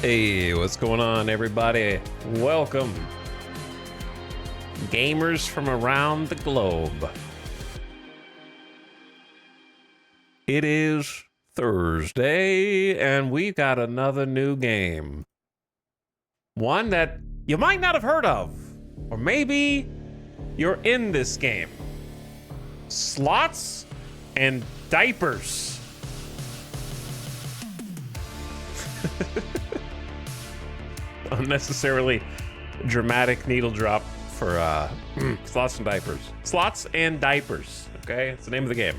Hey, what's going on, everybody? Welcome, gamers from around the globe. It is Thursday, and we've got another new game. One that you might not have heard of, or maybe you're in this game. Slots and Diapers. Unnecessarily dramatic needle drop for Slots and Diapers. Slots and Diapers, okay? It's the name of the game.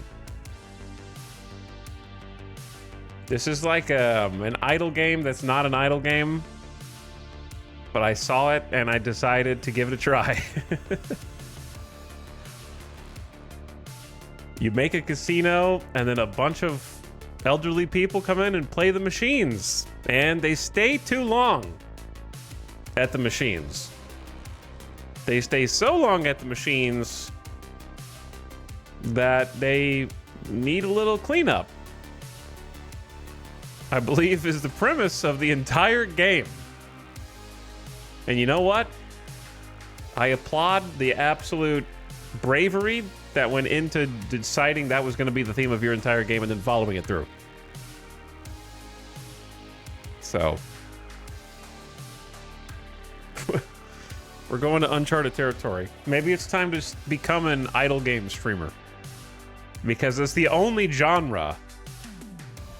This is like an idle game that's not an idle game, but I saw it and I decided to give it a try. You make a casino and then a bunch of elderly people come in and play the machines, and they stay too long at the machines. They stay so long at the machines that they need a little cleanup, I believe, is the premise of the entire game. And you know what? I applaud the absolute bravery that went into deciding that was going to be the theme of your entire game and then following it through. So we're going to uncharted territory. Maybe it's time to become an idle game streamer, because it's the only genre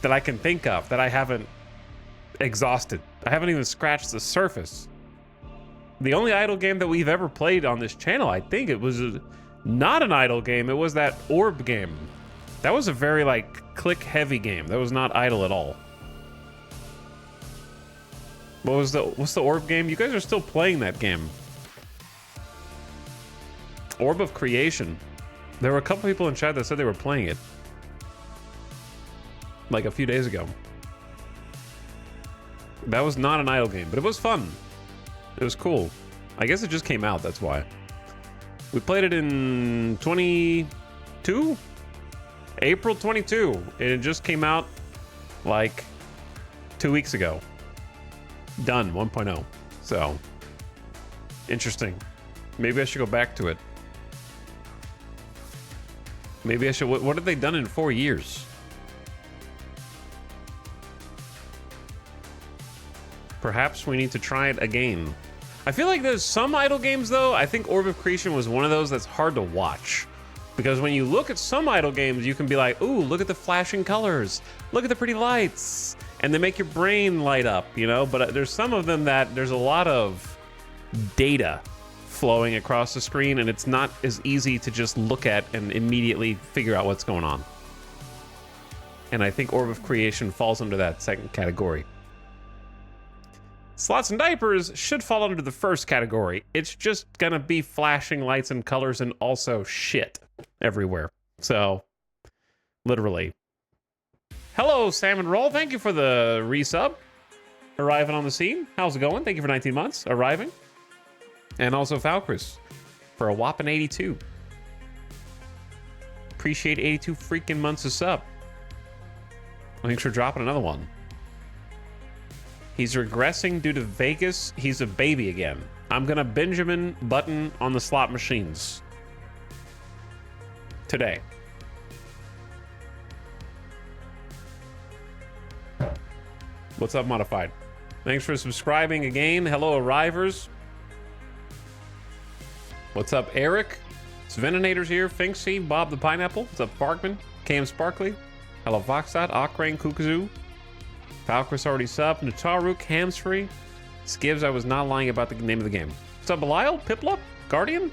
that I can think of that I haven't exhausted. I haven't even scratched the surface. The only idle game that we've ever played on this channel, I think it was not an idle game. It was that orb game. That was a very like click heavy game. That was not idle at all. What's the orb game? You guys are still playing that game. Orb of Creation. There were a couple people in chat that said they were playing it like a few days ago. That was not an idle game, but it was fun. It was cool. I guess it just came out, that's why. We played it in 22? April 22. And it just came out like 2 weeks ago. Done 1.0. So, interesting. Maybe I should go back to it. Maybe I should. What have they done in 4 years? Perhaps we need to try it again. I feel like there's some idle games, though. I think Orb of Creation was one of those that's hard to watch. Because when you look at some idle games, you can be like, ooh, look at the flashing colors. Look at the pretty lights. And they make your brain light up, you know? But there's some of them that there's a lot of data flowing across the screen, and it's not as easy to just look at and immediately figure out what's going on. And I think Orb of Creation falls under that second category. Slots and Diapers should fall under the first category. It's just gonna be flashing lights and colors and also shit everywhere. So, literally. Hello, Salmon Roll. Thank you for the resub. Arriving on the scene. How's it going? Thank you for 19 months. Arriving. And also Falcris for a whopping 82. Appreciate 82 freaking months of sub. Thanks for dropping another one. He's regressing due to Vegas. He's a baby again. I'm gonna Benjamin Button on the slot machines today. What's up, Modified? Thanks for subscribing again. Hello, Arrivers. What's up, Eric? Sveninator's here. Finksy, Bob the Pineapple. What's up, Barkman? KM Sparkly. Hello, Voxdot, Okrang, Kukazoo. Falcris already subbed. Nataruk, Hamsfree. Skivs, I was not lying about the name of the game. What's up, Belial? Piplup? Guardian?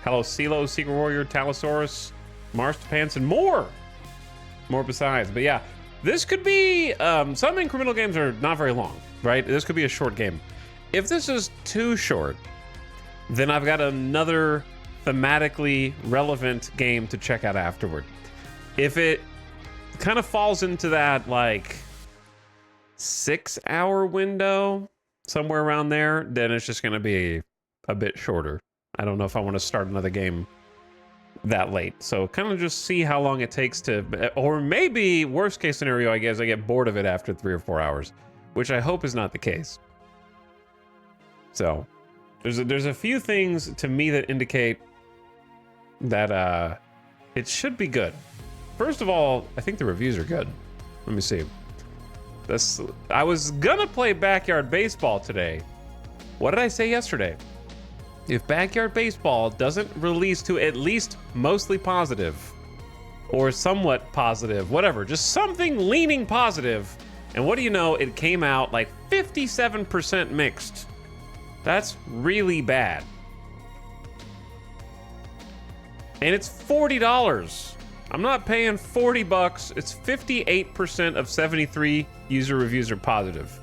Hello, Silo, Secret Warrior, Talasaurus, Marstapants, and more! More besides. But yeah, this could be... some incremental games are not very long, right? This could be a short game. If this is too short, then I've got another thematically relevant game to check out afterward. If it kind of falls into that, like, 6-hour window, somewhere around there, then it's just going to be a bit shorter. I don't know if I want to start another game that late. So kind of just see how long it takes to, or maybe worst case scenario, I guess I get bored of it after 3 or 4 hours, which I hope is not the case. So there's a few things to me that indicate that it should be good. First of all, I think the reviews are good. Let me see. I was gonna play Backyard Baseball today. What did I say yesterday? If Backyard Baseball doesn't release to at least mostly positive or somewhat positive, whatever, just something leaning positive, and what do you know, it came out like 57% mixed. That's really bad. And it's $40. I'm not paying 40 bucks. It's 58% of 73 user reviews are positive.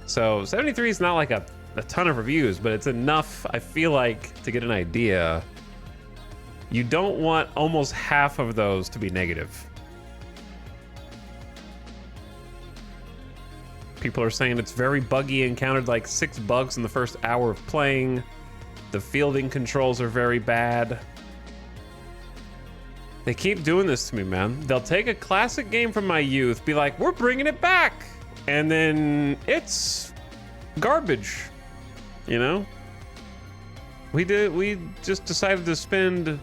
So 73 is not like a ton of reviews, but it's enough, I feel like, to get an idea. You don't want almost half of those to be negative. People are saying it's very buggy, encountered like 6 bugs in the first hour of playing. The fielding controls are very bad. They keep doing this to me, man. They'll take a classic game from my youth, be like, we're bringing it back. And then it's garbage, you know? We just decided to spend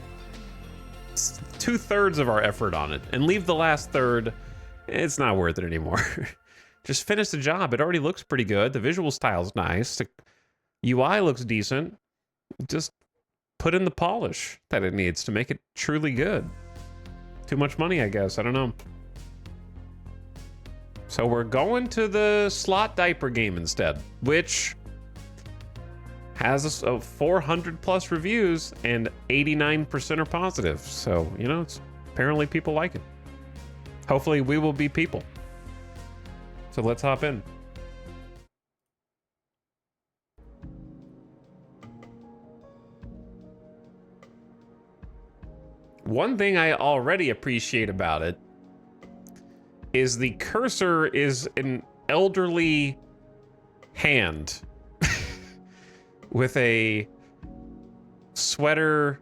2/3 of our effort on it and leave the last third. It's not worth it anymore. Just finish the job. It already looks pretty good. The visual style's nice. The UI looks decent. Just put in the polish that it needs to make it truly good. Too much money, I guess. I don't know. So we're going to the slot diaper game instead, which has 400 plus reviews and 89% are positive. So, you know, apparently people like it. Hopefully we will be people. So let's hop in. One thing I already appreciate about it is the cursor is an elderly hand with a sweater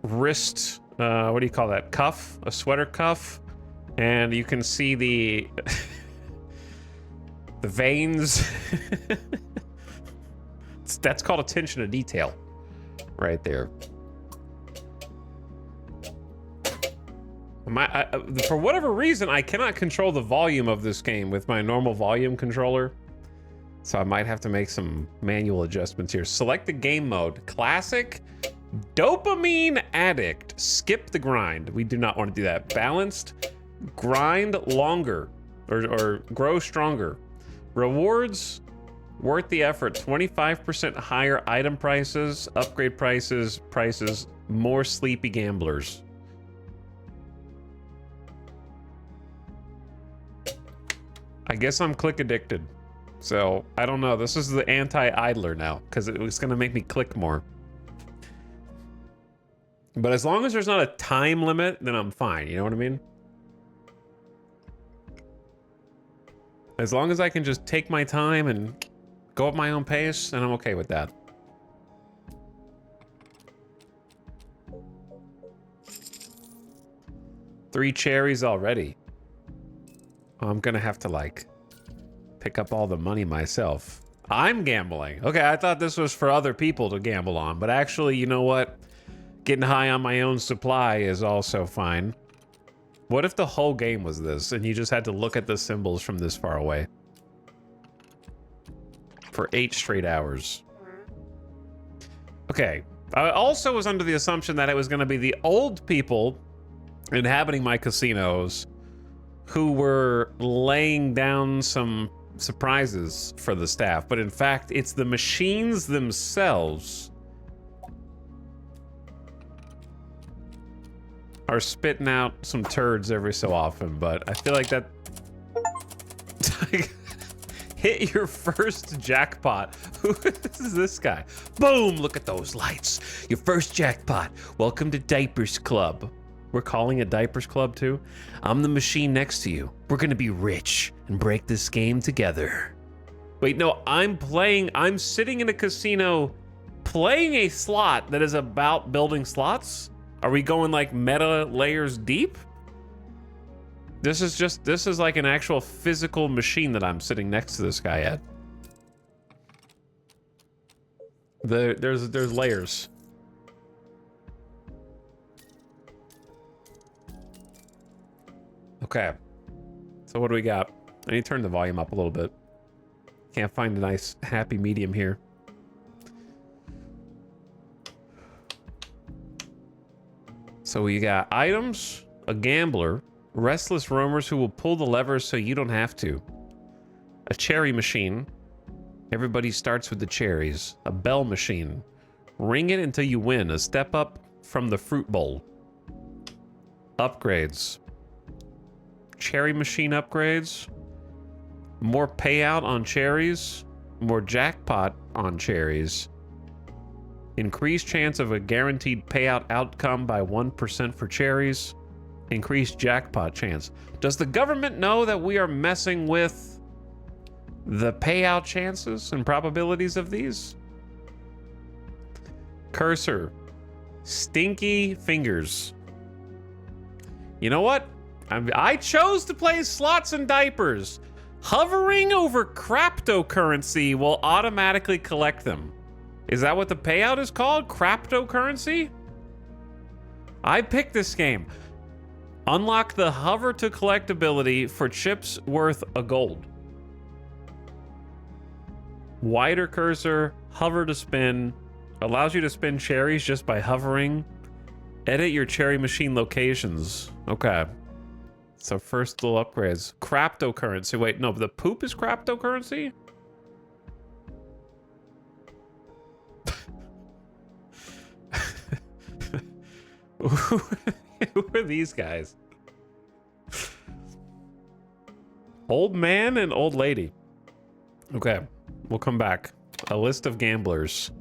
wrist, what do you call that? Cuff? A sweater cuff. And you can see the the veins. That's called attention to detail right there. For whatever reason, I cannot control the volume of this game with my normal volume controller. So I might have to make some manual adjustments here. Select the game mode. Classic, dopamine addict. Skip the grind. We do not want to do that. Balanced, grind longer or grow stronger. Rewards, worth the effort. 25% higher item prices, upgrade prices, more sleepy gamblers. I guess I'm click addicted. So I don't know. This is the anti-idler now because it was going to make me click more. But as long as there's not a time limit, then I'm fine. You know what I mean? As long as I can just take my time and go at my own pace, then I'm okay with that. Three cherries already. I'm gonna have to like pick up all the money myself. I'm gambling. Okay, I thought this was for other people to gamble on, but actually, you know what? Getting high on my own supply is also fine. What if the whole game was this and you just had to look at the symbols from this far away? For 8 straight hours. Okay, I also was under the assumption that it was gonna be the old people inhabiting my casinos who were laying down some surprises for the staff, but in fact, it's the machines themselves are spitting out some turds every so often, but I feel like that... Hit your first jackpot. Who is this guy? Boom, look at those lights. Your first jackpot. Welcome to Diapers Club. We're calling it Diapers Club too? I'm the machine next to you. We're gonna be rich and break this game together. Wait, no, I'm sitting in a casino playing a slot that is about building slots? Are we going like meta layers deep? This is like an actual physical machine that I'm sitting next to this guy at. There's layers. Okay. So what do we got? I need to turn the volume up a little bit. Can't find a nice happy medium here. So we got items, a gambler, restless roamers who will pull the levers so you don't have to. A cherry machine. Everybody starts with the cherries. A bell machine. Ring it until you win. A step up from the fruit bowl. Upgrades. Cherry machine upgrades. More payout on cherries. More jackpot on cherries. Increased chance of a guaranteed payout outcome by 1% for cherries. Increased jackpot chance. Does the government know that we are messing with the payout chances and probabilities of these? Cursor. Stinky fingers. You know what? I chose to play Slots and Diapers. Hovering over cryptocurrency will automatically collect them. Is that what the payout is called? Cryptocurrency? I picked this game. Unlock the hover to collect ability for chips worth a gold. Wider cursor, hover to spin. Allows you to spin cherries just by hovering. Edit your cherry machine locations. Okay. So first little upgrades. Cryptocurrency. Wait, no, the poop is cryptocurrency? Who are these guys? Old man and old lady. Okay, we'll come back. A list of gamblers.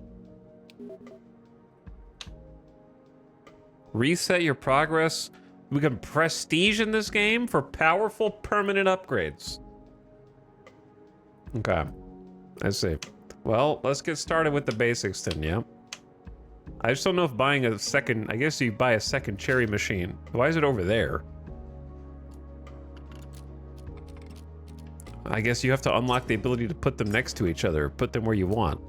Reset your progress. We can prestige in this game for powerful permanent upgrades. Okay, I see. Well, let's get started with the basics then, yeah? I just don't know if buying a second... I guess you buy a second cherry machine. Why is it over there? I guess you have to unlock the ability to put them next to each other. Put them where you want.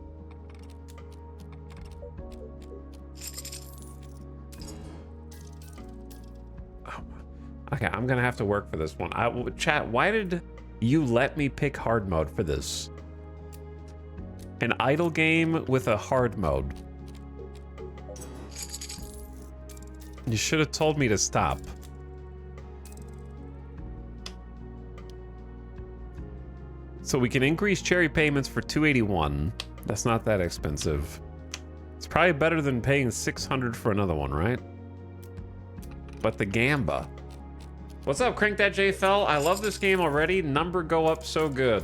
Okay, I'm gonna have to work for this one. Chat, why did you let me pick hard mode for this? An idle game with a hard mode. You should have told me to stop. So we can increase cherry payments for $281. That's not that expensive. It's probably better than paying $600 for another one, right? But the Gamba. What's up, Crank That J Fell? I love this game already. Number go up so good.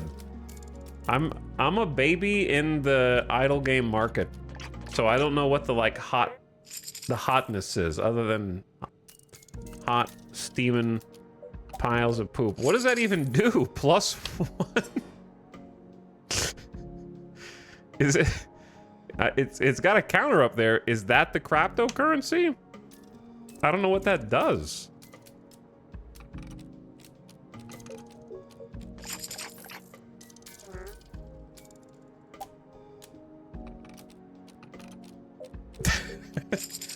I'm a baby in the idle game market, so I don't know what the hotness is other than hot steaming piles of poop. What does that even do? +1? Is it? It's got a counter up there. Is that the cryptocurrency? I don't know what that does.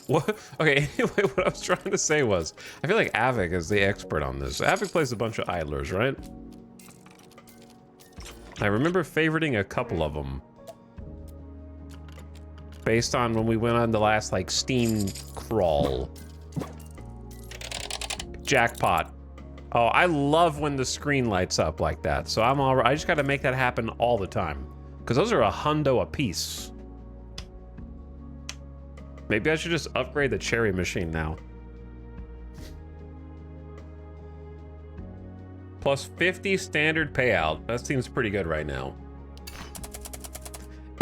What? Okay, anyway, what I was trying to say was, I feel like Avic is the expert on this. Avic plays a bunch of idlers, right? I remember favoriting a couple of them. Based on when we went on the last, like, Steam crawl. Jackpot. Oh, I love when the screen lights up like that. So I'm all right. I just gotta make that happen all the time. Because those are $100 a piece. Maybe I should just upgrade the cherry machine now. +50 standard payout. That seems pretty good right now.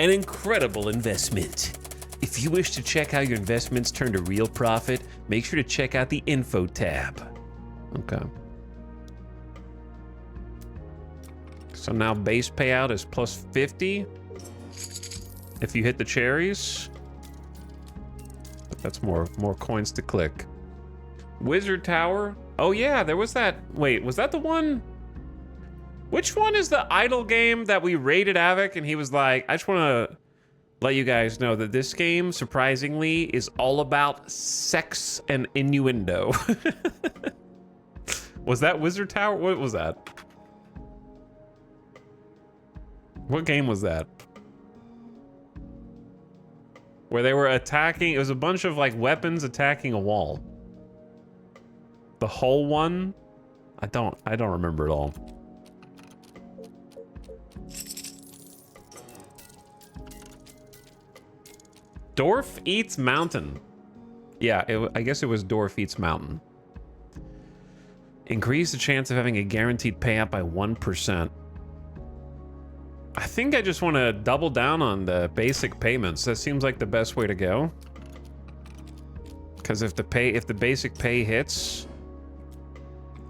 An incredible investment. If you wish to check how your investments turn to real profit, make sure to check out the info tab. Okay. So now base payout is +50 if you hit the cherries. But that's more coins to click. Wizard Tower, Oh yeah, there was that. Wait, was that the one? Which one is the idle game that we rated Avic and he was like, I just want to let you guys know that this game, surprisingly, is all about sex and innuendo. Was that Wizard Tower? What was that? What game was that? Where they were attacking, it was a bunch of like weapons attacking a wall. The whole one? I don't remember at all. Dwarf Eats Mountain. Yeah, I guess it was Dwarf Eats Mountain. Increase the chance of having a guaranteed payout by 1%. I think I just want to double down on the basic payments. That seems like the best way to go. Because if the basic pay hits,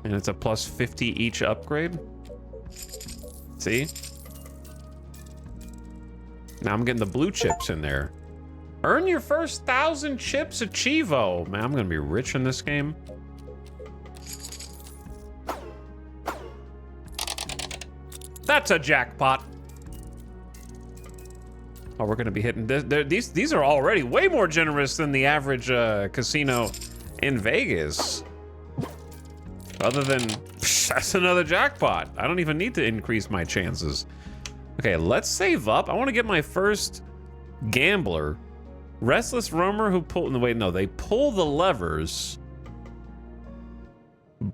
and it's a plus 50 each upgrade. See? Now I'm getting the blue chips in there. Earn your first 1,000 chips at Chivo. Man, I'm gonna be rich in this game. That's a jackpot. Oh, we're gonna be hitting this. These are already way more generous than the average casino in Vegas. Other than, that's another jackpot. I don't even need to increase my chances. Okay, let's save up. I want to get my first gambler. Restless roamer who pull, no, wait, no, they pull the levers.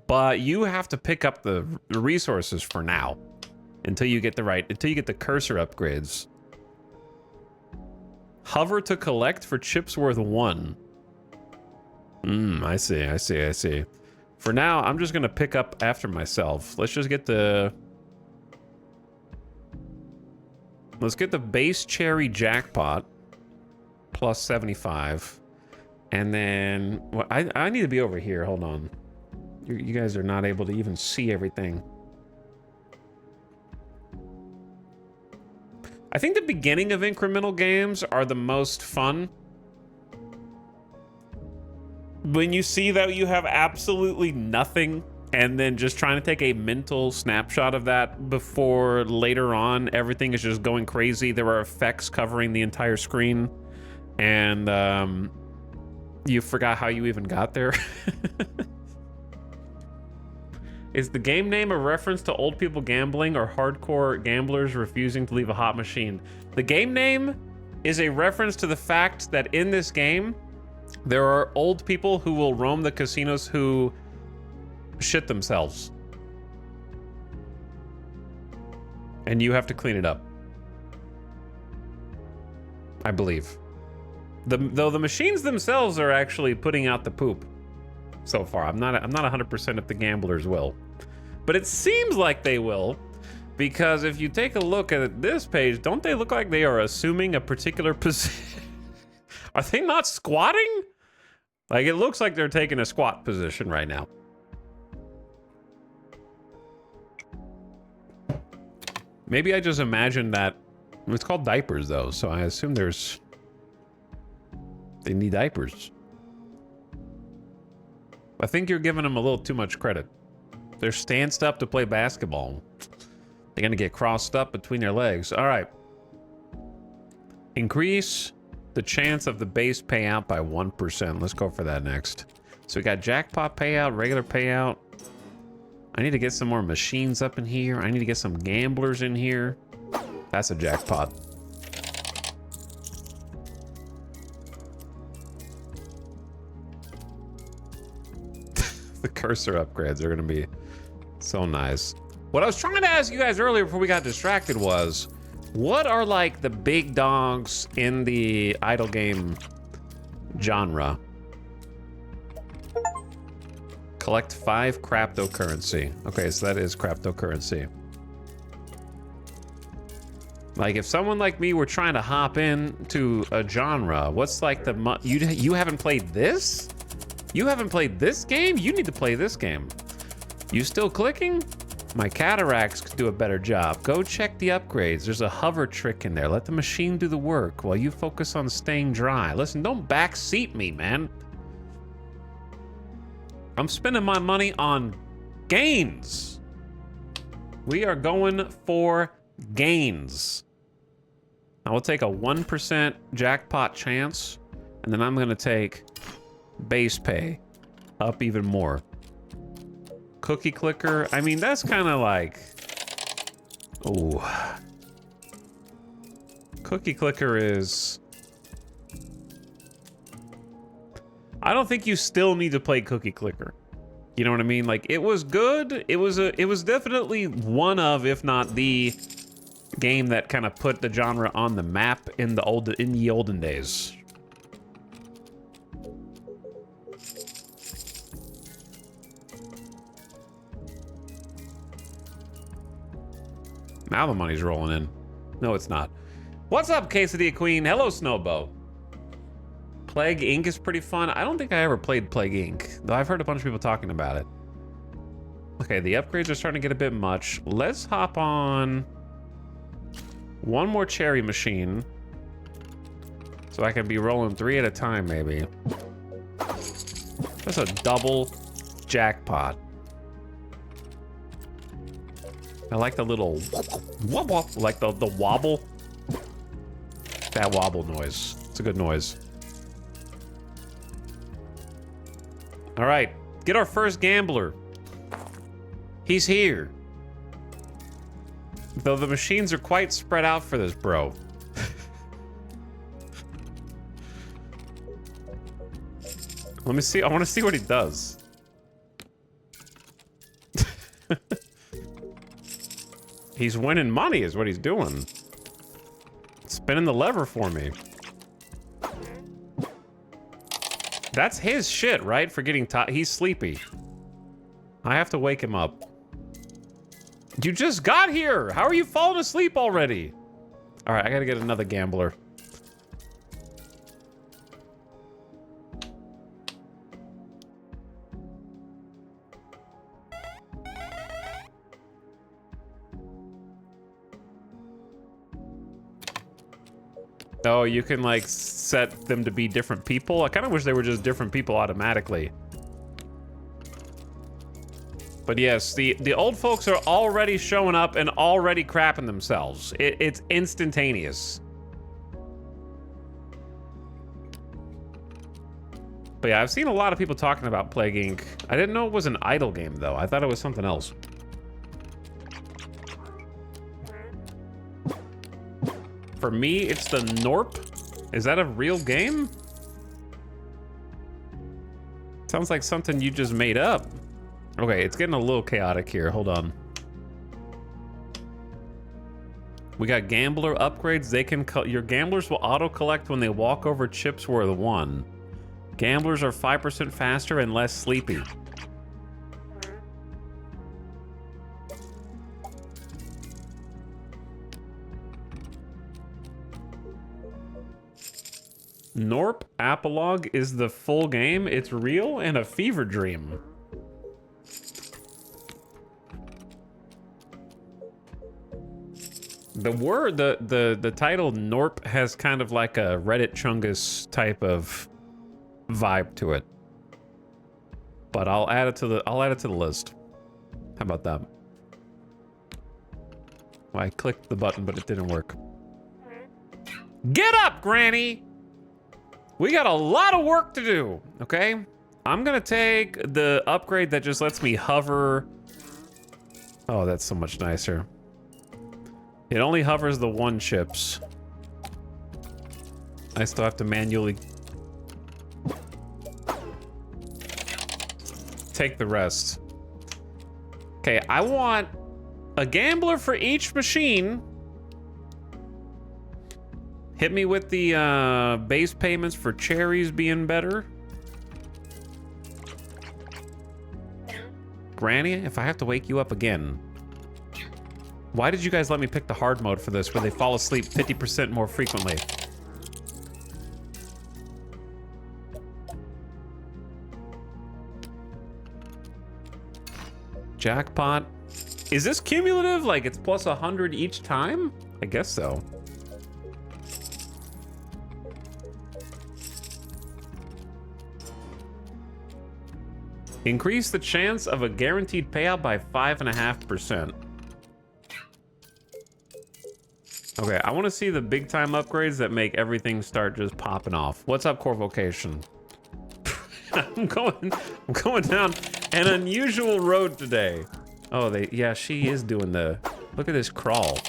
But you have to pick up the resources for now. Until you get the cursor upgrades. Hover to collect for chips worth 1. I see. For now, I'm just gonna pick up after myself. Let's get the base cherry jackpot plus 75. And then, well, I need to be over here, hold on. You guys are not able to even see everything. I think the beginning of incremental games are the most fun. When you see that you have absolutely nothing and then just trying to take a mental snapshot of that before later on everything is just going crazy. There are effects covering the entire screen and you forgot how you even got there. Is the game name a reference to old people gambling or hardcore gamblers refusing to leave a hot machine? The game name is a reference to the fact that in this game, there are old people who will roam the casinos who shit themselves. And you have to clean it up. I believe. Though the machines themselves are actually putting out the poop. So far, I'm not 100% if the gamblers will, but it seems like they will, because if you take a look at this page, don't they look like they are assuming a particular position? Are they not squatting? Like, it looks like they're taking a squat position right now. Maybe I just imagined that. It's called diapers though, so I assume they need diapers. I think you're giving them a little too much credit. They're stanced up to play basketball. They're gonna get crossed up between their legs. All right. Increase the chance of the base payout by 1%. Let's go for that next. So we got jackpot payout, regular payout. I need to get some more machines up in here. I need to get some gamblers in here. That's a jackpot. The cursor upgrades are gonna be so nice. What I was trying to ask you guys earlier before we got distracted was, what are like the big dogs in the idle game genre? Collect 5 cryptocurrency. Okay, so that is cryptocurrency. Like if someone like me were trying to hop into a genre, what's like the you haven't played this? You haven't played this game? You need to play this game. You still clicking? My cataracts could do a better job. Go check the upgrades. There's a hover trick in there. Let the machine do the work while you focus on staying dry. Listen, don't backseat me, man. I'm spending my money on gains. We are going for gains. I will take a 1% jackpot chance, and then I'm gonna take base pay up even more. Cookie clicker, I mean, that's kind of like, ooh. Cookie clicker is, I don't think you still need to play cookie clicker. You know what I mean? Like, it was good. It was definitely one of, if not the game that kind of put the genre on the map in the olden days. Now the money's rolling in. No, it's not. What's up, Quesadilla Queen? Hello, Snowbow. Plague Inc. is pretty fun. I don't think I ever played Plague Inc., though I've heard a bunch of people talking about it. Okay, the upgrades are starting to get a bit much. Let's hop on one more cherry machine so I can be rolling 3 at a time, maybe. That's a double jackpot. I like the little wop wop, like the wobble. That wobble noise. It's a good noise. All right, get our first gambler. He's here. Though the machines are quite spread out for this, bro. Let me see. I want to see what he does. He's winning money is what he's doing. Spinning the lever for me. That's his shit, right? For getting tired. He's sleepy. I have to wake him up. You just got here. How are you falling asleep already? All right, I gotta get another gambler. Oh, you can like set them to be different people. I kind of wish they were just different people automatically. But yes, the old folks are already showing up and already crapping themselves. It's instantaneous. But yeah, I've seen a lot of people talking about Plague Inc. I didn't know it was an idle game though. I thought it was something else. For me, it's the Norp. Is that a real game? Sounds like something you just made up. Okay, it's getting a little chaotic here. Hold on. We got gambler upgrades. They can your gamblers will auto-collect when they walk over chips worth 1. Gamblers are 5% faster and less sleepy. Norp Apolog is the full game. It's real and a fever dream. The title Norp has kind of like a Reddit Chungus type of vibe to it. But I'll add it to the list. How about that? Well, I clicked the button, but it didn't work. Get up, Granny! We got a lot of work to do, okay? I'm gonna take the upgrade that just lets me hover. Oh, that's so much nicer. It only hovers the 1 chips. I still have to manually take the rest. Okay, I want a gambler for each machine. Hit me with the base payments for cherries being better. Granny, if I have to wake you up again. Why did you guys let me pick the hard mode for this, where they fall asleep 50% more frequently? Jackpot. Is this cumulative? Like it's plus 100 each time? I guess so. Increase the chance of a guaranteed payout by 5.5%. Okay, I want to see the big time upgrades that make everything start just popping off. What's up, Core Vocation? I'm going down an unusual road today. Oh, yeah, she is doing the, look at this crawl.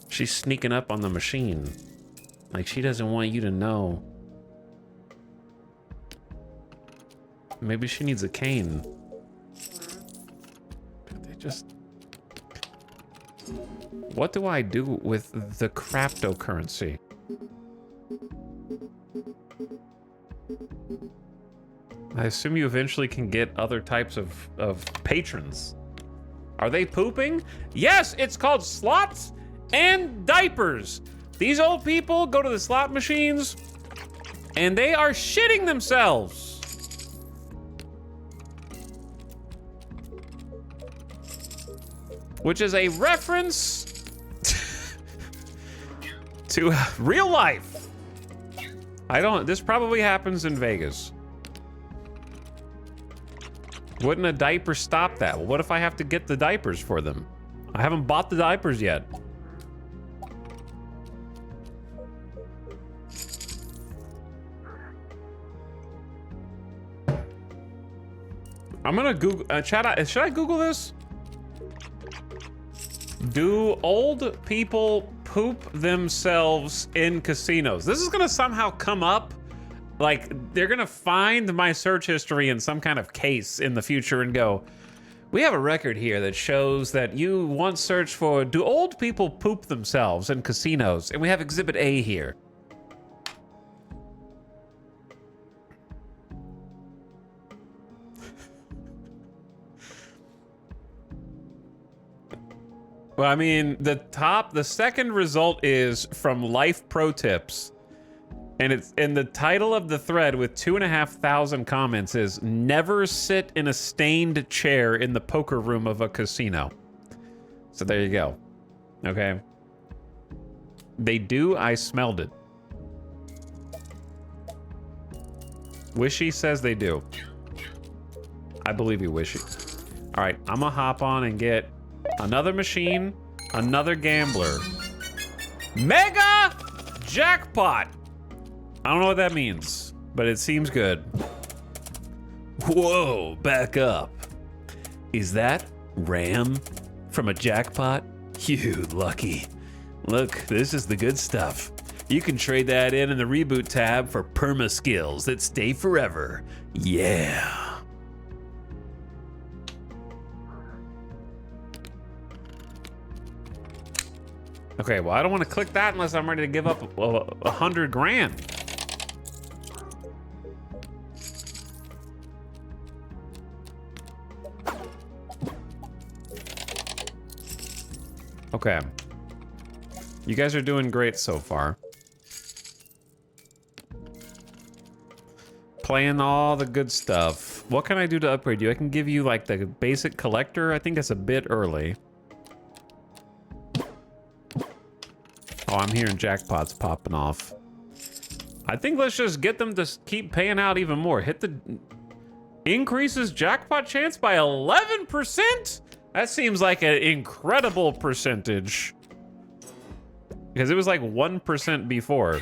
She's sneaking up on the machine. Like, she doesn't want you to know. Maybe she needs a cane. They just... What do I do with the cryptocurrency? I assume you eventually can get other types of patrons. Are they pooping? Yes, it's called Slots and Diapers. These old people go to the slot machines and they are shitting themselves. Which is a reference to real life. This probably happens in Vegas. Wouldn't a diaper stop that? Well, what if I have to get the diapers for them? I haven't bought the diapers yet. I'm gonna Google, chat, should I Google this? Do old people poop themselves in casinos? This is gonna somehow come up. Like, they're gonna find my search history in some kind of case in the future and go, we have a record here that shows that you once searched for, do old people poop themselves in casinos? And we have Exhibit A here. Well, I mean, the second result is from Life Pro Tips. And it's in the title of the thread with 2,500 comments is never sit in a stained chair in the poker room of a casino. So there you go. Okay. They do. I smelled it. Wishy says they do. I believe you, Wishy. All right, I'm gonna hop on and get another machine, another gambler. Mega jackpot. I don't know what that means, but it seems good. Whoa, back up. Is that RAM from a jackpot? You lucky. Look, this is the good stuff. You can trade that in the reboot tab for perma skills that stay forever. Yeah. Okay, well, I don't want to click that unless I'm ready to give up 100 grand. Okay. You guys are doing great so far. Playing all the good stuff. What can I do to upgrade you? I can give you like the basic collector. I think it's a bit early. Oh, I'm hearing jackpots popping off. I think let's just get them to keep paying out even more. Hit the... Increases jackpot chance by 11%? That seems like an incredible percentage. Because it was like 1% before.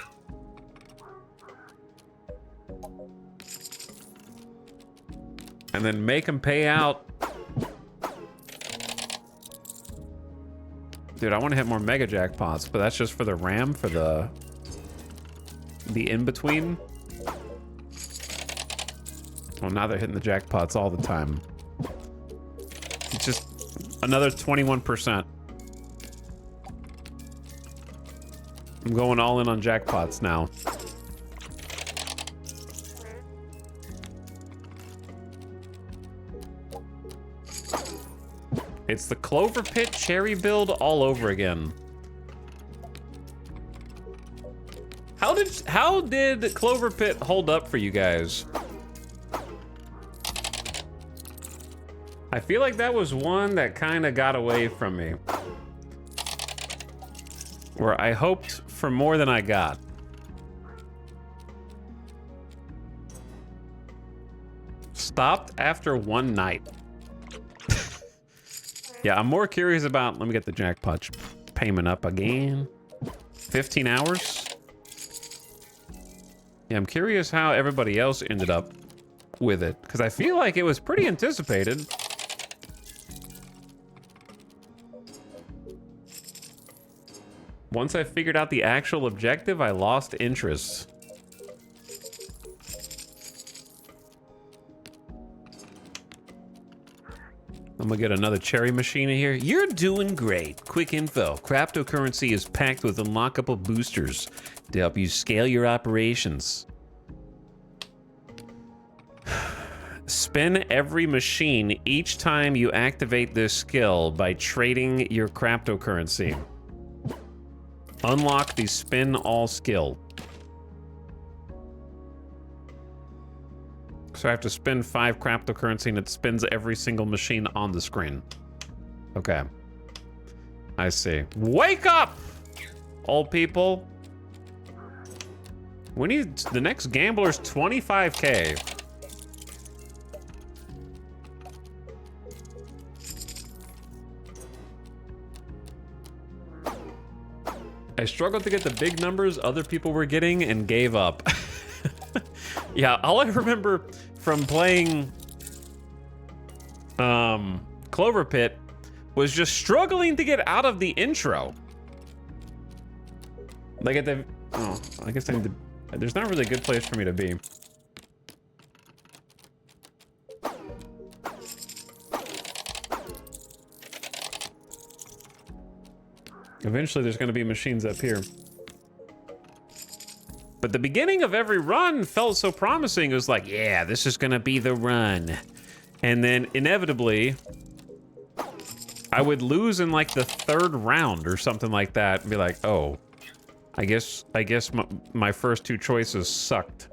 And then make them pay out. Dude, I want to hit more mega jackpots, but that's just for the RAM, for the in-between. Well, now they're hitting the jackpots all the time. It's just another 21%. I'm going all in on jackpots now. It's the Clover Pit Cherry build all over again. How did Clover Pit hold up for you guys? I feel like that was one that kind of got away from me. Where I hoped for more than I got. stopped after one night. Yeah, I'm more curious about... Let me get the jackpot payment up again. 15 hours. Yeah, I'm curious how everybody else ended up with it, because I feel like it was pretty anticipated. Once I figured out the actual objective, I lost interest. I'm gonna get another cherry machine in here. You're doing great. Quick info. Cryptocurrency is packed with unlockable boosters to help you scale your operations. Spin every machine each time you activate this skill by trading your cryptocurrency. Unlock the spin all skill. So I have to spend 5 cryptocurrency and it spins every single machine on the screen. Okay. I see. Wake up, old people. We need the next gambler's 25K. I struggled to get the big numbers other people were getting and gave up. Yeah, all I remember from playing Clover Pit was just struggling to get out of the intro. Like at the... Oh, I guess I need to... There's not really a good place for me to be. Eventually there's going to be machines up here. But the beginning of every run felt so promising. It was like, yeah, this is going to be the run. And then inevitably, I would lose in like the 3rd round or something like that and be like, oh, I guess my first 2 choices sucked.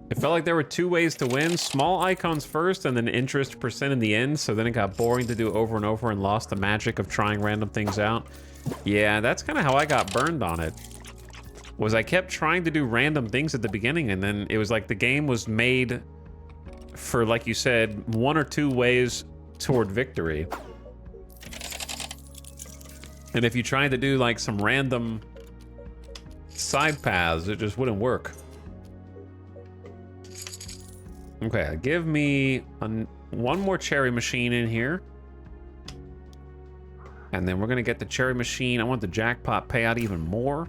It felt like there were 2 ways to win. Small icons first and then interest percent in the end. So then it got boring to do over and over and lost the magic of trying random things out. Yeah, that's kind of how I got burned on it. Was I kept trying to do random things at the beginning and then it was like the game was made for, like you said, 1 or 2 ways toward victory. And if you tried to do like some random side paths, it just wouldn't work. Okay, give me one more cherry machine in here. And then we're gonna get the cherry machine. I want the jackpot payout even more.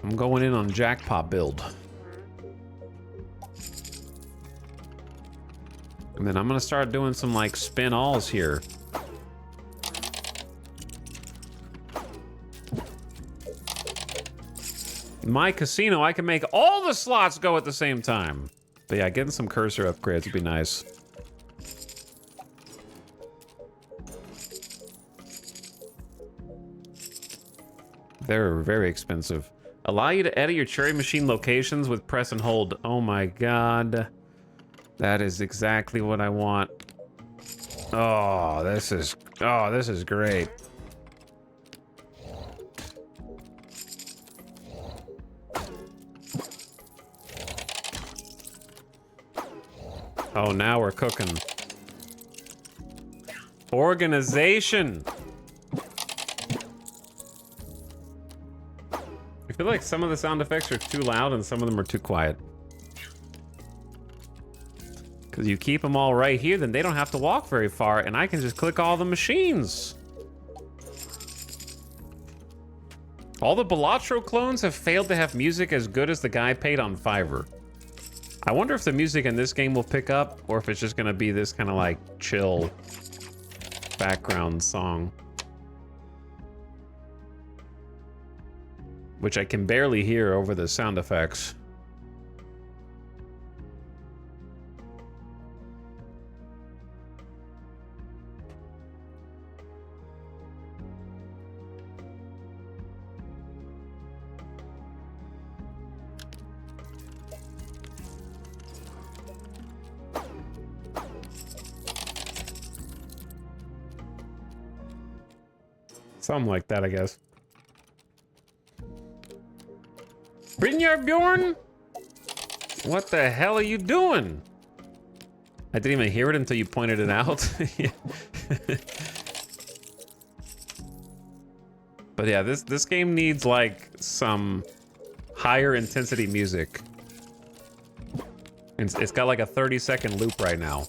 I'm going in on jackpot build. And then I'm gonna start doing some like spin alls here. My casino, I can make all the slots go at the same time. But yeah, getting some cursor upgrades would be nice. They're very expensive. Allow you to edit your cherry machine locations with press and hold. Oh my god. That is exactly what I want. Oh, this is great. Oh, now we're cooking. Organization. I feel like some of the sound effects are too loud and some of them are too quiet. Because you keep them all right here, then they don't have to walk very far, and I can just click all the machines. All the Balatro clones have failed to have music as good as the guy paid on Fiverr. I wonder if the music in this game will pick up, or if it's just gonna be this kind of like chill background song. Which I can barely hear over the sound effects. Something like that, I guess. Brynjar Bjorn? What the hell are you doing? I didn't even hear it until you pointed it out. But yeah, this game needs like some higher intensity music. It's got like a 30-second loop right now.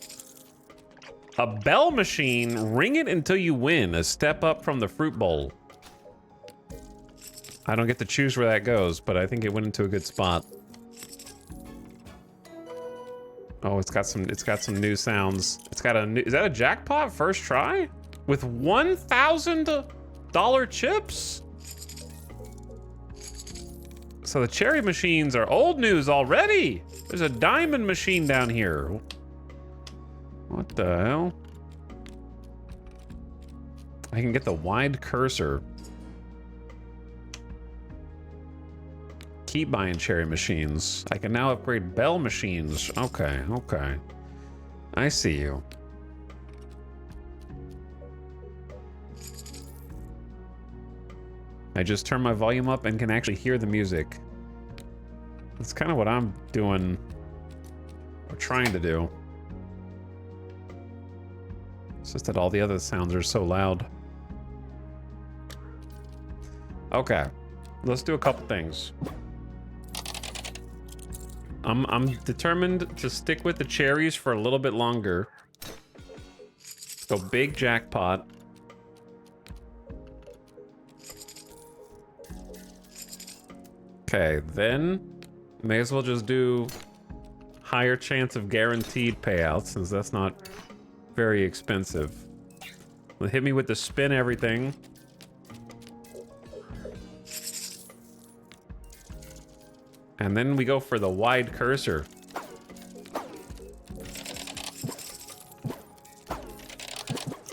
A bell machine, ring it until you win. A step up from the fruit bowl. I don't get to choose where that goes, but I think it went into a good spot. Oh, it's got some new sounds. It's got a new, is that a jackpot first try? With $1,000 chips? So the cherry machines are old news already. There's a diamond machine down here. What the hell? I can get the wide cursor. Keep buying cherry machines. I can now upgrade bell machines. Okay, okay. I see you. I just turn my volume up and can actually hear the music. That's kind of what I'm doing, or trying to do. It's just that all the other sounds are so loud. Okay, let's do a couple things. I'm determined to stick with the cherries for a little bit longer. So big jackpot. Okay, then may as well just do higher chance of guaranteed payouts since that's not very expensive. Hit me with the spin everything. And then we go for the wide cursor.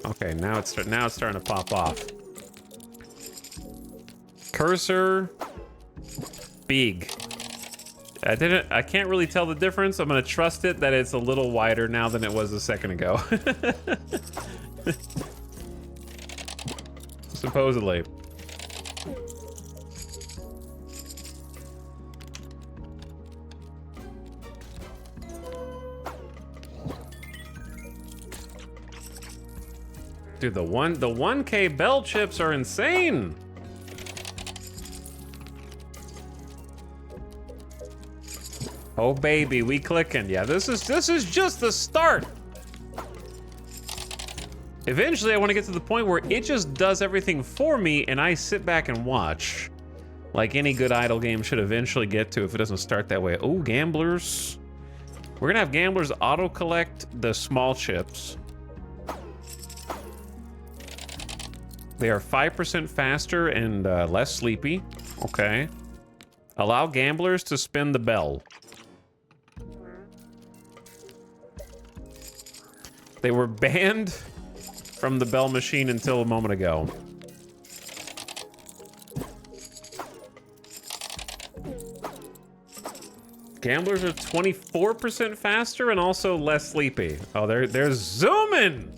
Okay, now it's starting to pop off. Cursor, big. I can't really tell the difference. I'm gonna trust it that it's a little wider now than it was a second ago. Supposedly. Dude, the 1K bell chips are insane. Oh baby, we clicking. Yeah, this is just the start. Eventually I want to get to the point where it just does everything for me and I sit back and watch. Like any good idle game should eventually get to if it doesn't start that way. Oh, gamblers. We're gonna have gamblers auto collect the small chips. They are 5% faster and less sleepy. Okay. Allow gamblers to spin the bell. They were banned from the bell machine until a moment ago. Gamblers are 24% faster and also less sleepy. Oh, they're zooming!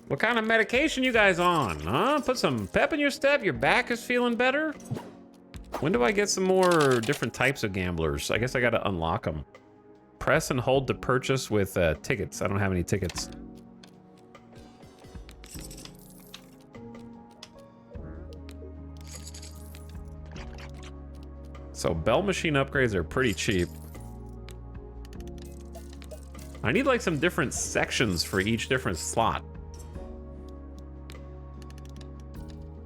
What kind of medication you guys on, huh? Put some pep in your step, your back is feeling better? When do I get some more different types of gamblers? I guess I gotta unlock them. Press and hold to purchase with tickets. I don't have any tickets. So bell machine upgrades are pretty cheap. I need like some different sections for each different slot.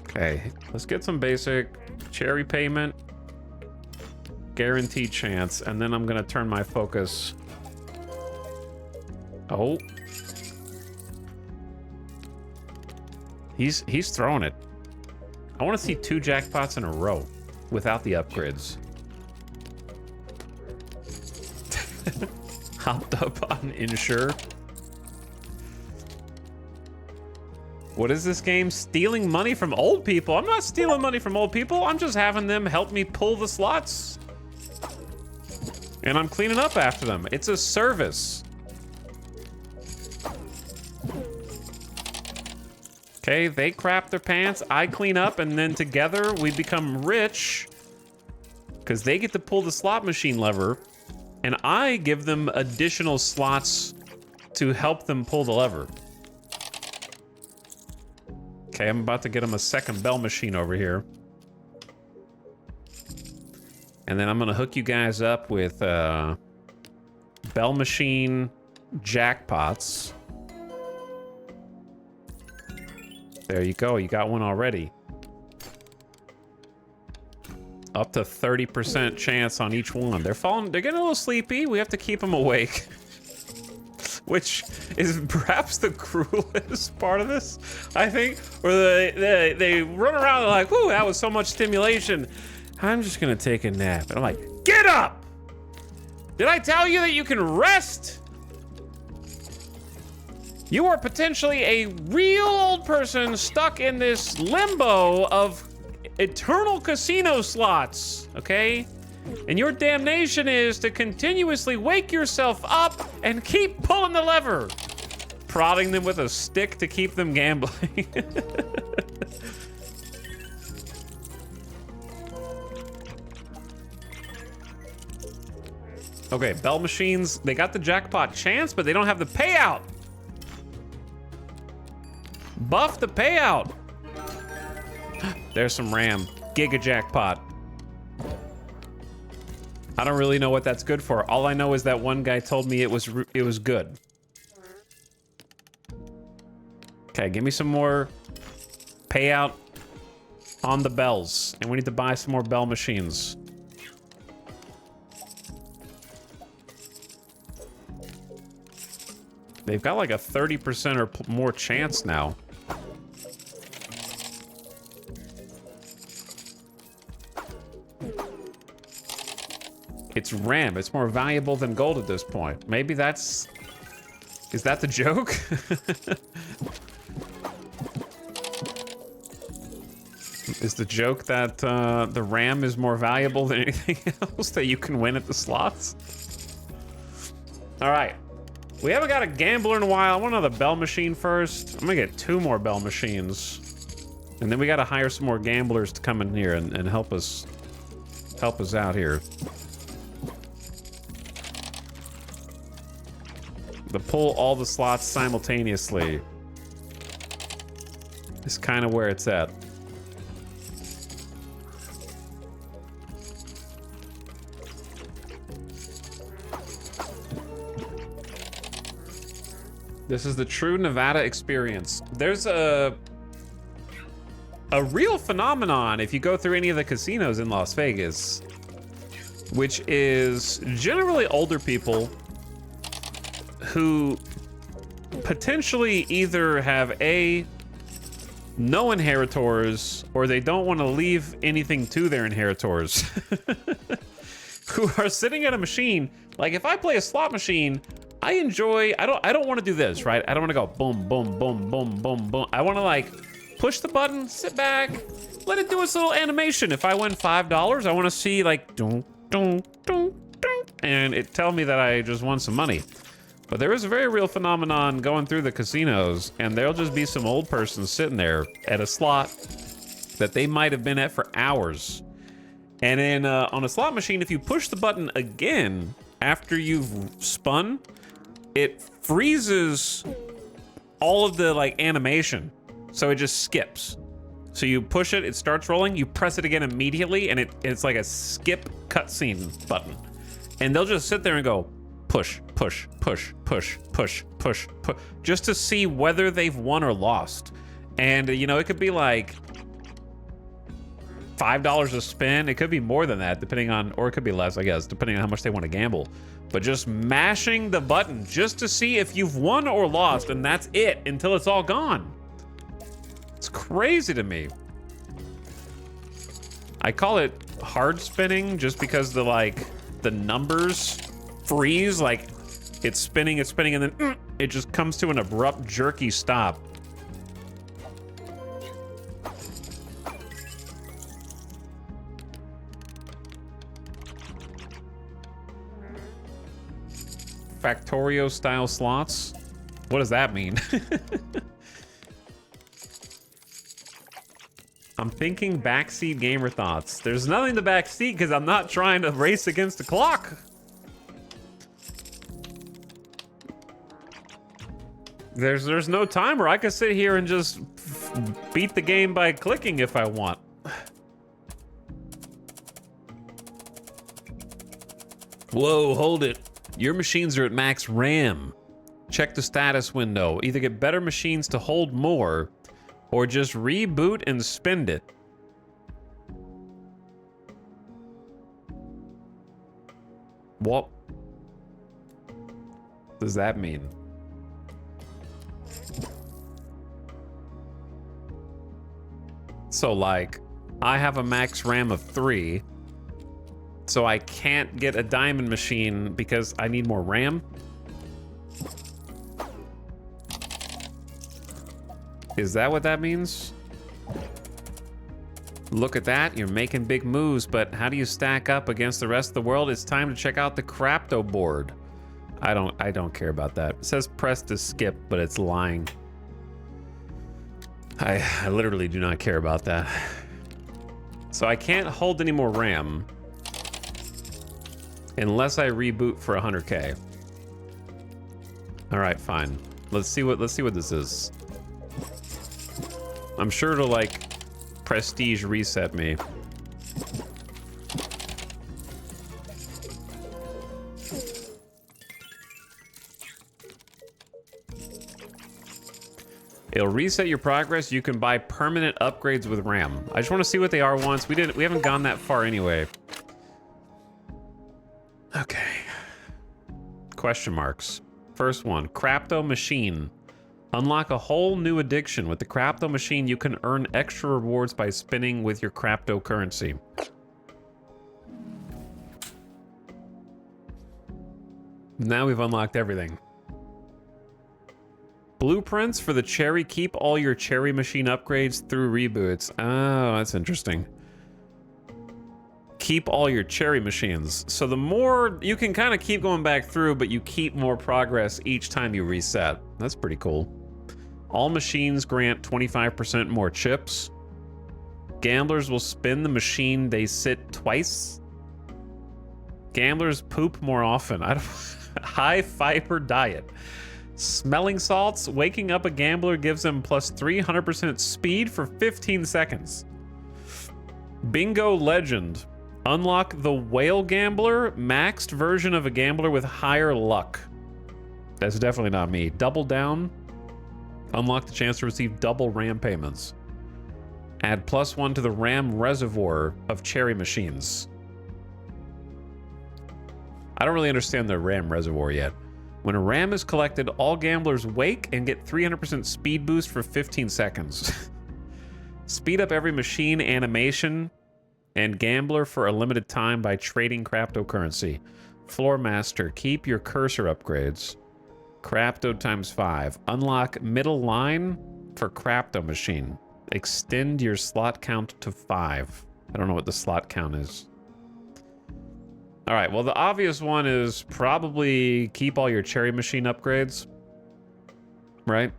Okay, let's get some basic cherry payment, guaranteed chance, and then I'm gonna turn my focus. Oh. He's throwing it. I wanna see 2 jackpots in a row without the upgrades. Hopped up on Insure. What is this game? Stealing money from old people? I'm not stealing money from old people. I'm just having them help me pull the slots. And I'm cleaning up after them. It's a service. Okay, they crap their pants, I clean up, and then together we become rich because they get to pull the slot machine lever, and I give them additional slots to help them pull the lever. Okay, I'm about to get them a second bell machine over here. And then I'm gonna hook you guys up with bell machine jackpots. There you go, you got one already. Up to 30% chance on each one. They're getting a little sleepy. We have to keep them awake. Which is perhaps the cruelest part of this, I think. Where they run around and like, whoo, that was so much stimulation. I'm just gonna take a nap. And I'm like, get up! Did I tell you that you can rest? You are potentially a real old person stuck in this limbo of eternal casino slots, okay? And your damnation is to continuously wake yourself up and keep pulling the lever. Prodding them with a stick to keep them gambling. Okay, bell machines, they got the jackpot chance, but they don't have the payout. Buff the payout. There's some RAM. Giga jackpot. I don't really know what that's good for. All I know is that one guy told me it was good. Okay, give me some more payout on the bells. And we need to buy some more bell machines. They've got like a 30% or more chance now. It's RAM. It's more valuable than gold at this point. Maybe that's... Is that the joke? Is the joke that the RAM is more valuable than anything else that you can win at the slots? All right. We haven't got a gambler in a while. I want another bell machine first. I'm gonna get 2 more bell machines. And then we gotta hire some more gamblers to come in here and help us out here. To pull all the slots simultaneously is kind of where it's at. This is the true Nevada experience. There's a real phenomenon if you go through any of the casinos in Las Vegas, which is generally older people who potentially either have no inheritors or they don't want to leave anything to their inheritors. Who are sitting at a machine. Like if I play a slot machine, I enjoy, I don't want to do this, right? I don't want to go boom, boom, boom, boom, boom, boom. I want to like push the button, sit back, let it do its little animation. If I win $5, I want to see like dun, dun, dun, dun, and it tell me that I just won some money. But there is a very real phenomenon going through the casinos, and there'll just be some old person sitting there at a slot that they might have been at for hours. And then on a slot machine, if you push the button again after you've spun, it freezes all of the like animation. So it just skips. So you push it, it starts rolling, you press it again immediately, and it's like a skip cutscene button. And they'll just sit there and go, push, push, push, push, push, push, push, just to see whether they've won or lost. And, you know, it could be like $5 a spin. It could be more than that, depending on, or it could be less, I guess, depending on how much they want to gamble. But just mashing the button just to see if you've won or lost, and that's it until it's all gone. It's crazy to me. I call it hard spinning just because the numbers freeze, like it's spinning, and then it just comes to an abrupt, jerky stop. Factorio style slots? What does that mean? I'm thinking backseat gamer thoughts. There's nothing to backseat because I'm not trying to race against the clock. There's no timer. I could sit here and just beat the game by clicking if I want. Whoa, hold it. Your machines are at max RAM. Check the status window. Either get better machines to hold more, or just reboot and spend it. What does that mean? So, like, I have a max RAM of 3, so I can't get a diamond machine because I need more RAM? Is that what that means? Look at that, you're making big moves, but how do you stack up against the rest of the world? It's time to check out the Crapto board. I don't care about that. It says press to skip, but it's lying. I literally do not care about that. So I can't hold any more RAM unless I reboot for 100K. All right, fine. Let's see what this is. I'm sure it'll like prestige reset me. It'll reset your progress. You can buy permanent upgrades with RAM. I just want to see what they are once. We haven't gone that far anyway. Okay. Question marks. First one, Crapto machine. Unlock a whole new addiction. With the Crapto machine, you can earn extra rewards by spinning with your Crapto currency. Now we've unlocked everything. Blueprints for the cherry. Keep all your cherry machine upgrades through reboots. Oh, that's interesting. Keep all your cherry machines. So the more, you can kind of keep going back through, but you keep more progress each time you reset. That's pretty cool. All machines grant 25% more chips. Gamblers will spin the machine they sit twice. Gamblers poop more often. High fiber diet. Smelling salts. Waking up a gambler gives them plus 300% speed for 15 seconds. Bingo legend. Unlock the whale gambler. Maxed version of a gambler with higher luck. That's definitely not me. Double down. Unlock the chance to receive double RAM payments. Add +1 to the RAM reservoir of cherry machines. I don't really understand the RAM reservoir yet. When a RAM is collected, all gamblers wake and get 300% speed boost for 15 seconds. Speed up every machine animation and gambler for a limited time by trading cryptocurrency. Floor master, keep your cursor upgrades. Crapto ×5. Unlock middle line for Crapto machine. Extend your slot count to 5. I don't know what the slot count is. All right, well, the obvious one is probably keep all your cherry machine upgrades, right?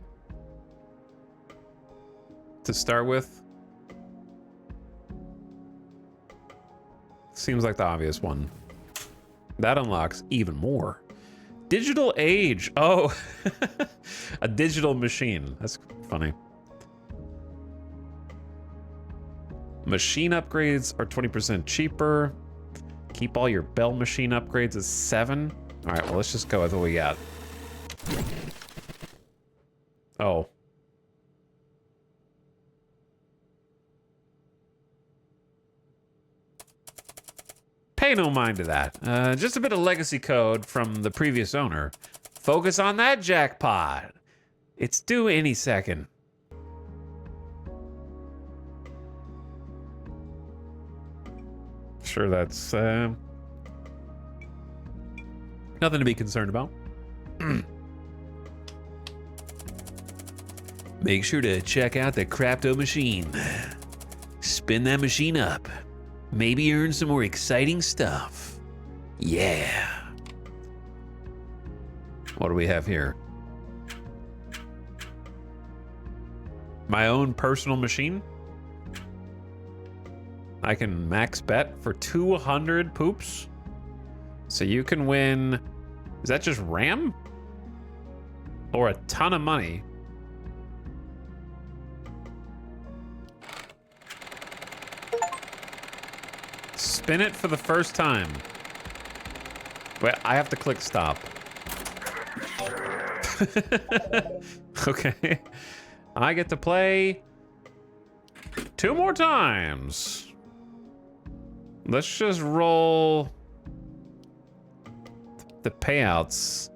To start with. Seems like the obvious one. That unlocks even more. Digital age. Oh, a digital machine. That's funny. Machine upgrades are 20% cheaper. Keep all your bell machine upgrades as 7. All right, well, let's just go with what we got. Oh. Pay no mind to that. Just a bit of legacy code from the previous owner. Focus on that jackpot. It's due any second. Sure, that's nothing to be concerned about. Make sure to check out the Crapto machine. Spin that machine up. Maybe earn some more exciting stuff. Yeah. What do we have here? My own personal machine? I can max bet for 200 poops. So you can win, is that just RAM? Or a ton of money? Spin it for the first time. Wait, I have to click stop. Okay. I get to play 2 more times. Let's just roll the payouts.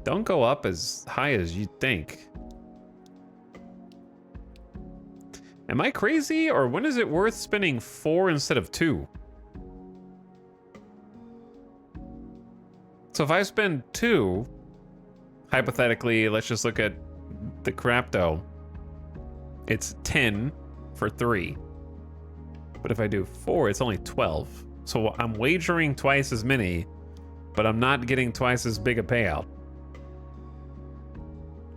Don't go up as high as you think. Am I crazy, or when is it worth spinning 4 instead of 2? So if I spend 2, hypothetically, let's just look at the Crapto. It's 10 for 3. But if I do 4, it's only 12. So I'm wagering twice as many, but I'm not getting twice as big a payout.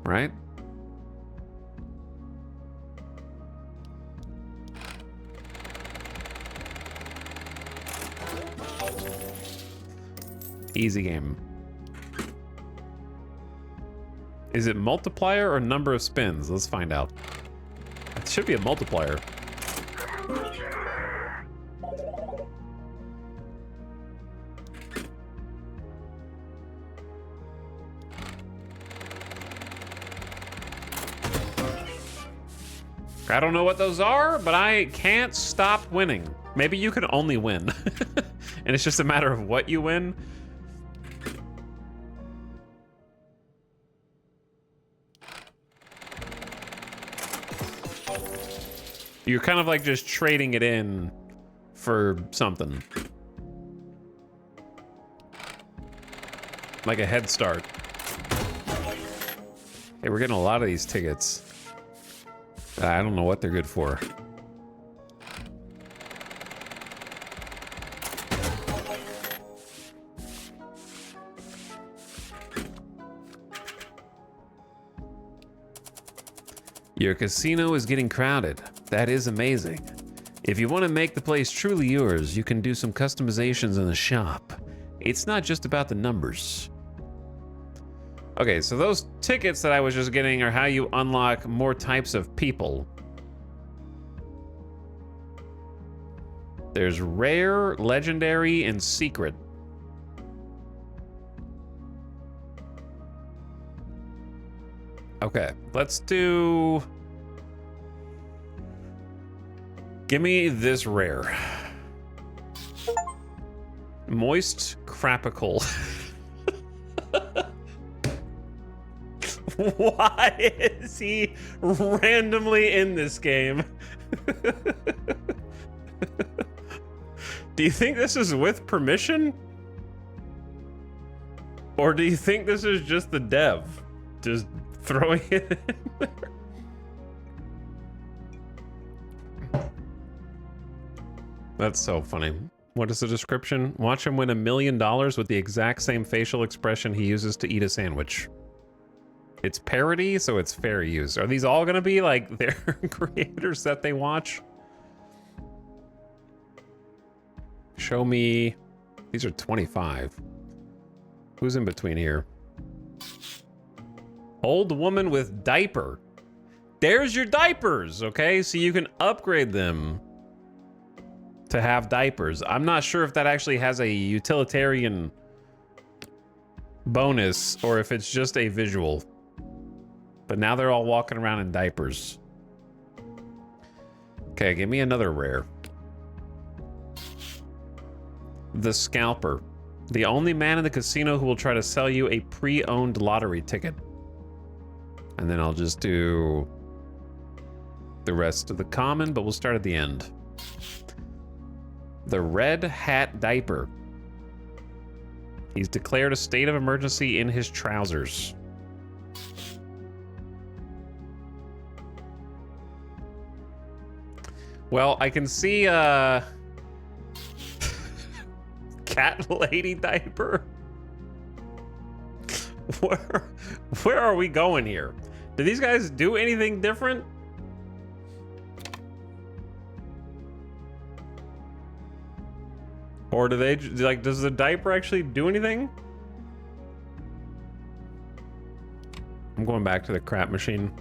Right? Easy game. Is it multiplier or number of spins? Let's find out. It should be a multiplier. I don't know what those are, but I can't stop winning. Maybe you can only win. And it's just a matter of what you win. You're kind of like just trading it in for something. Like a head start. Hey, we're getting a lot of these tickets. I don't know what they're good for. Your casino is getting crowded. That is amazing. If you want to make the place truly yours, you can do some customizations in the shop. It's not just about the numbers. Okay, so those tickets that I was just getting are how you unlock more types of people. There's rare, legendary, and secret. Okay, let's do... Give me this rare. Moist Crapicle. Why is he randomly in this game? Do you think this is with permission? Or do you think this is just the dev just throwing it in there? That's so funny. What is the description? Watch him win $1 million with the exact same facial expression he uses to eat a sandwich. It's parody, so it's fair use. Are these all gonna be like their creators that they watch? Show me. These are 25. Who's in between here? Old woman with diaper. There's your diapers, okay? So you can upgrade them to have diapers. I'm not sure if that actually has a utilitarian bonus or if it's just a visual. But now they're all walking around in diapers. Okay, give me another rare. The Scalper. The only man in the casino who will try to sell you a pre-owned lottery ticket. And then I'll just do the rest of the common, but we'll start at the end. The Red Hat Diaper. He's declared a state of emergency in his trousers. Well, I can see Cat Lady Diaper. Where are we going here? Do these guys do anything different? Or do they, like, does the diaper actually do anything? I'm going back to the crap machine.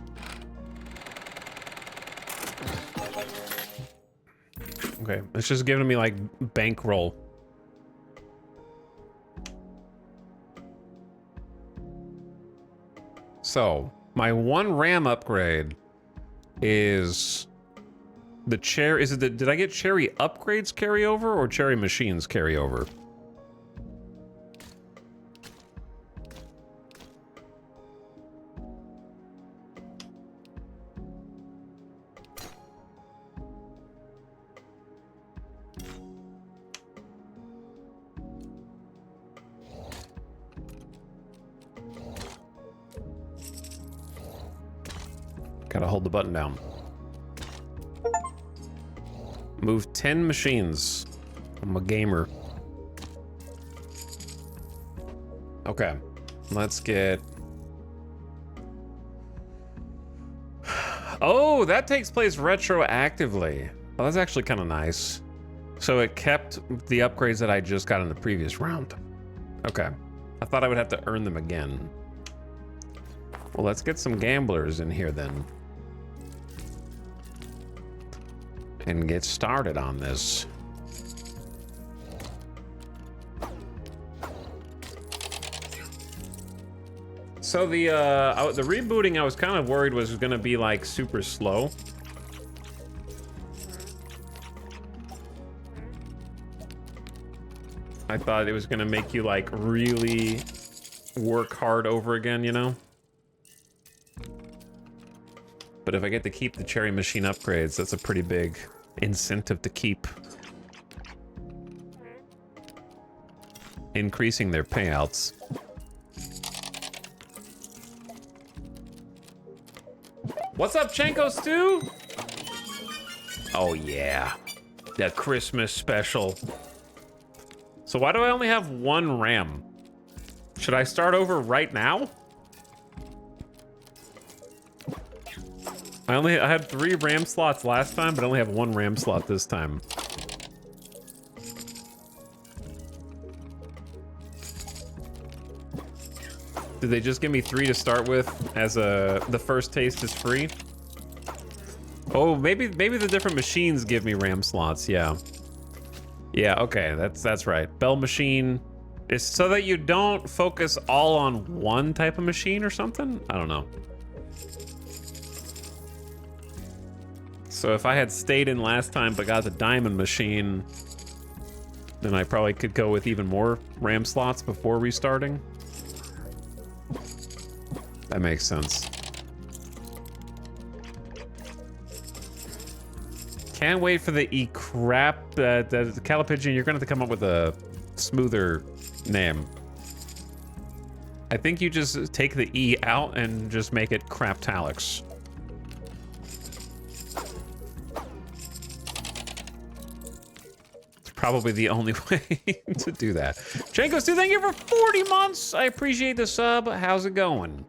Okay, it's just giving me, like, bankroll. So, my one RAM upgrade is the chair. Is it the, did I get cherry upgrades carryover or cherry machines carryover? Gotta hold the button down. Move 10 machines. I'm a gamer. Okay, let's get... Oh, that takes place retroactively. Well, that's actually kind of nice. So it kept the upgrades that I just got in the previous round. Okay, I thought I would have to earn them again. Well, let's get some gamblers in here then. And get started on this. So the rebooting I was kind of worried was gonna be like super slow. I thought it was gonna make you like really work hard over again, you know? But if I get to keep the cherry machine upgrades, that's a pretty big incentive to keep increasing their payouts. What's up, Chanko Stew? Oh yeah, the Christmas special. So why do I only have one RAM? Should I start over right now? I had 3 RAM slots last time, but I only have 1 RAM slot this time. Did they just give me 3 to start with as the first taste is free? Oh, maybe the different machines give me RAM slots, yeah. Yeah, okay, that's right. Bell machine is so that you don't focus all on one type of machine or something? I don't know. So if I had stayed in last time but got the diamond machine, then I probably could go with even more RAM slots before restarting. That makes sense. Can't wait for the E-crap. The Calipigeon, you're gonna have to come up with a smoother name. I think you just take the E out and just make it Craptalyx. Probably the only way to do that. Jankos, thank you for 40 months. I appreciate the sub. How's it going?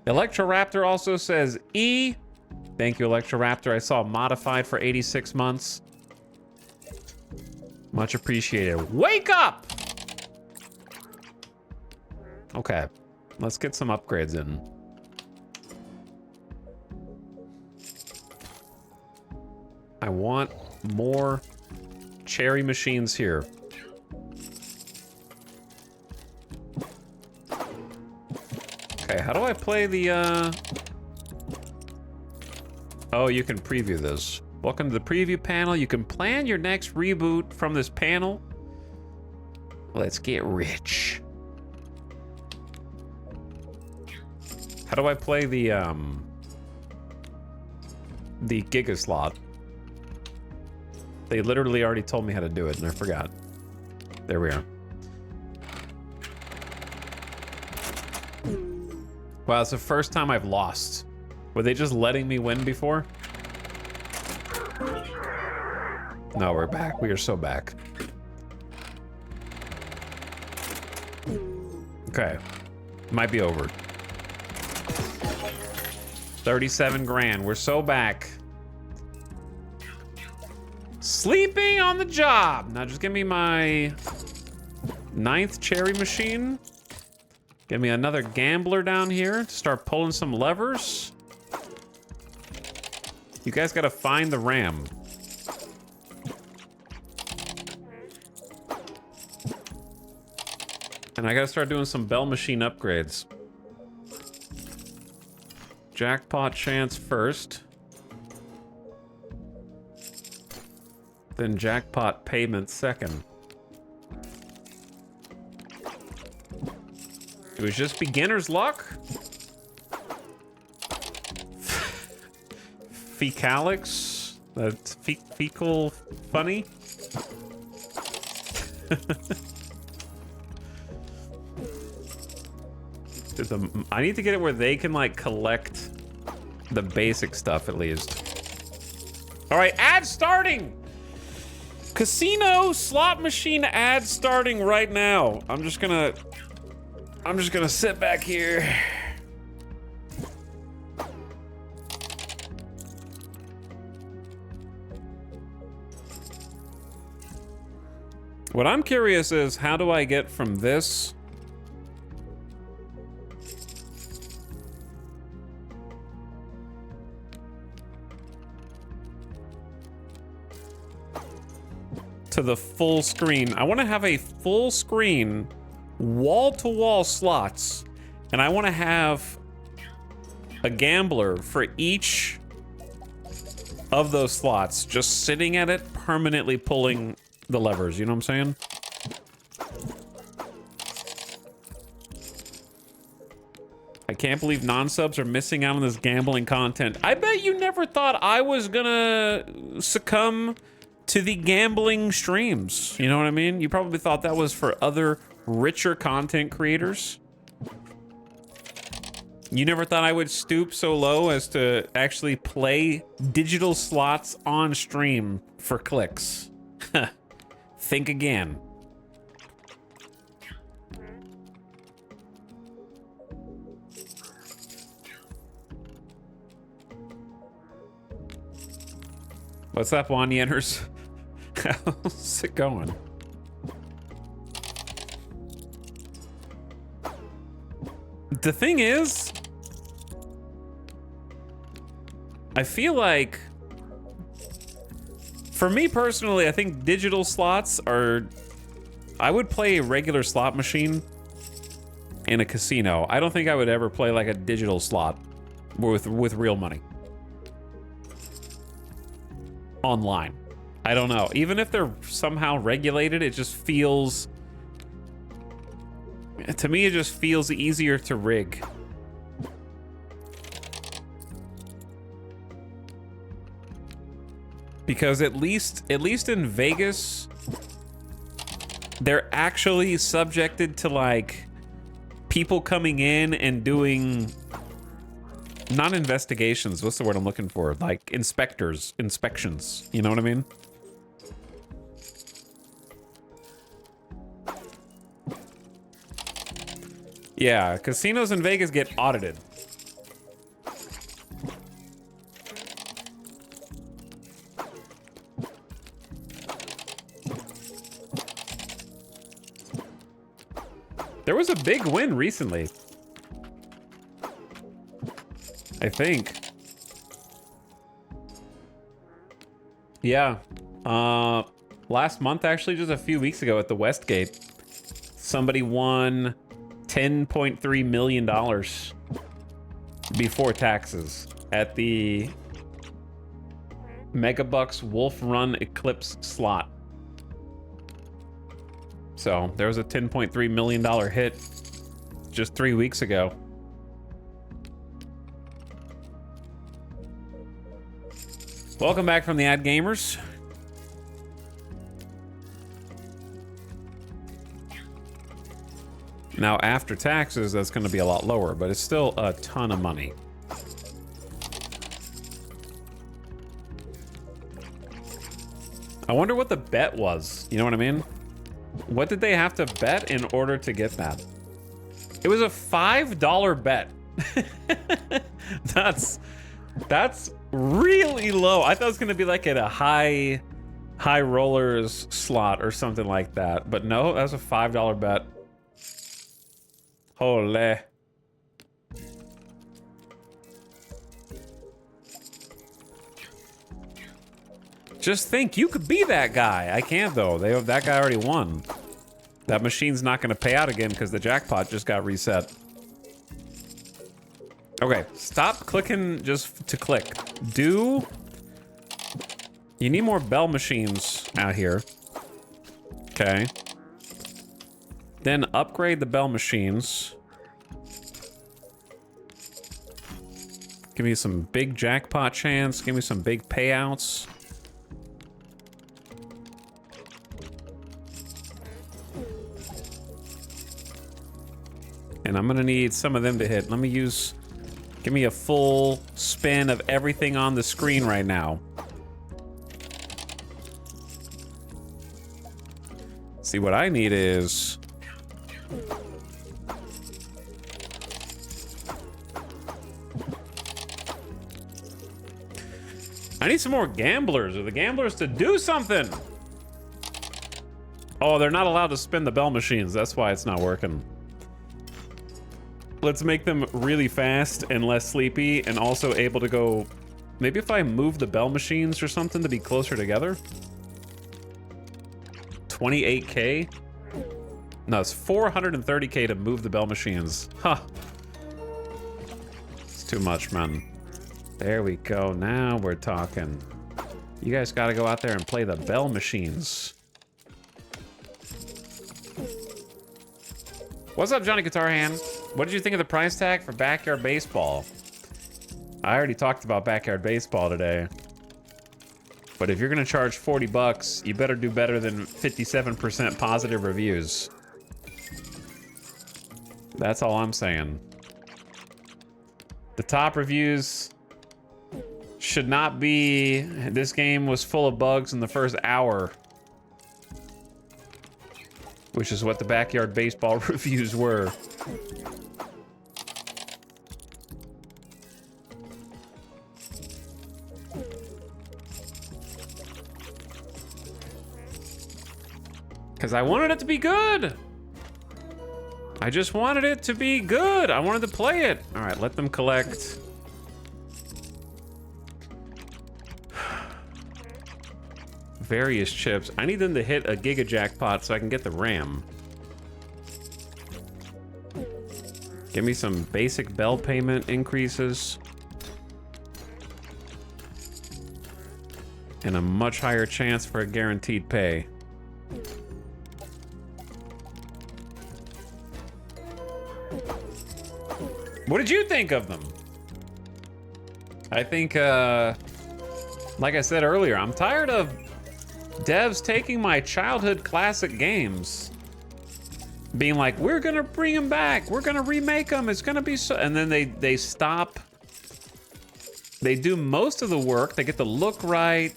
Electroraptor also says E. Thank you, Electroraptor. I saw modified for 86 months. Much appreciated. Wake up! Okay, let's get some upgrades in. I want more cherry machines here. Okay, how do I play the, Oh, you can preview this. Welcome to the preview panel. You can plan your next reboot from this panel. Let's get rich. How do I play the Giga slot? They literally already told me how to do it, and I forgot. There we are. Wow, it's the first time I've lost. Were they just letting me win before? No, we're back. We are so back. Okay. Might be over. 37 grand. We're so back. Sleeping on the job. Now just give me my 9th cherry machine. Give me another gambler down here to start pulling some levers. You guys gotta find the RAM. And I gotta start doing some bell machine upgrades. Jackpot chance first. Then jackpot payment second. It was just beginner's luck. Fecalix? That's fecal funny? I need to get it where they can, like, collect the basic stuff, at least. All right, ad starting! Casino slot machine ad starting right now. I'm just gonna sit back here. What I'm curious is, how do I get from this to the full screen? I want to have a full screen, wall-to-wall slots, and I want to have a gambler for each of those slots, just sitting at it, permanently pulling the levers. You know what I'm saying? I can't believe non-subs are missing out on this gambling content. I bet you never thought I was gonna succumb to the gambling streams. You know what I mean? You probably thought that was for other richer content creators. You never thought I would stoop so low as to actually play digital slots on stream for clicks. Think again. What's up, Wanyenners? How's it going? The thing is, I feel like, for me personally, I think digital slots are... I would play a regular slot machine in a casino. I don't think I would ever play like a digital slot with real money. Online. I don't know. Even if they're somehow regulated, it just feels... To me, it just feels easier to rig. Because at least in Vegas, they're actually subjected to, like, people coming in and doing... Not investigations, what's the word I'm looking for? Like, inspections. You know what I mean? Yeah, casinos in Vegas get audited. There was a big win recently, I think. Yeah. Last month, actually, just a few weeks ago at the Westgate, somebody won $10.3 million before taxes at the Megabucks Wolf Run Eclipse slot. So there was a $10.3 million hit just 3 weeks ago. Welcome back from the ad gamers. Now, after taxes, that's going to be a lot lower, but it's still a ton of money. I wonder what the bet was. You know what I mean? What did they have to bet in order to get that? It was a $5 bet. That's really low. I thought it was going to be like at a high high rollers slot or something like that. But no, that's a $5 bet. Holy. Just think, you could be that guy. I can't though. That guy already won. That machine's not going to pay out again because the jackpot just got reset. Okay, stop clicking just to click. You need more bell machines out here. Okay. Then upgrade the bell machines. Give me some big jackpot chance. Give me some big payouts. And I'm gonna need some of them to hit. Give me a full spin of everything on the screen right now. See, what I need is... I need some more gamblers, or the gamblers to do something. Oh, they're not allowed to spin the bell machines. That's why it's not working. Let's make them really fast and less sleepy and also able to go... Maybe if I move the bell machines or something to be closer together? 28K? No, it's 430K to move the bell machines. Huh. It's too much, man. There we go. Now we're talking. You guys gotta go out there and play the bell machines. What's up, Johnny Guitar Hand? What did you think of the price tag for Backyard Baseball? I already talked about Backyard Baseball today. But if you're gonna charge 40 bucks, you better do better than 57% positive reviews. That's all I'm saying. The top reviews should not be, this game was full of bugs in the first hour. Which is what the Backyard Baseball reviews were. Because I wanted it to be good. I just wanted it to be good. I wanted to play it. All right, let them collect. Various chips. I need them to hit a Giga Jackpot so I can get the RAM. Give me some basic bell payment increases. And a much higher chance for a guaranteed pay. What did you think of them? I think, like I said earlier, I'm tired of devs taking my childhood classic games, being like, we're gonna bring them back, we're gonna remake them, it's gonna be so, and then they stop. They do most of the work, they get the look right,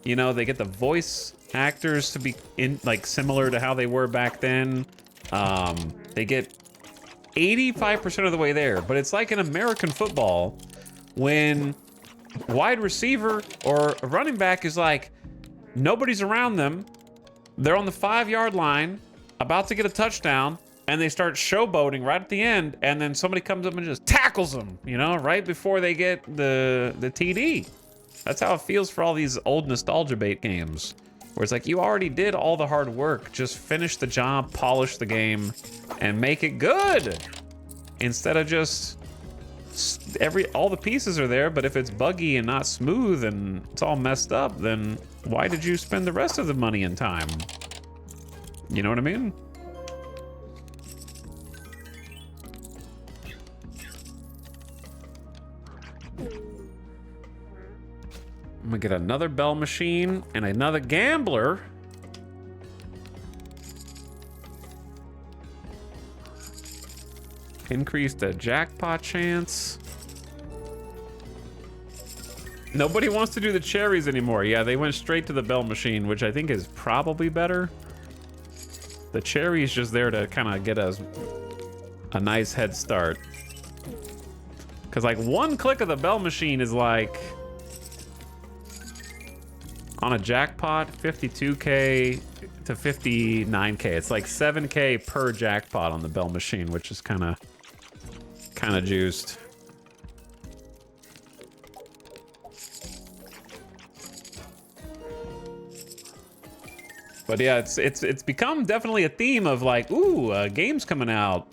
you know, they get the voice actors to be in like similar to how they were back then. They get 85% of the way there, but it's like in American football when wide receiver or a running back is like, nobody's around them, they're on the 5-yard line, about to get a touchdown, and they start showboating right at the end, and then somebody comes up and just tackles them, you know, right before they get the TD. That's how it feels for all these old nostalgia bait games, where it's like, you already did all the hard work, just finish the job, polish the game, and make it good. Instead of just all the pieces are there, but if it's buggy and not smooth and it's all messed up, then why did you spend the rest of the money and time? You know what I mean? I'm gonna get another bell machine and another gambler. Increase the jackpot chance. Nobody wants to do the cherries anymore. Yeah, they went straight to the bell machine, which I think is probably better. The cherry is just there to kind of get us a nice head start. Because like one click of the bell machine is like On a jackpot, 52K to 59K. It's like 7K per jackpot on the Bell machine, which is kind of juiced. But yeah, it's become definitely a theme of like, ooh, games coming out,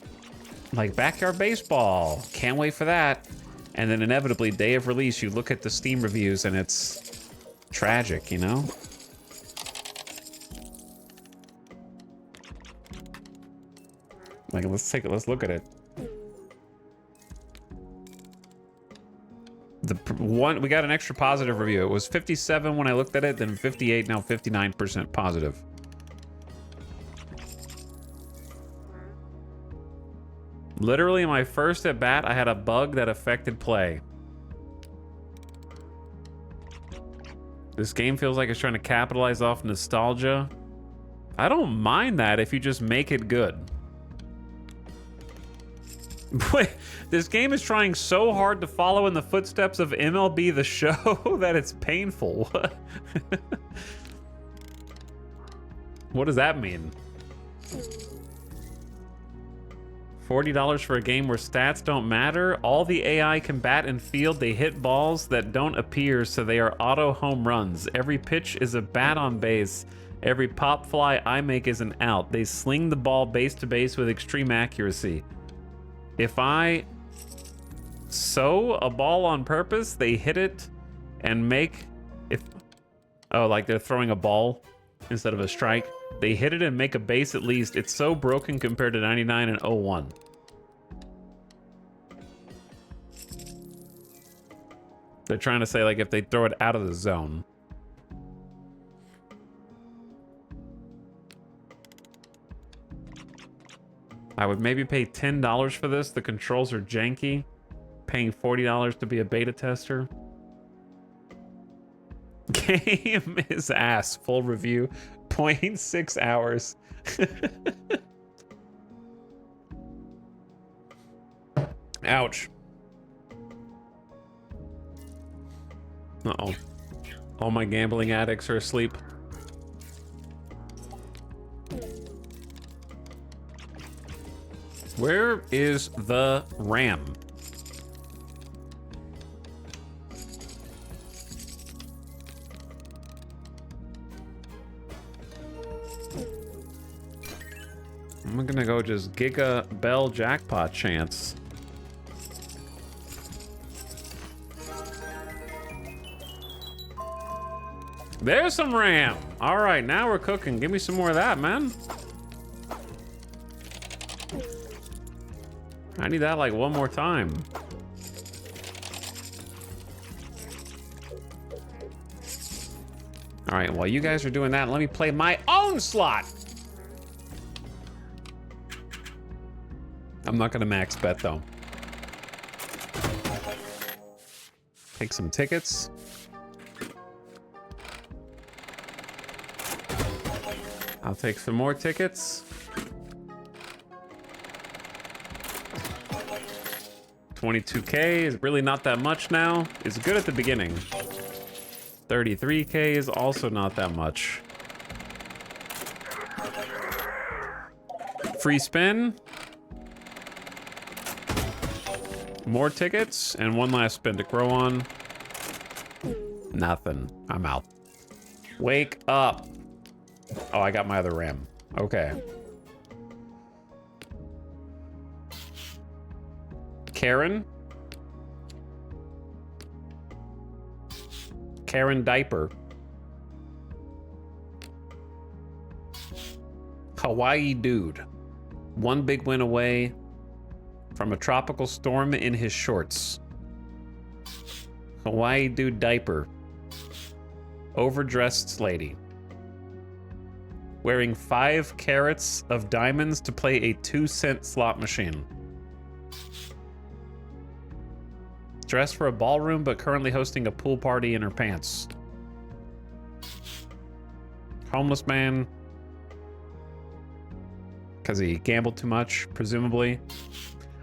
like Backyard Baseball. Can't wait for that. And then inevitably, day of release, you look at the Steam reviews and it's tragic, you know? Like, let's look at it. We got an extra positive review. It was 57 when I looked at it, then 58, now 59% positive. Literally, my first at bat, I had a bug that affected play. This game feels like it's trying to capitalize off nostalgia. I don't mind that if you just make it good. Wait, this game is trying so hard to follow in the footsteps of MLB The Show that it's painful. What does that mean? $40 for a game where stats don't matter? All the AI can bat and field, they hit balls that don't appear, so they are auto home runs. Every pitch is a bat on base. Every pop fly I make is an out. They sling the ball base to base with extreme accuracy. If I sow a ball on purpose, they hit it and make... Oh, like they're throwing a ball instead of a strike. They hit it and make a base at least. It's so broken compared to 99 and 01. They're trying to say, like, if they throw it out of the zone. I would maybe pay $10 for this. The controls are janky. Paying $40 to be a beta tester. Game is ass. Full review. 0.6 hours. Ouch. Uh-oh. All my gambling addicts are asleep. Where is the RAM? I'm gonna go just Giga Bell jackpot chance. There's some RAM. All right, now we're cooking. Give me some more of that, man. I need that like one more time. All right, while you guys are doing that, let me play my own slot. I'm not gonna max bet though. Take some tickets. I'll take some more tickets. 22K is really not that much now. It's good at the beginning. 33K is also not that much. Free spin. More tickets and one last spin to grow on. Nothing. I'm out. Wake up. Oh, I got my other RAM. Okay. Karen. Karen Diaper. Hawaii Dude. One big win away from a tropical storm in his shorts. Hawaii Dude Diaper. Overdressed lady. Wearing 5 carats of diamonds to play a 2-cent slot machine. Dressed for a ballroom, but currently hosting a pool party in her pants. Homeless man. Because he gambled too much, presumably.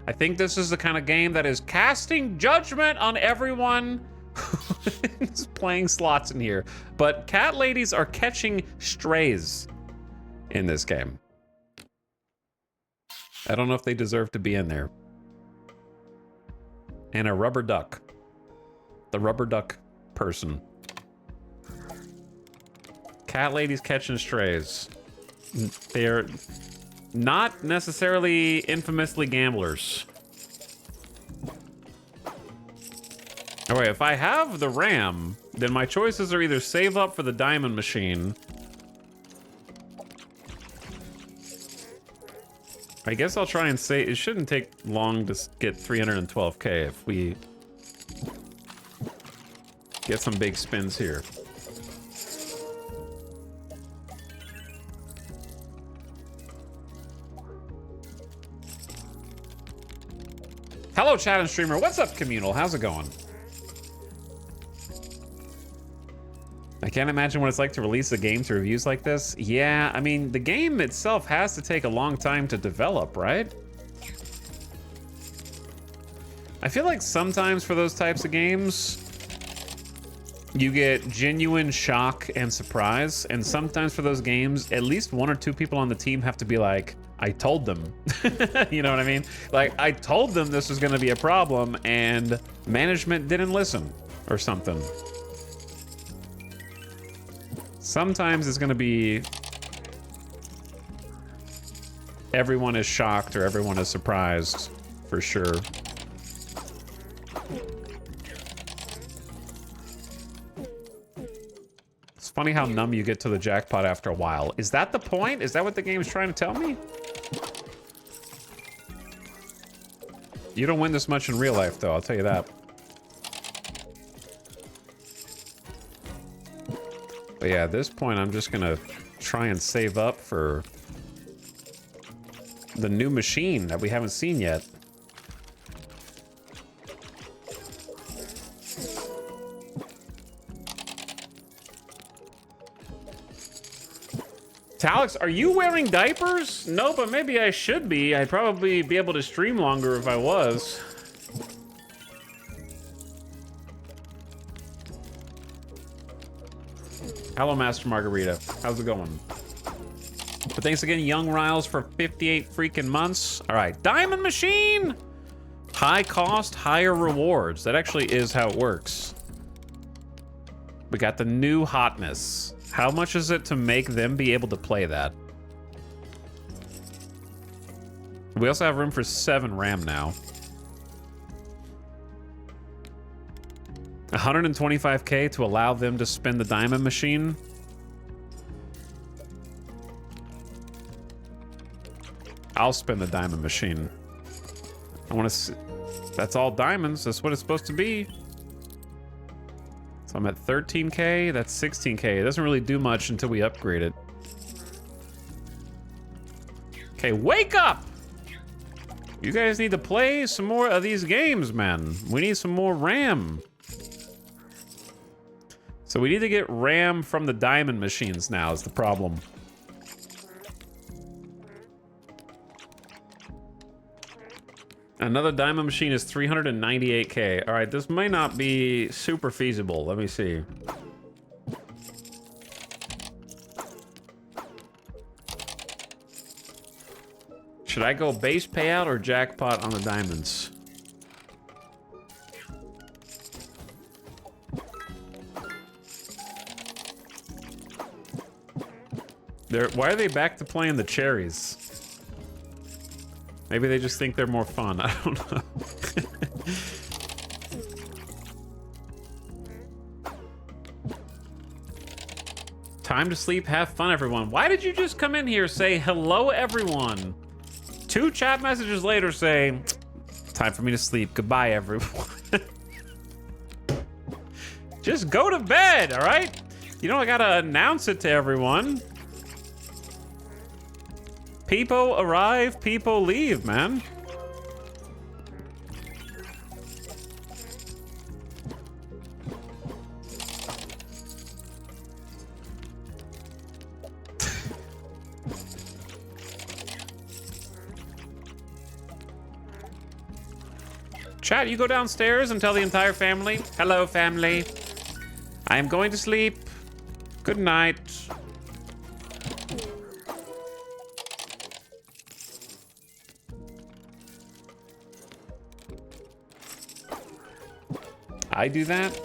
I think this is the kind of game that is casting judgment on everyone Just playing slots in here. But cat ladies are catching strays in this game. I don't know if they deserve to be in there. And a rubber duck. The rubber duck person. Cat ladies catching strays. They're not necessarily infamously gamblers. Alright, if I have the RAM, then my choices are either save up for the diamond machine. I guess I'll try and say it shouldn't take long to get 312k if we get some big spins here. Hello, chat and streamer. What's up, communal? How's it going? I can't imagine what it's like to release a game to reviews like this. Yeah, I mean, the game itself has to take a long time to develop, right? I feel like sometimes for those types of games, you get genuine shock and surprise. And sometimes for those games, at least one or two people on the team have to be like, I told them. You know what I mean? Like, I told them this was gonna be a problem and management didn't listen or something. Sometimes it's gonna be everyone is shocked or everyone is surprised, for sure. It's funny how numb you get to the jackpot after a while. Is that the point? Is that what the game's trying to tell me? You don't win this much in real life, though, I'll tell you that. But yeah, at this point, I'm just gonna try and save up for the new machine that we haven't seen yet. Etalyx, are you wearing diapers? No, but maybe I should be. I'd probably be able to stream longer if I was. Hello, Master Margarita. How's it going? But thanks again, Young Riles, for 58 freaking months. All right, Diamond Machine! High cost, higher rewards. That actually is how it works. We got the new hotness. How much is it to make them be able to play that? We also have room for 7 RAM now. 125k to allow them to spin the diamond machine. I'll spin the diamond machine. I want to see. That's all diamonds. That's what it's supposed to be. So I'm at 13k. That's 16k. It doesn't really do much until we upgrade it. Okay, wake up! You guys need to play some more of these games, man. We need some more RAM. So we need to get RAM from the diamond machines now is the problem. Another diamond machine is 398k. All right, this might not be super feasible. Let me see. Should I go base payout or jackpot on the diamonds? Why are they back to playing the cherries? Maybe they just think they're more fun. I don't know. Time to sleep. Have fun, everyone. Why did you just come in here, say hello, everyone? 2 chat messages later say, time for me to sleep. Goodbye, everyone. Just go to bed, all right? You know, I gotta announce it to everyone. People arrive, people leave, man. Chat, you go downstairs and tell the entire family. Hello, family. I am going to sleep. Good night. I do that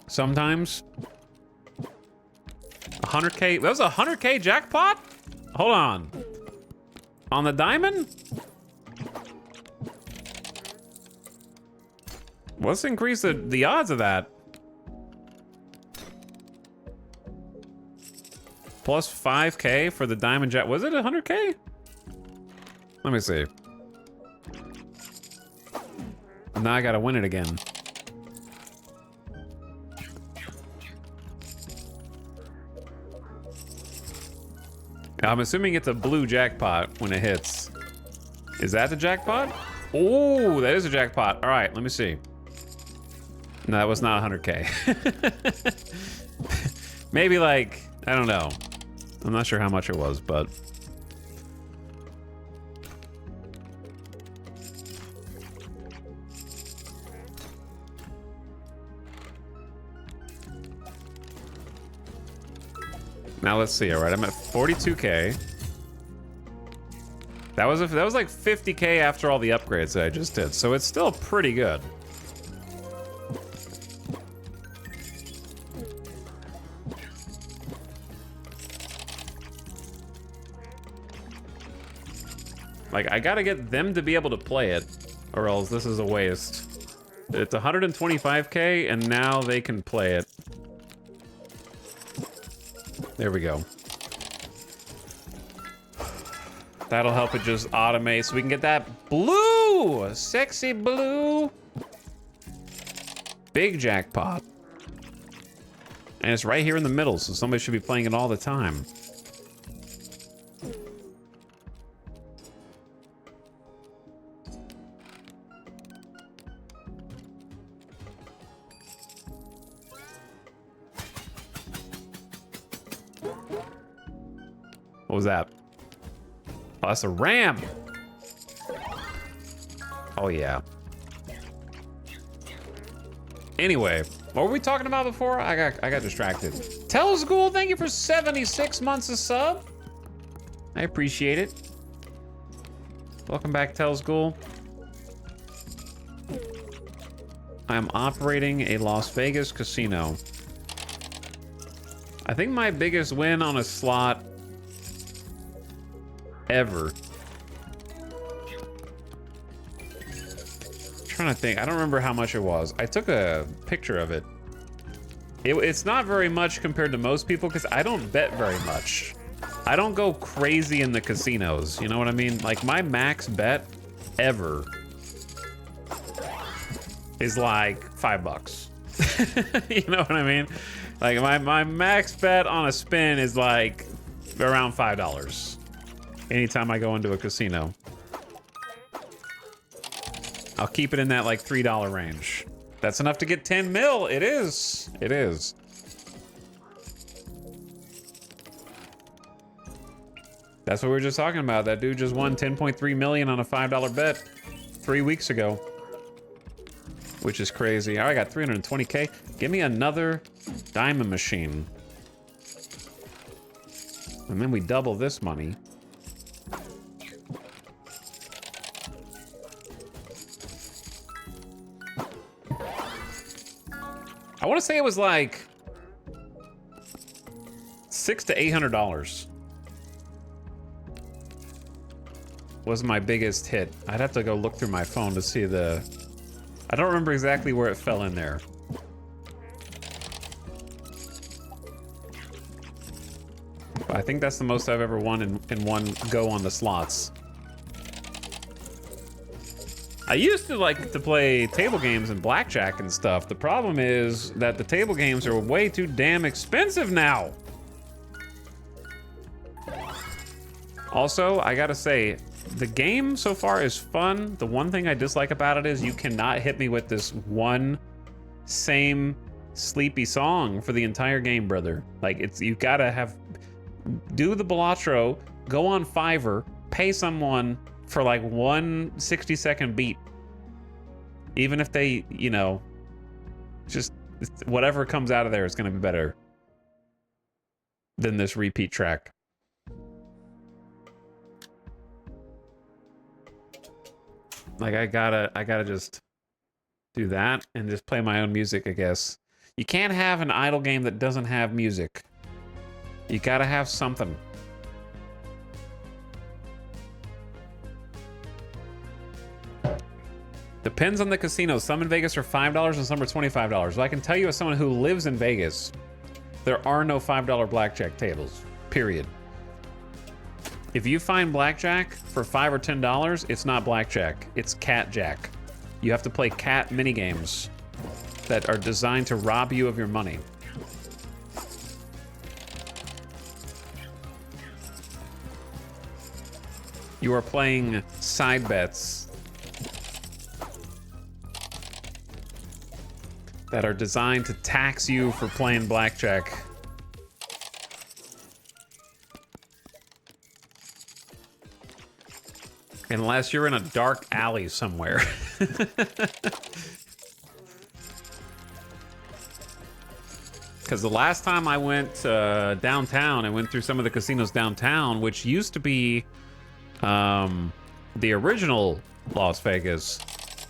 sometimes. 100K. That was a 100K jackpot? Hold on the diamond? Let's increase the odds of that. Plus 5K for the diamond jack. Was it 100K? Let me see. Now I gotta win it again. I'm assuming it's a blue jackpot when it hits. Is that the jackpot? Oh, that is a jackpot. All right, let me see. No, that was not 100K. Maybe like, I don't know. I'm not sure how much it was, but... Now let's see. All right, I'm at 42K. That was like 50K after all the upgrades that I just did, so it's still pretty good. Like, I gotta get them to be able to play it, or else this is a waste. It's 125K, and now they can play it. There we go. That'll help it just automate so we can get that blue! Sexy blue! Big jackpot. And it's right here in the middle, so somebody should be playing it all the time. What was that? Oh, that's a ram. Oh, yeah. Anyway, what were we talking about before? I got distracted. Telsghoul, thank you for 76 months of sub. I appreciate it. Welcome back, Telsghoul. I am operating a Las Vegas casino. I think my biggest win on a slot ever. Trying to think. I don't remember how much it was. I took a picture of it. It's not very much compared to most people because I don't bet very much. I don't go crazy in the casinos. You know what I mean? Like my max bet ever is like $5. You know what I mean? Like my max bet on a spin is like around $5. Anytime I go into a casino. I'll keep it in that like $3 range. That's enough to get 10 mil. It is. It is. That's what we were just talking about. That dude just won 10.3 million on a $5 bet 3 weeks ago. Which is crazy. All right, I got 320K. Give me another diamond machine. And then we double this money. I want to say it was like $600 to $800 was my biggest hit. I'd have to go look through my phone to see the... I don't remember exactly where it fell in there. But I think that's the most I've ever won in one go on the slots. I used to like to play table games and blackjack and stuff. The problem is that the table games are way too damn expensive now. Also, I gotta say, the game so far is fun. The one thing I dislike about it is you cannot hit me with this one same sleepy song for the entire game, brother. Like, you gotta do the Balatro, go on Fiverr, pay someone for like one 60-second beat. Even if they, you know, Just whatever comes out of there is going to be better than this repeat track. Like I gotta just do that and just play my own music, I guess. You can't have an idle game that doesn't have music. You gotta have something. Depends on the casino. Some in Vegas are $5 and some are $25. Well, I can tell you as someone who lives in Vegas, there are no $5 blackjack tables, period. If you find blackjack for $5 or $10, it's not blackjack, it's cat jack. You have to play cat minigames that are designed to rob you of your money. You are playing side bets that are designed to tax you for playing blackjack. Unless you're in a dark alley somewhere. Because the last time I went downtown, I went through some of the casinos downtown, which used to be the original Las Vegas,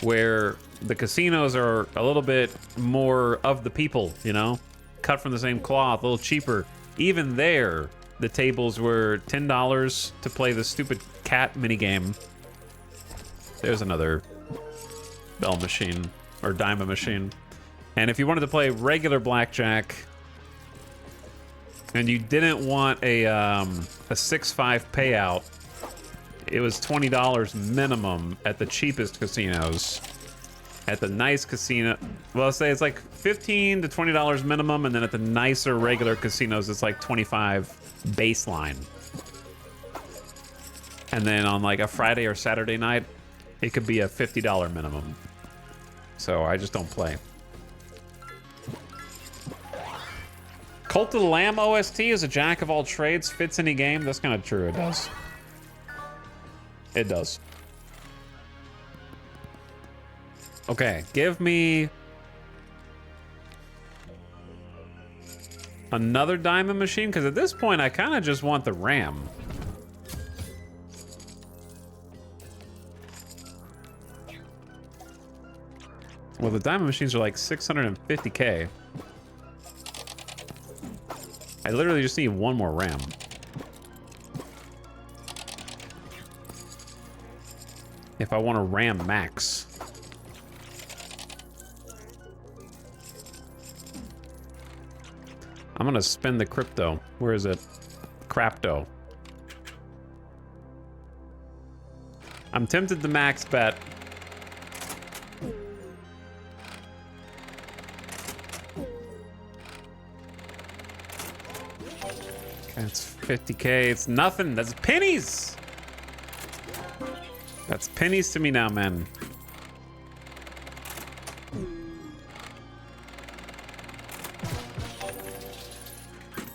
where the casinos are a little bit more of the people, you know? Cut from the same cloth, a little cheaper. Even there, the tables were $10 to play the stupid cat minigame. There's another bell machine, or diamond machine. And if you wanted to play regular blackjack, and you didn't want a 6-5 payout, it was $20 minimum at the cheapest casinos. At the nice casino, well, let's say it's like $15 to $20 minimum, and then at the nicer regular casinos, it's like $25 baseline. And then on like a Friday or Saturday night, it could be a $50 minimum. So I just don't play. Cult of the Lamb OST is a jack of all trades, fits any game. That's kind of true, it does. It does. Okay, give me another diamond machine, because at this point I kind of just want the RAM. Well, the diamond machines are like 650K. I literally just need one more RAM. If I want a RAM max. I'm gonna spend the crypto. Where is it? Crapto. I'm tempted to max bet. Okay, it's 50K. It's nothing. That's pennies. That's pennies to me now, man.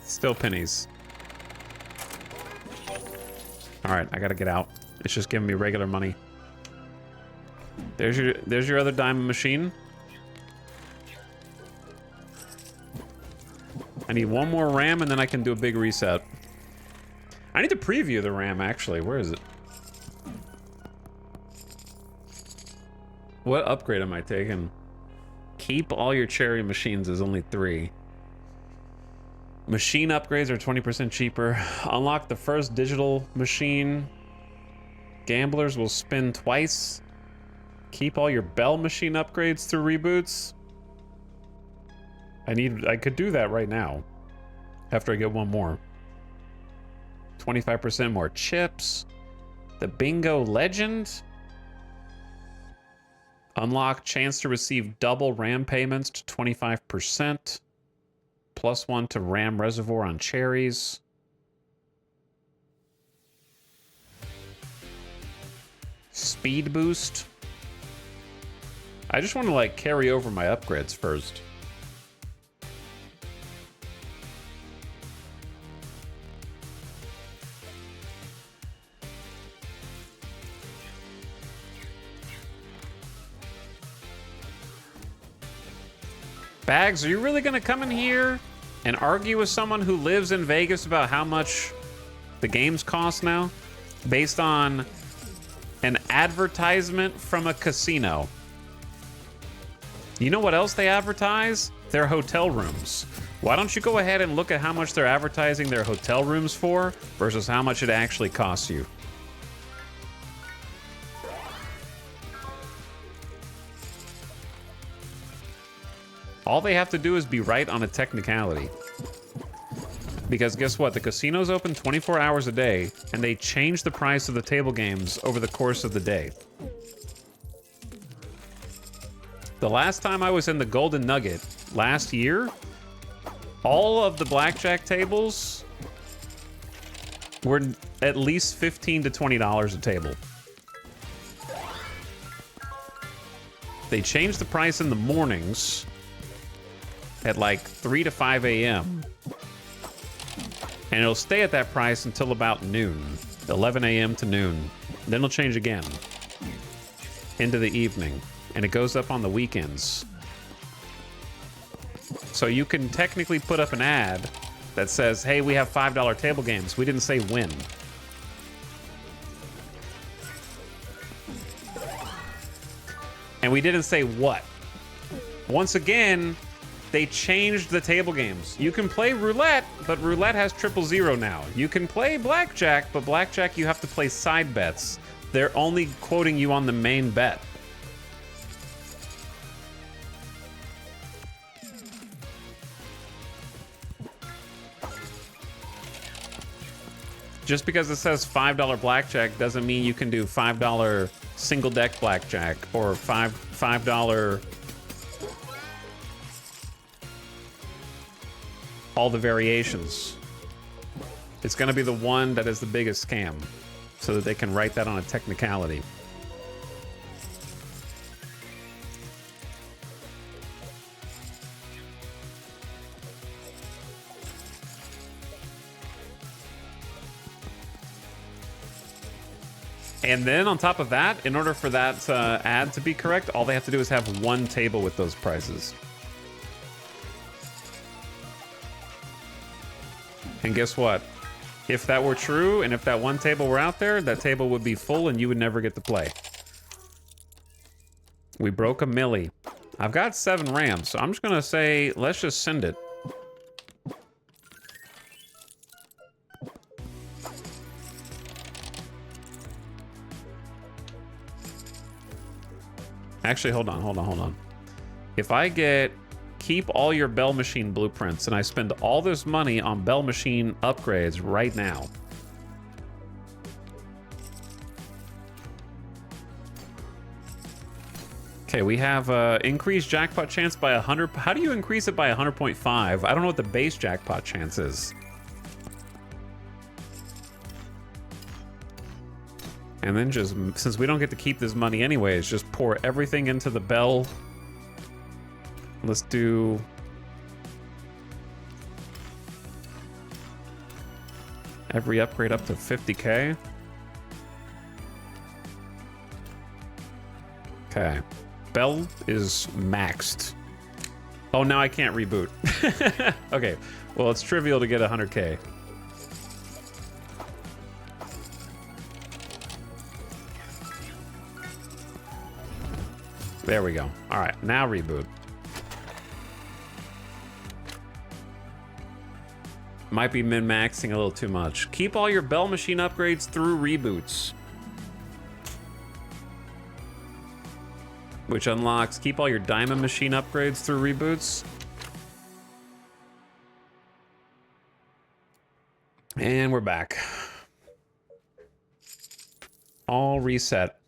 Still pennies. All right, I gotta get out. It's just giving me regular money. There's your other diamond machine. I need one more RAM and then I can do a big reset. I need to preview the RAM actually. Where is it? What upgrade am I taking? Keep all your cherry machines is only 3. Machine upgrades are 20% cheaper. Unlock the first digital machine. Gamblers will spin twice. Keep all your bell machine upgrades through reboots. I could do that right now. After I get one more. 25% more chips. The bingo legend. Unlock chance to receive double RAM payments to 25%. +1 to RAM reservoir on cherries. Speed boost. I just want to like carry over my upgrades first. Bags, are you really gonna come in here and argue with someone who lives in Vegas about how much the games cost now? Based on an advertisement from a casino. You know what else they advertise? Their hotel rooms. Why don't you go ahead and look at how much they're advertising their hotel rooms for versus how much it actually costs you? All they have to do is be right on a technicality. Because guess what? The casino's open 24 hours a day, and they change the price of the table games over the course of the day. The last time I was in the Golden Nugget, last year, all of the blackjack tables were at least $15 to $20 a table. They changed the price in the mornings at like 3 to 5 a.m. And it'll stay at that price until about noon, 11 a.m. to noon. Then it'll change again into the evening, and it goes up on the weekends. So you can technically put up an ad that says, hey, we have $5 table games. We didn't say when. And we didn't say what. Once again, they changed the table games. You can play roulette, but roulette has 000 now. You can play blackjack, but blackjack you have to play side bets. They're only quoting you on the main bet. Just because it says $5 blackjack doesn't mean you can do $5 single deck blackjack or $5 all the variations. It's going to be the one that is the biggest scam so that they can write that on a technicality. And then on top of that, in order for that ad to be correct, all they have to do is have one table with those prices. And guess what? If that were true, and if that one table were out there, that table would be full and you would never get to play. We broke a milli. I've got 7 rams, so I'm just gonna say, let's just send it. Actually, hold on. If I keep all your Bell Machine blueprints and I spend all this money on Bell Machine upgrades right now. Okay, we have increased jackpot chance by 100. How do you increase it by 100.5? I don't know what the base jackpot chance is. And then just, since we don't get to keep this money anyways, just pour everything into the Bell. Let's do... every upgrade up to 50k. Okay. Bell is maxed. Oh, now I can't reboot. Okay. Well, it's trivial to get 100k. There we go. All right, now reboot. Might be min-maxing a little too much. Keep all your Bell Machine upgrades through reboots. Which unlocks, keep all your Diamond Machine upgrades through reboots. And we're back. All reset.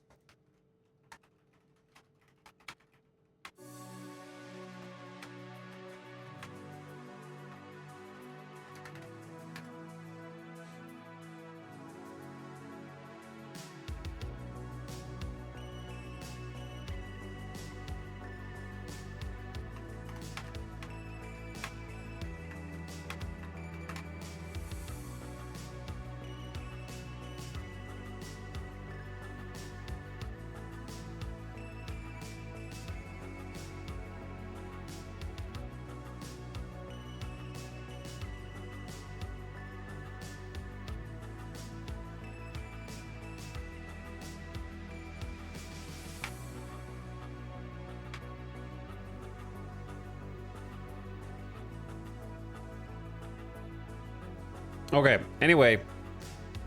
Okay, anyway,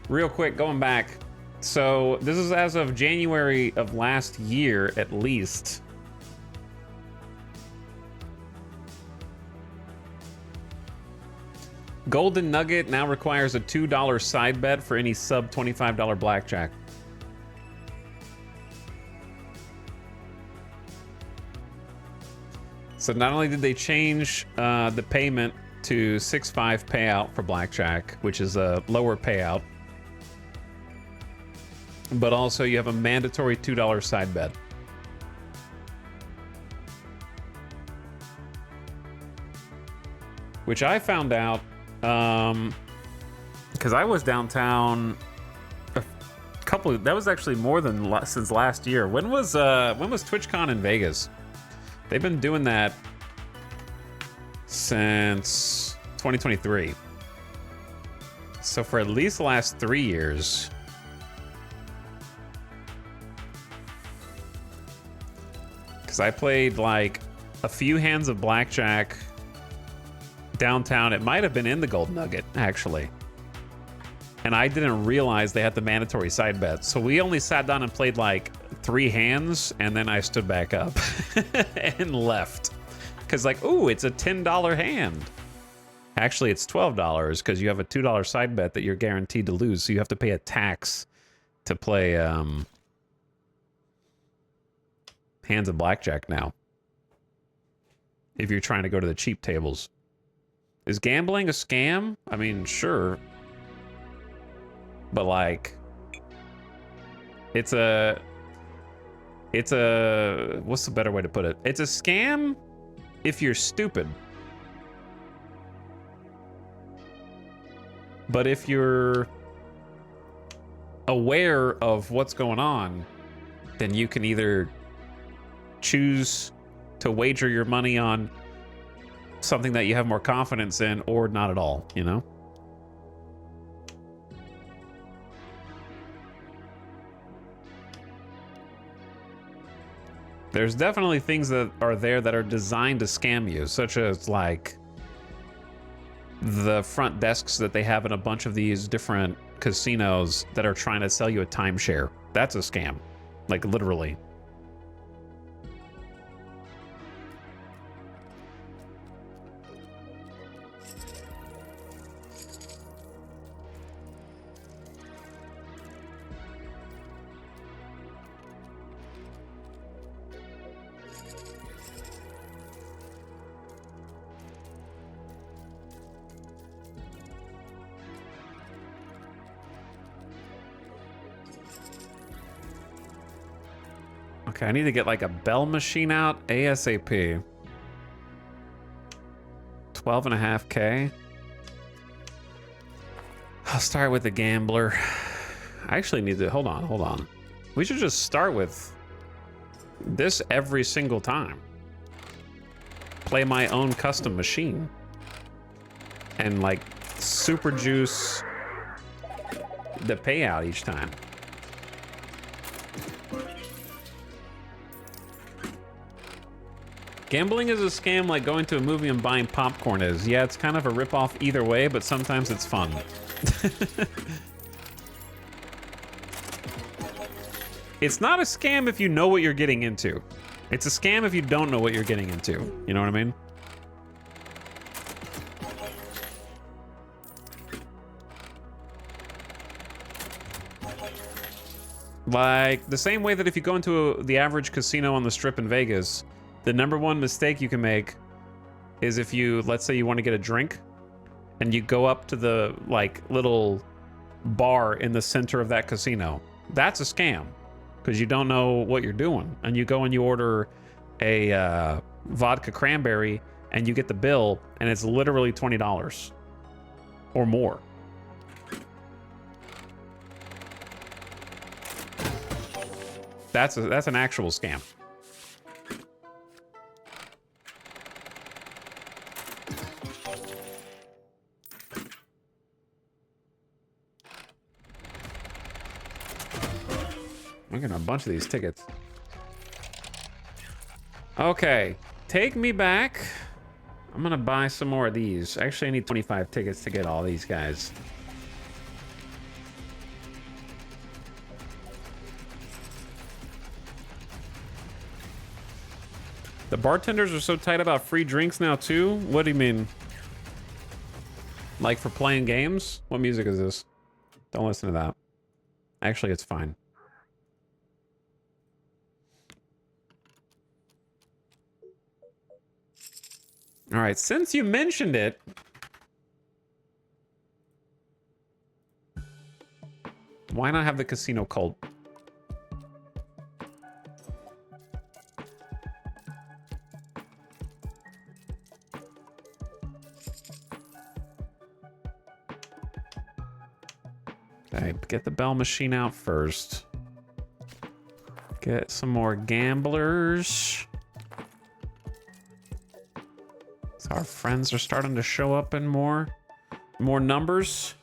real quick, going back. So this is as of January of last year, at least. Golden Nugget now requires a $2 side bet for any sub $25 blackjack. So not only did they change the payment to 6.5 payout for blackjack, which is a lower payout, but also you have a mandatory $2 side bet. Which I found out because I was downtown a couple that was actually more than since last year. When was TwitchCon in Vegas? They've been doing that since 2023. So for at least the last 3 years. Because I played like a few hands of blackjack downtown. It might have been in the Gold Nugget, actually. And I didn't realize they had the mandatory side bet. So we only sat down and played like 3 hands, and then I stood back up and left. Because like, ooh, it's a $10 hand. Actually, it's $12 because you have a $2 side bet that you're guaranteed to lose. So you have to pay a tax to play hands of blackjack now. If you're trying to go to the cheap tables. Is gambling a scam? I mean, sure. But like, it's a, what's the better way to put it? It's a scam if you're stupid. But if you're aware of what's going on, then you can either choose to wager your money on something that you have more confidence in or not at all, you know? There's definitely things that are there that are designed to scam you, such as like the front desks that they have in a bunch of these different casinos that are trying to sell you a timeshare. That's a scam, like literally. Okay, I need to get like a bell machine out ASAP. 12.5K. I'll start with the gambler. I actually need to, hold on. We should just start with this every single time. Play my own custom machine. And like super juice the payout each time. Gambling is a scam like going to a movie and buying popcorn is. Yeah, it's kind of a ripoff either way, but sometimes it's fun. It's not a scam if you know what you're getting into. It's a scam if you don't know what you're getting into. You know what I mean? Like, the same way that if you go into the average casino on the Strip in Vegas, the #1 mistake you can make is if you, let's say you want to get a drink, and you go up to the, like, little bar in the center of that casino. That's a scam, because you don't know what you're doing. And you go and you order a vodka cranberry, and you get the bill, and it's literally $20 or more. That's an actual scam. I'm getting a bunch of these tickets. Okay, take me back. I'm gonna buy some more of these. Actually, I need 25 tickets to get all these guys. The bartenders are so tight about free drinks now, too? What do you mean? Like for playing games? What music is this? Don't listen to that. Actually, it's fine. All right, since you mentioned it, why not have the casino cult? Okay, get the bell machine out first. Get some more gamblers. So our friends are starting to show up in more numbers.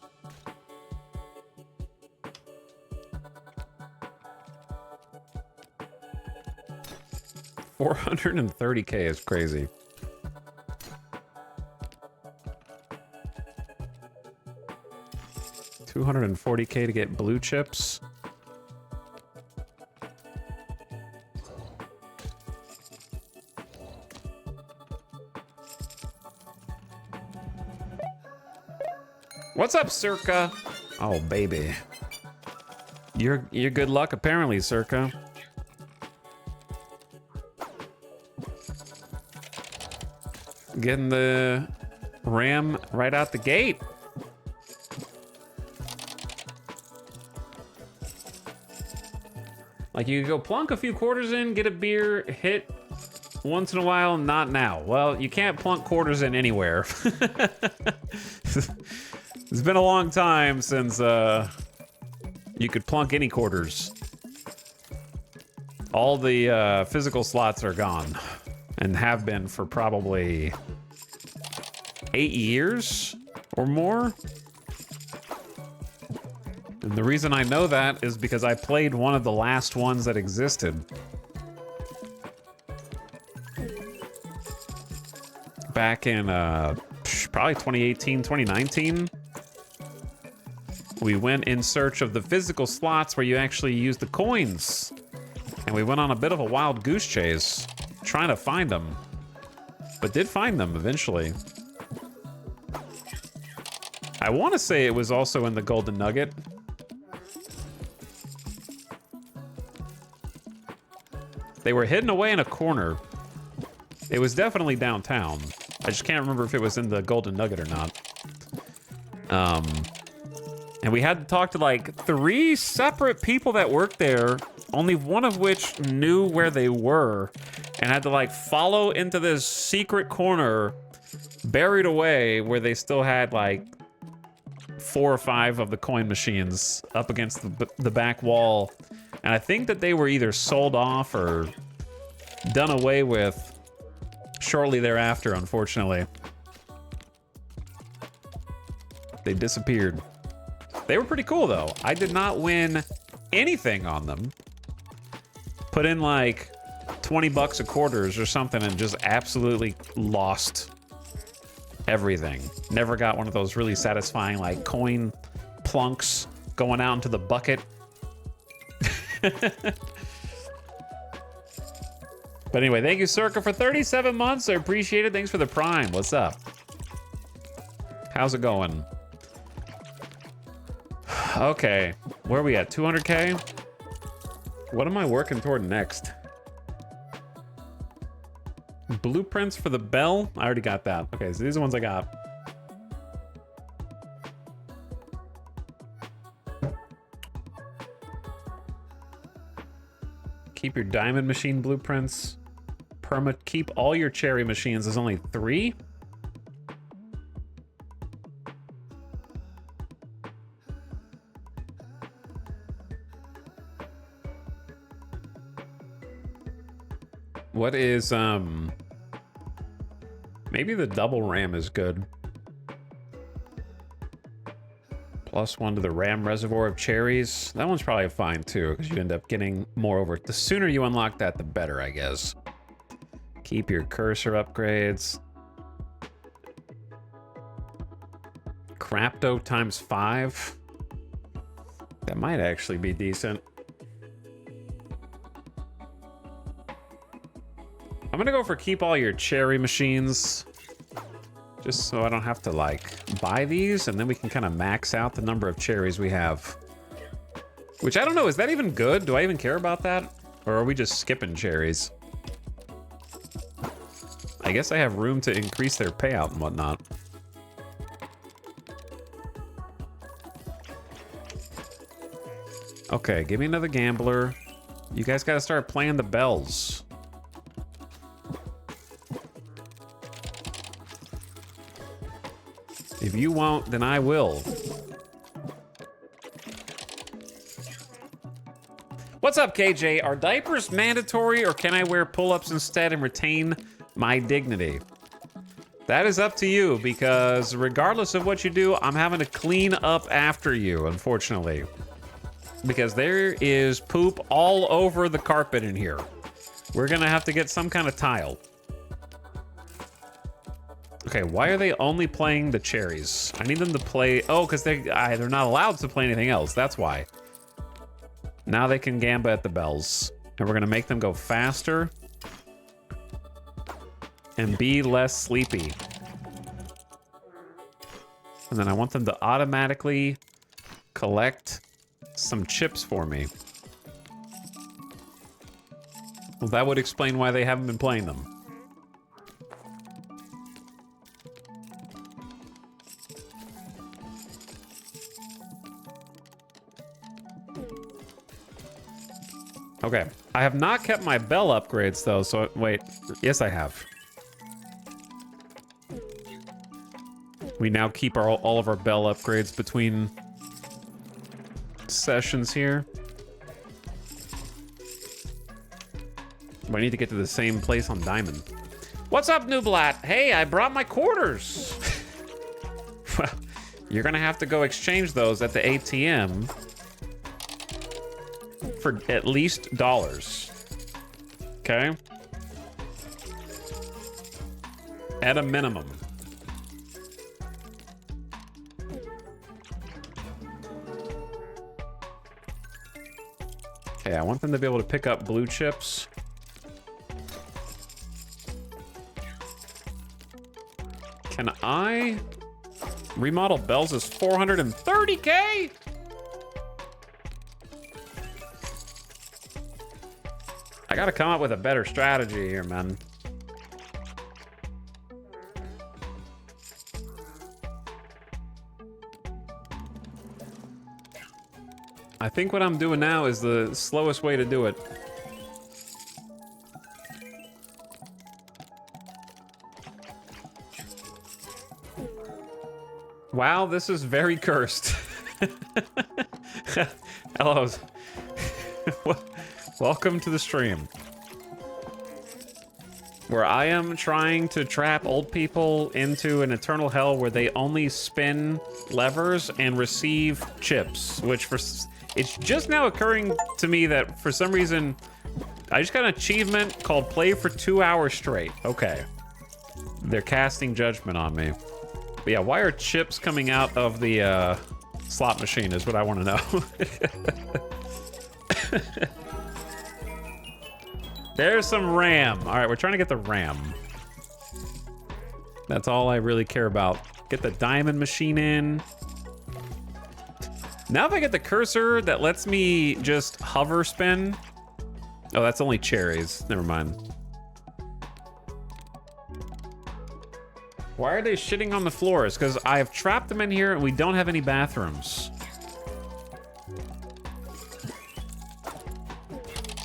$430K is crazy. $240K to get blue chips. What's up, Circa? Oh, baby. You're good luck, apparently, Circa. Getting the ram right out the gate. Like, you could go plunk a few quarters in, get a beer, hit once in a while, not now. Well, you can't plunk quarters in anywhere. It's been a long time since you could plunk any quarters. All the physical slots are gone and have been for probably 8 years or more. And the reason I know that is because I played one of the last ones that existed. Back in probably 2018, 2019. We went in search of the physical slots where you actually use the coins. And we went on a bit of a wild goose chase, trying to find them. But did find them eventually. I want to say it was also in the Golden Nugget. They were hidden away in a corner. It was definitely downtown. I just can't remember if it was in the Golden Nugget or not. And we had to talk to like 3 separate people that worked there, only one of which knew where they were, and had to like follow into this secret corner buried away where they still had like 4 or 5 of the coin machines up against the back wall. And I think that they were either sold off or done away with shortly thereafter, unfortunately. They disappeared. They were pretty cool, though. I did not win anything on them. Put in like 20 bucks a quarters or something and just absolutely lost everything. Never got one of those really satisfying like coin plunks going out into the bucket. But anyway, thank you, Circa, for 37 months. I appreciate it. Thanks for the Prime. What's up? How's it going? Okay, where are we at? 200K? What am I working toward next? Blueprints for the bell? I already got that. Okay, so these are the ones I got. Keep your diamond machine blueprints. Keep all your cherry machines. There's only 3. What is, maybe the double ram is good. +1 to the ram reservoir of cherries. That one's probably fine too, because you end up getting more over it. The sooner you unlock that, the better, I guess. Keep your cursor upgrades. Crapto times 5. That might actually be decent. I'm gonna go for keep all your cherry machines. Just so I don't have to, like, buy these, and then we can kind of max out the number of cherries we have. Which, I don't know, is that even good? Do I even care about that? Or are we just skipping cherries? I guess I have room to increase their payout and whatnot. Okay, give me another gambler. You guys gotta start playing the bells. If you won't, then I will. What's up, KJ? Are diapers mandatory, or can I wear pull-ups instead and retain my dignity? That is up to you, because regardless of what you do, I'm having to clean up after you, unfortunately. Because there is poop all over the carpet in here. We're gonna have to get some kind of tile. Okay, why are they only playing the cherries? I need them to play... Oh, because they're not allowed to play anything else. That's why. Now they can gamba at the bells. And we're gonna make them go faster. And be less sleepy. And then I want them to automatically collect some chips for me. Well, that would explain why they haven't been playing them. Okay, I have not kept my bell upgrades though, so wait, yes I have. We now keep all of our bell upgrades between sessions here. But I need to get to the same place on Diamond. What's up, Nublat? Hey, I brought my quarters. Well, you're gonna have to go exchange those at the ATM for at least dollars. Okay? At a minimum. Okay, I want them to be able to pick up blue chips. Can I remodel bells as 430K? I gotta come up with a better strategy here, man. I think what I'm doing now is the slowest way to do it. Wow, this is very cursed. Hello. Welcome to the stream. Where I am trying to trap old people into an eternal hell where they only spin levers and receive chips, which it's just now occurring to me that for some reason I just got an achievement called play for 2 hours straight. Okay. They're casting judgment on me. But yeah, why are chips coming out of the slot machine is what I want to know. There's some RAM. All right, we're trying to get the RAM. That's all I really care about. Get the diamond machine in. Now if I get the cursor that lets me just hover spin. Oh, that's only cherries. Never mind. Why are they shitting on the floors? Because I have trapped them in here and we don't have any bathrooms.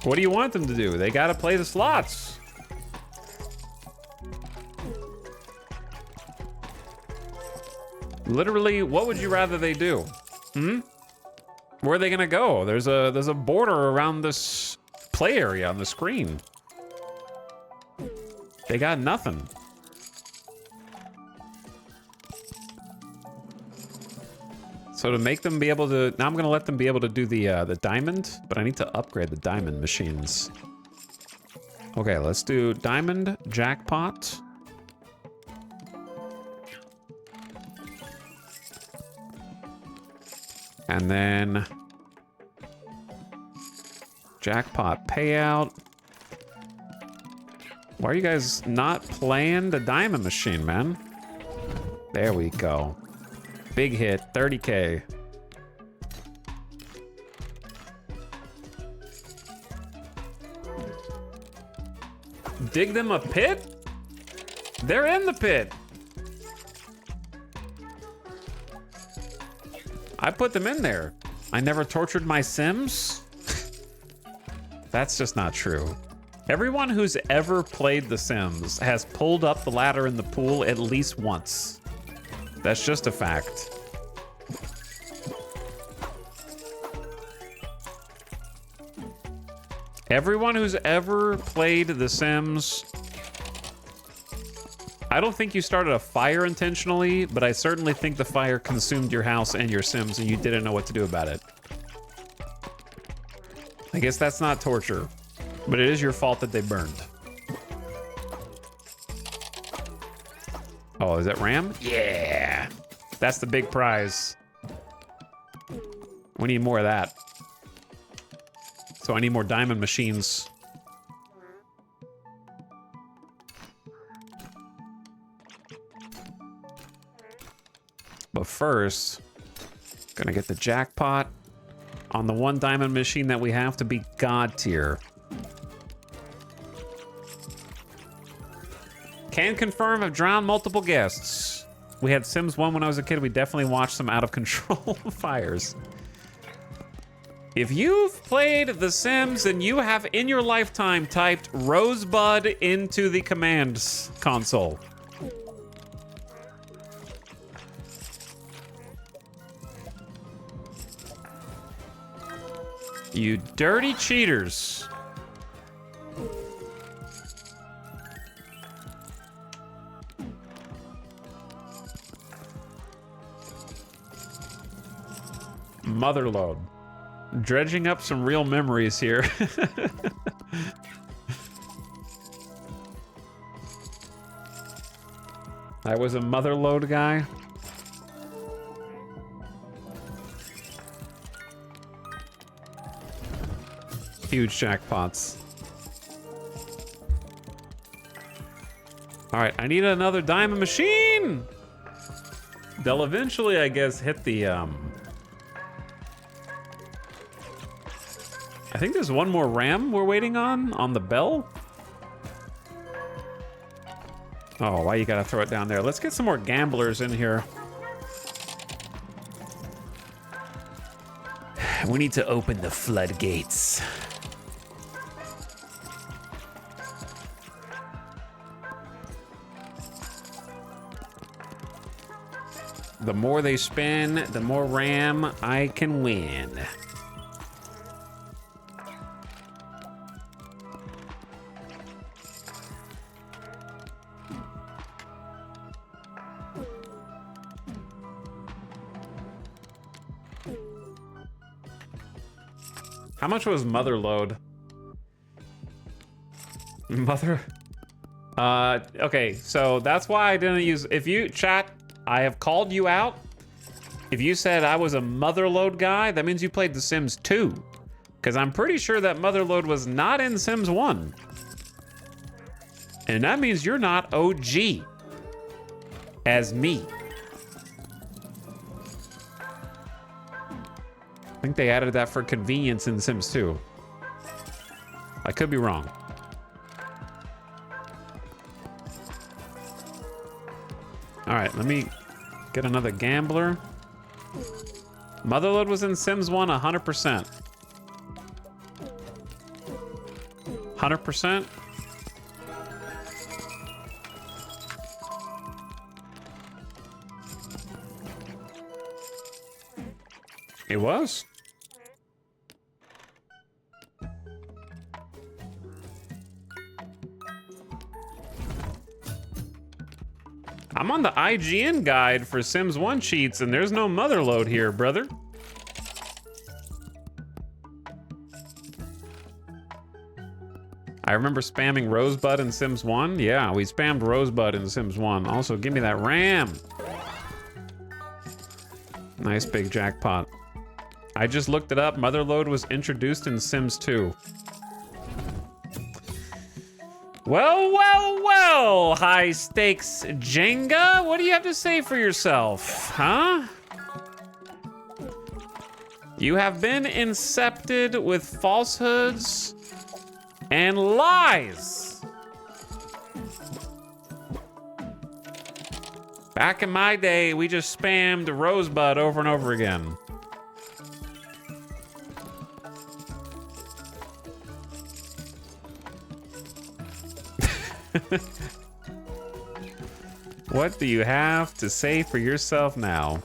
What do you want them to do? They gotta play the slots. Literally, what would you rather they do? Hmm? Where are they gonna go? There's a border around this play area on the screen. They got nothing. So to make them be able to, now I'm gonna let them be able to do the diamond, but I need to upgrade the diamond machines. Okay, let's do diamond jackpot. And then jackpot payout. Why are you guys not playing the diamond machine, man? There we go. Big hit, 30K. Dig them a pit? They're in the pit. I put them in there. I never tortured my Sims? That's just not true. Everyone who's ever played The Sims has pulled up the ladder in the pool at least once. That's just a fact. Everyone who's ever played The Sims... I don't think you started a fire intentionally, but I certainly think the fire consumed your house and your Sims and you didn't know what to do about it. I guess that's not torture, but it is your fault that they burned. Oh, is that Ram? Yeah! That's the big prize. We need more of that. So I need more diamond machines. But first, gonna get the jackpot on the one diamond machine that we have to be God tier. Can confirm I've drowned multiple guests. We had Sims 1 when I was a kid. We definitely watched some out of control fires. If you've played The Sims and you have in your lifetime typed Rosebud into the commands console, you dirty cheaters. Motherload. Dredging up some real memories here. I was a motherload guy. Huge jackpots. All right, I need another diamond machine. They'll eventually, I guess, hit the I think there's one more ram we're waiting on the bell. Oh, why you gotta throw it down there? Let's get some more gamblers in here. We need to open the floodgates. The more they spin, the more ram I can win. How much was Motherload? Mother? Okay, so that's why I didn't use... If you, chat, I have called you out. If you said I was a Motherload guy, that means you played The Sims 2. Because I'm pretty sure that Motherload was not in Sims 1. And that means you're not OG. As me. I think they added that for convenience in Sims 2. I could be wrong. All right, let me get another gambler. Motherload was in Sims 1 100%. 100%? It was? I'm on the IGN guide for Sims 1 cheats, and there's no Motherload here, brother. I remember spamming Rosebud in Sims 1. Yeah, we spammed Rosebud in Sims 1. Also, give me that RAM. Nice big jackpot. I just looked it up. Motherload was introduced in Sims 2. Well, well, well, high stakes Jenga. What do you have to say for yourself, huh? You have been incepted with falsehoods and lies. Back in my day, we just spammed Rosebud over and over again. What do you have to say for yourself now?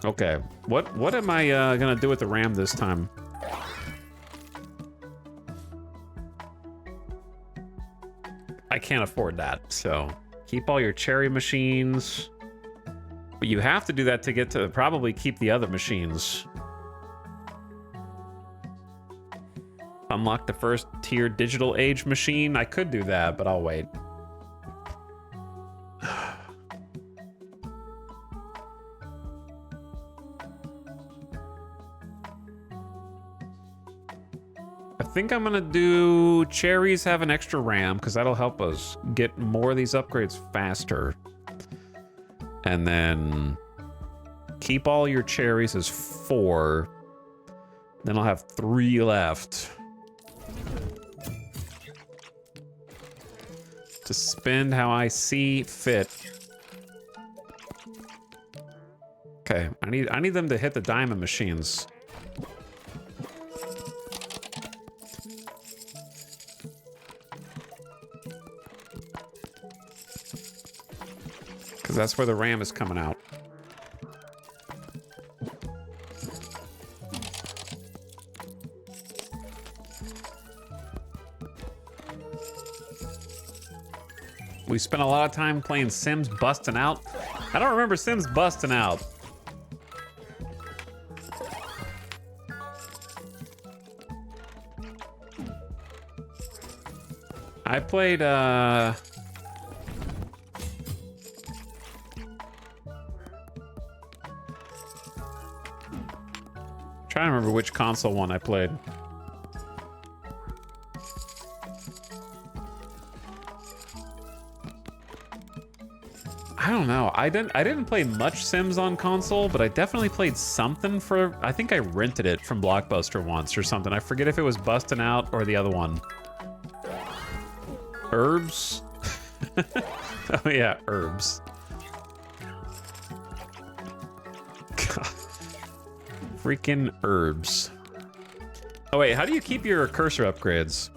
Okay, what am I gonna do with the RAM this time? I can't afford that, so keep all your cherry machines. But you have to do that to get to probably keep the other machines. Unlock the first tier digital age machine. I could do that, but I'll wait. I think I'm gonna do cherries have an extra RAM because that'll help us get more of these upgrades faster. And then keep all your cherries as 4. Then I'll have 3 left to spend how I see fit. Okay, I need them to hit the diamond machines. Because that's where the RAM is coming out. We spent a lot of time playing Sims busting out. I don't remember Sims busting out. I played, trying to remember which console one I played. I don't know. I didn't play much Sims on console, but I definitely played something for, I think I rented it from Blockbuster once or something. I forget if it was Bustin' Out or the other one. Herbs? Oh yeah, Herbs. God. Freaking Herbs. Oh wait, how do you keep your cursor upgrades?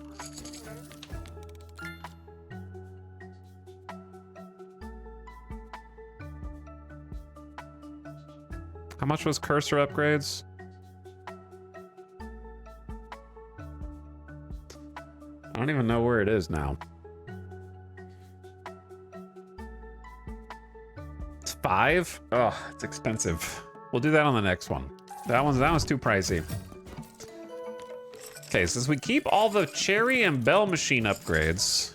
How much was cursor upgrades? I don't even know where it is now. It's 5? Oh, it's expensive. We'll do that on the next one. That one's too pricey. Okay, since we keep all the cherry and bell machine upgrades.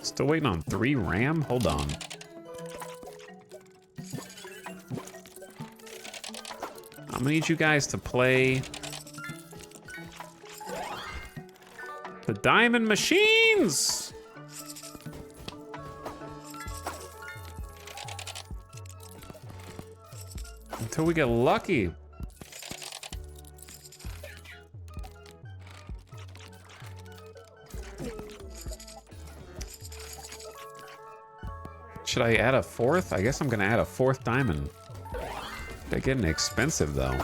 Still waiting on 3 RAM? Hold on. I'm gonna need you guys to play the diamond machines. Until we get lucky. Should I add a 4th? I guess I'm gonna add a 4th diamond. They're getting expensive though.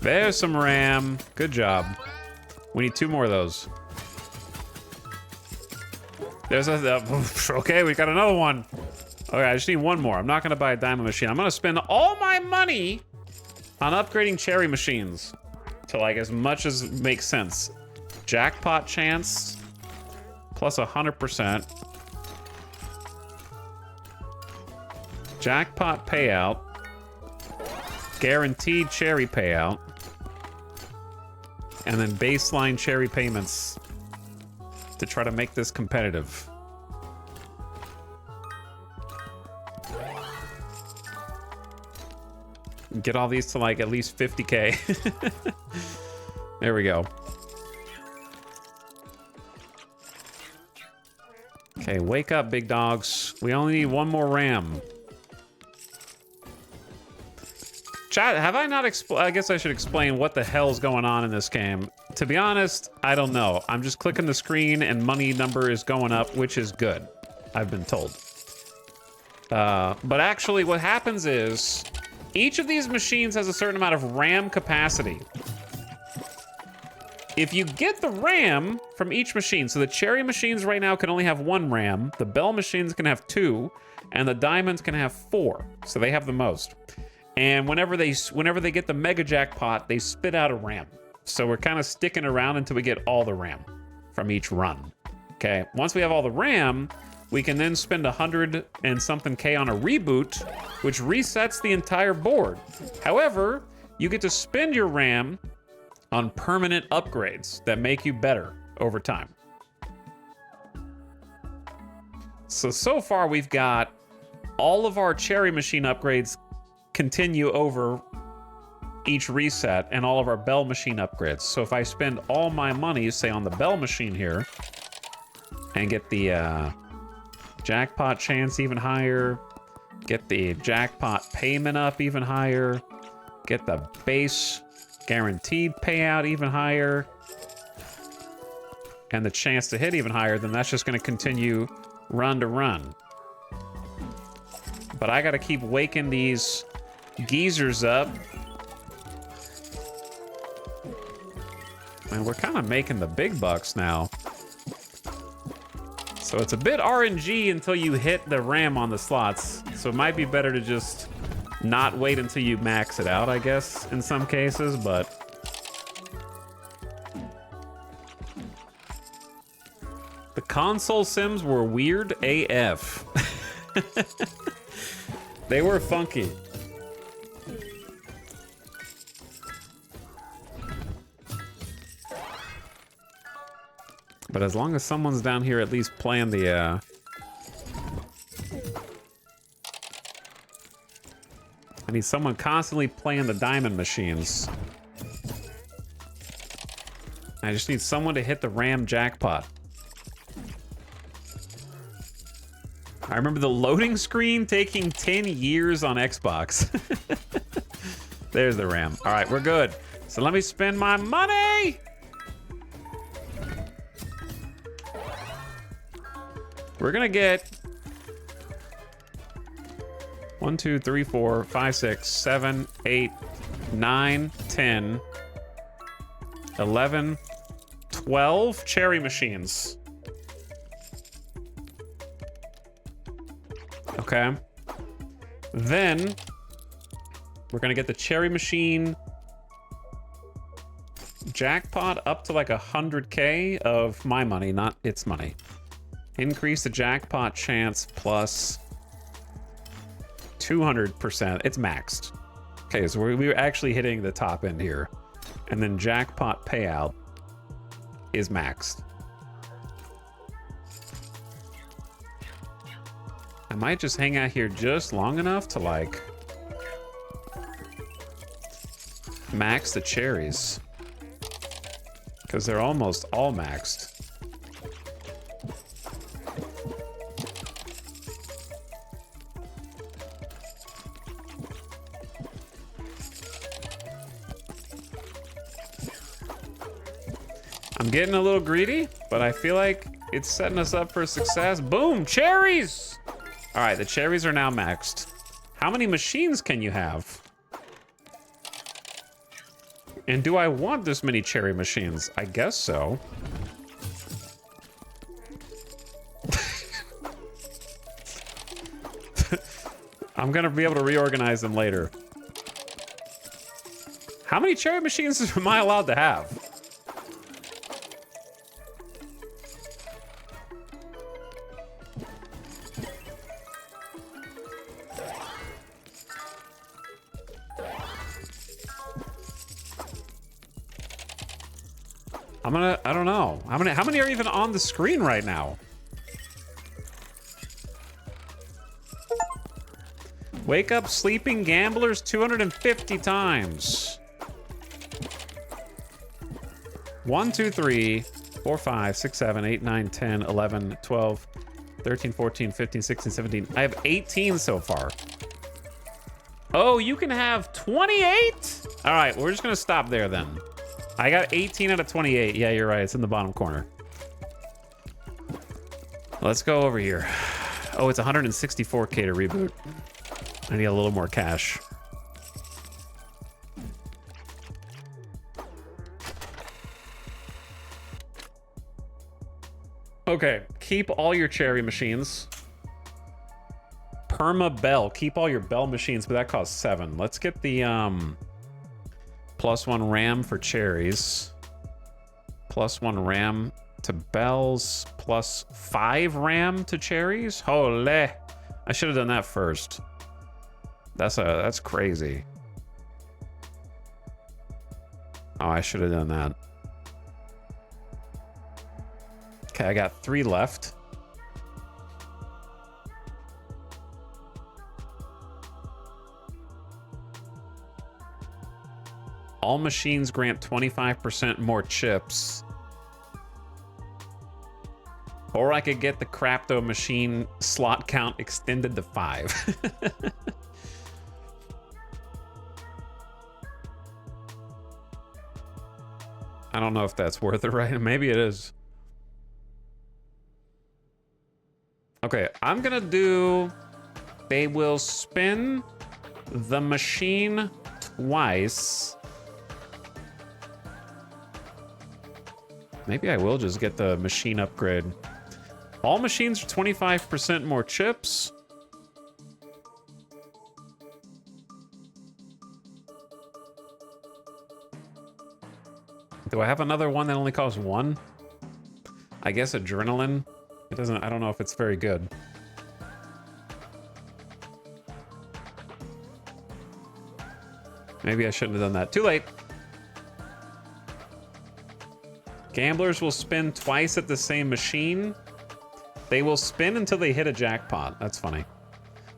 There's some RAM. Good job. We need 2 more of those. There's okay, we got another one. Okay, I just need 1 more. I'm not gonna buy a diamond machine. I'm gonna spend all my money on upgrading cherry machines to like as much as makes sense. Jackpot chance plus 100%. Jackpot payout. Guaranteed cherry payout. And then baseline cherry payments. to try to make this competitive. Get all these to like at least 50K. There we go. Okay, wake up, big dogs. We only need one more ram. Chat, have I not I guess I should explain what the hell's going on in this game. To be honest, I don't know. I'm just clicking the screen and money number is going up, which is good, I've been told. But actually what happens is each of these machines has a certain amount of RAM capacity. If you get the RAM from each machine, so the cherry machines right now can only have 1 RAM, the bell machines can have 2, and the diamonds can have 4. So they have the most. And whenever they get the mega jackpot, they spit out a RAM. So we're kind of sticking around until we get all the RAM from each run. Okay, once we have all the RAM, we can then spend 100 and something K on a reboot, which resets the entire board. However, you get to spend your RAM on permanent upgrades that make you better over time. So far we've got all of our cherry machine upgrades continue over each reset, and all of our bell machine upgrades. So if I spend all my money, say on the bell machine here, and get the jackpot chance even higher, get the jackpot payment up even higher, get the base guaranteed payout even higher, and the chance to hit even higher, then that's just going to continue run to run. But I got to keep waking these geezers up. And we're kind of making the big bucks now. So it's a bit RNG until you hit the RAM on the slots. So it might be better to just not wait until you max it out, I guess, in some cases, but the console sims were weird AF. They were funky. But as long as someone's down here at least playing the I need someone constantly playing the diamond machines. I just need someone to hit the RAM jackpot. I remember the loading screen taking 10 years on Xbox. There's the RAM. All right, we're good. So let me spend my money. We're gonna get 1, 2, 3, 4, 5, 6, 7, 8, 9, 10, 11, 12 cherry machines. Okay. Then we're gonna get the cherry machine jackpot up to like 100K of my money, not its money. Increase the jackpot chance plus 200%. It's maxed. Okay, so we're actually hitting the top end here. And then jackpot payout is maxed. I might just hang out here just long enough to like max the cherries, because they're almost all maxed. I'm getting a little greedy, but I feel like it's setting us up for success. Boom, cherries! All right, the cherries are now maxed. How many machines can you have? And do I want this many cherry machines? I guess so. I'm gonna be able to reorganize them later. How many cherry machines am I allowed to have? I don't know. How many are even on the screen right now? Wake up sleeping gamblers 250 times. 1, 2, 3, 4, 5, 6, 7, 8, 9, 10, 11, 12, 13, 14, 15, 16, 17. I have 18 so far. Oh, you can have 28? All right, we're just gonna stop there then. I got 18 out of 28. Yeah, you're right, it's in the bottom corner. Let's go over here. Oh, it's 164K to reboot. I need a little more cash. Okay, keep all your cherry machines. Perma Bell, keep all your bell machines, but that costs 7. Let's get the +1 RAM for cherries. +1 RAM to bells, +5 RAM to cherries. Holy, I should have done that first. That's crazy. Oh, I should have done that. Okay, I got 3 left. All machines grant 25% more chips. Or I could get the Crapto machine slot count extended to 5. I don't know if that's worth it, right? Maybe it is. Okay, I'm gonna do... They will spin the machine twice. Maybe I will just get the machine upgrade. All machines are 25% more chips. Do I have another one that only costs 1? I guess adrenaline. It doesn't, I don't know if it's very good. Maybe I shouldn't have done that. Too late. Gamblers will spin twice at the same machine. They will spin until they hit a jackpot. That's funny.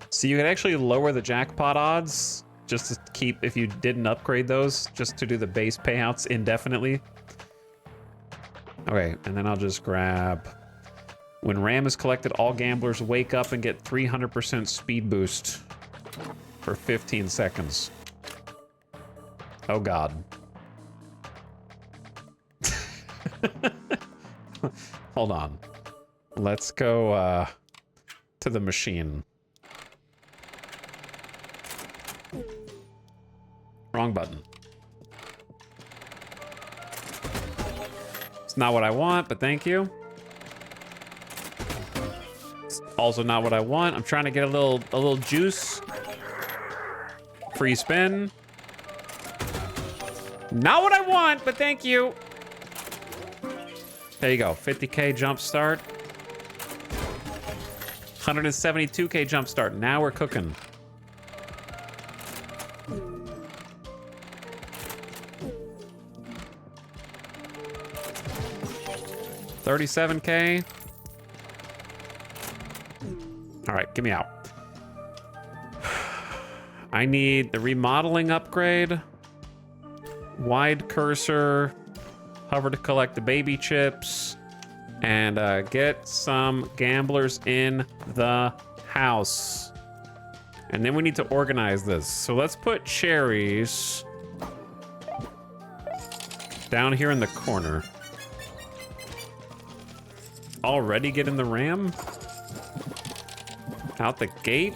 So you could actually lower the jackpot odds just to keep, if you didn't upgrade those, just to do the base payouts indefinitely. Okay, and then I'll just grab... When RAM is collected, all gamblers wake up and get 300% speed boost for 15 seconds. Oh, God. Hold on. Let's go to the machine. Wrong button. It's not what I want, but thank you. It's also not what I want. I'm trying to get a little juice. Free spin. Not what I want, but thank you. There you go. 50K jump start. 172K jump start. Now we're cooking. $37K. All right, get me out. I need the remodeling upgrade. Wide cursor. Hover to collect the baby chips. And get some gamblers in the house. And then we need to organize this. So let's put cherries down here in the corner. Already getting the RAM? Out the gate?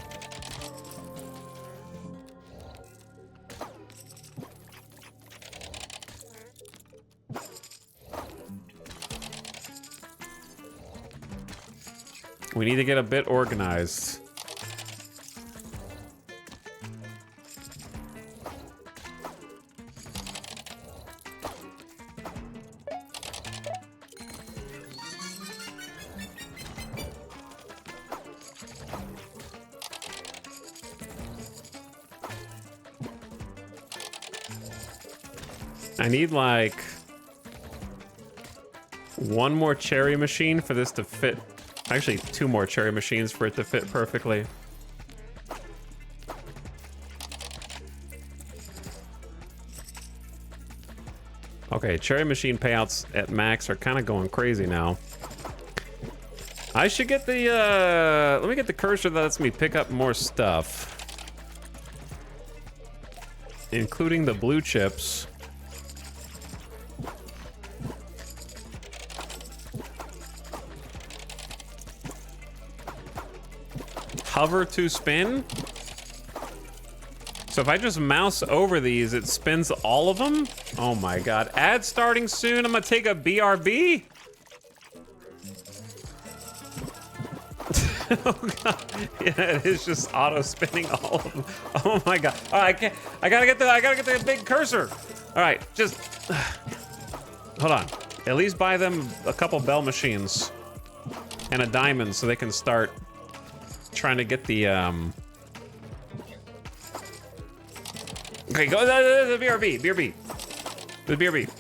We need to get a bit organized. I need like One more cherry machine for this to fit. Actually, two more cherry machines for it to fit perfectly. Okay, cherry machine payouts at max are kind of going crazy now. I should get the, let me get the cursor that lets me pick up more stuff. Including the blue chips. Hover to spin. So if I just mouse over these, it spins all of them? Oh my god. Ad starting soon. I'm gonna take a BRB. Oh god. Yeah, it is just auto spinning all of them. Oh my god. All right, I gotta get the big cursor. All right, just hold on. At least buy them a couple bell machines and a diamond so they can start trying to get the Okay, go the BRB, the BRB.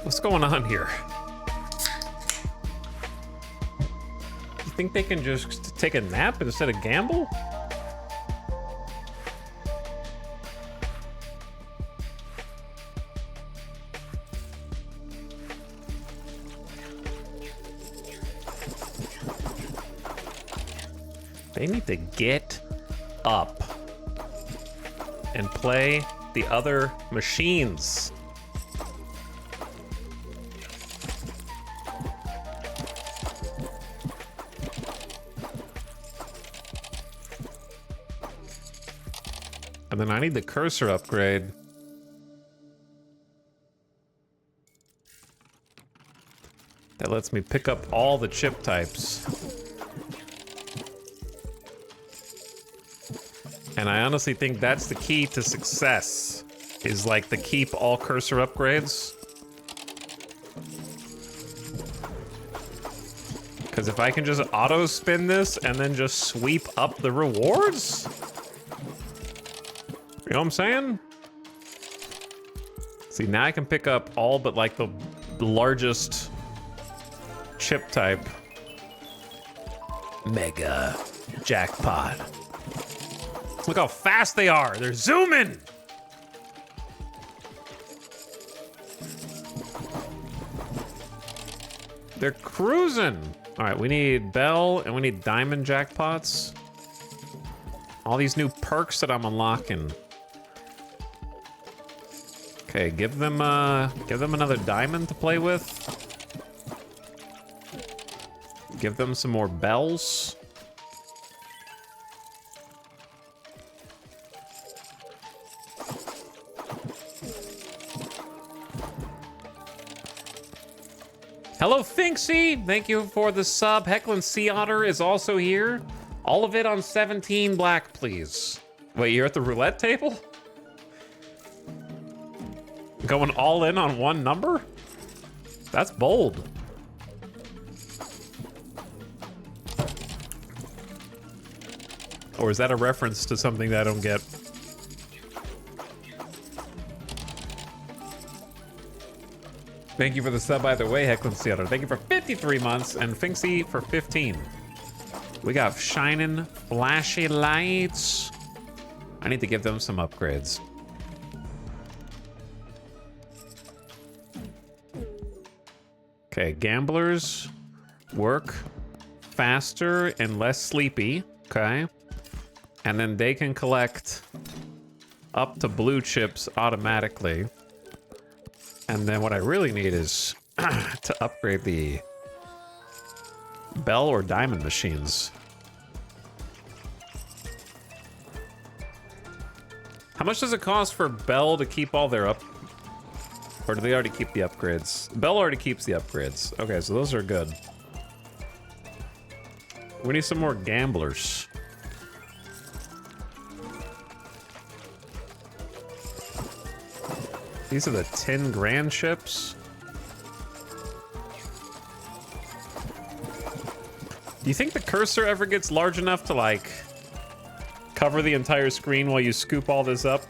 What's going on here? You think they can just take a nap instead of gamble? They need to get up and play the other machines. And then I need the cursor upgrade. That lets me pick up all the chip types. And I honestly think that's the key to success, is like to keep all cursor upgrades. Because if I can just auto spin this and then just sweep up the rewards, you know what I'm saying? See, now I can pick up all but like the largest chip type. Mega jackpot. Look how fast they are. They're zooming. They're cruising. All right, we need Bell and we need Diamond jackpots. All these new perks that I'm unlocking. Okay, give them another diamond to play with. Give them some more bells. Hello, Finksy. Thank you for the sub. Hecklin Sea Otter is also here. All of it on 17 black, please. Wait, you're at the roulette table? Going all in on one number? That's bold. Or is that a reference to something that I don't get? Thank you for the sub either way, Hecklin Sealer. Thank you for 53 months, and Finksy for 15. We got shining, flashy lights. I need to give them some upgrades. Okay, gamblers work faster and less sleepy, okay? And then they can collect up to blue chips automatically. And then what I really need is to upgrade the Bell or Diamond machines. How much does it cost for Bell to keep all their or do they already keep the upgrades? Bell already keeps the upgrades. Okay, so those are good. We need some more gamblers. These are the 10 grand chips. Do you think the cursor ever gets large enough to like cover the entire screen while you scoop all this up?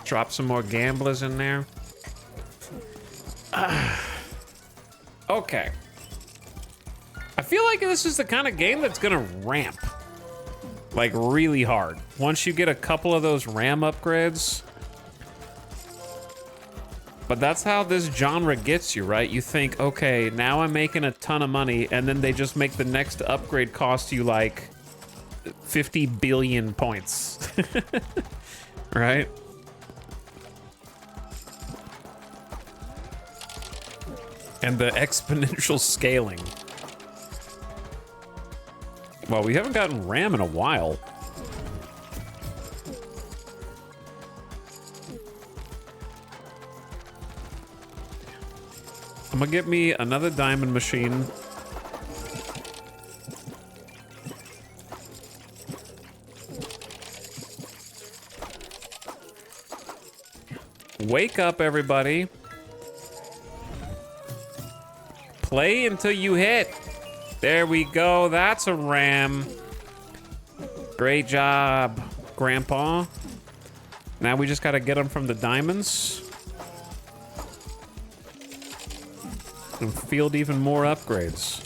Drop some more gamblers in there. Okay. I feel like this is the kind of game that's gonna ramp. Like really hard. Once you get a couple of those RAM upgrades. But that's how this genre gets you, right? You think, okay, now I'm making a ton of money, and then they just make the next upgrade cost you like 50 billion points. Right? And the exponential scaling. Well, we haven't gotten RAM in a while. I'm gonna get me another diamond machine. Wake up, everybody. Play until you hit. There we go. That's a RAM. Great job, Grandpa. Now we just gotta get them from the diamonds. And field even more upgrades.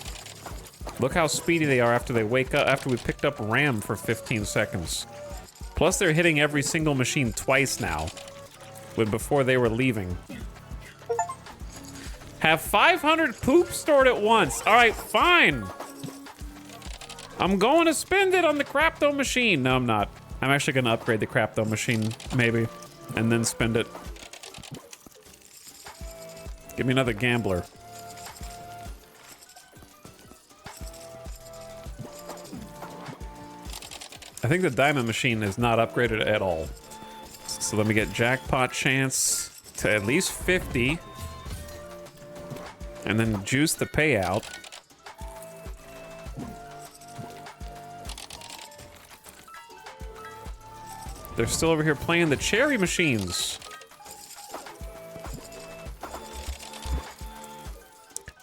Look how speedy they are after they wake up, after we picked up RAM for 15 seconds. Plus they're hitting every single machine twice now, when before they were leaving. Have 500 poop stored at once. All right, fine. I'm going to spend it on the Crapto machine. No, I'm not. I'm actually gonna upgrade the Crapto machine, maybe, and then spend it. Give me another gambler. I think the diamond machine is not upgraded at all. So let me get jackpot chance to at least 50. And then juice the payout. They're still over here playing the cherry machines.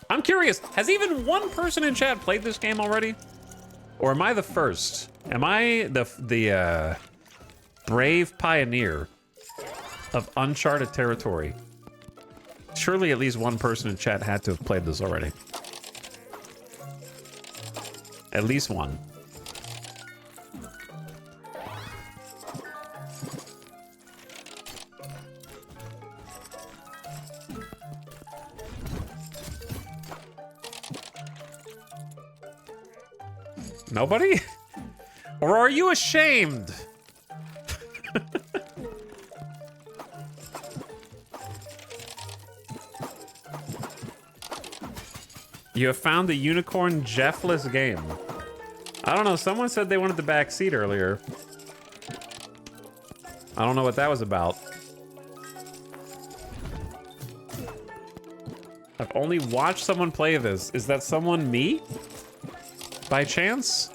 I'm curious, has even one person in chat played this game already? Or am I the first? Am I the brave pioneer of uncharted territory? Surely at least one person in chat had to have played this already. At least one. Nobody? Or are you ashamed? You have found the unicorn Jeffless game. I don't know, someone said they wanted the back seat earlier. I don't know what that was about. I've only watched someone play this. Is that someone me? By chance?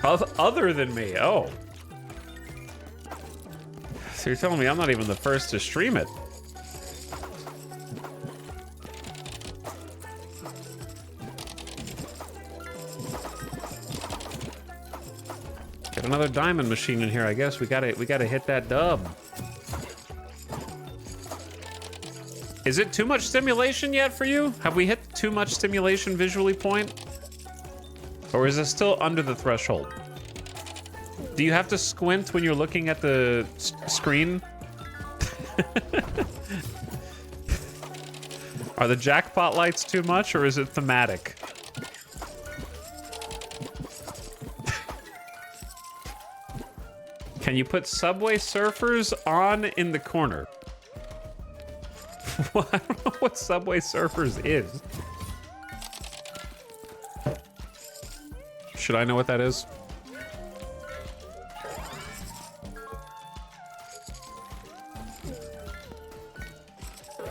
Other than me, oh. So you're telling me I'm not even the first to stream it? Get another diamond machine in here, I guess. We gotta hit that dub. Is it too much stimulation yet for you? Have we hit too much stimulation visually point? Or is it still under the threshold? Do you have to squint when you're looking at the screen? Are the jackpot lights too much, or is it thematic? Can you put Subway Surfers on in the corner? Well, I don't know what Subway Surfers is. Should I know what that is?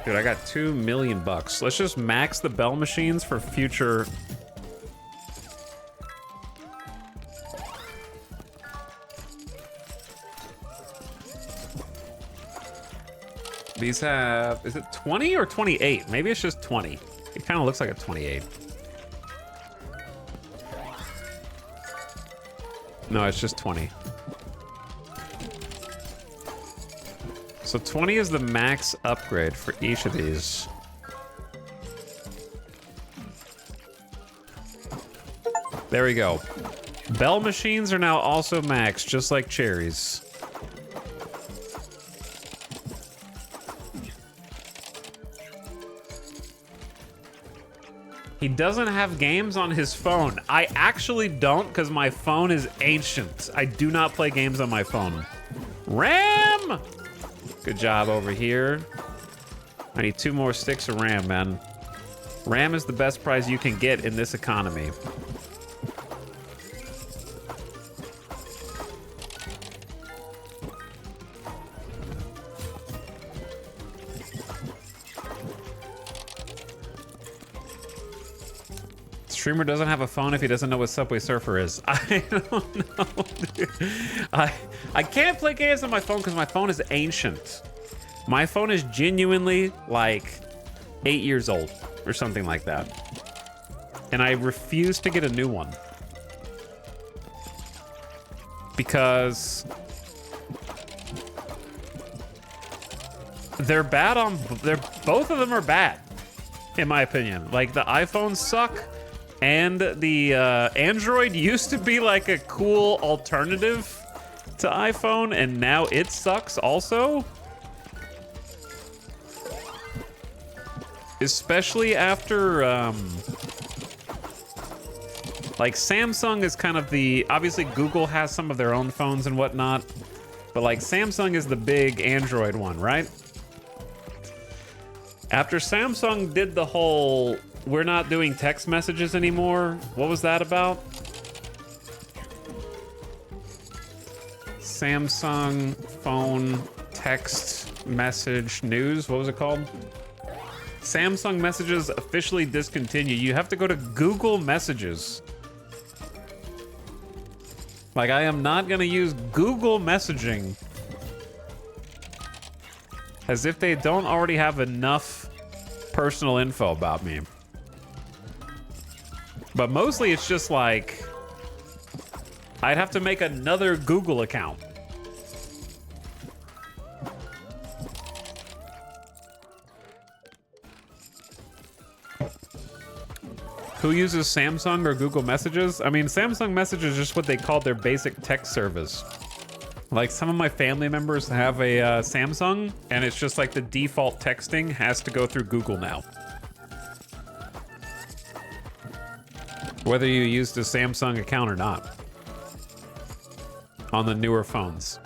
Dude, I got $2 million bucks. Let's just max the bell machines for future. These have, is it 20 or 28? Maybe it's just 20. It kind of looks like a 28. No, it's just 20. So 20 is the max upgrade for each of these. There we go. Bell machines are now also max, just like cherries. He doesn't have games on his phone. I actually don't, because my phone is ancient. I do not play games on my phone. RAM! Good job over here. I need 2 more sticks of RAM, man. RAM is the best prize you can get in this economy. Streamer doesn't have a phone if he doesn't know what Subway Surfer is. I don't know, dude. I can't play games on my phone because my phone is ancient. My phone is genuinely like 8 years old or something like that. and I refuse to get a new one. Because they're bad on, both of them are bad, in my opinion. Like, the iPhones suck, and the Android used to be like a cool alternative to iPhone, and now it sucks also. Especially after, like, Samsung is kind of the, obviously Google has some of their own phones and whatnot, but like Samsung is the big Android one, right? After Samsung did the whole, we're not doing text messages anymore, what was that about? Samsung phone text message news, what was it called? Samsung messages officially discontinued. You have to go to Google Messages. Like, I am not gonna use Google messaging. As if they don't already have enough personal info about me. But mostly it's just like, I'd have to make another Google account. Who uses Samsung or Google Messages? I mean, Samsung Messages is just what they call their basic text service. Like, some of my family members have a Samsung, and it's just like the default texting has to go through Google now. Whether you use the Samsung account or not. On the newer phones.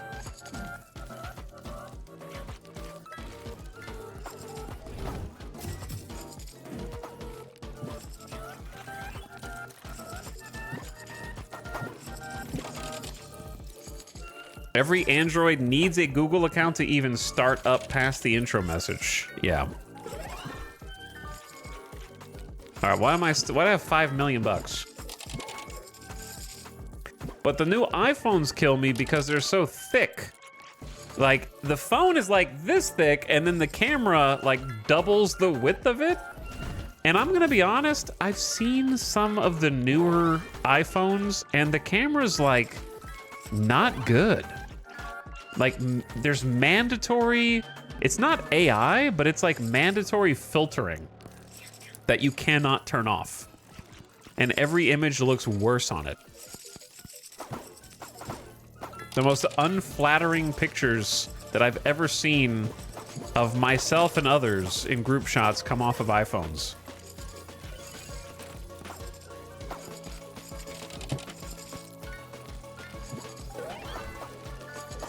Every Android needs a Google account to even start up past the intro message. Yeah. All right, why do I have 5 million bucks? But the new iPhones kill me because they're so thick. Like, the phone is like this thick, and then the camera like doubles the width of it. And I'm gonna be honest, I've seen some of the newer iPhones, and the camera's like not good. Like, there's mandatory, it's not AI, but it's like mandatory filtering that you cannot turn off. And every image looks worse on it. The most unflattering pictures that I've ever seen of myself and others in group shots come off of iPhones.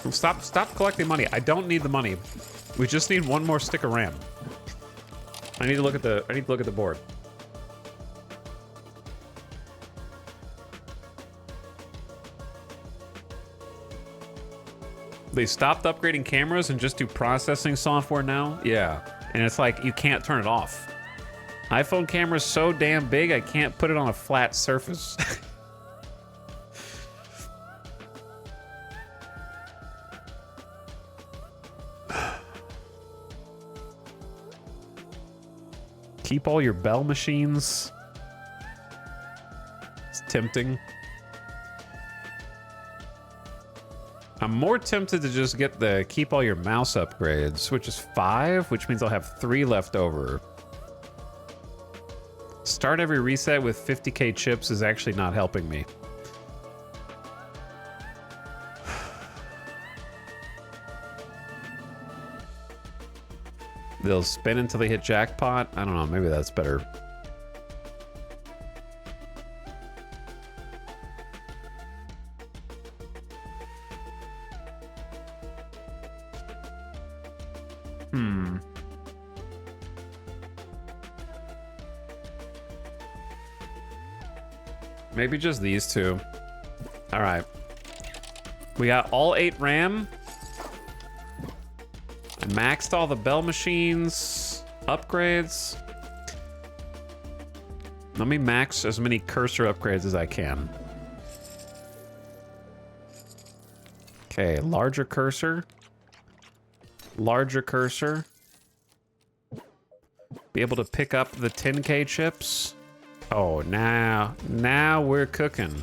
Stop collecting money. I don't need the money. We just need one more stick of RAM. I need to look at the board. They stopped upgrading cameras and just do processing software now? Yeah. And it's like you can't turn it off. iPhone camera's so damn big I can't put it on a flat surface. Keep all your bell machines. It's tempting. I'm more tempted to just get the keep all your mouse upgrades, which is 5, which means I'll have 3 left over. Start every reset with 50k chips is actually not helping me. They'll spin until they hit jackpot. I don't know, maybe that's better. Maybe just these two. All right. We got all 8 RAM. I maxed all the bell machines, upgrades. Let me max as many cursor upgrades as I can. Okay, larger cursor. Larger cursor. Be able to pick up the 10K chips. Oh, now we're cooking.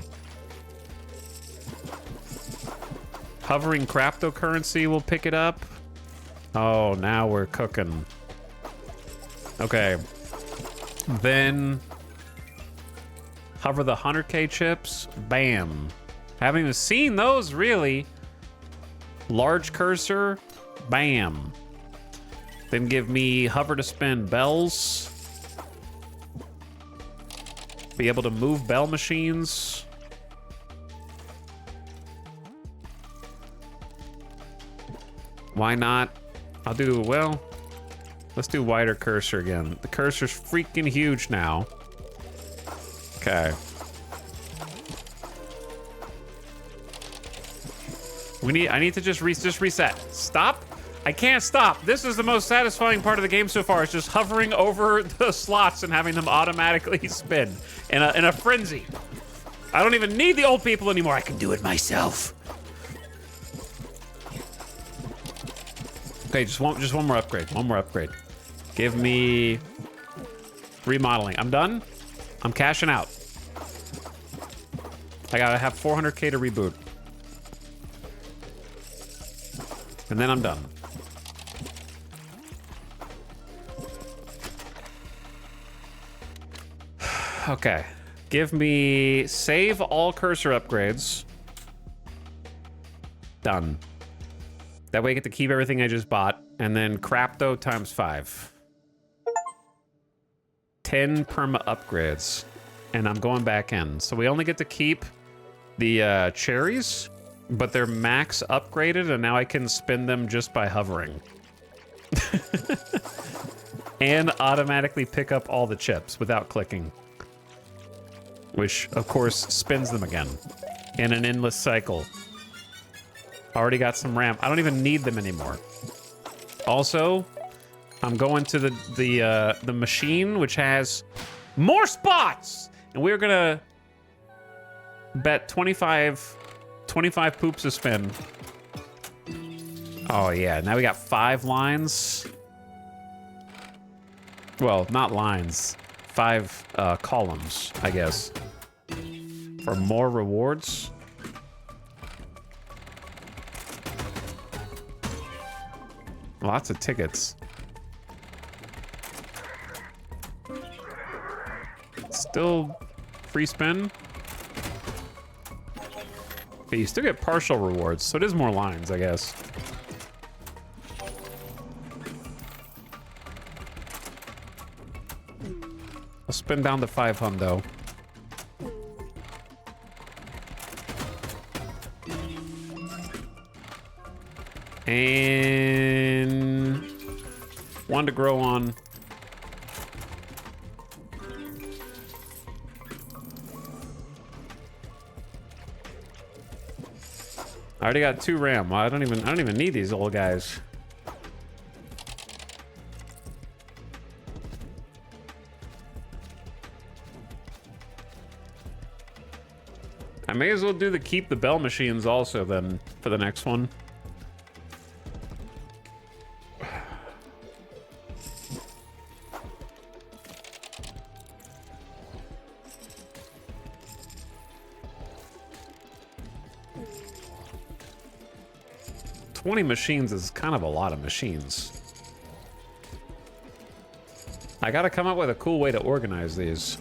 Hovering cryptocurrency will pick it up. Oh, now we're cooking. Okay. Then hover the 100K chips. Bam. Haven't even seen those, really. Large cursor. Bam. Then give me hover to spin bells. Be able to move bell machines. Why not? I'll do, well, let's do wider cursor again. The cursor's freaking huge now. Okay. I need to just reset. Stop. I can't stop. This is the most satisfying part of the game so far. It's just hovering over the slots and having them automatically spin in a frenzy. I don't even need the old people anymore. I can do it myself. Okay, just one more upgrade. One more upgrade. Give me remodeling. I'm done. I'm cashing out. I gotta have 400K to reboot. And then I'm done. Okay. Give me save all cursor upgrades. Done. That way I get to keep everything I just bought. And then Crapto times 5. 10 perma upgrades. And I'm going back in. So we only get to keep the cherries, but they're max upgraded, and now I can spin them just by hovering. And automatically pick up all the chips without clicking. Which, of course, spins them again in an endless cycle. Already got some RAM. I don't even need them anymore. Also, I'm going to the machine, which has more spots! And we're gonna bet 25 poops a spin. Oh yeah, now we got 5 lines. Well, not lines. 5 columns, I guess. For more rewards. Lots of tickets. Still free spin. Okay, you still get partial rewards, so it is more lines, I guess. I'll spin down to 5 hundo. And one to grow on. I already got 2 RAM. I don't even need these old guys. I may as well do the keep the bell machines also then for the next one. $20 machines is kind of a lot of machines. I gotta come up with a cool way to organize these.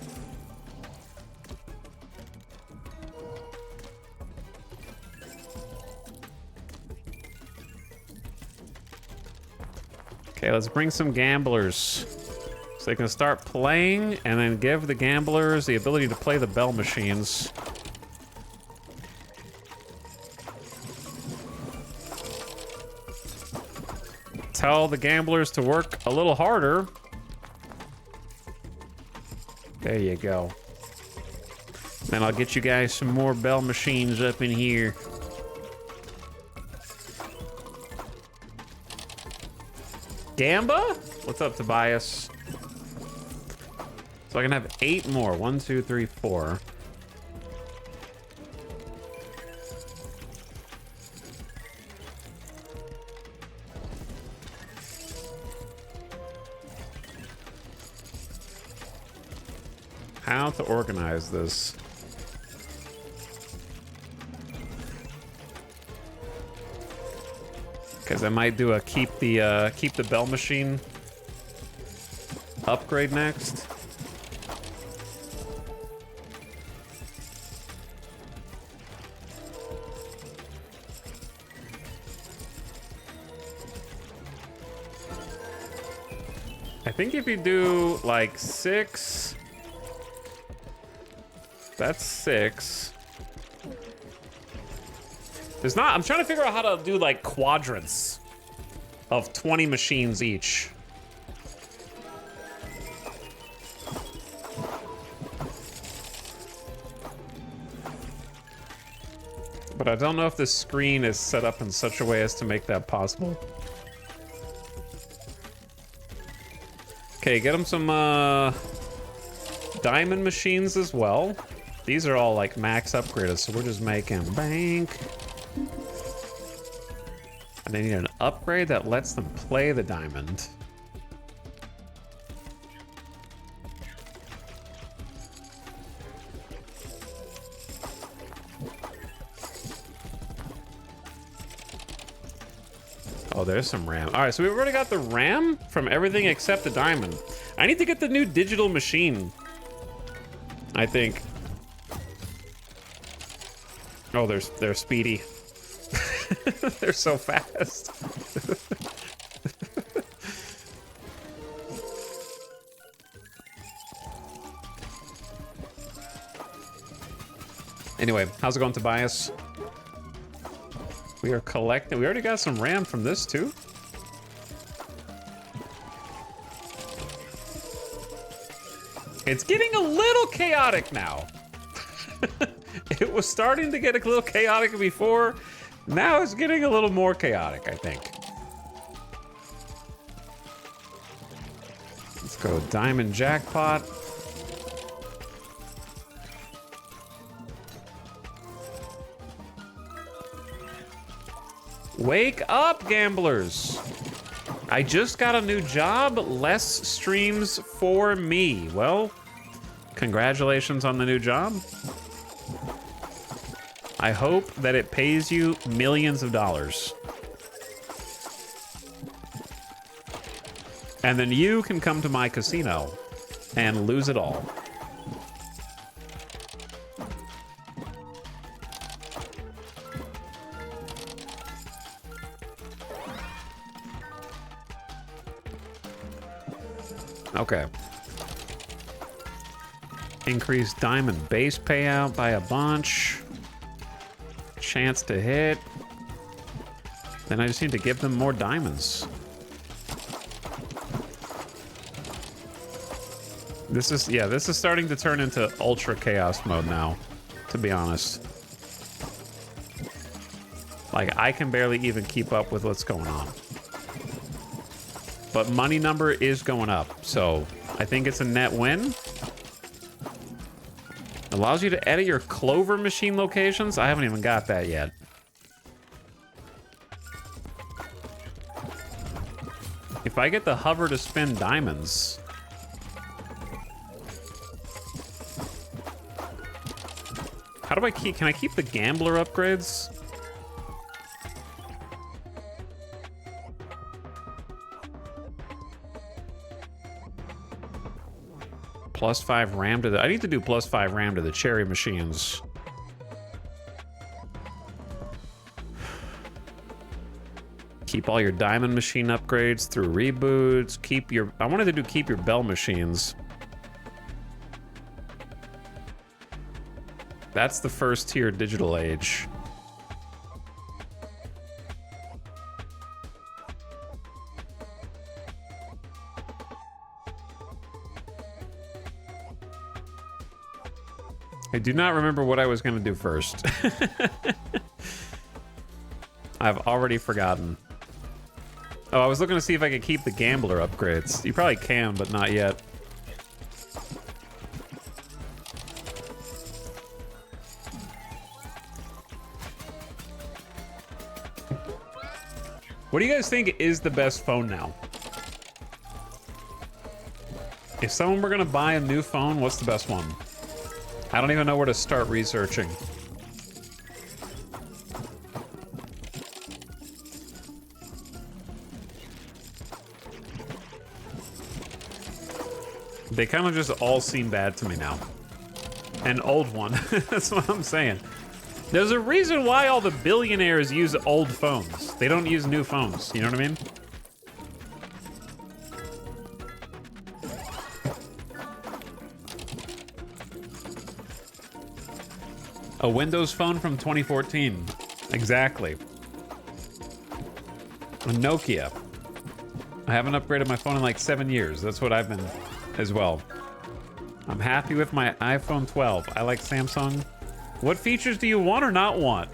Okay, let's bring some gamblers so they can start playing, and then give the gamblers the ability to play the bell machines. Tell the gamblers to work a little harder. There you go. Then I'll get you guys some more bell machines up in here. Gamba? What's up, Tobias? So I can have 8 more. 1, 2, 3, 4. how to organize this. Because I might do a keep the bell machine upgrade next. I think if you do like 6, that's 6. There's not, I'm trying to figure out how to do like quadrants of 20 machines each. But I don't know if this screen is set up in such a way as to make that possible. Okay, get them some diamond machines as well. These are all like max upgraded, so we're just making bank. And they need an upgrade that lets them play the diamond. Oh, there's some RAM. All right, so we've already got the RAM from everything except the diamond. I need to get the new digital machine, I think. Oh, they're speedy. They're so fast. Anyway, how's it going, Tobias? We are collecting. We already got some RAM from this too. It's getting a little chaotic now. It was starting to get a little chaotic before. Now it's getting a little more chaotic, I think. Let's go diamond jackpot. Wake up, gamblers. I just got a new job, less streams for me. Well, congratulations on the new job. I hope that it pays you millions of dollars. And then you can come to my casino and lose it all. Okay. Increase diamond base payout by a bunch. Chance to hit. Then I just need to give them more diamonds. This is starting to turn into ultra chaos mode now, to be honest. Like, I can barely even keep up with what's going on. But money number is going up, so I think it's a net win. Allows you to edit your clover machine locations. I haven't even got that yet. If I get the hover to spin diamonds. How do I keep, can I keep the gambler upgrades? +5 RAM to the... I need to do +5 RAM to the cherry machines. Keep all your diamond machine upgrades through reboots. Keep your... I wanted to do keep your bell machines. That's the first tier digital age. I do not remember what I was going to do first. I've already forgotten. Oh, I was looking to see if I could keep the gambler upgrades. You probably can, but not yet. What do you guys think is the best phone now? If someone were gonna buy a new phone, what's the best one? I don't even know where to start researching. They kind of just all seem bad to me now. An old one. That's what I'm saying. There's a reason why all the billionaires use old phones. They don't use new phones. You know what I mean? A Windows phone from 2014. Exactly. A Nokia. I haven't upgraded my phone in like 7 years. That's what I've been as well. I'm happy with my iPhone 12. I like Samsung. What features do you want or not want?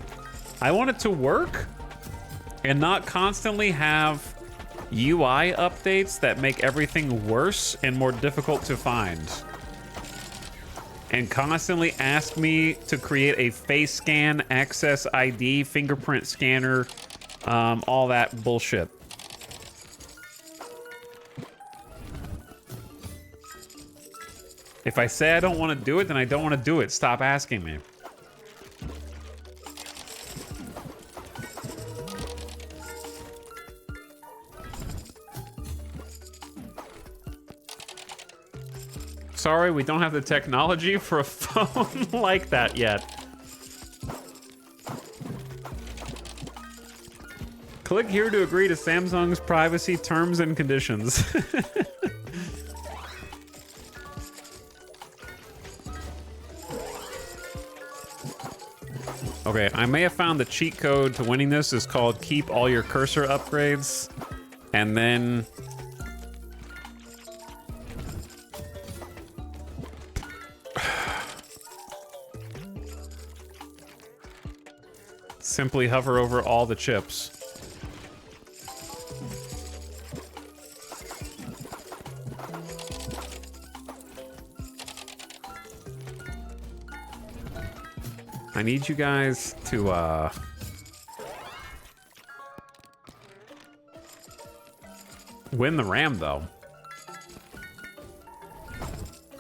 I want it to work and not constantly have UI updates that make everything worse and more difficult to find. And constantly ask me to create a face scan, access ID, fingerprint scanner, all that bullshit. If I say I don't want to do it, then I don't want to do it. Stop asking me. Sorry, we don't have the technology for a phone like that yet. Click here to agree to Samsung's privacy terms and conditions. Okay, I may have found the cheat code to winning this. Is called keep all your cursor upgrades, and then simply hover over all the chips. I need you guys to, win the RAM, though.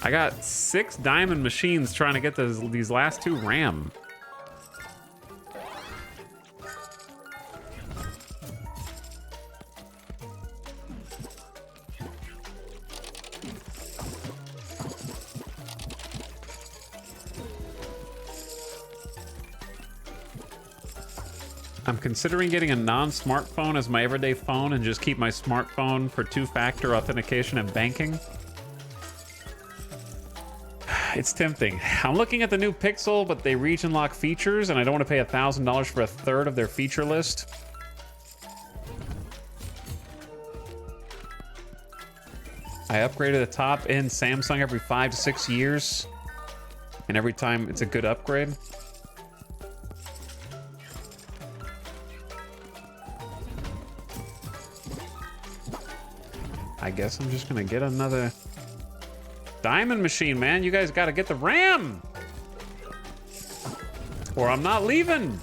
I got 6 diamond machines trying to get these last 2 RAM. I'm considering getting a non-smartphone as my everyday phone and just keep my smartphone for 2-factor authentication and banking. It's tempting. I'm looking at the new Pixel, but they region lock features, and I don't want to pay $1,000 for a third of their feature list. I upgraded the top-end Samsung every 5 to 6 years, and every time it's a good upgrade. I guess I'm just gonna get another diamond machine, man. You guys gotta get the RAM, or I'm not leaving.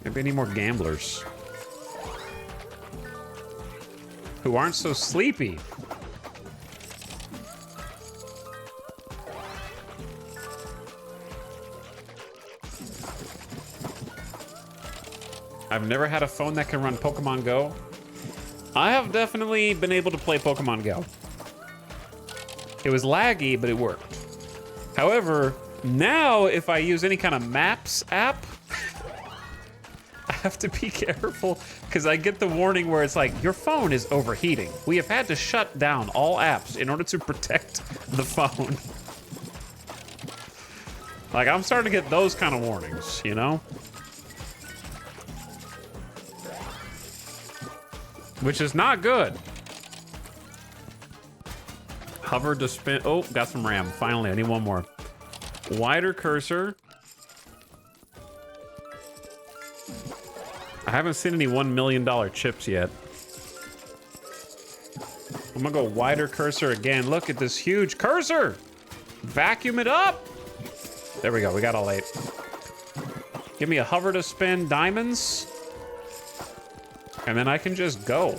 Maybe I need more gamblers who aren't so sleepy. I've never had a phone that can run Pokemon Go. I have definitely been able to play Pokemon Go. It was laggy, but it worked. However, now if I use any kind of maps app, I have to be careful because I get the warning where it's like, your phone is overheating. We have had to shut down all apps in order to protect the phone. Like, I'm starting to get those kind of warnings, you know? Which is not good. Hover to spin. Oh, got some RAM. Finally, I need one more. Wider cursor. I haven't seen any $1 million chips yet. I'm gonna go wider cursor again. Look at this huge cursor. Vacuum it up. There we go. We got all 8. Give me a hover to spin diamonds. And then I can just go.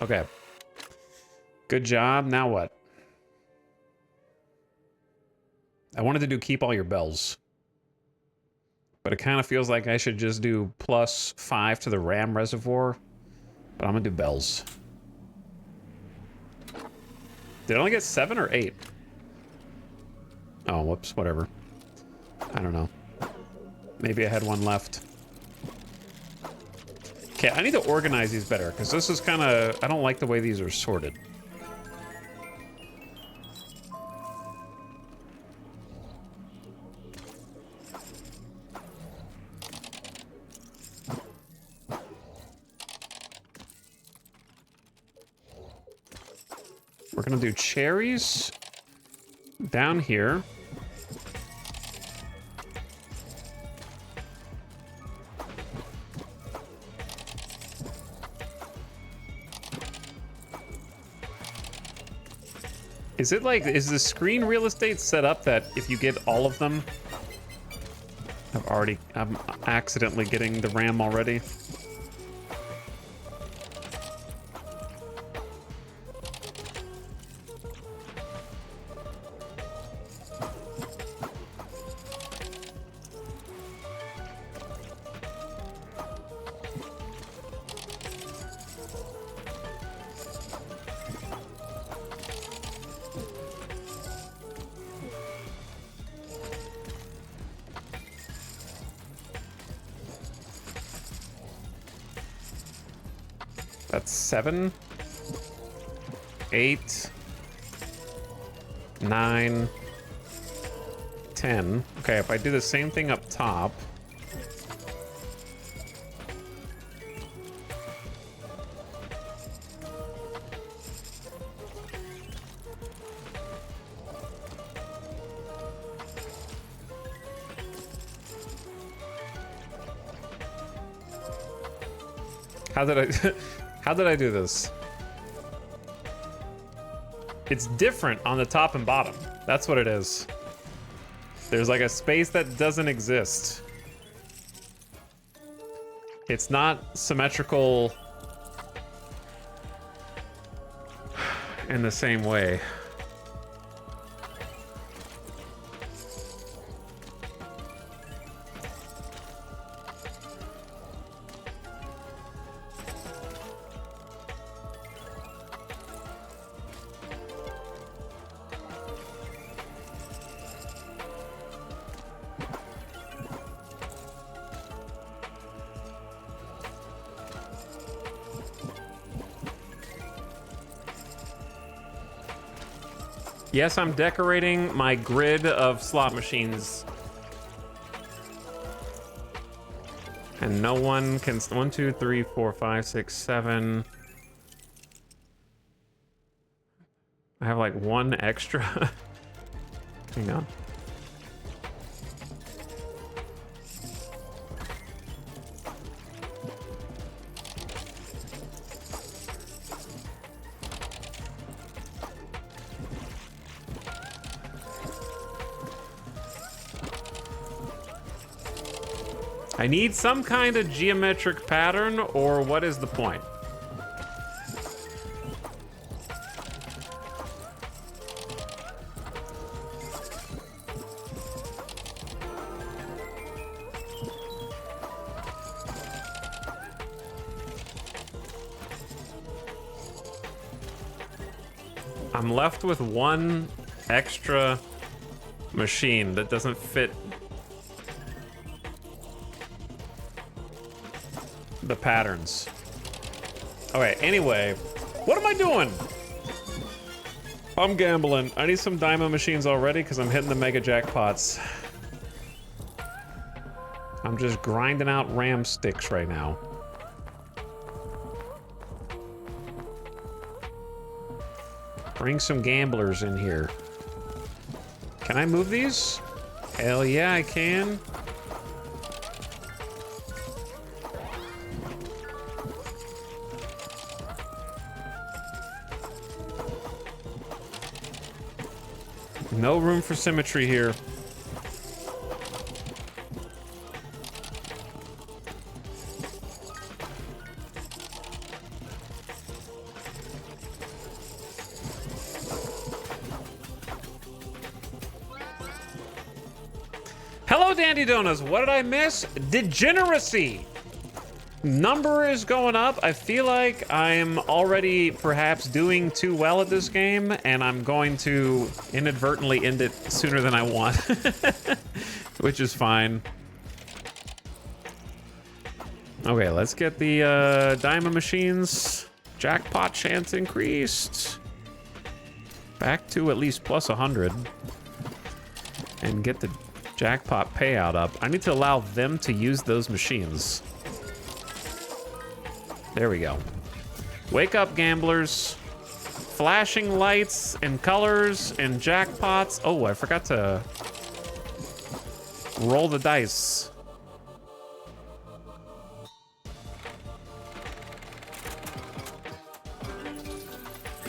Okay. Good job. Now what? I wanted to do keep all your bells. But it kind of feels like I should just do +5 to the RAM reservoir. But I'm gonna do bells. Did I only get 7 or 8? Oh, whoops, whatever. I don't know. Maybe I had one left. Okay, I need to organize these better, because this is kind of... I don't like the way these are sorted. We're gonna do cherries down here. Is it like, is the screen real estate set up that if you get all of them? I'm accidentally getting the RAM already. That's 7, 8, 9, 10. Okay, if I do the same thing up top. How did I... How did I do this? It's different on the top and bottom. That's what it is. There's like a space that doesn't exist. It's not symmetrical in the same way. Yes, I'm decorating my grid of slot machines. And no one can... 1, 2, 3, 4, 5, 6, 7. I have like 1 extra. Hang on. I need some kind of geometric pattern, or what is the point? I'm left with 1 extra machine that doesn't fit the patterns. Okay, anyway, what am I doing? I'm gambling. I need some diamond machines already because I'm hitting the mega jackpots. I'm just grinding out RAM sticks right now. Bring some gamblers in here. Can I move these? Hell yeah, I can. No room for symmetry here. Dandy Donuts. What did I miss? Degeneracy. Number is going up. I feel like I'm already perhaps doing too well at this game, and I'm going to inadvertently end it sooner than I want, which is fine. Okay, let's get the diamond machines. Jackpot chance increased. Back to at least plus 100. And get the jackpot payout up. I need to allow them to use those machines. There we go. Wake up, gamblers. Flashing lights and colors and jackpots. Oh, I forgot to roll the dice.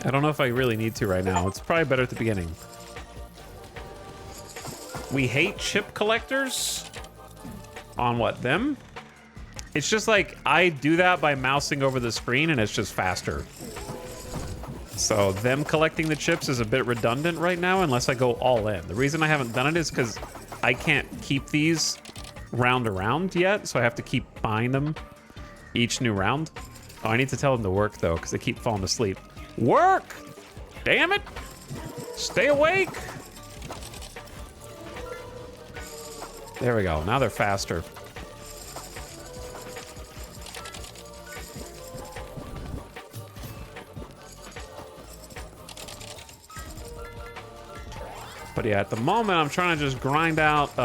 I don't know if I really need to right now. It's probably better at the beginning. We hate chip collectors. On what, them? It's just like, I do that by mousing over the screen and it's just faster. So them collecting the chips is a bit redundant right now unless I go all in. The reason I haven't done it is because I can't keep these round around yet, so I have to keep buying them each new round. Oh, I need to tell them to work though, because they keep falling asleep. Work! Damn it! Stay awake! There we go, now they're faster. But yeah, at the moment, I'm trying to just grind out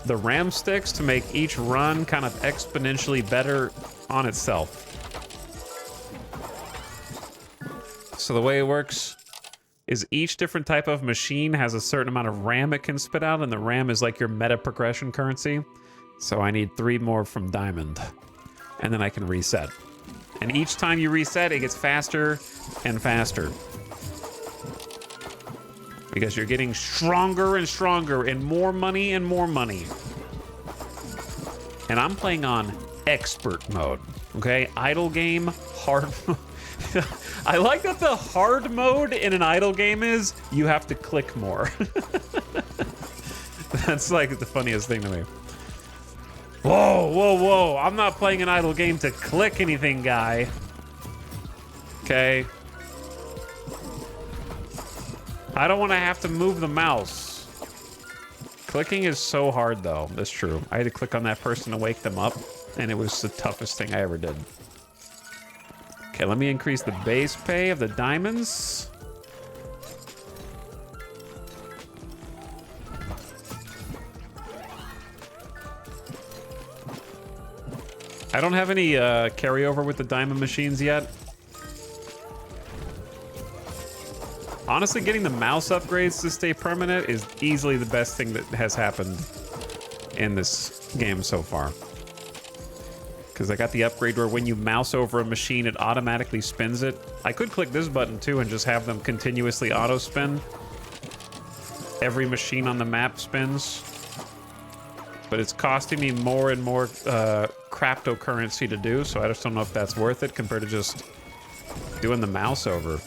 the RAM sticks to make each run kind of exponentially better on itself. So the way it works is each different type of machine has a certain amount of RAM it can spit out, and the RAM is like your meta progression currency. So I need 3 more from Diamond, and then I can reset. And each time you reset, it gets faster and faster. Because you're getting stronger and stronger and more money and more money. And I'm playing on expert mode, okay? Idle game, hard mode. I like that the hard mode in an idle game is you have to click more. That's like the funniest thing to me. Whoa, whoa, whoa. I'm not playing an idle game to click anything, guy. Okay. I don't want to have to move the mouse. Clicking is so hard, though. That's true. I had to click on that person to wake them up, and it was the toughest thing I ever did. Okay, let me increase the base pay of the diamonds. I don't have any carryover with the diamond machines yet. Honestly, getting the mouse upgrades to stay permanent is easily the best thing that has happened in this game so far. Because I got the upgrade where when you mouse over a machine, it automatically spins it. I could click this button too and just have them continuously auto-spin. Every machine on the map spins. But it's costing me more and more cryptocurrency to do, so I just don't know if that's worth it compared to just doing the mouse over.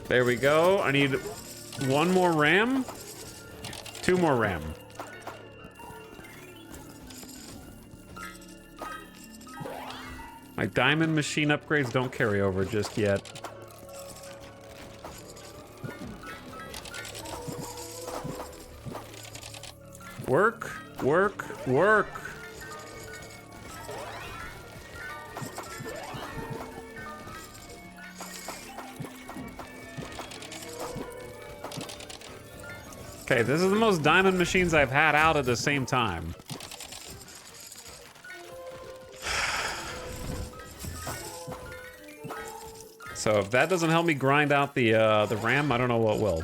There we go. I need 1 more RAM. 2 more RAM. My diamond machine upgrades don't carry over just yet. Work, work, work. Okay, this is the most diamond machines I've had out at the same time. So if that doesn't help me grind out the RAM, I don't know what will.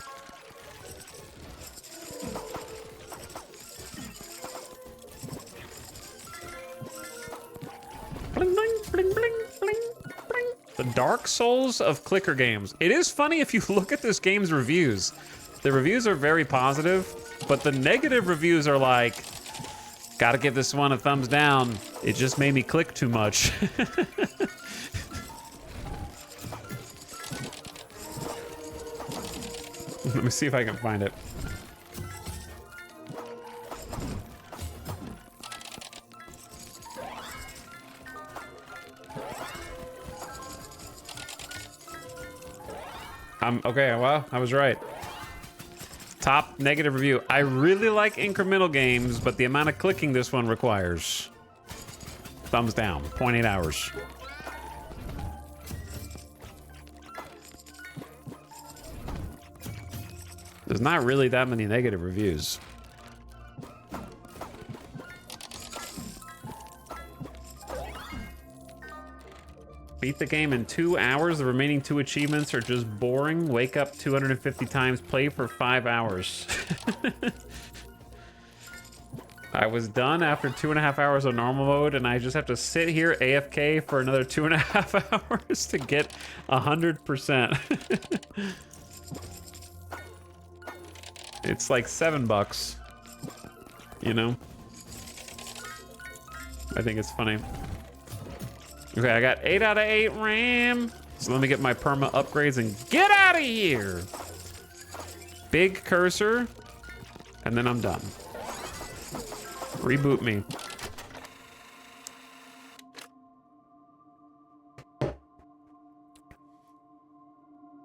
Bling, bling, bling, bling, bling, bling. The Dark Souls of clicker games. It is funny if you look at this game's reviews. The reviews are very positive, but the negative reviews are like, Gotta give this one a thumbs down. It just made me click too much. Let me see if I can find it. Okay, well, I was right. Top negative review. I really like incremental games, but the amount of clicking this one requires. Thumbs down, 0.8 hours. There's not really that many negative reviews. Beat the game in 2 hours. The remaining 2 achievements are just boring. Wake up 250 times. Play for 5 hours. I was done after 2.5 hours on normal mode, and I just have to sit here AFK for another 2.5 hours to get 100%. It's like $7, you know? I think it's funny. Okay, I got 8 out of 8 RAM. So let me get my perma upgrades and get out of here. Big cursor, and then I'm done. Reboot me.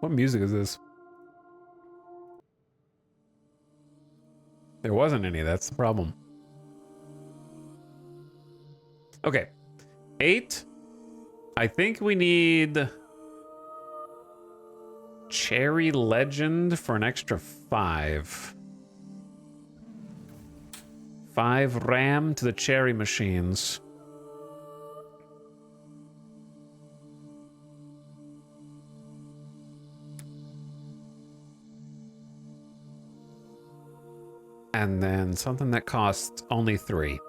What music is this? There wasn't any, that's the problem. Okay, 8. I think we need Cherry Legend for an extra 5. 5 RAM to the cherry machines. And then something that costs only 3.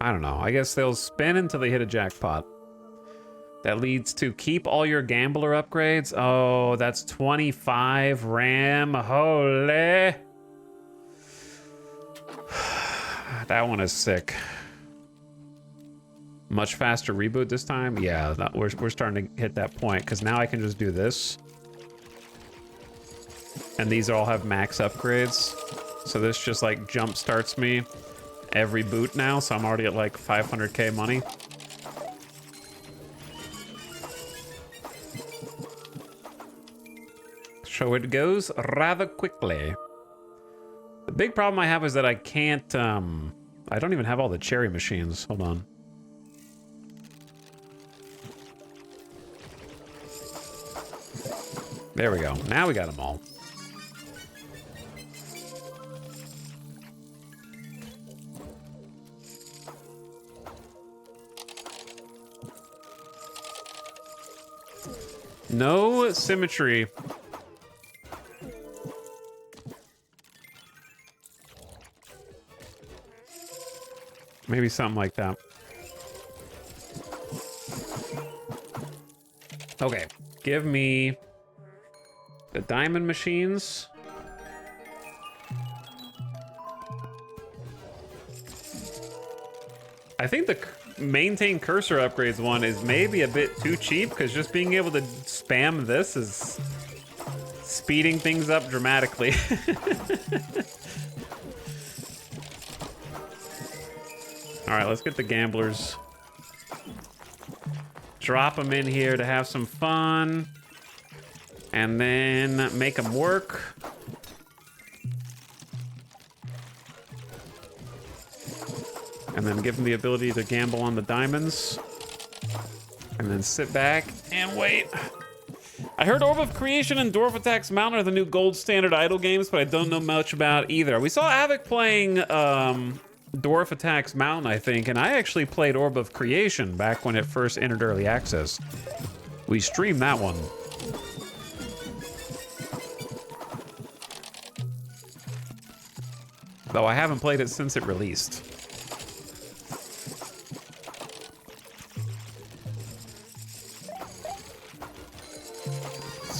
I don't know. I guess they'll spin until they hit a jackpot. That leads to keep all your gambler upgrades. Oh, that's 25 RAM. Holy. That one is sick. Much faster reboot this time? Yeah, we're starting to hit that point, because now I can just do this. And these all have max upgrades. So this just like jump starts me every boot now, so I'm already at like 500k money. So it goes rather quickly. The big problem I have is that I can't, I don't even have all the cherry machines. Hold on. There we go. Now we got them all. No symmetry. Maybe something like that. Okay, give me the diamond machines. I think the maintain cursor upgrades one is maybe a bit too cheap, because just being able to spam this is speeding things up dramatically. All right, let's get the gamblers. Drop them in here to have some fun. And then make them work. And then give them the ability to gamble on the diamonds. And then sit back and wait. I heard Orb of Creation and Dwarf Attacks Mountain are the new gold standard idle games, but I don't know much about either. We saw Avic playing Dwarf Attacks Mountain, I think, and I actually played Orb of Creation back when it first entered early access. We streamed that one. Though I haven't played it since it released.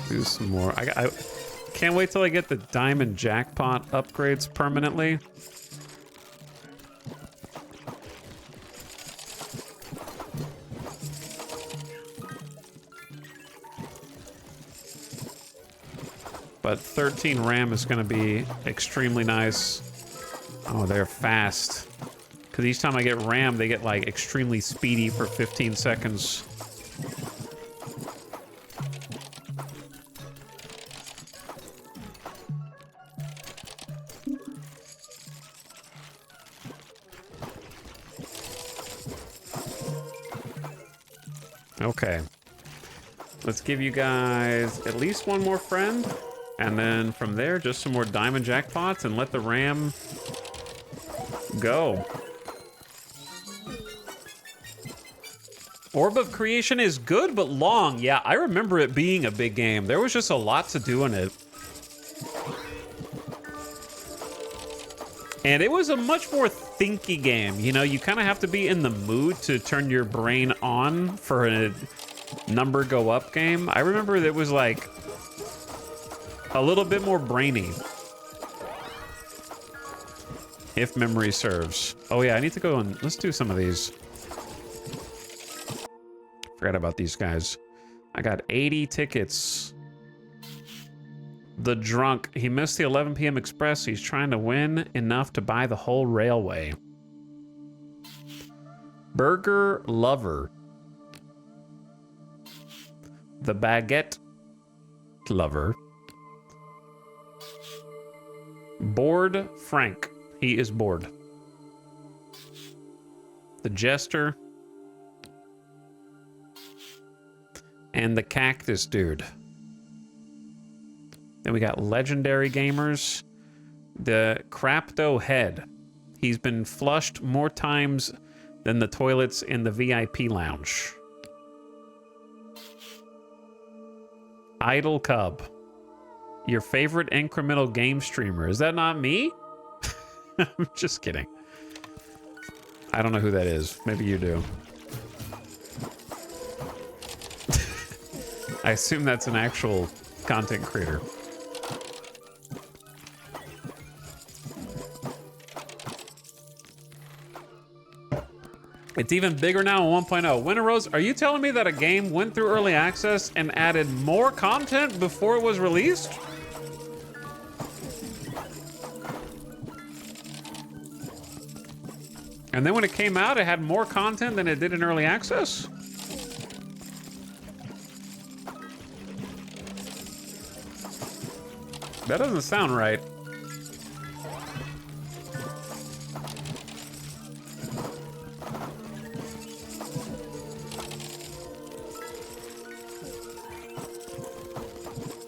Do some more. I can't wait till I get the diamond jackpot upgrades permanently. But 13 RAM is going to be extremely nice. Oh, they're fast. Because each time I get RAM, they get like extremely speedy for 15 seconds. Okay. Let's give you guys at least one more friend. And then from there, just some more diamond jackpots and let the RAM go. Orb of Creation is good, but long. Yeah, I remember it being a big game. There was just a lot to do in it. And it was a much more thinky game. You know, you kind of have to be in the mood to turn your brain on for a number go up game. I remember it was like a little bit more brainy, if memory serves. Oh yeah, I need to go and let's do some of these. Forgot about these guys. I got 80 tickets. The drunk, he missed the 11 p.m. express. He's trying to win enough to buy the whole railway. Burger lover. The baguette lover. Bored Frank. He is bored. The jester. And the cactus dude. Then we got legendary gamers. The Crapto head. He's been flushed more times than the toilets in the VIP lounge. Idle Cub. Your favorite incremental game streamer. Is that not me? I'm just kidding. I don't know who that is. Maybe you do. I assume that's an actual content creator. It's even bigger now in 1.0. Winter Rose, are you telling me that a game went through early access and added more content before it was released? And then when it came out, it had more content than it did in early access? That doesn't sound right.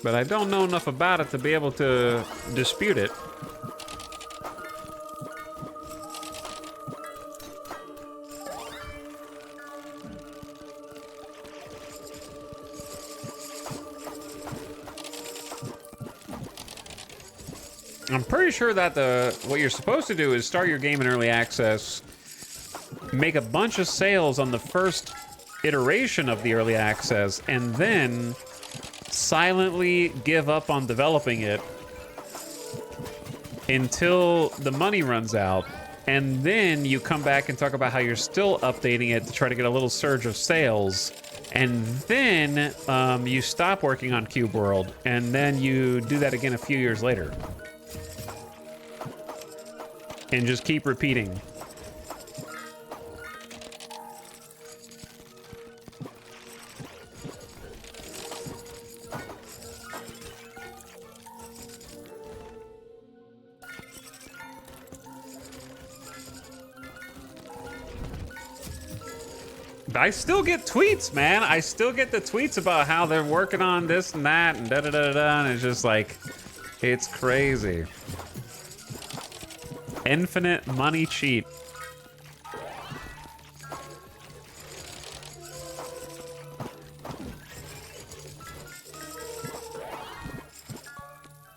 But I don't know enough about it to be able to dispute it. I'm pretty sure that what you're supposed to do is start your game in early access, make a bunch of sales on the first iteration of the early access, and then silently give up on developing it until the money runs out. And then you come back and talk about how you're still updating it to try to get a little surge of sales. And then you stop working on Cube World, and then you do that again a few years later. And just keep repeating. I still get tweets, man. I still get the tweets about how they're working on this and that and da-da-da-da-da, and it's just like, it's crazy. Infinite money cheat.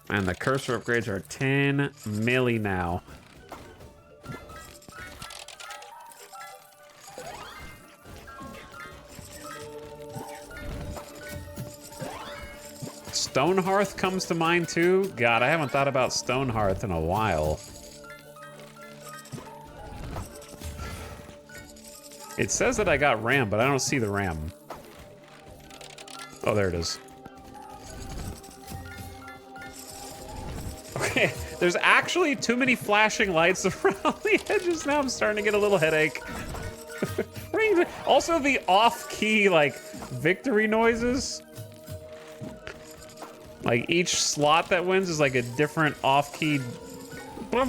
And the cursor upgrades are 10 milli now. Stonehearth comes to mind too. God, I haven't thought about Stonehearth in a while. It says that I got RAM, but I don't see the RAM. Oh, there it is. Okay, there's actually too many flashing lights around the edges now. I'm starting to get a little headache. Also, the off-key, like, victory noises. Like, each slot that wins is like a different off-key. All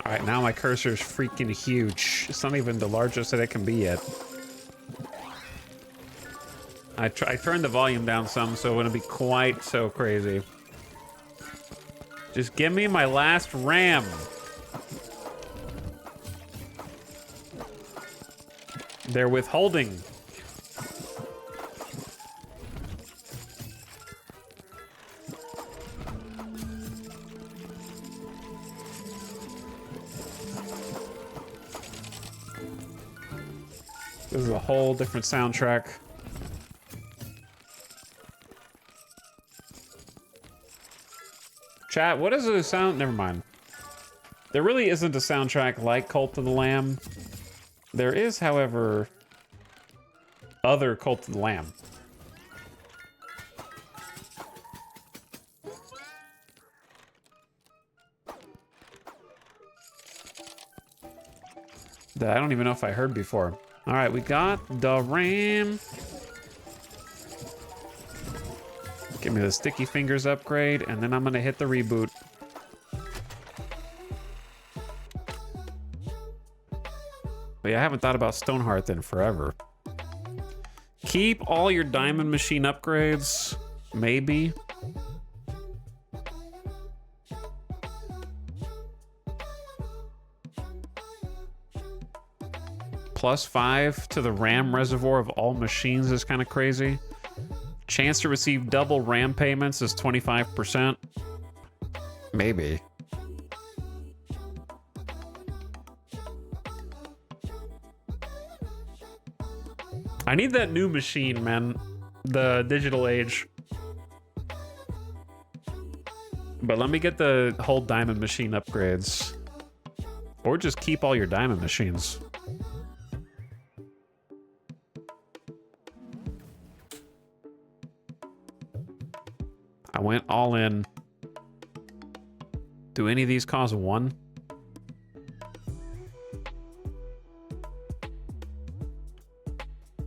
right, now my cursor is freaking huge. It's not even the largest that it can be yet. I turned the volume down some, so it wouldn't be quite so crazy. Just give me my last RAM. They're withholding. This is a whole different soundtrack. Chat, what is the sound? Never mind. There really isn't a soundtrack like Cult of the Lamb. There is, however, other Cult of the Lamb. That I don't even know if I heard before. All right, we got the RAM. Give me the sticky fingers upgrade, and then I'm gonna hit the reboot. But yeah, I haven't thought about Stonehearth in forever. Keep all your diamond machine upgrades, maybe. +5 to the RAM reservoir of all machines is kind of crazy. Chance to receive double RAM payments is 25%. Maybe. I need that new machine, man. The digital age. But let me get the whole diamond machine upgrades. Or just keep all your diamond machines. I went all in. Do any of these cost 1?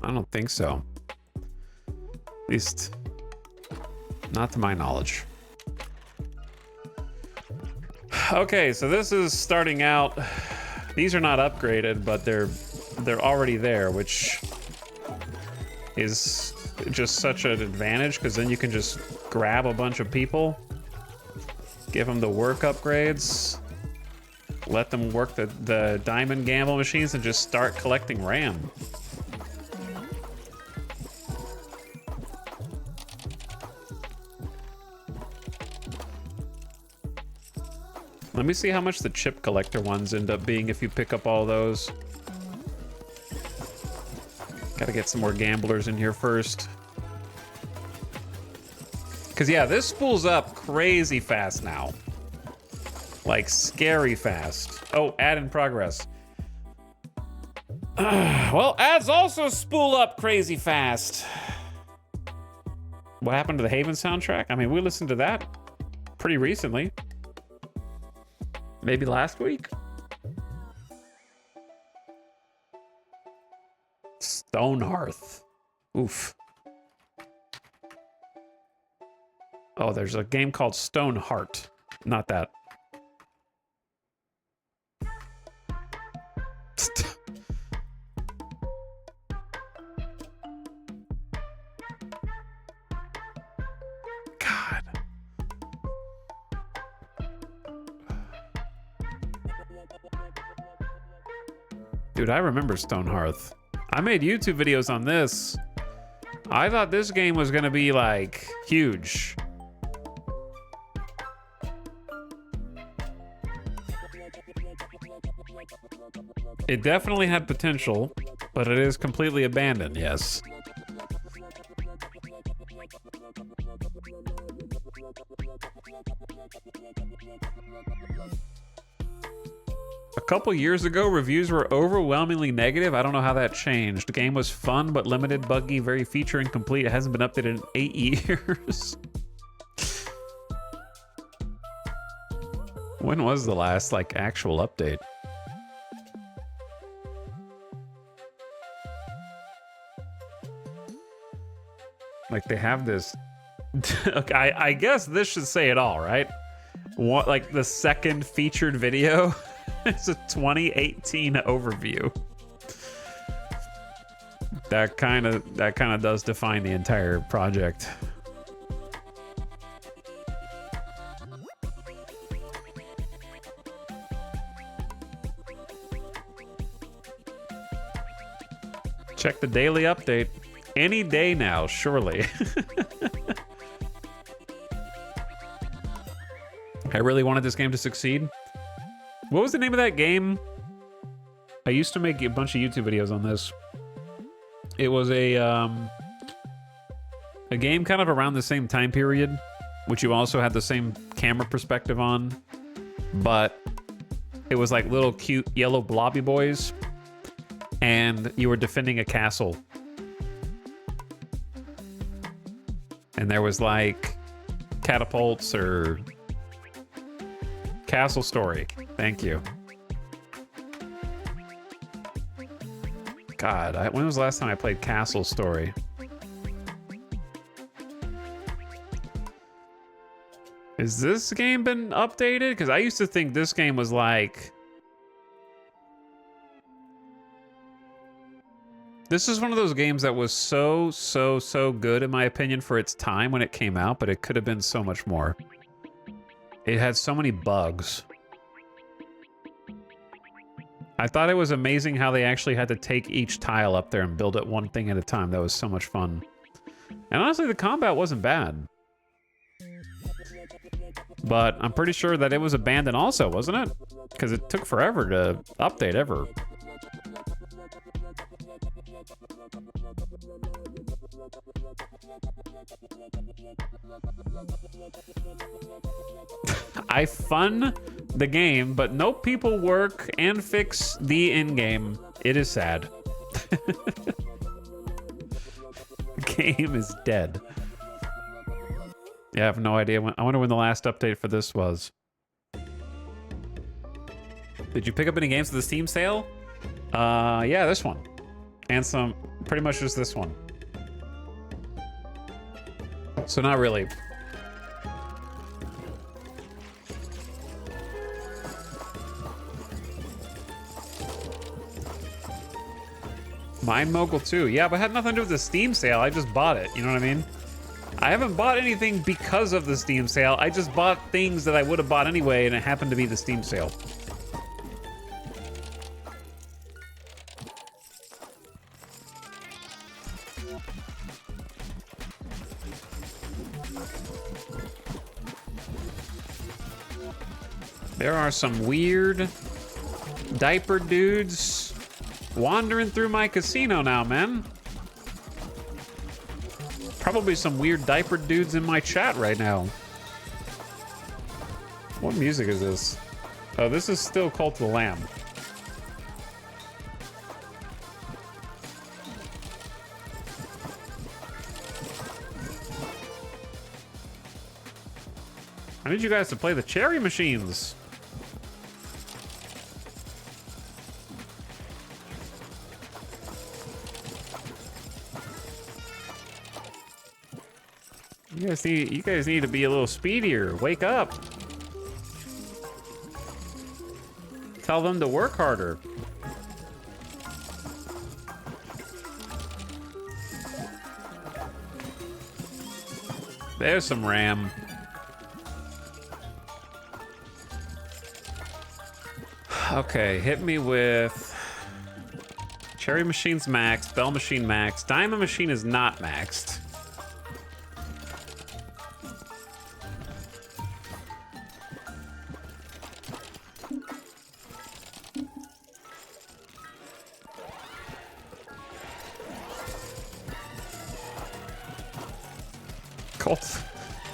I don't think so. At least, not to my knowledge. Okay, so this is starting out. These are not upgraded, but they're already there, which is just such an advantage, because then you can just grab a bunch of people, give them the work upgrades, let them work the diamond gamble machines, and just start collecting RAM. Let me see how much the chip collector ones end up being if you pick up all those. Gotta get some more gamblers in here first. Because, yeah, this spools up crazy fast now. Like, scary fast. Oh, ad in progress. Well, ads also spool up crazy fast. What happened to the Haven soundtrack? I mean, we listened to that pretty recently. Maybe last week? Stonehearth. Oof. Oh, there's a game called Stoneheart. Not that. God. Dude, I remember Stonehearth. I made YouTube videos on this. I thought this game was gonna be, like, huge. It definitely had potential, but it is completely abandoned, yes. A couple years ago, reviews were overwhelmingly negative. I don't know how that changed. The game was fun, but limited, buggy, very feature incomplete. It hasn't been updated in 8 years. When was the last, like, actual update? Like, they have this... Okay, I guess this should say it all, right? What, like, the second featured video? It's a 2018 overview. That kind of does define the entire project. Check the daily update. Any day now, surely. I really wanted this game to succeed. What was the name of that game? I used to make a bunch of YouTube videos on this. It was a game kind of around the same time period, which you also had the same camera perspective on, but it was like little cute yellow blobby boys, and you were defending a castle. And there was like catapults or Castle Story. Thank you. God, when was the last time I played Castle Story? Has this game been updated? Because I used to think this game was like... This is one of those games that was so good, in my opinion, for its time when it came out, but it could have been so much more. It had so many bugs. I thought it was amazing how they actually had to take each tile up there and build it one thing at a time. That was so much fun. And honestly, the combat wasn't bad. But I'm pretty sure that it was abandoned also, wasn't it? Because it took forever to update ever. I fun the game, but no people work and fix the in-game. It is sad. The game is dead. Yeah, I have no idea. I wonder when the last update for this was. Did you pick up any games for the Steam sale? Yeah, this one. And some, pretty much just this one. So not really. Mind Mogul 2. Yeah, but it had nothing to do with the Steam sale. I just bought it. You know what I mean? I haven't bought anything because of the Steam sale. I just bought things that I would have bought anyway, and it happened to be the Steam sale. There are some weird diaper dudes wandering through my casino now, man. Probably some weird diaper dudes in my chat right now. What music is this? Oh, this is still Cult of the Lamb. I need you guys to play the cherry machines. You guys need to be a little speedier. Wake up. Tell them to work harder. There's some RAM. Okay, hit me with Cherry Machine's maxed, Bell Machine maxed, Diamond Machine is not maxed.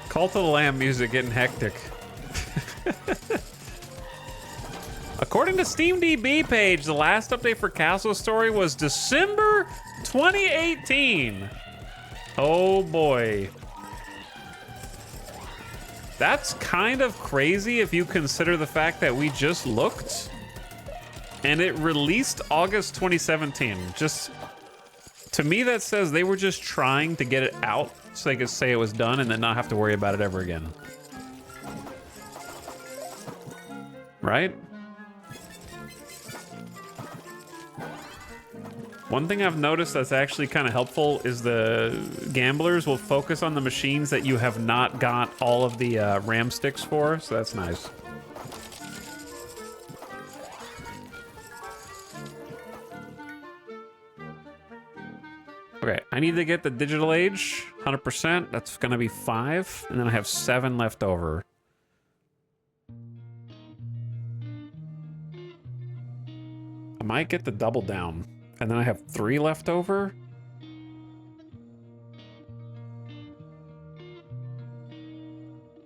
Cult of the Lamb music getting hectic. According to SteamDB page, the last update for Castle Story was December 2018. Oh boy. That's kind of crazy if you consider the fact that we just looked and it released August 2017. Just, to me, that says they were just trying to get it out so they could say it was done and then not have to worry about it ever again. Right? One thing I've noticed that's actually kind of helpful is the gamblers will focus on the machines that you have not got all of the RAM sticks for, so that's nice. Okay, I need to get the digital age, 100%. That's gonna be 5, and then I have 7 left over. I might get the double down. And then I have 3 left over.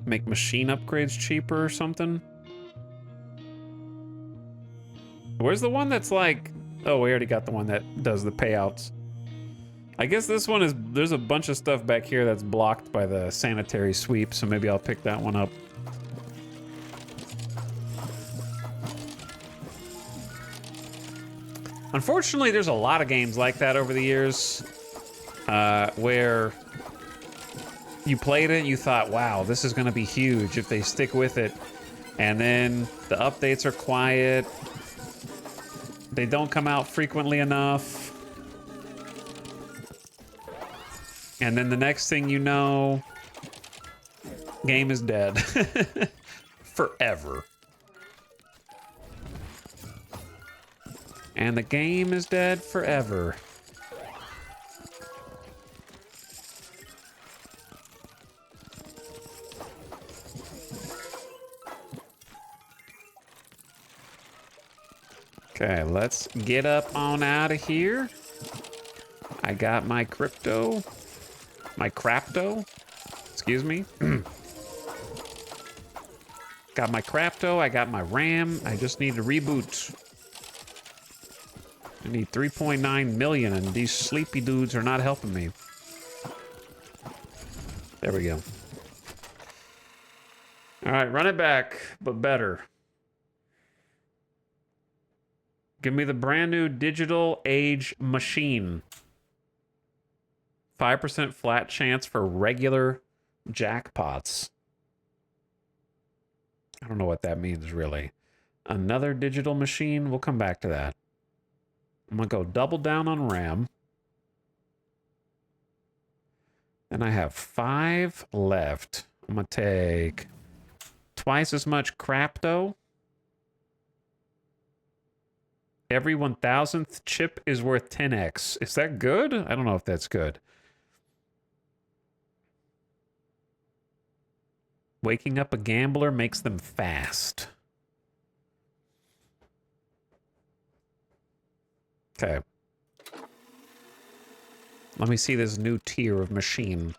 Make machine upgrades cheaper or something. Where's the one that's like... Oh, we already got the one that does the payouts. I guess this one is... There's a bunch of stuff back here that's blocked by the sanitary sweep, so maybe I'll pick that one up. Unfortunately, there's a lot of games like that over the years where you played it and you thought, wow, this is going to be huge if they stick with it. And then the updates are quiet. They don't come out frequently enough. And then the next thing you know, game is dead. Forever. And the game is dead forever. Okay, let's get up on out of here. I got my crapto, excuse me. Got my crapto, I got my RAM. I just need to reboot. I need 3.9 million, and these sleepy dudes are not helping me. There we go. All right, run it back, but better. Give me the brand new digital age machine. 5% flat chance for regular jackpots. I don't know what that means, really. Another digital machine? We'll come back to that. I'm going to go double down on RAM. And I have 5 left. I'm going to take twice as much crapto. Every 1,000th chip is worth 10x. Is that good? I don't know if that's good. Waking up a gambler makes them fast. Okay. Let me see this new tier of machine.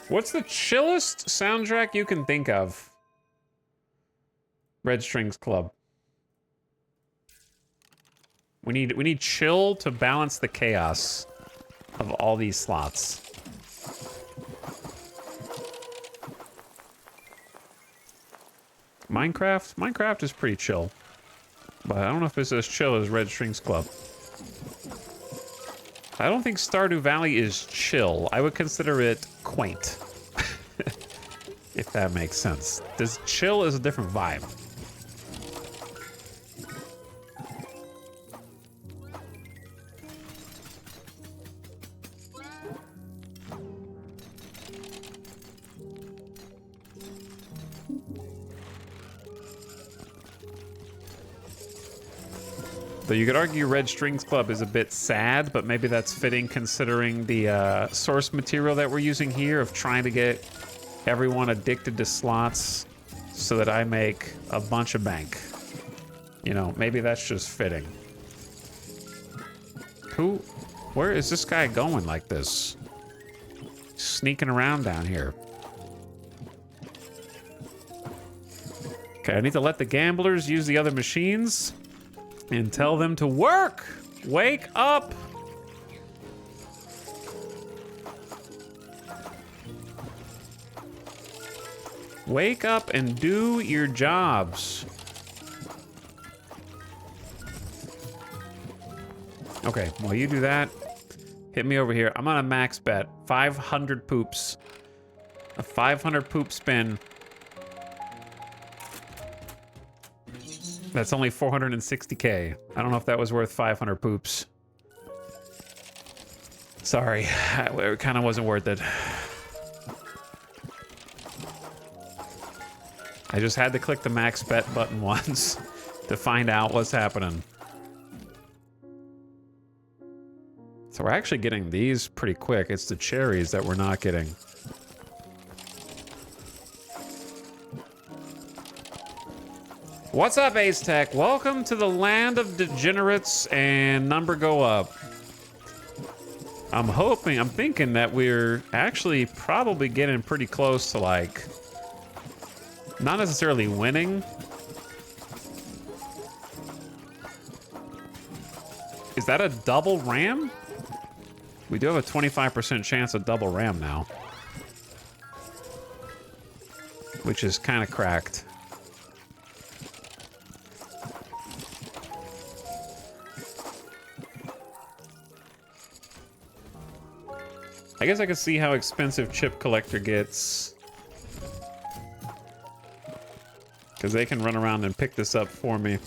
What's the chillest soundtrack you can think of? Red Strings Club. We need chill to balance the chaos of all these slots. Minecraft is pretty chill, but I don't know if it's as chill as Red Strings Club. I don't think Stardew Valley is chill. I would consider it quaint, if that makes sense. This chill is a different vibe. So you could argue Red Strings Club is a bit sad, but maybe that's fitting considering the source material that we're using here of trying to get everyone addicted to slots so that I make a bunch of bank. You know, maybe that's just fitting. Where is this guy going like this? Sneaking around down here. Okay, I need to let the gamblers use the other machines and tell them to work. Wake up. Wake up and do your jobs. Okay, while you do that, hit me over here. I'm on a max bet. 500 poops. A 500 poop spin. That's only 460K. I don't know if that was worth 500 poops. Sorry, it kind of wasn't worth it. I just had to click the max bet button once to find out what's happening. So we're actually getting these pretty quick. It's the cherries that we're not getting. What's up, Ace Tech? Welcome to the land of degenerates and number go up. I'm thinking that we're actually probably getting pretty close to, like, not necessarily winning. Is that a double ram? We do have a 25% chance of double ram now, which is kind of cracked. I guess I can see how expensive Chip Collector gets, because they can run around and pick this up for me.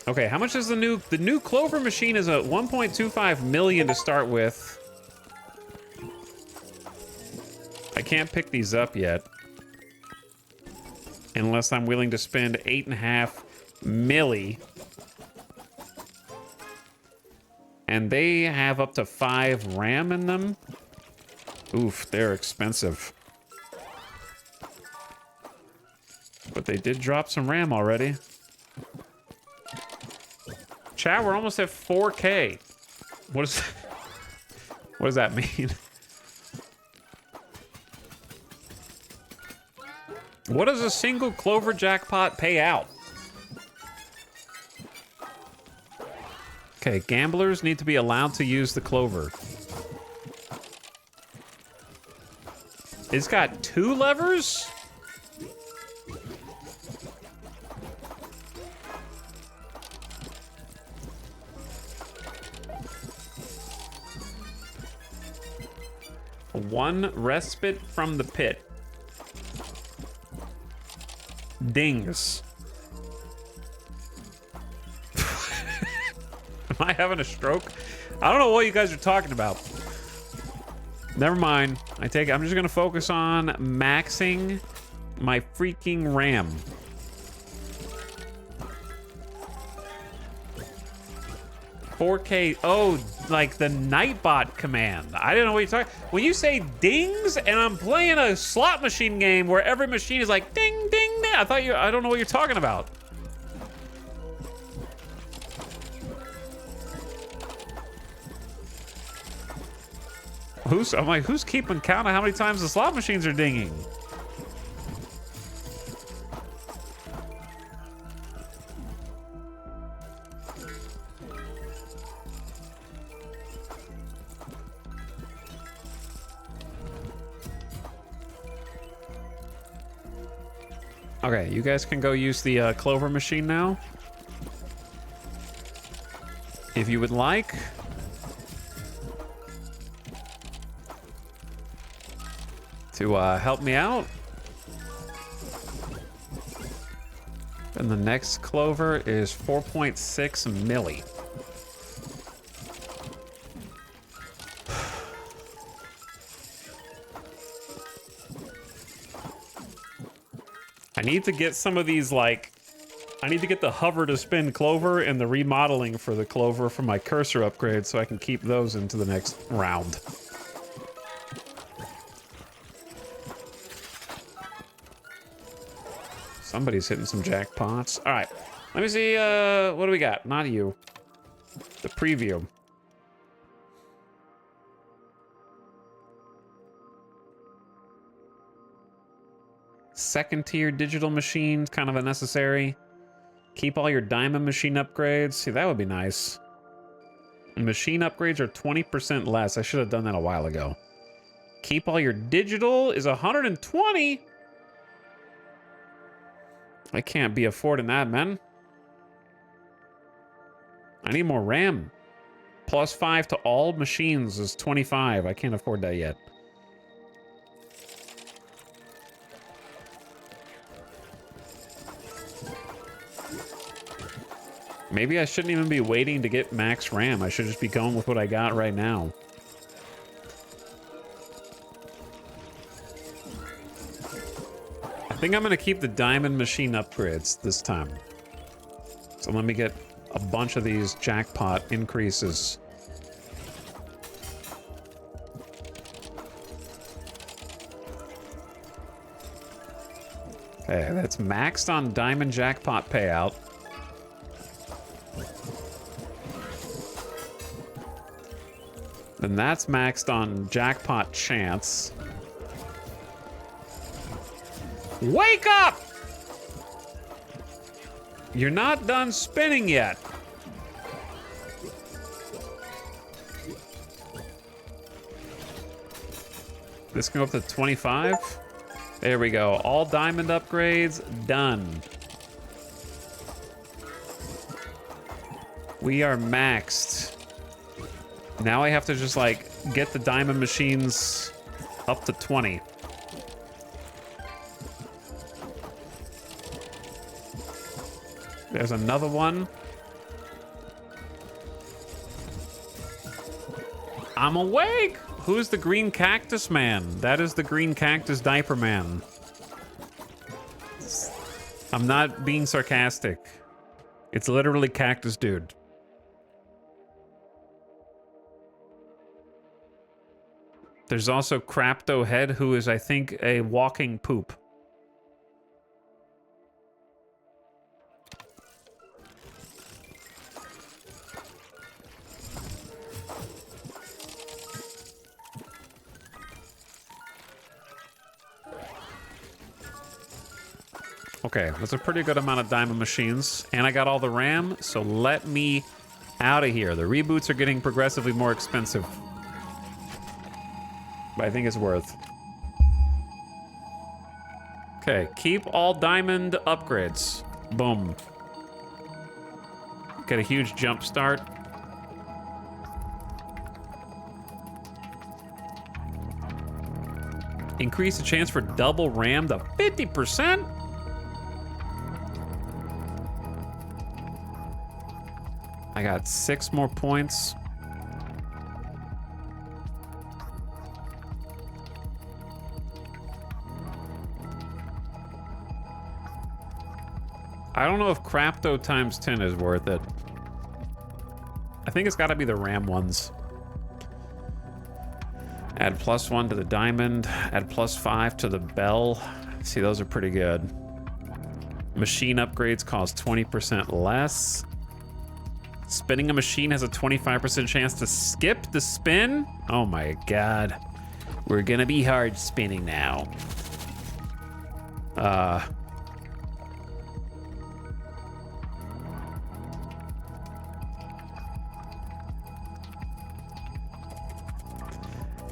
Okay, how much is the new Clover machine? Is a 1.25 million to start with. I can't pick these up yet unless I'm willing to spend 8.5 milli. And they have up to 5 RAM in them. Oof, they're expensive. But they did drop some RAM already. Chat, we're almost at 4K. What does that mean? What does a single Clover jackpot pay out? Okay, gamblers need to be allowed to use the Clover. It's got 2 levers? One respite from the pit. Dings. Am I having a stroke? I don't know what you guys are talking about. Never mind. I'm just gonna focus on maxing my freaking RAM. $4K. Oh, like the Nightbot command. I didn't know what you're talking. When you say dings, and I'm playing a slot machine game where every machine is like ding, ding, ding. I don't know what you're talking about. I'm like, who's keeping count of how many times the slot machines are dinging? Okay, you guys can go use the Clover machine now, if you would like. To help me out. And the next Clover is 4.6 milli. I need to get some of these, like, I need to get the hover to spin Clover and the remodeling for the Clover for my cursor upgrade so I can keep those into the next round. Somebody's hitting some jackpots. All right. Let me see. What do we got? Not you. The preview. Second tier digital machines, kind of unnecessary. Keep all your diamond machine upgrades. See, that would be nice. And machine upgrades are 20% less. I should have done that a while ago. Keep all your digital is 120. I can't be affording that, man. I need more RAM. +5 to all machines is 25. I can't afford that yet. Maybe I shouldn't even be waiting to get max RAM. I should just be going with what I got right now. I think I'm gonna keep the diamond machine upgrades this time. So let me get a bunch of these jackpot increases. Okay, that's maxed on diamond jackpot payout. Then that's maxed on jackpot chance. Wake up! You're not done spinning yet. This can go up to 25. There we go. All diamond upgrades done. We are maxed. Now I have to just like get the diamond machines up to 20. There's another one. I'm awake! Who's the green cactus man? That is the green cactus diaper man. I'm not being sarcastic. It's literally cactus dude. There's also Crapto Head, who is, I think, a walking poop. Okay, that's a pretty good amount of diamond machines. And I got all the RAM, so let me out of here. The reboots are getting progressively more expensive. But I think it's worth. Okay, keep all diamond upgrades. Boom. Get a huge jump start. Increase the chance for double RAM to 50%? I got 6 more points. I don't know if Crapto times 10 is worth it. I think it's got to be the RAM ones. Add +1 to the diamond. Add +5 to the bell. See, those are pretty good. Machine upgrades cost 20% less. Spinning a machine has a 25% chance to skip the spin. Oh my god. We're gonna be hard spinning now.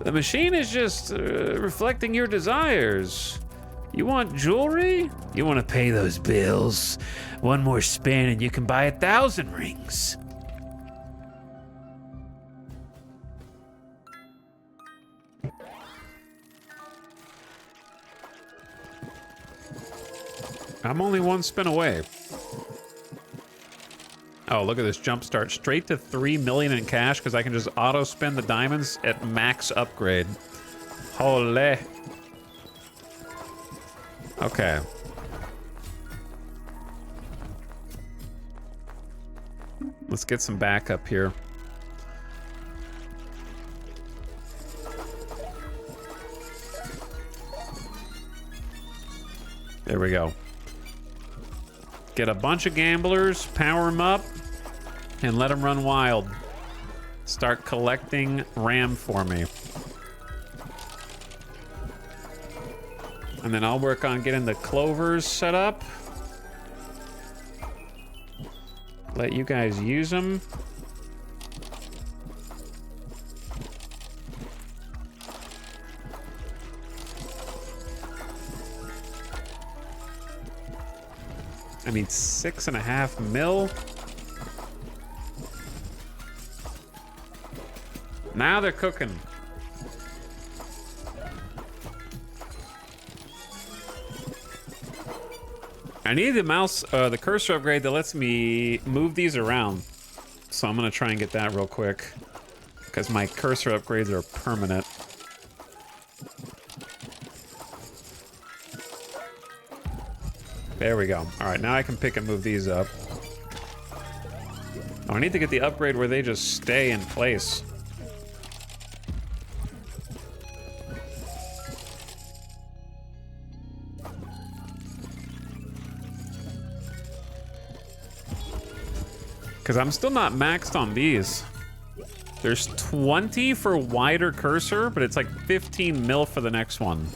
The machine is just reflecting your desires. You want jewelry? You want to pay those bills? One more spin and you can buy 1,000 rings. I'm only 1 spin away. Oh, look at this jump start. Straight to 3 million in cash because I can just auto spin the diamonds at max upgrade. Holy. Okay. Let's get some backup here. There we go. Get a bunch of gamblers, power them up, and let them run wild. Start collecting RAM for me. And then I'll work on getting the clovers set up. Let you guys use them. I need 6.5 mil. Now they're cooking. I need the mouse, the cursor upgrade that lets me move these around. So I'm gonna try and get that real quick. Because my cursor upgrades are permanent. There we go. All right, now I can pick and move these up. Oh, I need to get the upgrade where they just stay in place. Because I'm still not maxed on these. There's 20 for wider cursor, but it's like 15 mil for the next one.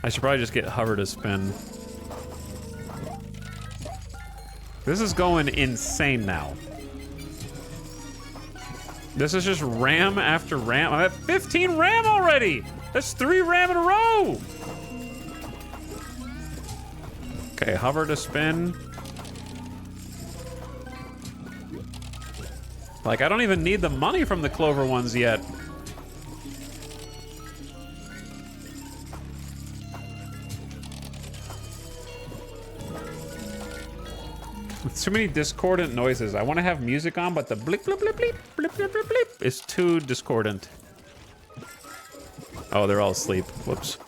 I should probably just get hover to spin. This is going insane now. This is just RAM after RAM. I'm at 15 RAM already! That's 3 RAM in a row! Okay, hover to spin. Like, I don't even need the money from the clover ones yet. Too many discordant noises. I want to have music on, but the blip, blip, blip, blip, blip, blip, blip, blip is too discordant. Oh, they're all asleep. Whoops.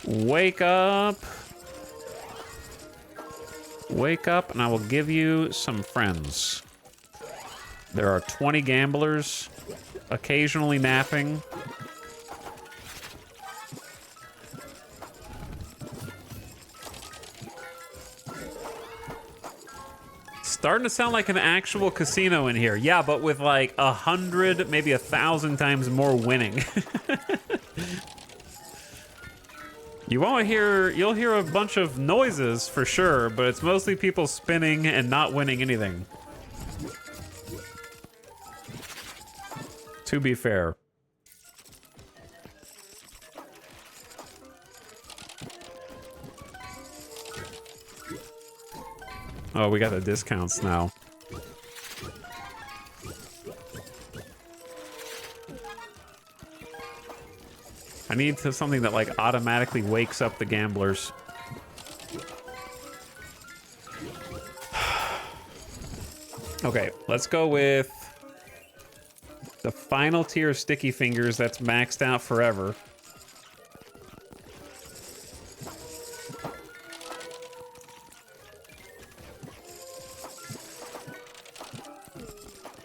Wake up. Wake up, and I will give you some friends. There are 20 gamblers, occasionally napping. Starting to sound like an actual casino in here. Yeah, but with like 100, maybe 1,000 times more winning. You won't hear, you'll hear a bunch of noises for sure, but it's mostly people spinning and not winning anything. To be fair. Oh, we got the discounts now. I need something that like automatically wakes up the gamblers. Okay, let's go with the final tier of sticky fingers that's maxed out forever.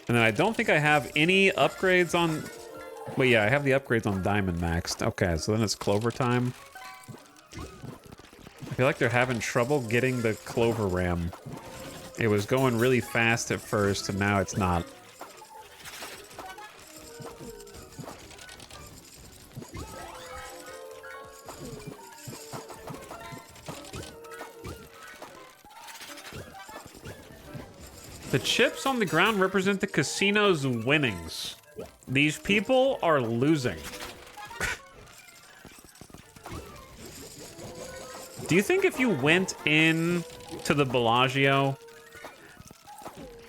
And then I don't think I have any upgrades on... Wait, yeah, I have the upgrades on Diamond maxed. Okay, so then it's Clover time. I feel like they're having trouble getting the Clover RAM. It was going really fast at first, and now it's not. The chips on the ground represent the casino's winnings. These people are losing. Do you think if you went in to the Bellagio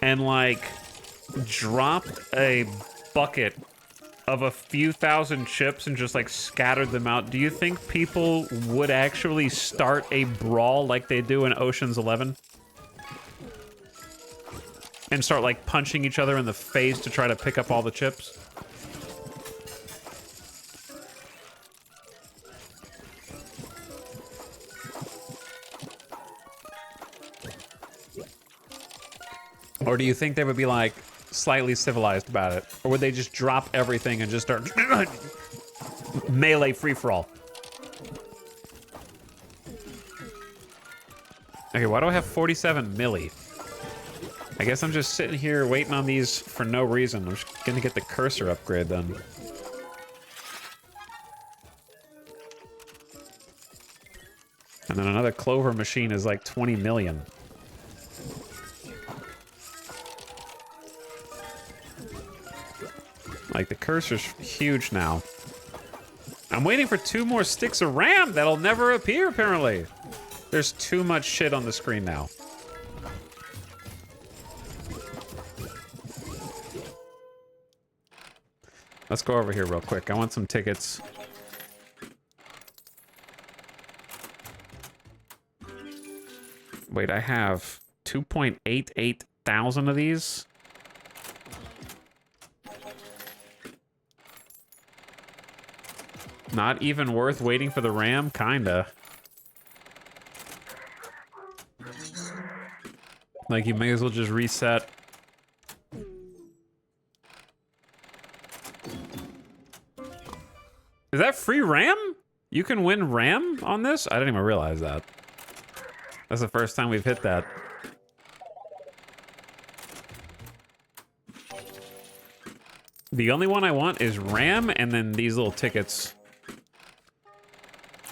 and like dropped a bucket of a few thousand chips and just like scattered them out, do you think people would actually start a brawl like they do in Ocean's 11? And start like punching each other in the face to try to pick up all the chips? Or do you think they would be like slightly civilized about it? Or would they just drop everything and just start melee free-for-all? Okay, why do I have 47 milli? I guess I'm just sitting here waiting on these for no reason. I'm just gonna get the cursor upgrade then. And then another clover machine is like 20 million. Like, the cursor's huge now. I'm waiting for 2 more sticks of RAM that'll never appear, apparently. There's too much shit on the screen now. Let's go over here real quick. I want some tickets. Wait, I have 2.88 thousand of these. Not even worth waiting for the RAM? Kinda. Like, you may as well just reset. Is that free RAM? You can win RAM on this? I didn't even realize that. That's the first time we've hit that. The only one I want is RAM and then these little tickets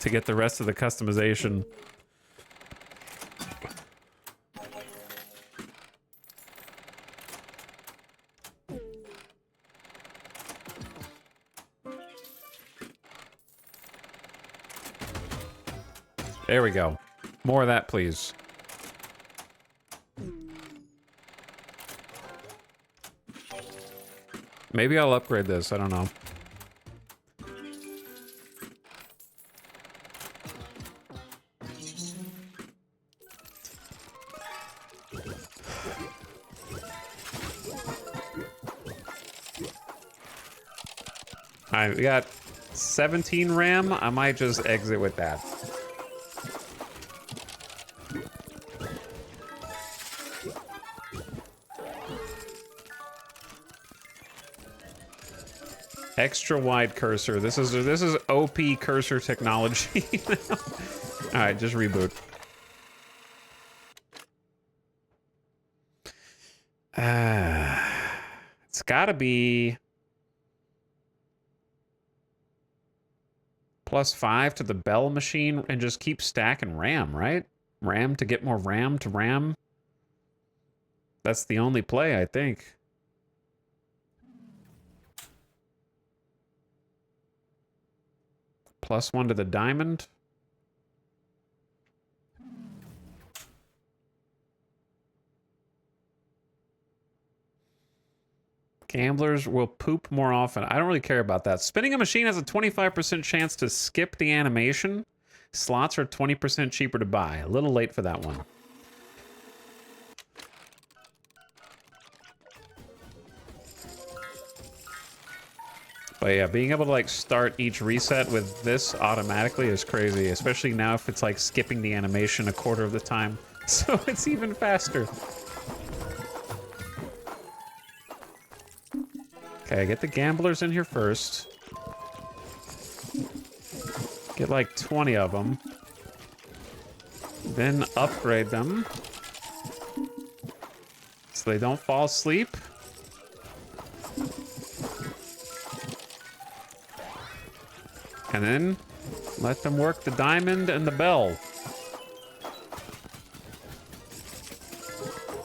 to get the rest of the customization. There we go. More of that, please. Maybe I'll upgrade this. I don't know. All right, we got 17 RAM. I might just exit with that. Extra wide cursor. This is OP cursor technology. All right, just reboot. It's gotta be +5 to the bell machine and just keep stacking RAM, right? RAM to get more RAM to RAM. That's the only play, I think. +1 to the diamond. Gamblers will poop more often. I don't really care about that. Spinning a machine has a 25% chance to skip the animation. Slots are 20% cheaper to buy. A little late for that one. But yeah, being able to like start each reset with this automatically is crazy, especially now if it's like skipping the animation a quarter of the time. So it's even faster. Okay, get the gamblers in here first. Get like 20 of them. Then upgrade them. So they don't fall asleep. And then let them work the diamond and the bell.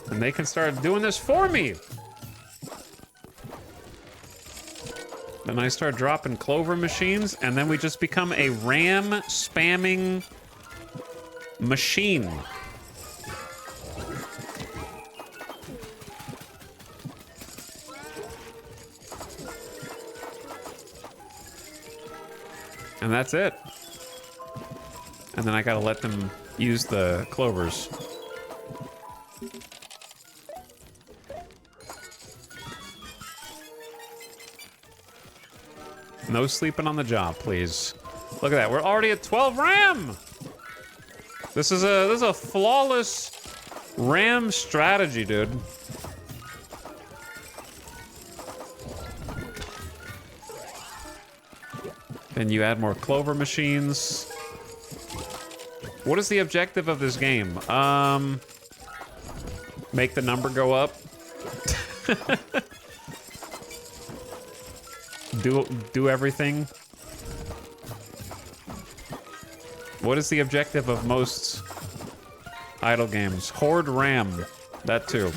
And they can start doing this for me. Then I start dropping clover machines, and then we just become a RAM spamming machine. And that's it. And then I gotta let them use the clovers. No sleeping on the job, please. Look at that. We're already at 12 RAM. This is a flawless RAM strategy, dude. Then you add more clover machines. What is the objective of this game? Make the number go up. do everything. What is the objective of most idle games? Hoard RAM. That too.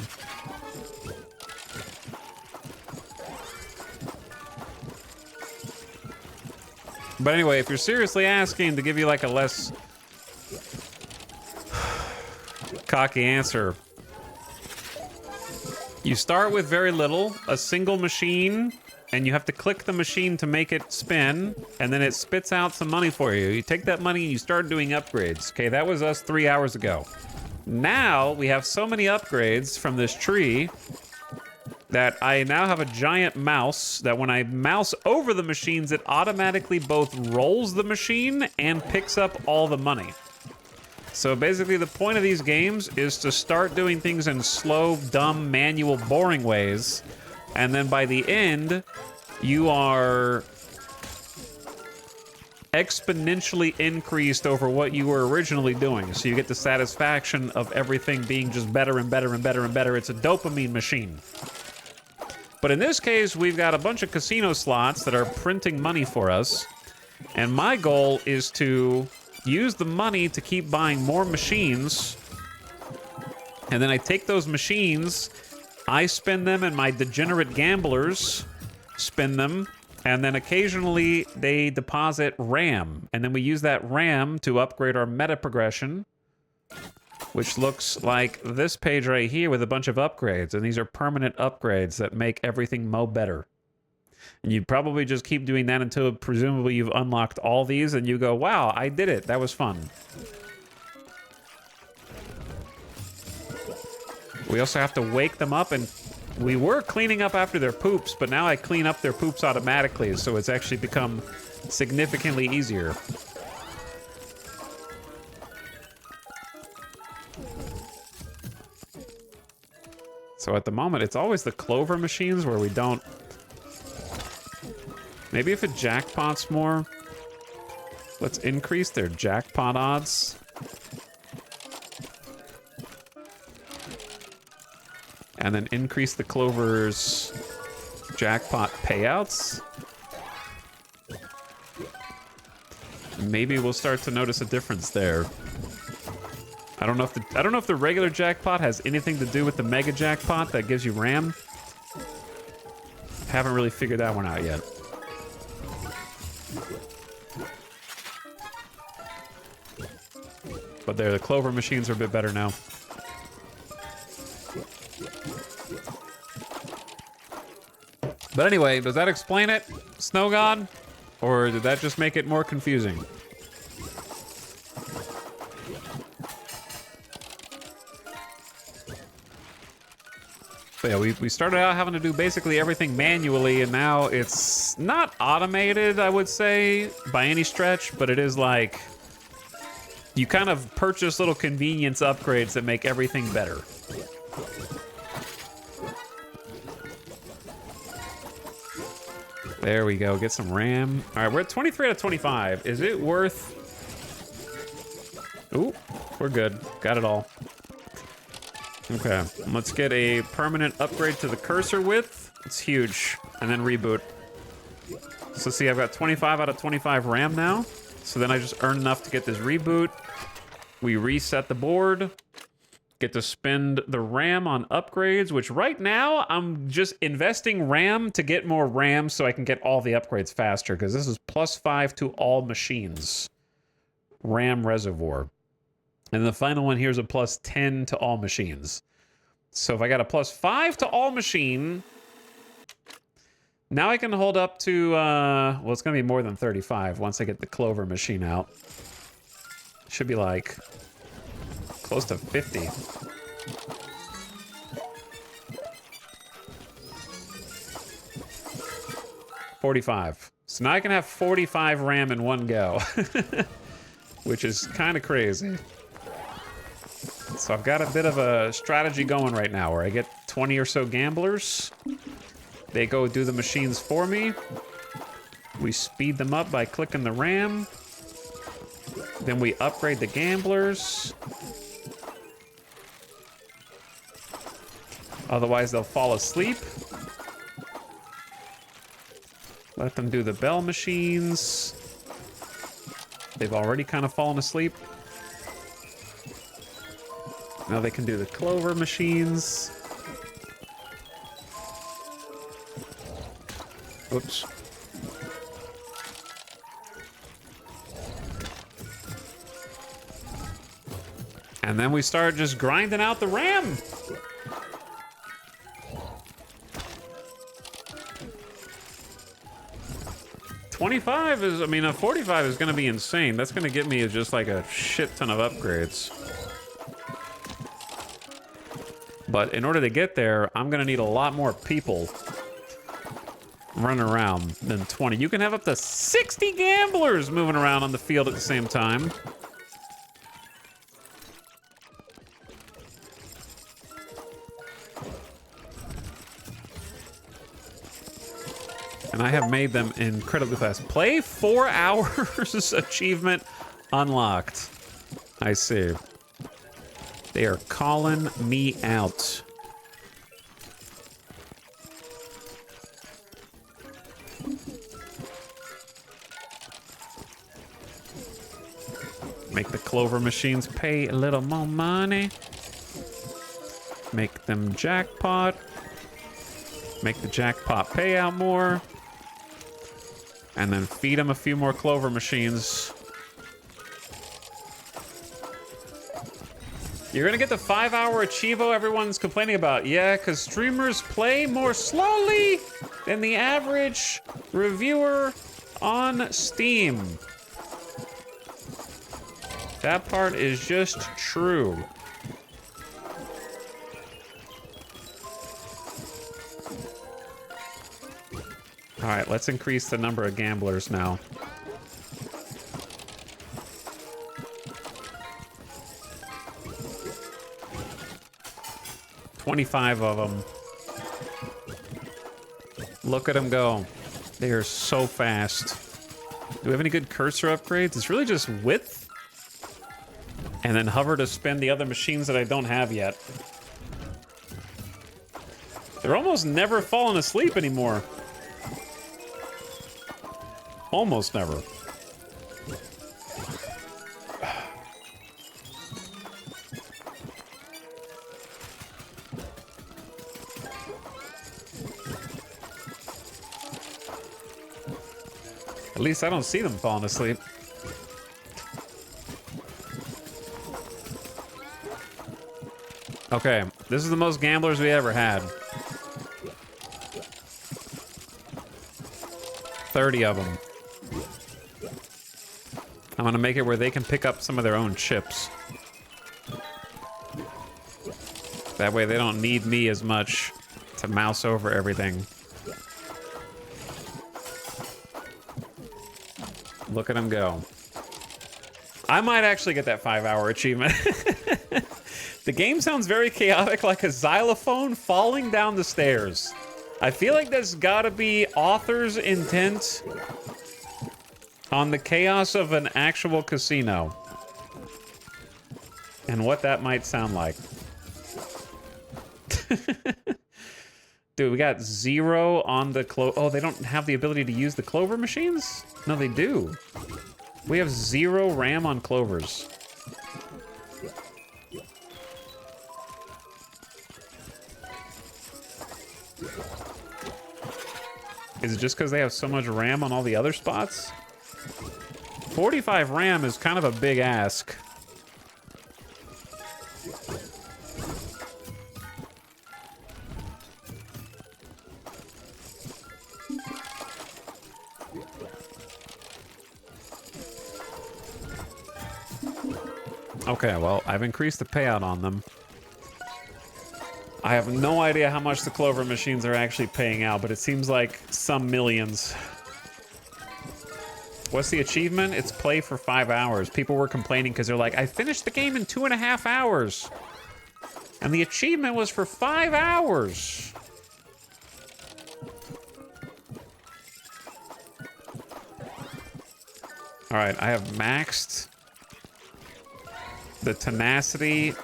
But anyway, if you're seriously asking to give you like a less cocky answer, you start with very little, a single machine, and you have to click the machine to make it spin, and then it spits out some money for you. You take that money and you start doing upgrades. Okay, that was us 3 hours ago. Now, we have so many upgrades from this tree that I now have a giant mouse that when I mouse over the machines, it automatically both rolls the machine and picks up all the money. So basically the point of these games is to start doing things in slow, dumb, manual, boring ways. And then by the end, you are exponentially increased over what you were originally doing. So you get the satisfaction of everything being just better and better and better and better. It's a dopamine machine. But in this case, we've got a bunch of casino slots that are printing money for us. And my goal is to use the money to keep buying more machines. And then I take those machines, I spin them, and my degenerate gamblers spin them. And then occasionally they deposit RAM. And then we use that RAM to upgrade our meta progression, which looks like this page right here with a bunch of upgrades. And these are permanent upgrades that make everything mo better. And you probably just keep doing that until presumably you've unlocked all these and you go, wow, I did it. That was fun. We also have to wake them up, and we were cleaning up after their poops, but now I clean up their poops automatically, so it's actually become significantly easier. So at the moment, it's always the clover machines where we don't... Maybe if it jackpots more, let's increase their jackpot odds. And then increase the clover's jackpot payouts. Maybe we'll start to notice a difference there. I don't know if the regular jackpot has anything to do with the mega jackpot that gives you RAM. Haven't really figured that one out yet. But there, the clover machines are a bit better now. But anyway, does that explain it, Snow God? Or did that just make it more confusing? But yeah, we started out having to do basically everything manually, and now it's not automated, I would say, by any stretch, but it is like... You kind of purchase little convenience upgrades that make everything better. There we go, get some RAM. All right, we're at 23 out of 25. Is it worth... Ooh, we're good. Got it all. Okay, let's get a permanent upgrade to the cursor width. It's huge. And then reboot. So see, I've got 25 out of 25 RAM now. So then I just earn enough to get this reboot. We reset the board. Get to spend the RAM on upgrades, which right now I'm just investing RAM to get more RAM so I can get all the upgrades faster, because this is +5 to all machines. RAM reservoir. And the final one here is a +10 to all machines. So if I got a +5 to all machine, now I can hold up to, well, it's going to be more than 35 once I get the clover machine out. Should be like close to 50. $45. So now I can have 45 RAM in one go, which is kind of crazy. So I've got a bit of a strategy going right now where I get 20 or so gamblers. They go do the machines for me. We speed them up by clicking the RAM. Then we upgrade the gamblers. Otherwise, they'll fall asleep. Let them do the bell machines. They've already kind of fallen asleep. Now they can do the clover machines. Oops. And then we start just grinding out the RAM. $25 is, I mean, a 45 is going to be insane. That's going to get me just like a shit ton of upgrades. But in order to get there, I'm going to need a lot more people running around than 20. You can have up to 60 gamblers moving around on the field at the same time. And I have made them incredibly fast. Play 4 hours achievement unlocked. I see. They are calling me out. Make the clover machines pay a little more money. Make them jackpot. Make the jackpot pay out more. And then feed them a few more clover machines. You're gonna get the 5-hour Achievo everyone's complaining about. Yeah, because streamers play more slowly than the average reviewer on Steam. That part is just true. All right, let's increase the number of gamblers now. $25 of them. Look at them go. They are so fast. Do we have any good cursor upgrades? It's really just width. And then hover to spin the other machines that I don't have yet. They're almost never falling asleep anymore. Almost never. At least I don't see them falling asleep. Okay, this is the most gamblers we ever had. 30 of them. I'm gonna make it where they can pick up some of their own chips. That way they don't need me as much to mouse over everything. Look at them go. I might actually get that 5-hour achievement. The game sounds very chaotic, like a xylophone falling down the stairs. I feel like there's gotta be author's intent on the chaos of an actual casino. And what that might sound like. Dude, we got 0 on the oh, they don't have the ability to use the clover machines? No, they do. We have 0 RAM on clovers. Is it just because they have so much RAM on all the other spots? 45 RAM is kind of a big ask. Okay, well, I've increased the payout on them. I have no idea how much the clover machines are actually paying out, but it seems like some millions. What's the achievement? It's play for 5 hours. People were complaining because they're like, I finished the game in 2.5 hours. And the achievement was for 5 hours. All right, I have maxed the tenacity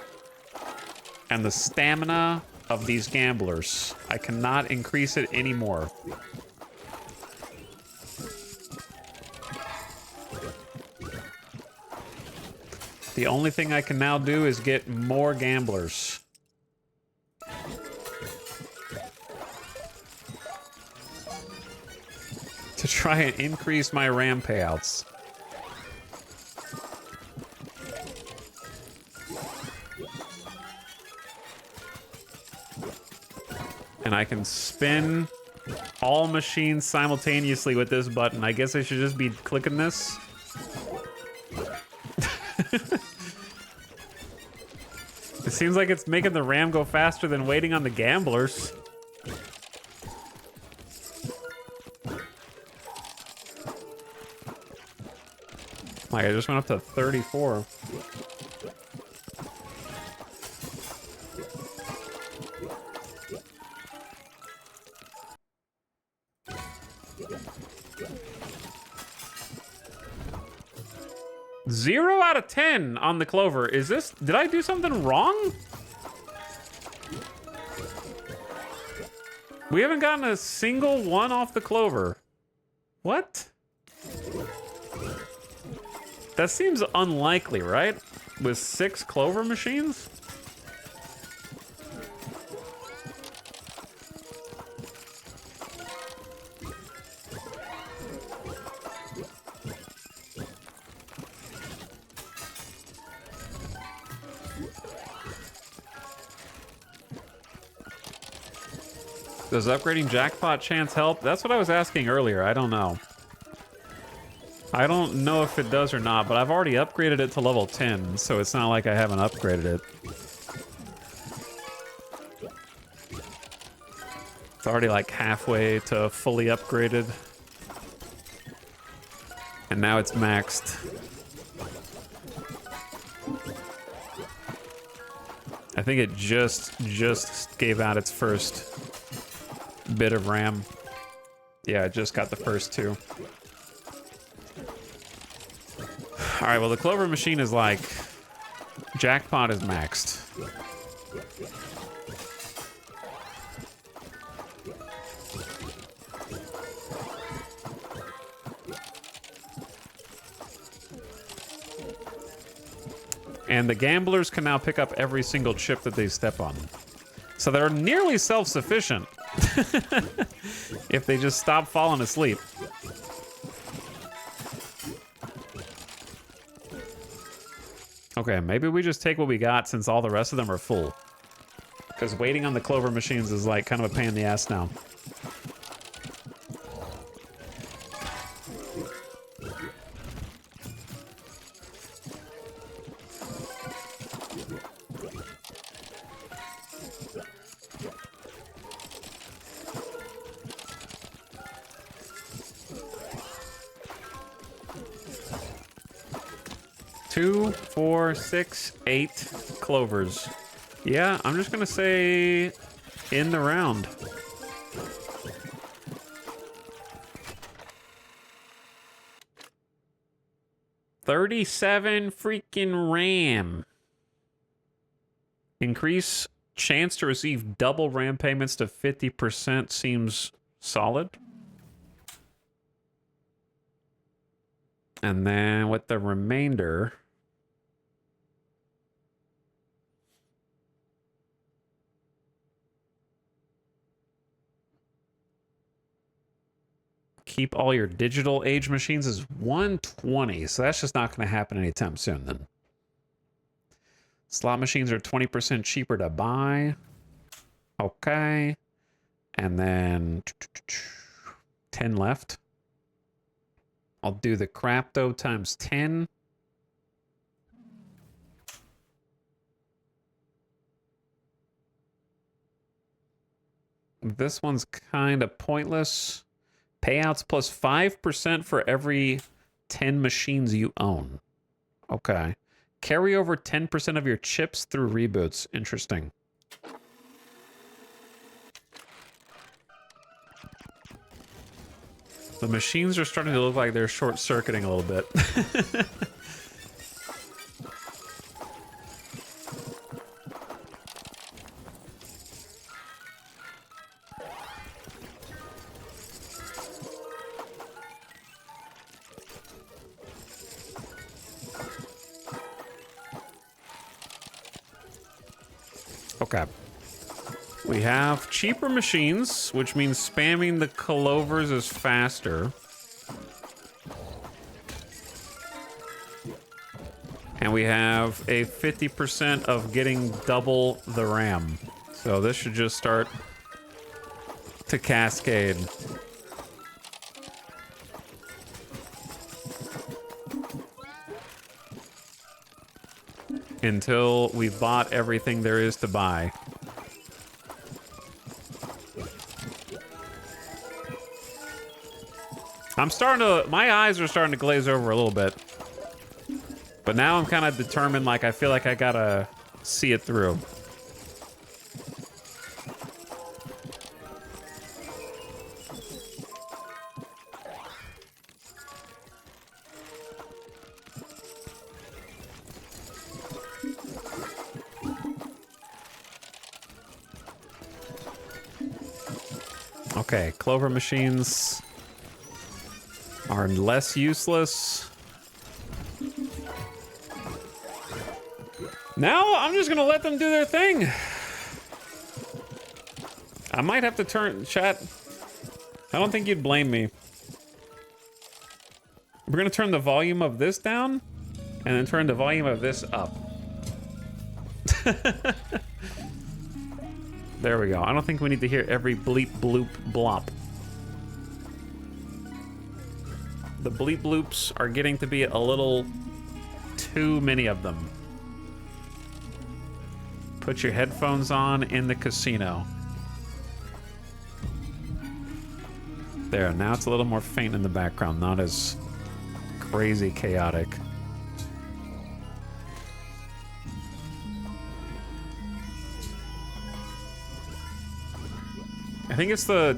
and the stamina of these gamblers. I cannot increase it anymore. The only thing I can now do is get more gamblers. To try and increase my RAM payouts. And I can spin all machines simultaneously with this button. I guess I should just be clicking this. It seems like it's making the RAM go faster than waiting on the gamblers. Like, I just went up to 34. Zero out of 10 on the Clover. Is this... Did I do something wrong? We haven't gotten a single one off the Clover. What? That seems unlikely, right? With 6 Clover machines? Does upgrading Jackpot Chance help? That's what I was asking earlier. I don't know. I don't know if it does or not, but I've already upgraded it to level 10, so it's not like I haven't upgraded it. It's already like halfway to fully upgraded. And now it's maxed. I think it just gave out its first bit of RAM. Yeah, it just got the first 2. All right, well, the Clover machine is like... Jackpot is maxed. And the gamblers can now pick up every single chip that they step on. So they're nearly self-sufficient. If they just stop falling asleep. Okay, maybe we just take what we got since all the rest of them are full. Because waiting on the Clover machines is like kind of a pain in the ass now. Two, 4, 6, 8 Clovers. Yeah, I'm just gonna say in the round. $37 freaking RAM. Increase chance to receive double RAM payments to 50% seems solid. And then with the remainder... Keep all your digital age machines is 120, so that's just not going to happen anytime soon then. Slot machines are 20% cheaper to buy. Okay. And then 10 left. I'll do the Crapto times 10. This one's kind of pointless. Payouts plus 5% for every 10 machines you own. Okay. Carry over 10% of your chips through reboots. Interesting. The machines are starting to look like they're short-circuiting a little bit. Okay. We have cheaper machines, which means spamming the clovers is faster. And we have a 50% of getting double the RAM. So this should just start to cascade. Until we've bought everything there is to buy. My eyes are starting to glaze over a little bit. But now I'm kind of determined, like, I feel like I gotta see it through. Okay, clover machines are less useless. Now I'm just gonna let them do their thing. I might have to turn chat. I don't think you'd blame me. We're gonna turn the volume of this down and then turn the volume of this up. There we go. I don't think we need to hear every bleep, bloop, blop. The bleep bloops are getting to be a little too many of them. Put your headphones on in the casino. There, now it's a little more faint in the background, not as crazy chaotic. I think it's the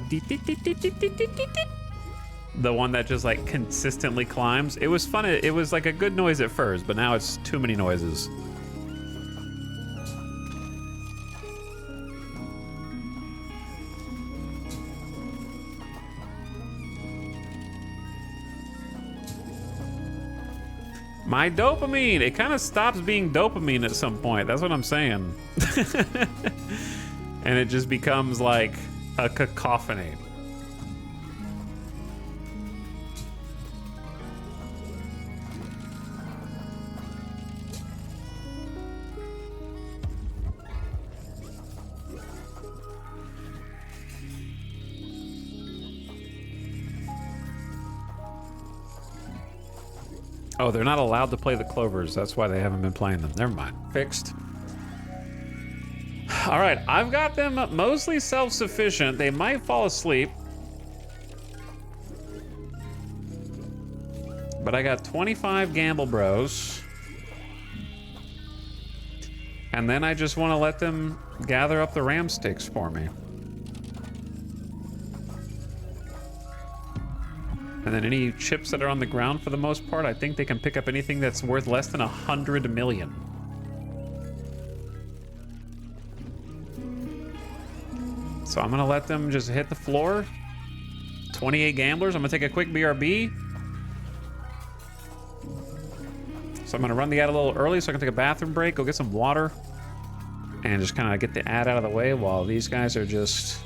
one that just like consistently climbs. It was fun. It was like a good noise at first, but now it's too many noises. My dopamine, it kind of stops being dopamine at some point. That's what I'm saying. And it just becomes like a cacophony. Oh, they're not allowed to play the clovers. That's why they haven't been playing them. Never mind. Fixed. All right, I've got them mostly self-sufficient. They might fall asleep. But I got 25 Gamble Bros. And then I just want to let them gather up the RAM sticks for me. And then any chips that are on the ground, for the most part, I think they can pick up anything that's worth less than 100 million. So I'm gonna let them just hit the floor. 28 gamblers. I'm gonna take a quick BRB. So I'm gonna run the ad a little early so I can take a bathroom break, go get some water, and just kind of get the ad out of the way while these guys are just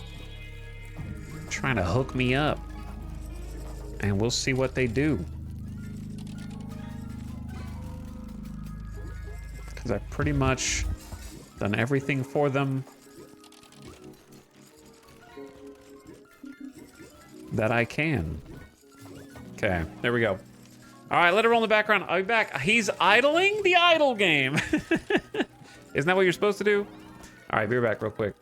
trying to hook me up. And we'll see what they do. Because I've pretty much done everything for them that I can. Okay, there we go. All right, let it roll in the background. I'll be back. He's idling the idle game. Isn't that what you're supposed to do? All right, be right back real quick.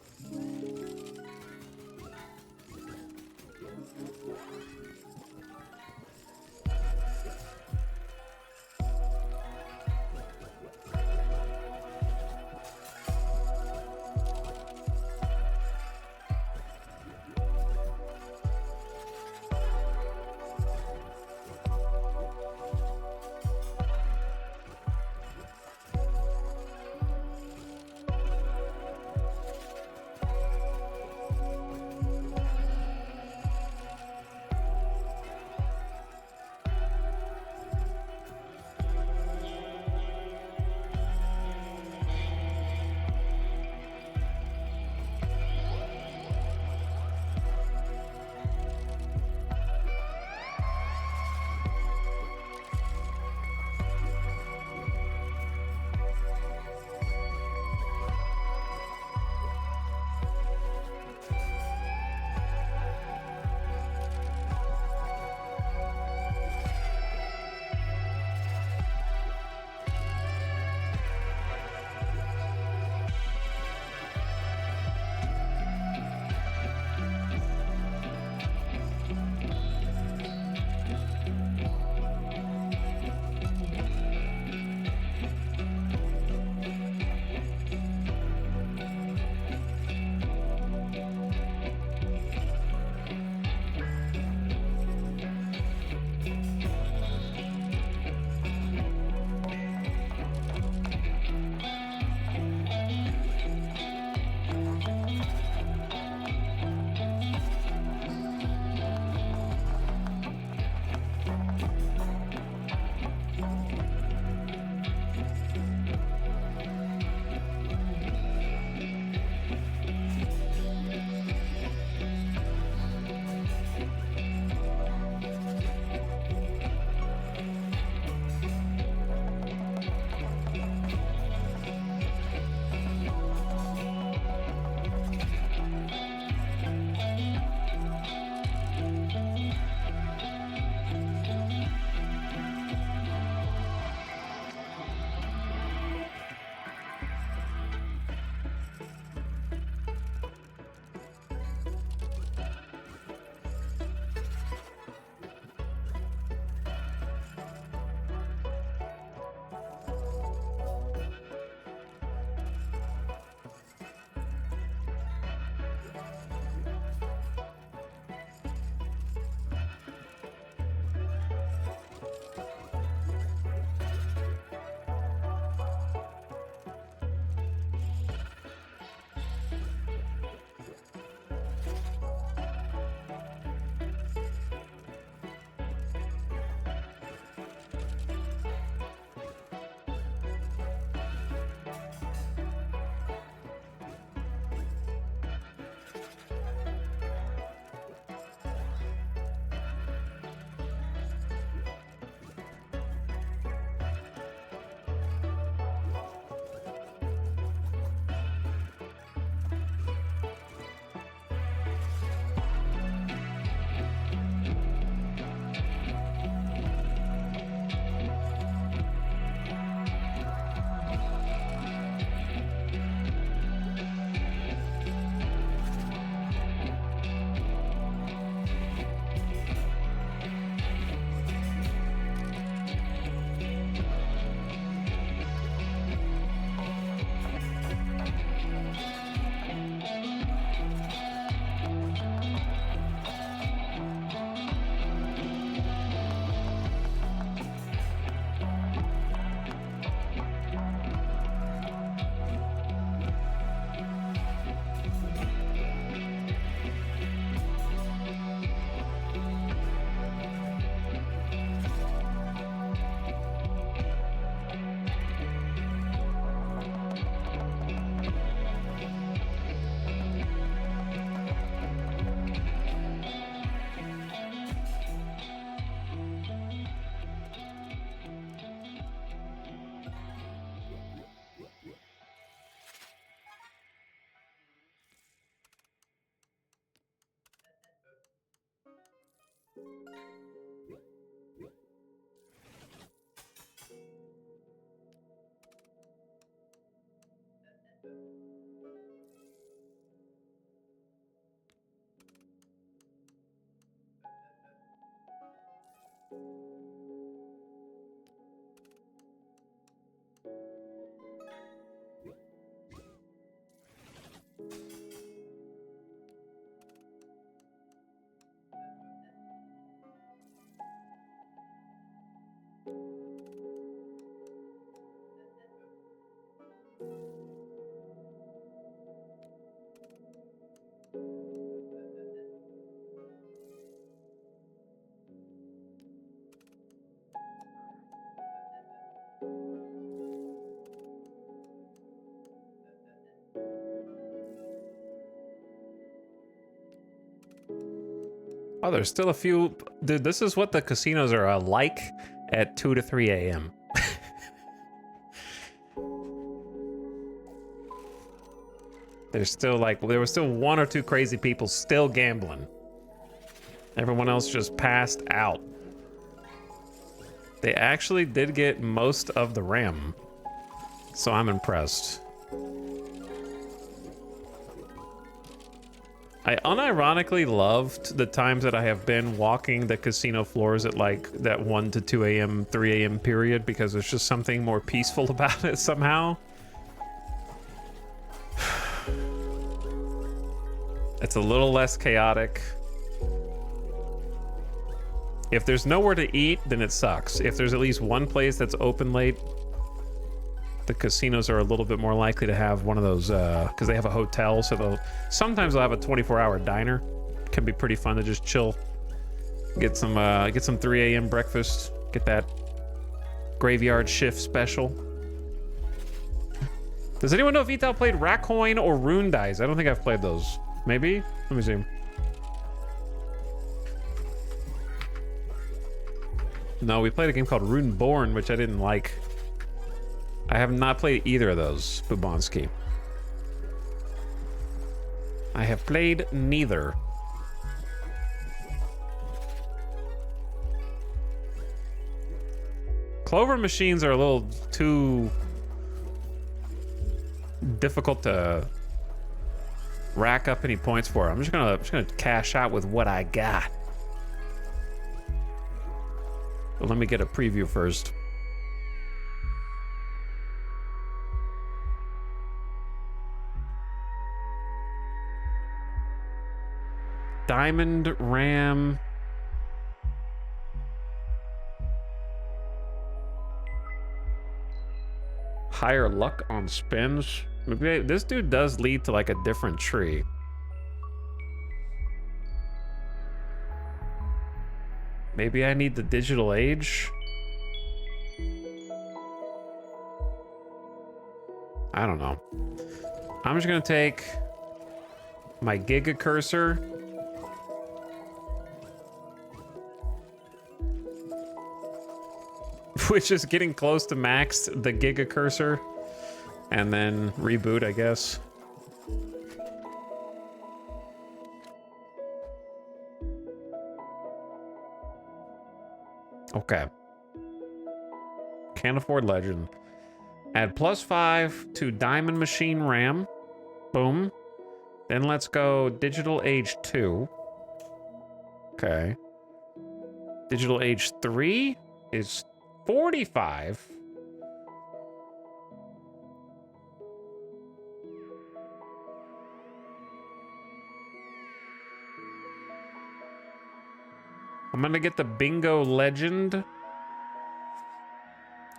Oh, there's still a few. Dude, this is what the casinos are like at 2 to 3 a.m. There's still like, there was still 1 or 2 crazy people still gambling. Everyone else just passed out. They actually did get most of the RAM, so I'm impressed. I unironically loved the times that I have been walking the casino floors at like that 1 to 2 a.m., 3 a.m. period, because there's just something more peaceful about it somehow. It's a little less chaotic. If there's nowhere to eat, then it sucks. If there's at least one place that's open late, the casinos are a little bit more likely to have one of those, because they have a hotel, so sometimes they'll have a 24-hour diner. It can be pretty fun to just chill, get some 3 a.m. breakfast, get that graveyard shift special. Does anyone know if Etal played Racoin or Rune Dice? I don't think I've played those. Maybe? Let me see. No, we played a game called Rune Born, which I didn't like. I have not played either of those, Bubonsky. I have played neither. Clover machines are a little too difficult to rack up any points for. I'm just gonna cash out with what I got. But let me get a preview first. Diamond Ram. Higher luck on spins. Maybe this dude does lead to like a different tree. Maybe I need the digital age. I don't know. I'm just gonna take my Giga Cursor. Which is getting close to max, the Giga Cursor. And then reboot, I guess. Okay. Can't afford Legend. Add +5 to Diamond Machine RAM. Boom. Then let's go Digital Age 2. Okay. Digital Age 3 is 45. I'm gonna get the Bingo Legend.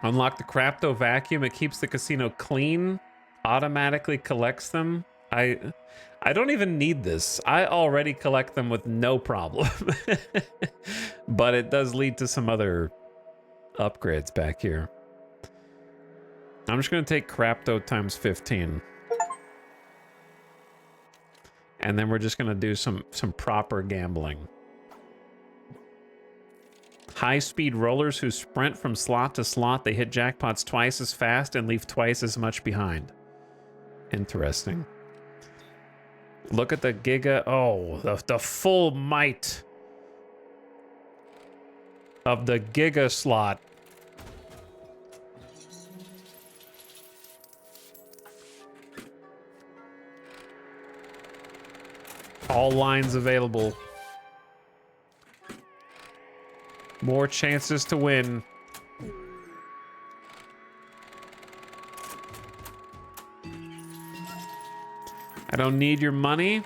Unlock the Crapto Vacuum. It keeps the casino clean. Automatically collects them. I don't even need this. I already collect them with no problem. But it does lead to some other upgrades back here. I'm just gonna take Crapto times 15. And then we're just gonna do some proper gambling. High-speed rollers who sprint from slot to slot. They hit jackpots twice as fast and leave twice as much behind. Interesting. Look at the Giga. Oh, the full might of the Giga slot. All lines available. More chances to win. I don't need your money.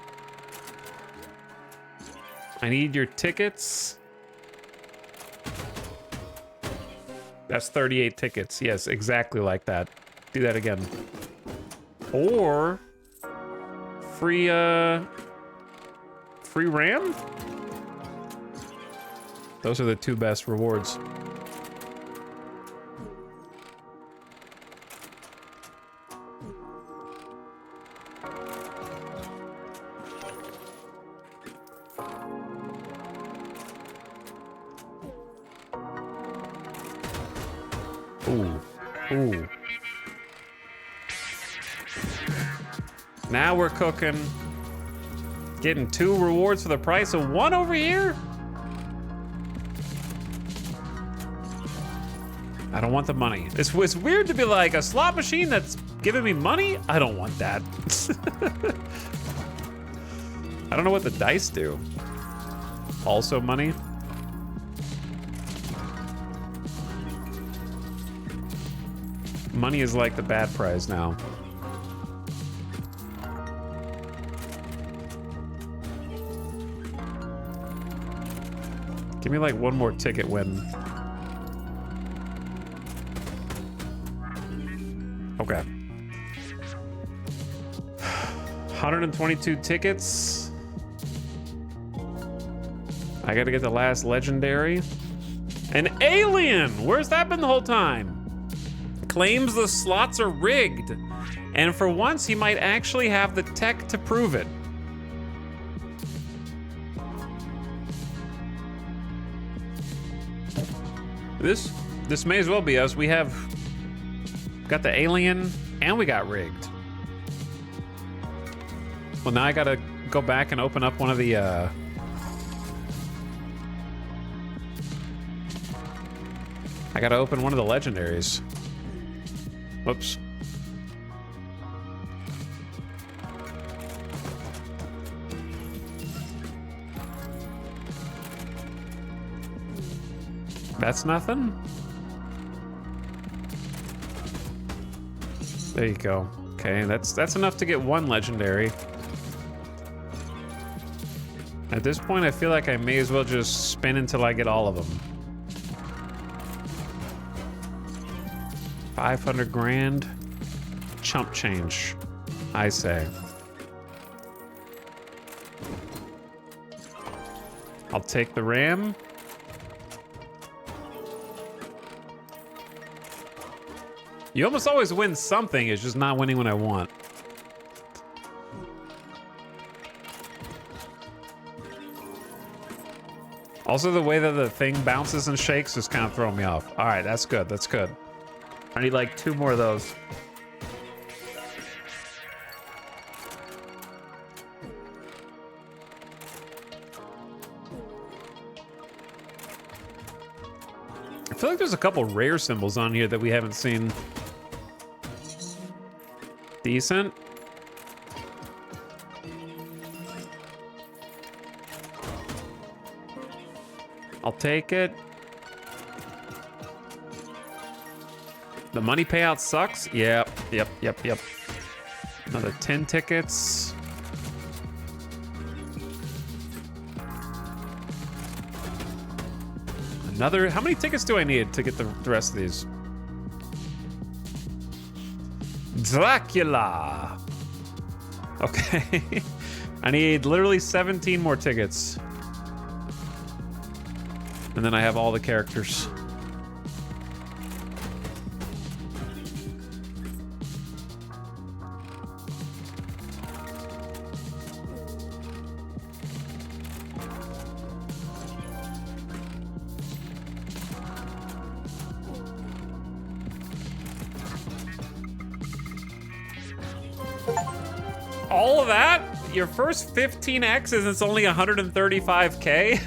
I need your tickets. That's 38 tickets. Yes, exactly like that. Do that again. Or free free RAM? Those are the two best rewards. Ooh. Ooh. Now we're cooking. Getting 2 rewards for the price of 1 over here? I don't want the money. It's weird to be like, a slot machine that's giving me money? I don't want that. I don't know what the dice do. Also money? Money is like the bad prize now. Give me like 1 more ticket win. Okay. 122 tickets. I gotta get the last legendary. An alien! Where's that been the whole time? Claims the slots are rigged. And for once, he might actually have the tech to prove it. This may as well be us. We have got the alien and we got rigged. Well, now I gotta go back and open up one of the I gotta open one of the legendaries. Whoops. That's nothing? There you go. Okay, that's enough to get 1 legendary. At this point, I feel like I may as well just spin until I get all of them. 500 grand. Chump change, I say. I'll take the RAM. You almost always win something, it's just not winning when I want. Also, the way that the thing bounces and shakes is kind of throwing me off. All right, that's good, that's good. I need like 2 more of those. I feel like there's a couple rare symbols on here that we haven't seen. Decent. I'll take it. The money payout sucks. Yep. Another 10 tickets. Another, how many tickets do I need to get the rest of these? Dracula. Okay. I need literally 17 more tickets. And then I have all the characters. All of that? Your first 15x and it's only 135K?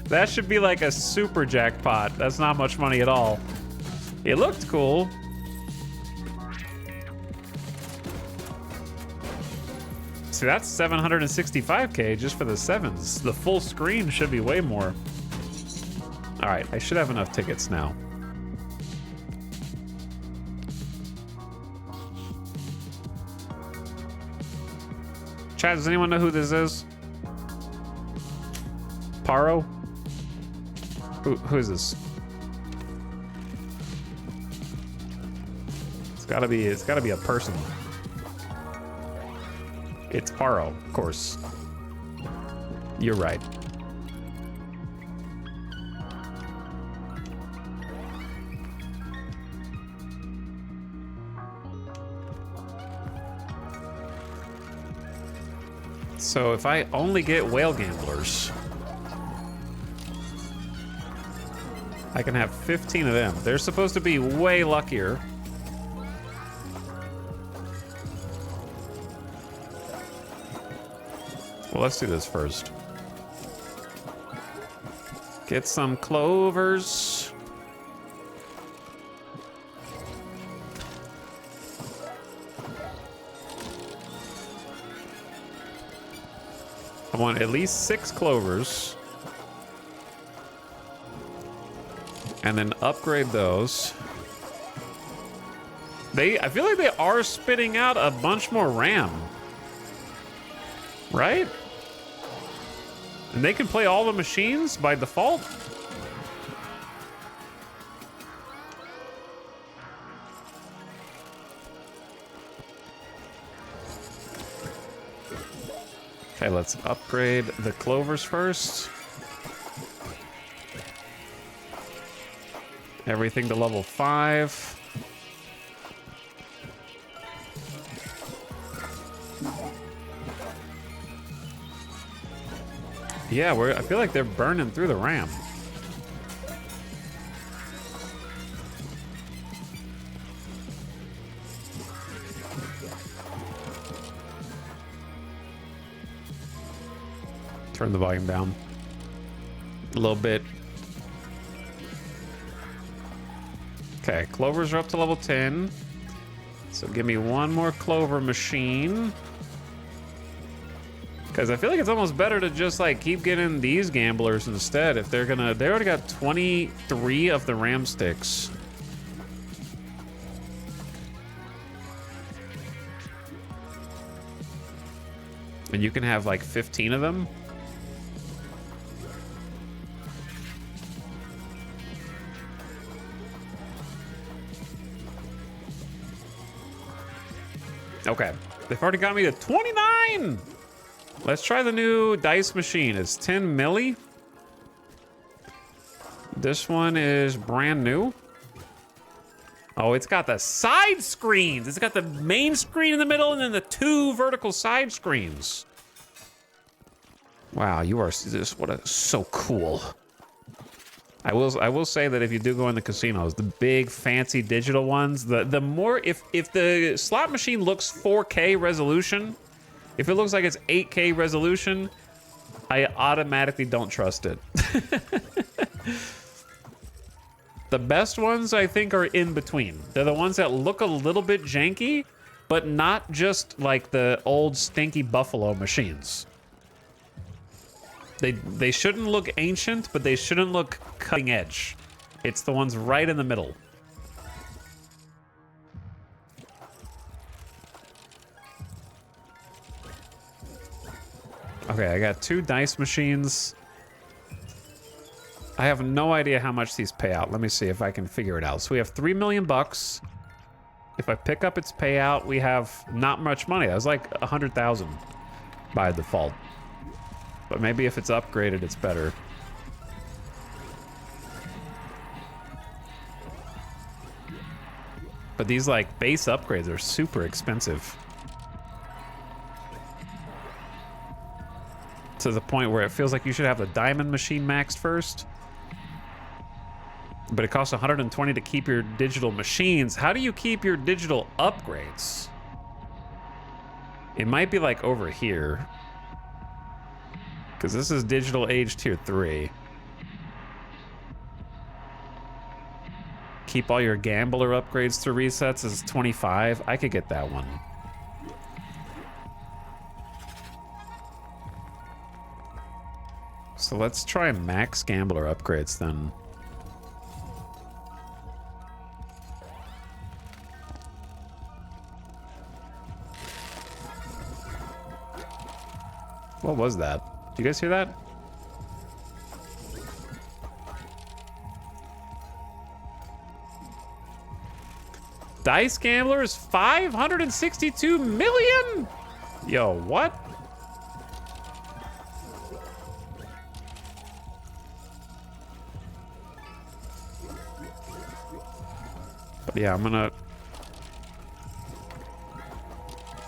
That should be like a super jackpot. That's not much money at all. It looked cool. See, that's 765K just for the 7s. The full screen should be way more. All right, I should have enough tickets now. Chat, does anyone know who this is? Paro? Who is this? It's gotta be a person. It's Paro, of course. You're right. So if I only get whale gamblers. I can have 15 of them. They're supposed to be way luckier. Well, let's do this first. Get some clovers. I want at least 6 clovers. And then upgrade those. I feel like they are spitting out a bunch more RAM. Right? And they can play all the machines by default? Okay, let's upgrade the clovers first. Everything to level 5. Yeah, I feel like they're burning through the RAM. Turn the volume down a little bit. Okay, clovers are up to level 10. So give me one more clover machine. Because I feel like it's almost better to just like keep getting these gamblers instead. If they're gonna, they already got 23 of the RAM sticks. And you can have like 15 of them. Okay, they've already got me to 29. Let's try the new dice machine. It's 10 milli. This one is brand new. Oh, it's got the side screens. It's got the main screen in the middle and then the 2 vertical side screens. Wow, you are just so cool. I will say that if you do go in the casinos, the big fancy digital ones, the more if the slot machine looks 4K resolution, if it looks like it's 8K resolution, I automatically don't trust it. The best ones, I think, are in between. They're the ones that look a little bit janky, but not just like the old stinky Buffalo machines. They shouldn't look ancient, but they shouldn't look cutting edge. It's the ones right in the middle. Okay, I got 2 dice machines. I have no idea how much these pay out. Let me see if I can figure it out. So we have 3 million bucks. If I pick up its payout, we have not much money. That was like 100,000 by default. But maybe if it's upgraded, it's better. But these like base upgrades are super expensive. To the point where it feels like you should have the diamond machine maxed first. But it costs 120 to keep your digital machines. How do you keep your digital upgrades? It might be like over here. Because this is digital age tier 3. Keep all your gambler upgrades through resets is 25. I could get that one. So let's try max gambler upgrades then. What was that? Did you guys hear that? Dice Gamblers, 562 million? Yo, what? But yeah, I'm gonna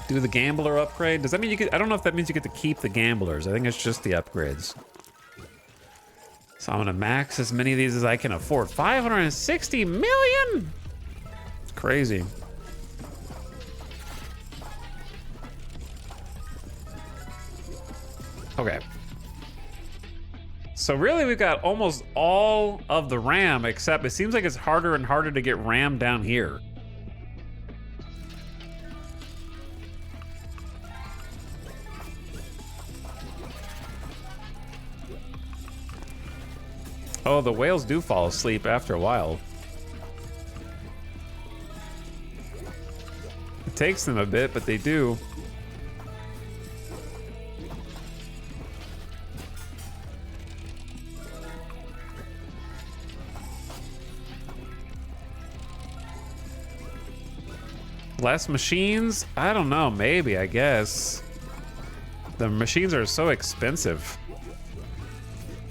do the gambler upgrade. Does that mean you get, I don't know if that means you get to keep the gamblers. I think it's just the upgrades. So I'm gonna max as many of these as I can afford. 560 million? It's crazy. Okay. So really we've got almost all of the RAM, except it seems like it's harder and harder to get RAM down here. Oh, the whales do fall asleep after a while. It takes them a bit, but they do. Less machines? I don't know, maybe, I guess. The machines are so expensive.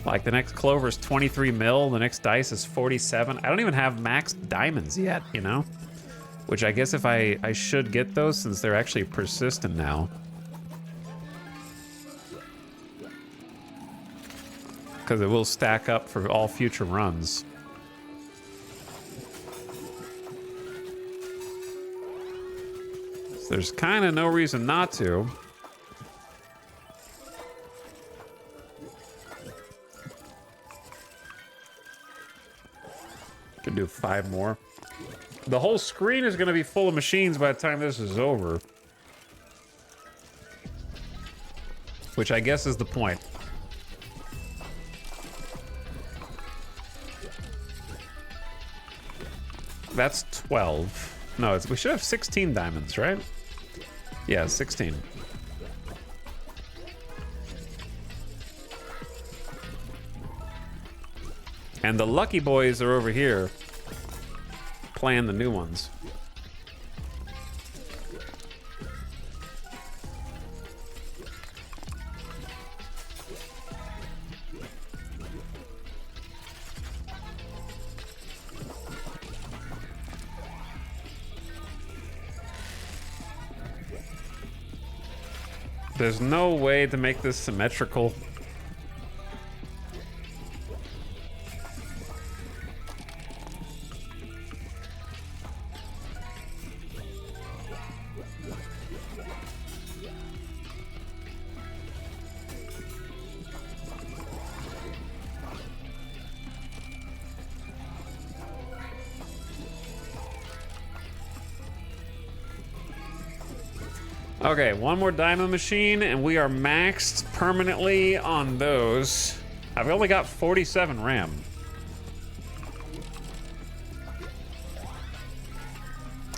Like the next clover is 23 mil, the next dice is 47. I don't even have max diamonds yet, you know? Which I guess if I should get those since they're actually persistent now. Because it will stack up for all future runs. So there's kind of no reason not to. Can do 5 more. The whole screen is going to be full of machines by the time this is over. Which I guess is the point. That's 12. No, we should have 16 diamonds, right? Yeah, 16. And the lucky boys are over here playing the new ones. There's no way to make this symmetrical. Okay, one more diamond machine, and we are maxed permanently on those. I've only got 47 RAM.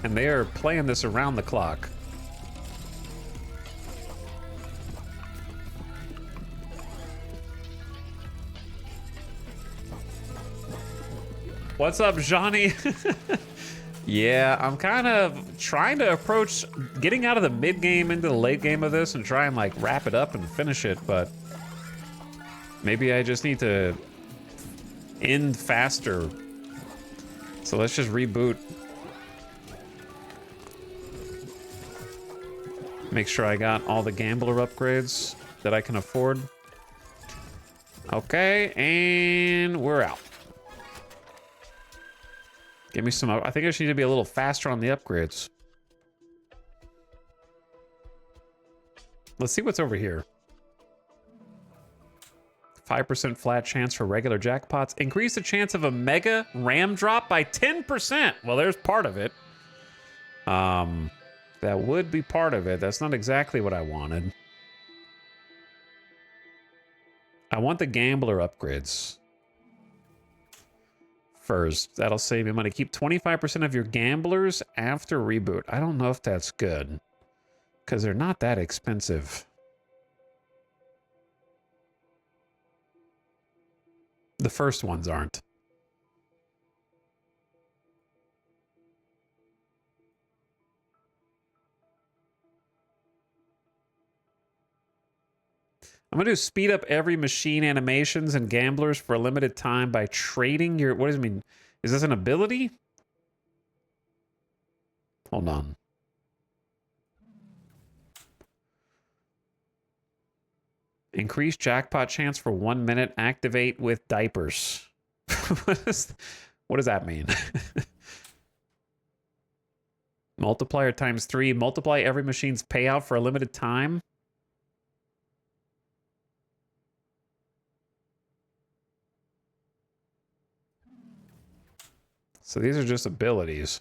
And they are playing this around the clock. What's up, Johnny? Yeah, I'm kind of trying to approach getting out of the mid game into the late game of this and try and like wrap it up and finish it, but maybe I just need to end faster. So let's just reboot. Make sure I got all the gambler upgrades that I can afford. Okay, and we're out. Give me some. I think I just need to be a little faster on the upgrades. Let's see what's over here. 5% flat chance for regular jackpots. Increase the chance of a mega RAM drop by 10%. Well, there's part of it. That would be part of it. That's not exactly what I wanted. I want the gambler upgrades first. That'll save you money. Keep 25% of your gamblers after reboot. I don't know if that's good because they're not that expensive. The first ones aren't. I'm gonna do speed up every machine animations and gamblers for a limited time by trading your, what does it mean? Is this an ability? Hold on. Increase jackpot chance for 1 minute. Activate with diapers. what does that mean? Multiplier times 3. Multiply every machine's payout for a limited time. So these are just abilities.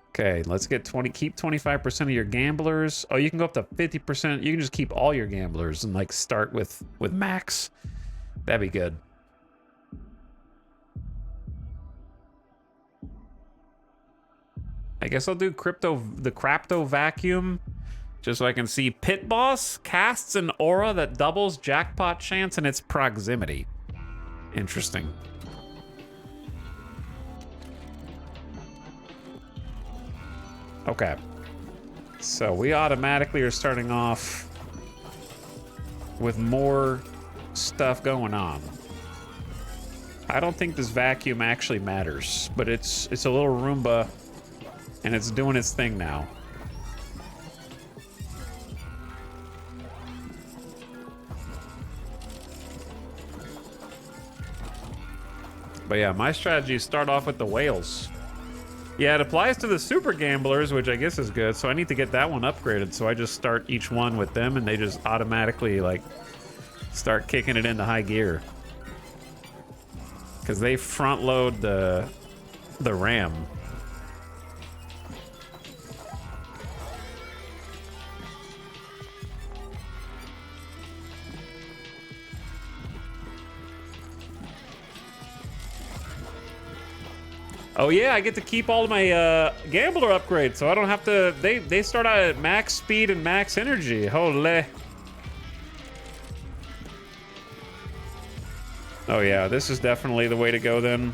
Okay, let's get 20. Keep 25% of your gamblers. Oh, you can go up to 50%. You can just keep all your gamblers and like start with max. That'd be good. I guess I'll do the Crapto Vacuum, just so I can see. Pit Boss casts an aura that doubles jackpot chance in its proximity. Interesting. Okay. So we automatically are starting off with more stuff going on. I don't think this vacuum actually matters, but it's a little Roomba, and it's doing its thing now. But yeah, my strategy is start off with the whales. Yeah, it applies to the super gamblers, which I guess is good. So I need to get that one upgraded. So I just start each one with them, and they just automatically like start kicking it into high gear. Because they front load the RAM. Oh yeah, I get to keep all of my gambler upgrades, so I don't have to. They start out at max speed and max energy. Holy. Oh yeah, this is definitely the way to go then.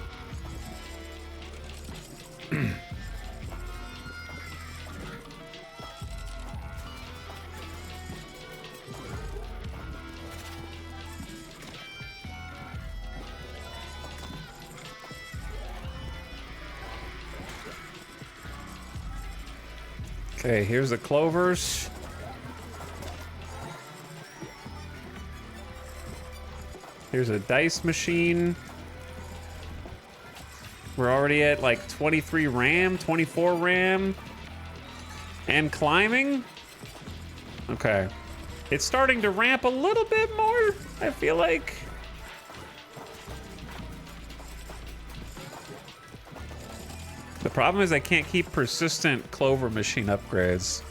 Okay, here's the clovers. Here's a dice machine. We're already at like 23 RAM, 24 RAM. And climbing? Okay. It's starting to ramp a little bit more, I feel like. The problem is I can't keep persistent clover machine upgrades.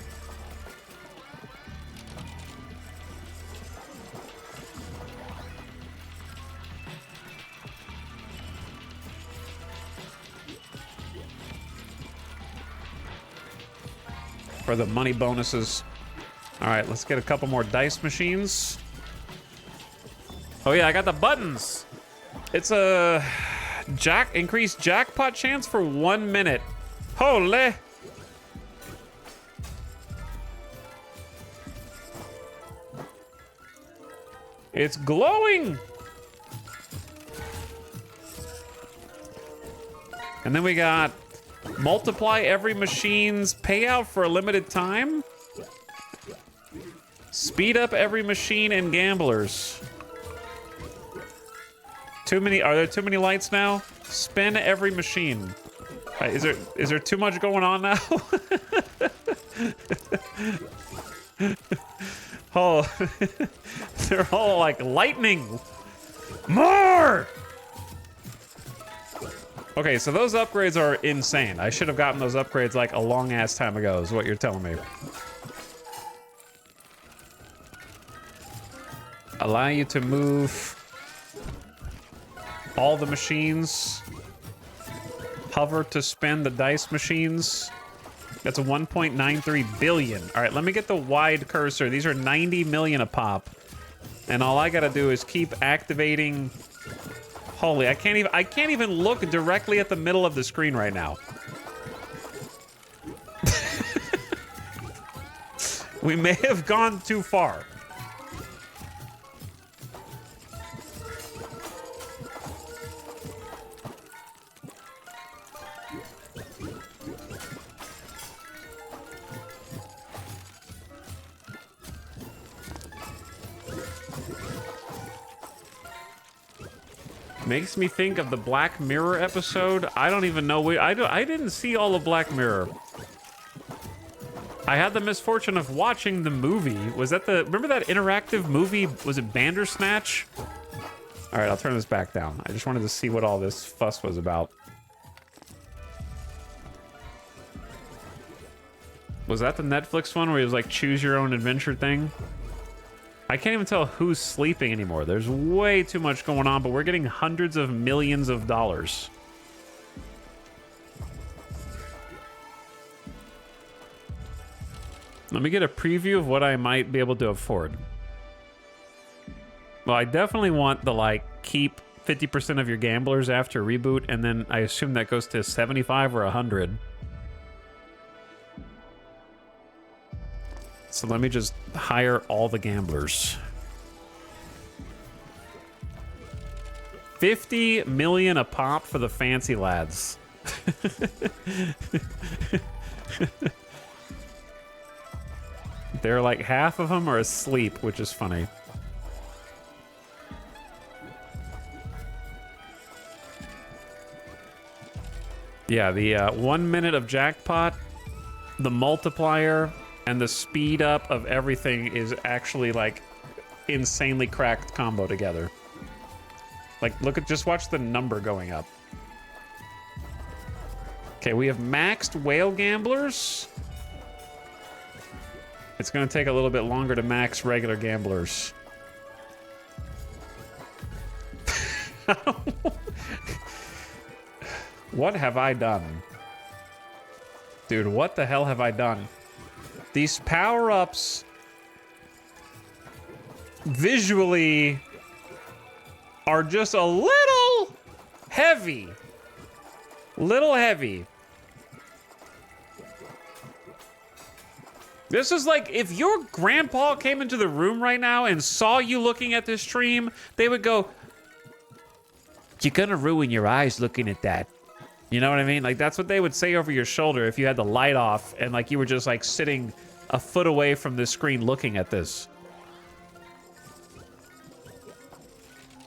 For the money bonuses. All right, let's get a couple more dice machines. Oh yeah, I got the buttons. It's a increased jackpot chance for 1 minute. Holy. It's glowing. And then we got multiply every machine's payout for a limited time. Speed up every machine and gamblers. Too many? Are there too many lights now? Spin every machine. Is there too much going on now? Oh, they're all like lightning. More. Okay, so those upgrades are insane. I should have gotten those upgrades like a long ass time ago, is what you're telling me. Allow you to move all the machines. Hover to spin the dice machines. That's a 1.93 billion. All right, let me get the wide cursor. These are 90 million a pop. And all I gotta do is keep activating. Holy, I can't even look directly at the middle of the screen right now. We may have gone too far. Makes me think of the Black Mirror episode. I don't even know. I didn't see all of Black Mirror. I had the misfortune of watching the movie. Was that the... Remember that interactive movie? Was it Bandersnatch? All right, I'll turn this back down. I just wanted to see what all this fuss was about. Was that the Netflix one where it was like choose your own adventure thing? I can't even tell who's sleeping anymore. There's way too much going on, but we're getting hundreds of millions of dollars. Let me get a preview of what I might be able to afford. Well, I definitely want the, like, keep 50% of your gamblers after reboot, and then I assume that goes to 75 or 100. So let me just hire all the gamblers. 50 million a pop for the fancy lads. They're like half of them are asleep, which is funny. Yeah, the 1 minute of jackpot, the multiplier, and the speed up of everything is actually like insanely cracked combo together. Like, look at, just watch the number going up. Okay, we have maxed whale gamblers. It's gonna take a little bit longer to max regular gamblers. What have I done? Dude, what the hell have I done? These power-ups visually are just a little heavy. Little heavy. This is like if your grandpa came into the room right now and saw you looking at this stream, they would go, "You're gonna ruin your eyes looking at that." You know what I mean? Like, that's what they would say over your shoulder if you had the light off and, like, you were just, like, sitting a foot away from the screen looking at this.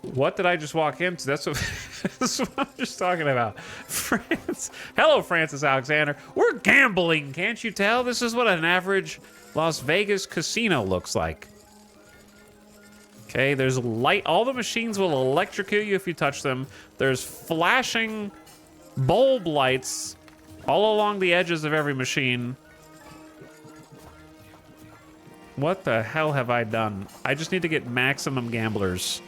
What did I just walk into? That's what, that's what I'm just talking about. France. Hello, Francis Alexander. We're gambling, can't you tell? This is what an average Las Vegas casino looks like. Okay, there's light. All the machines will electrocute you if you touch them. There's flashing bulb lights all along the edges of every machine. What the hell have I done? I just need to get maximum gamblers.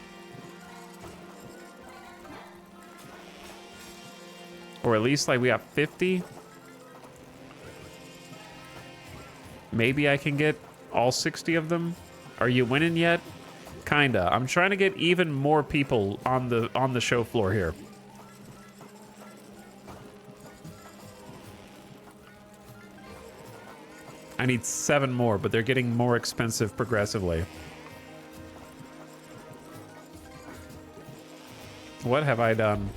Or at least, like, we got 50. Maybe I can get all 60 of them. Are you winning yet? Kinda. I'm trying to get even more people on the show floor here. I need 7 more, but they're getting more expensive progressively. What have I done?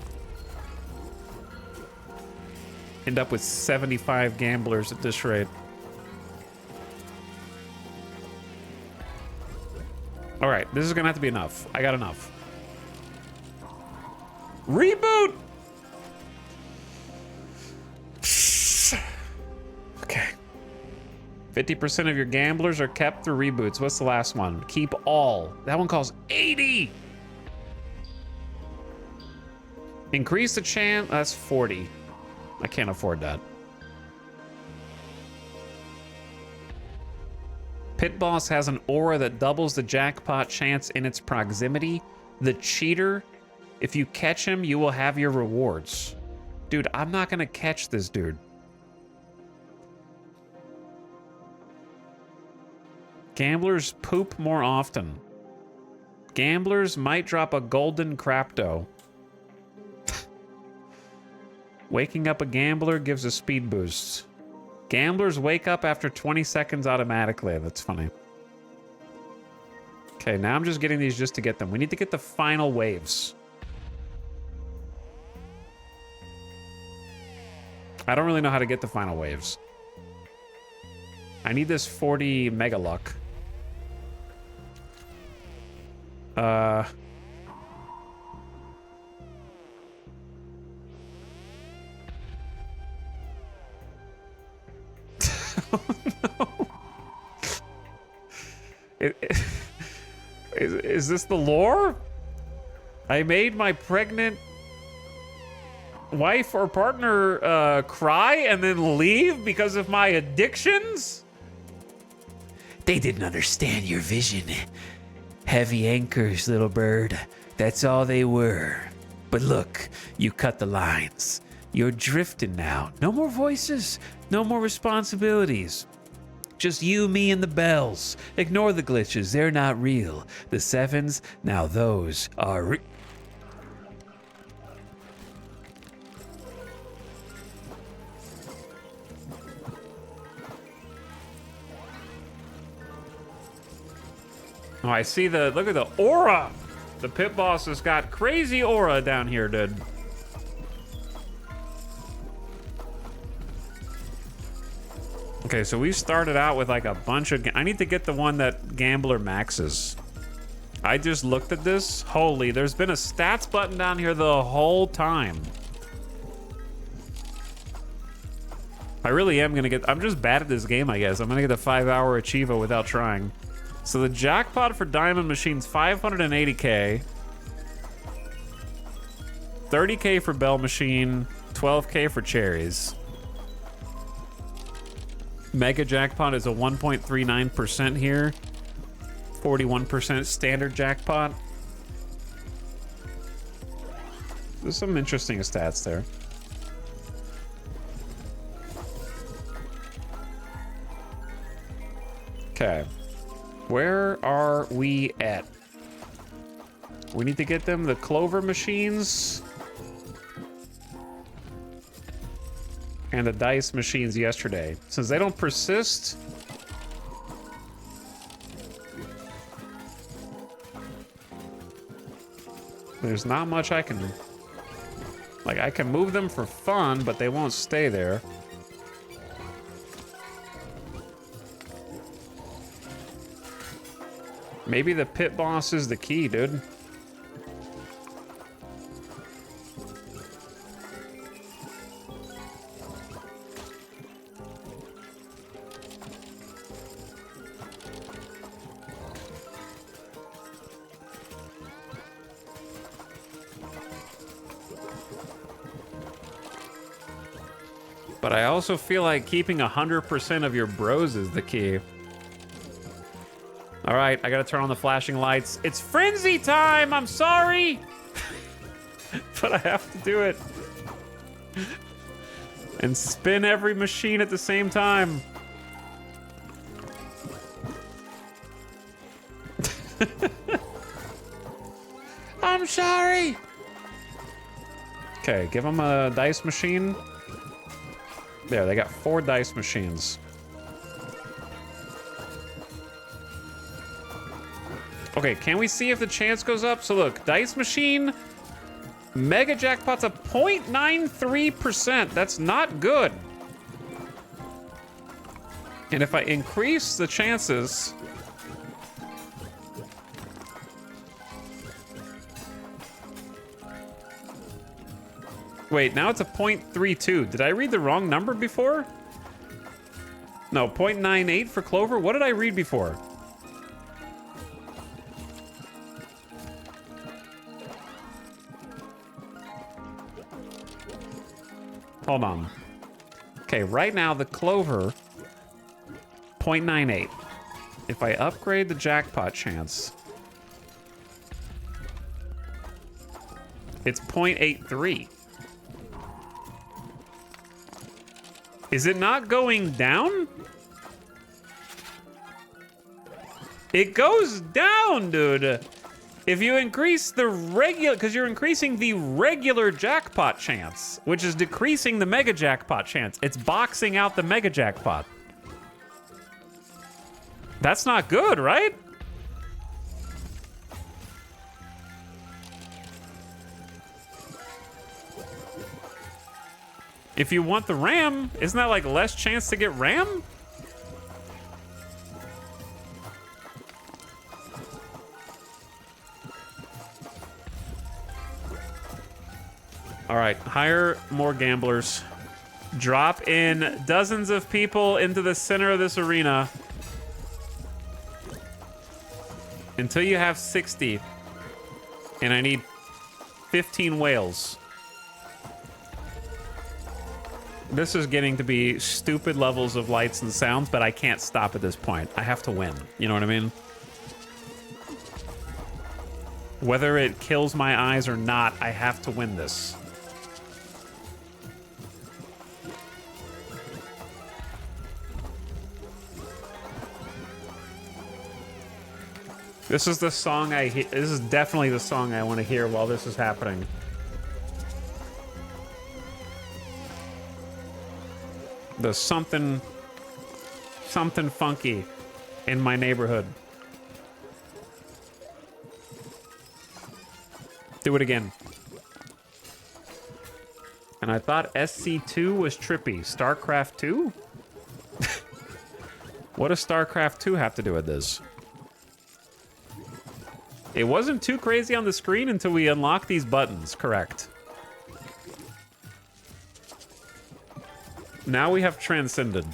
End up with 75 gamblers at this rate. All right, this is gonna have to be enough. I got enough. Reboot! Okay. 50% of your gamblers are kept through reboots. What's the last one? Keep all. That one costs 80. Increase the chance. That's 40. I can't afford that. Pit Boss has an aura that doubles the jackpot chance in its proximity. The cheater, if you catch him, you will have your rewards. Dude, I'm not gonna catch this dude. Gamblers poop more often. Gamblers might drop a golden crapto. Waking up a gambler gives a speed boost. Gamblers wake up after 20 seconds automatically. That's funny. Okay, now I'm just getting these just to get them. We need to get the final waves. I don't really know how to get the final waves. I need this 40 mega luck. Is this the lore? I made my pregnant wife or partner cry and then leave because of my addictions? They didn't understand your vision. Heavy anchors, little bird. That's all they were. But look, you cut the lines. You're drifting now. No more voices, no more responsibilities. Just you, me, and the bells. Ignore the glitches, they're not real. The sevens, now those are real. Oh, I see look at the aura. The pit boss has got crazy aura down here, dude. Okay, so we started out with like a bunch of... I need to get the one that Gambler maxes. I just looked at this. Holy, there's been a stats button down here the whole time. I really am gonna get... I'm just bad at this game, I guess. I'm gonna get a 5-hour Achievo without trying. So the jackpot for Diamond Machine's 580k. 30k for Bell Machine. 12k for Cherries. Mega Jackpot is a 1.39% here. 41% standard jackpot. There's some interesting stats there. Okay. Where are we at? We need to get them the Clover machines. And the dice machines yesterday. Since they don't persist, there's not much I can do. Like, I can move them for fun, but they won't stay there. Maybe the pit boss is the key, dude. But I also feel like keeping 100% of your bros is the key. All right, I gotta turn on the flashing lights. It's frenzy time, I'm sorry. But I have to do it. And spin every machine at the same time. I'm sorry. Okay, give them a dice machine. There, they got 4 dice machines. Okay, can we see if the chance goes up? So look, dice machine, mega jackpot's a 0.93%. That's not good. And if I increase the chances... Wait, now it's a 0.32. Did I read the wrong number before? No, 0.98 for Clover? What did I read before? Hold on. Okay, right now the Clover, 0.98. If I upgrade the jackpot chance, it's 0.83. Is it not going down? It goes down, dude. If you increase the regular, because you're increasing the regular jackpot chance, which is decreasing the mega jackpot chance. It's boxing out the mega jackpot. That's not good, right? If you want the RAM, isn't that like less chance to get RAM? All right, hire more gamblers. Drop in dozens of people into the center of this arena until you have 60. And I need 15 whales. This is getting to be stupid levels of lights and sounds, but I can't stop at this point. I have to win. You know what I mean? Whether it kills my eyes or not, I have to win this. This is the song this is definitely the song I want to hear while this is happening. The something funky in my neighborhood. Do it again. And I thought SC2 was trippy. StarCraft 2? What does StarCraft 2 have to do with this? It wasn't too crazy on the screen until we unlocked these buttons, correct. Now we have transcended.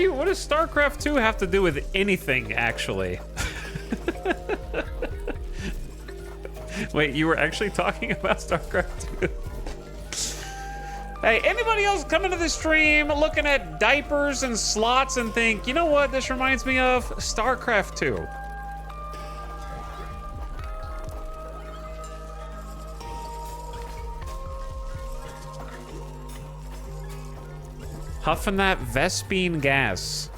What does StarCraft 2 have to do with anything, actually? Wait, you were actually talking about StarCraft 2? Hey, anybody else coming to the stream looking at diapers and slots and think, you know what this reminds me of? StarCraft 2. Huffing that Vespine gas.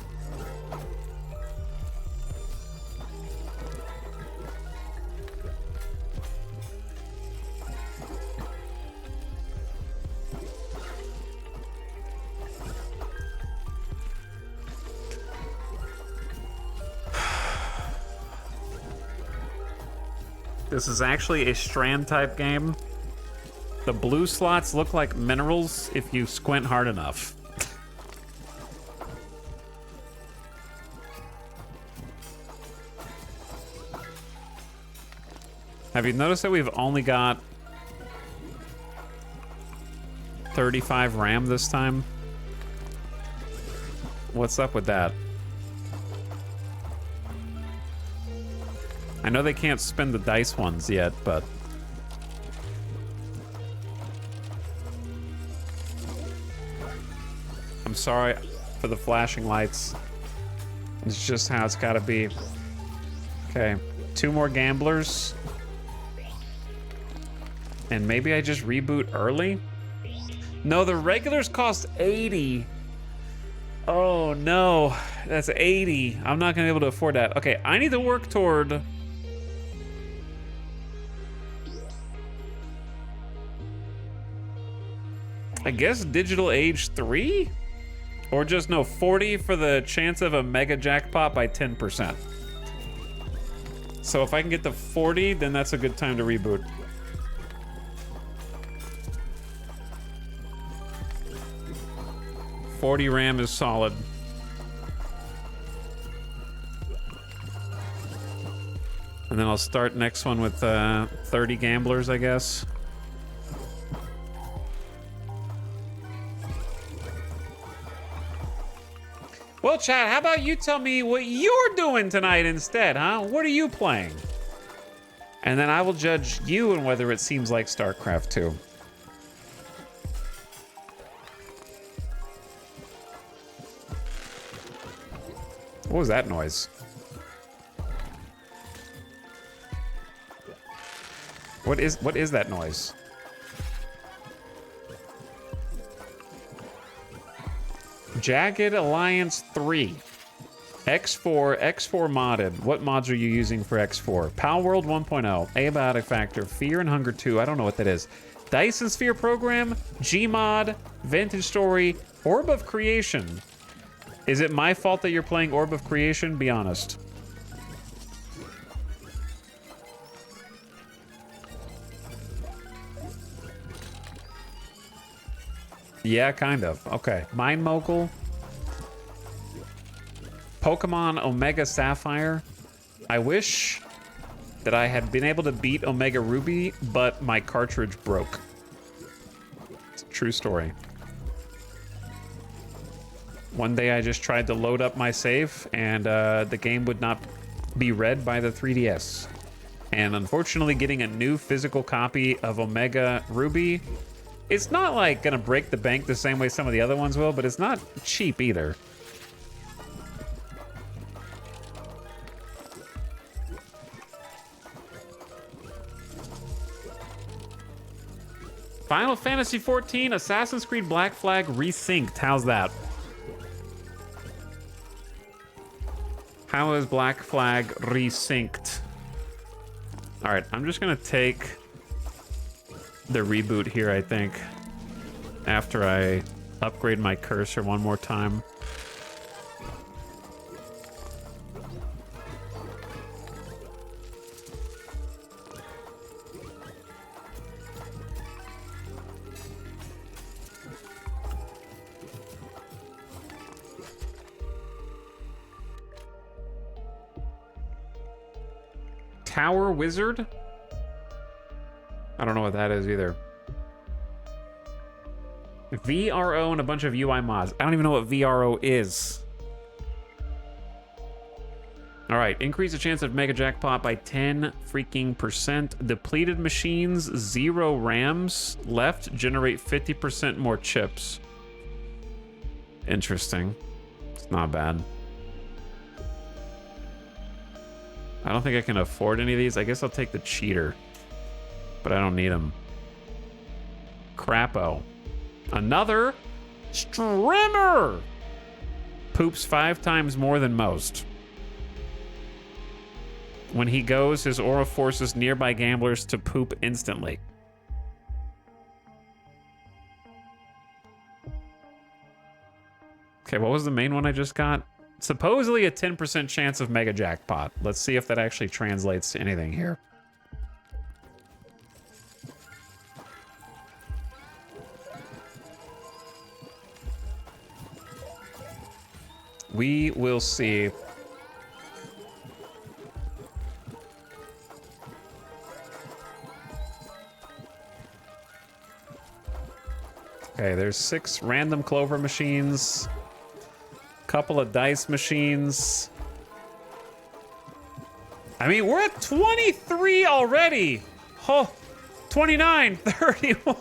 This is actually a strand type game. The blue slots look like minerals if you squint hard enough. Have you noticed that we've only got 35 RAM this time? What's up with that? I know they can't spin the dice ones yet, but... I'm sorry for the flashing lights. It's just how it's gotta be. Okay, 2 more gamblers. And maybe I just reboot early? No, the regulars cost 80. Oh no, that's 80. I'm not gonna be able to afford that. Okay, I need to work toward... I guess Digital Age 3? Or just, no, 40 for the chance of a mega jackpot by 10%. So if I can get to 40, then that's a good time to reboot. $40 RAM is solid. And then I'll start next one with 30 gamblers, I guess. Well, chat, how about you tell me what you're doing tonight instead, huh? What are you playing? And then I will judge you and whether it seems like StarCraft 2. What was that noise? What is that noise? Jagged Alliance 3. X4 modded. What mods are you using for X4? Pal World 1.0, Abiotic Factor, Fear and Hunger 2. I don't know what that is. Dyson Sphere Program, Gmod, Vintage Story, Orb of Creation. Is it my fault that you're playing Orb of Creation? Be honest. Yeah, kind of. Okay. Mind Mogul. Pokemon Omega Sapphire. I wish that I had been able to beat Omega Ruby, but my cartridge broke. It's a true story. One day I just tried to load up my save, and the game would not be read by the 3DS. And unfortunately, getting a new physical copy of Omega Ruby, it's not like gonna break the bank the same way some of the other ones will, but it's not cheap either. Final Fantasy XIV Assassin's Creed Black Flag Resynced. How's that? How is Black Flag Resynced? All right, I'm just gonna take the reboot here, I think, after I upgrade my cursor one more time. Tower Wizard? I don't know what that is either. VRO and a bunch of UI mods. I don't even know what VRO is. All right, increase the chance of Mega Jackpot by 10 freaking %. Depleted machines, 0 RAMs left, generate 50% more chips. Interesting. It's not bad. I don't think I can afford any of these. I guess I'll take the cheater, but I don't need them. Crapo. Another streamer. Poops 5 times more than most. When he goes, his aura forces nearby gamblers to poop instantly. Okay, what was the main one I just got? Supposedly a 10% chance of Mega Jackpot. Let's see if that actually translates to anything here. We will see. Okay, there's 6 random clover machines. Couple of dice machines. I mean, we're at 23 already. Oh, 29, 31.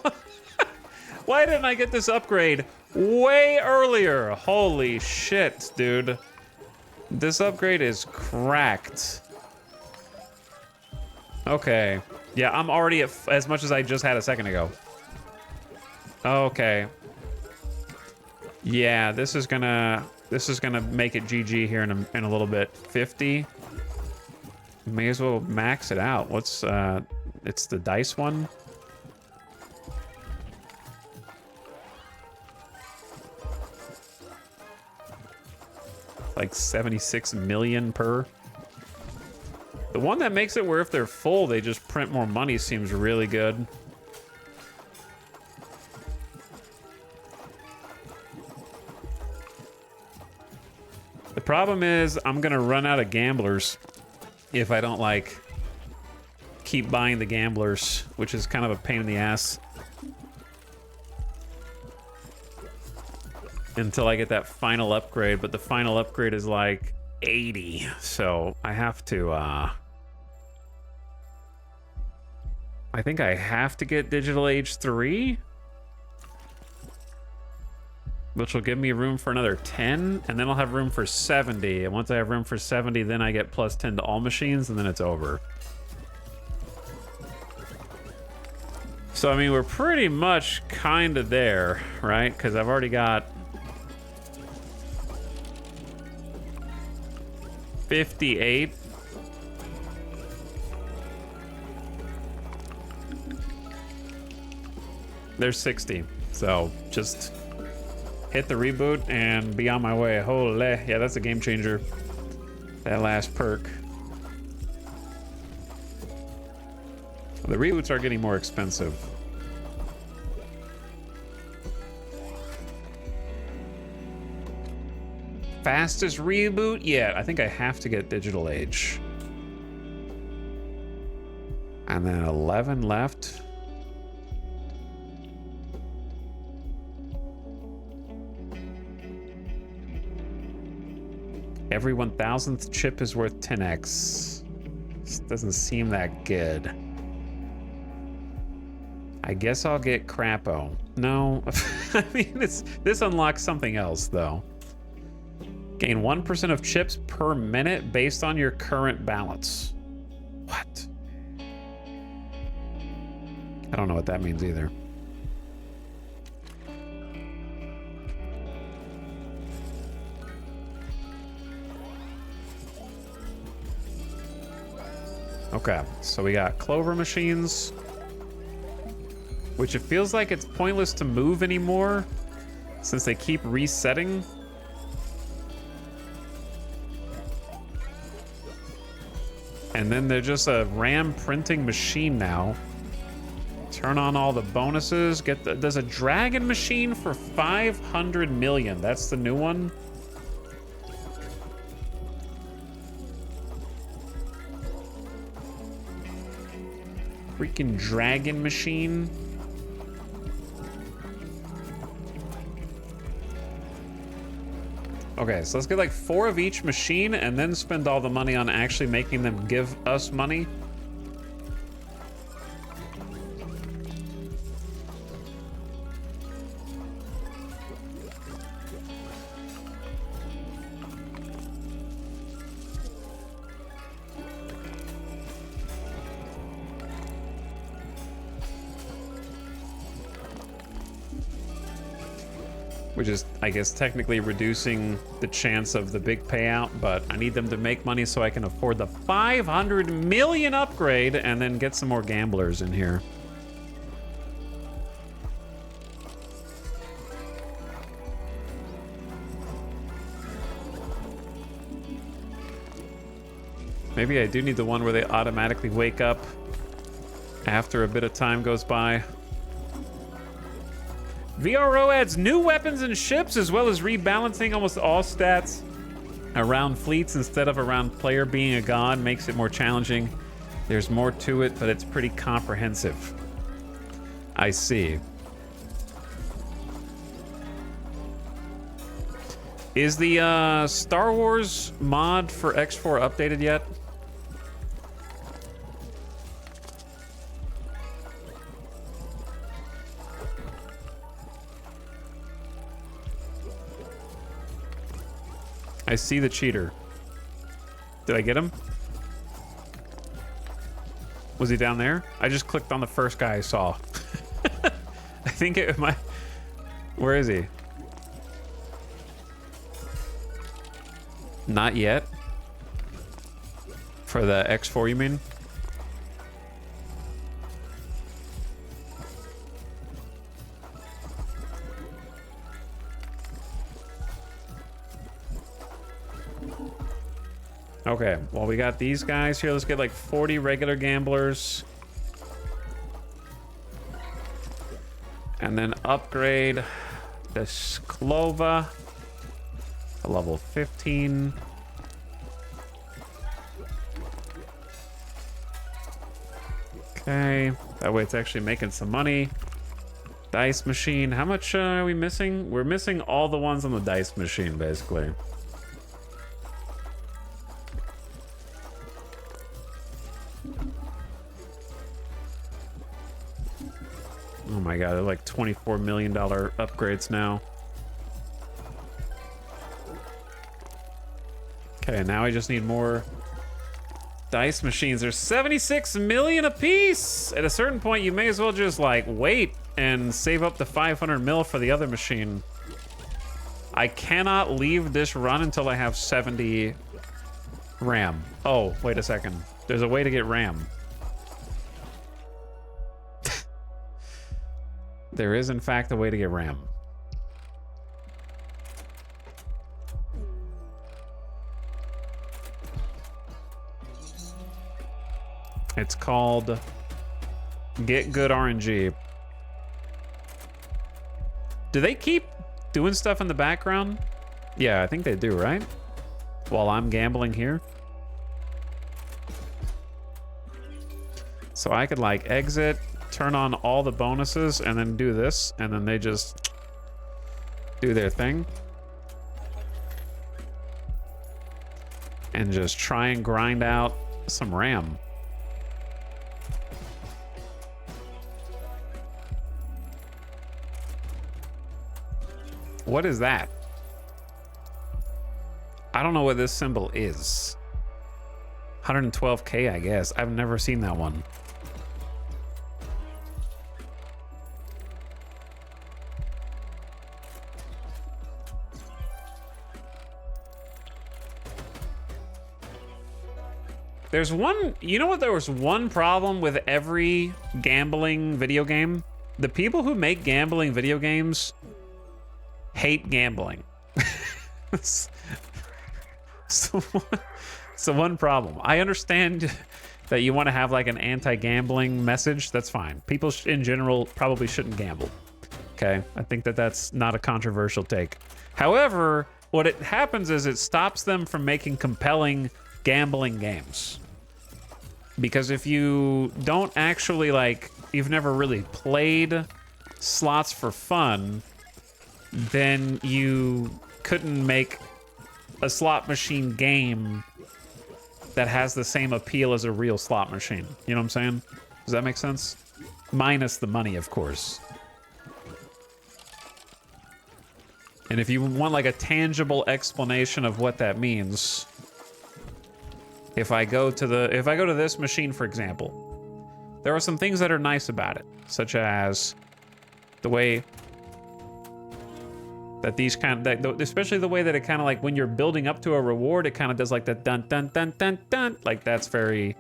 Why didn't I get this upgrade way earlier? Holy shit, dude. This upgrade is cracked. Okay. Yeah, I'm already at as much as I just had a second ago. Okay. Yeah, this is gonna make it GG here in a little bit. 50. May as well max it out. What's it's the dice one. Like 76 million per. The one that makes it where if they're full, they just print more money seems really good. The problem is I'm gonna run out of gamblers if I don't like keep buying the gamblers, which is kind of a pain in the ass. Until I get that final upgrade, but the final upgrade is like 80, so I have to I think I have to get Digital Age 3, which will give me room for another 10, and then I'll have room for 70, and once I have room for 70, then I get plus 10 to all machines, and then it's over. So I mean, we're pretty much kind of there, right? Because I've already got 58. There's 60. So just hit the reboot and be on my way. Holy, yeah, that's a game changer. That last perk. The reboots are getting more expensive. Fastest reboot yet. I think I have to get Digital Age. And then 11 left. Every 1,000th chip is worth 10x. This doesn't seem that good. I guess I'll get Crapo. No, I mean, this unlocks something else, though. Gain 1% of chips per minute based on your current balance. What? I don't know what that means either. Okay, so we got clover machines, which it feels like it's pointless to move anymore since they keep resetting. And then they're just a RAM printing machine now. Turn on all the bonuses. There's a dragon machine for 500 million. That's the new one. Freaking dragon machine. Okay, so let's get like 4 of each machine and then spend all the money on actually making them give us money. Which is, I guess, technically reducing the chance of the big payout, but I need them to make money so I can afford the 500 million upgrade and then get some more gamblers in here. Maybe I do need the one where they automatically wake up after a bit of time goes by. VRO adds new weapons and ships, as well as rebalancing almost all stats around fleets instead of around player being a god. Makes it more challenging. There's more to it, but it's pretty comprehensive. I see. Is the Star Wars mod for X4 updated yet? I see the cheater. Did I get him? Was he down there? I just clicked on the first guy I saw. I think it might... Where is he? Not yet. For the X4, you mean? Okay, well, we got these guys here. Let's get like 40 regular gamblers. And then upgrade this Clova to level 15. Okay, that way it's actually making some money. Dice machine. How much are we missing? We're missing all the ones on the dice machine, basically. Oh my god, they're like $24 million upgrades now. Okay, now I just need more dice machines. There's 76 million apiece! At a certain point, you may as well just like wait and save up the 500 mil for the other machine. I cannot leave this run until I have 70 RAM. Oh, wait a second. There's a way to get RAM. There is, in fact, a way to get RAM. It's called Get Good RNG. Do they keep doing stuff in the background? Yeah, I think they do, right? While I'm gambling here. So I could like exit, turn on all the bonuses, and then do this, and then they just do their thing. And just try and grind out some RAM. What is that? I don't know what this symbol is. 112K, I guess. I've never seen that one. There's one, you know what? There was one problem with every gambling video game. The people who make gambling video games hate gambling. So one problem. I understand that you want to have like an anti-gambling message. That's fine. People in general probably shouldn't gamble. Okay, I think that that's not a controversial take. However, what it happens is it stops them from making compelling gambling games. Because if you don't actually like, you've never really played slots for fun, then you couldn't make a slot machine game that has the same appeal as a real slot machine. You know what I'm saying? Does that make sense? Minus the money, of course. And if you want like a tangible explanation of what that means, if I go to this machine, for example, there are some things that are nice about it, such as the way that these especially the way that it kind of like when you're building up to a reward, it kind of does like that dun dun dun dun dun. Like that's very.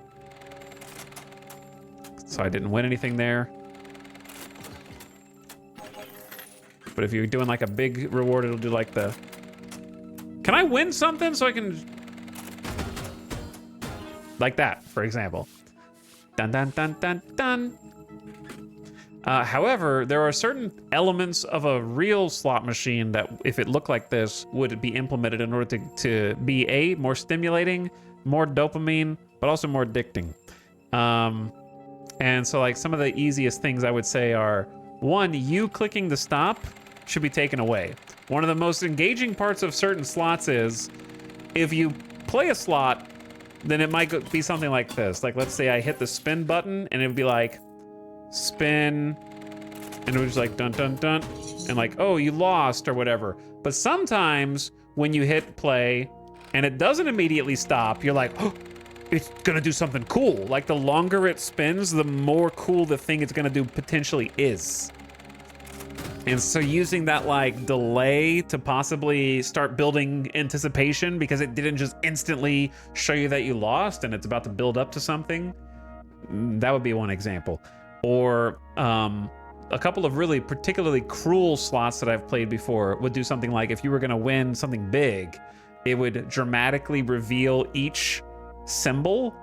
So I didn't win anything there. But if you're doing like a big reward, it'll do like the. Can I win something so I can? Like that, for example. Dun dun dun dun dun. However, there are certain elements of a real slot machine that, if it looked like this, would be implemented in order to be more stimulating, more dopamine, but also more addicting. And so, like, some of the easiest things I would say are, one, you clicking the stop should be taken away. One of the most engaging parts of certain slots is, if you play a slot, then it might be something like this. Like, let's say I hit the spin button, and it would be like, spin, and it was like dun dun dun, and like, oh, you lost or whatever. But sometimes when you hit play and it doesn't immediately stop, you're like, oh, it's gonna do something cool. Like the longer it spins, the more cool the thing it's gonna do potentially is. And so using that like delay to possibly start building anticipation, because it didn't just instantly show you that you lost and it's about to build up to something, that would be one example. Or a couple of really particularly cruel slots that I've played before would do something like, if you were gonna win something big, it would dramatically reveal each symbol,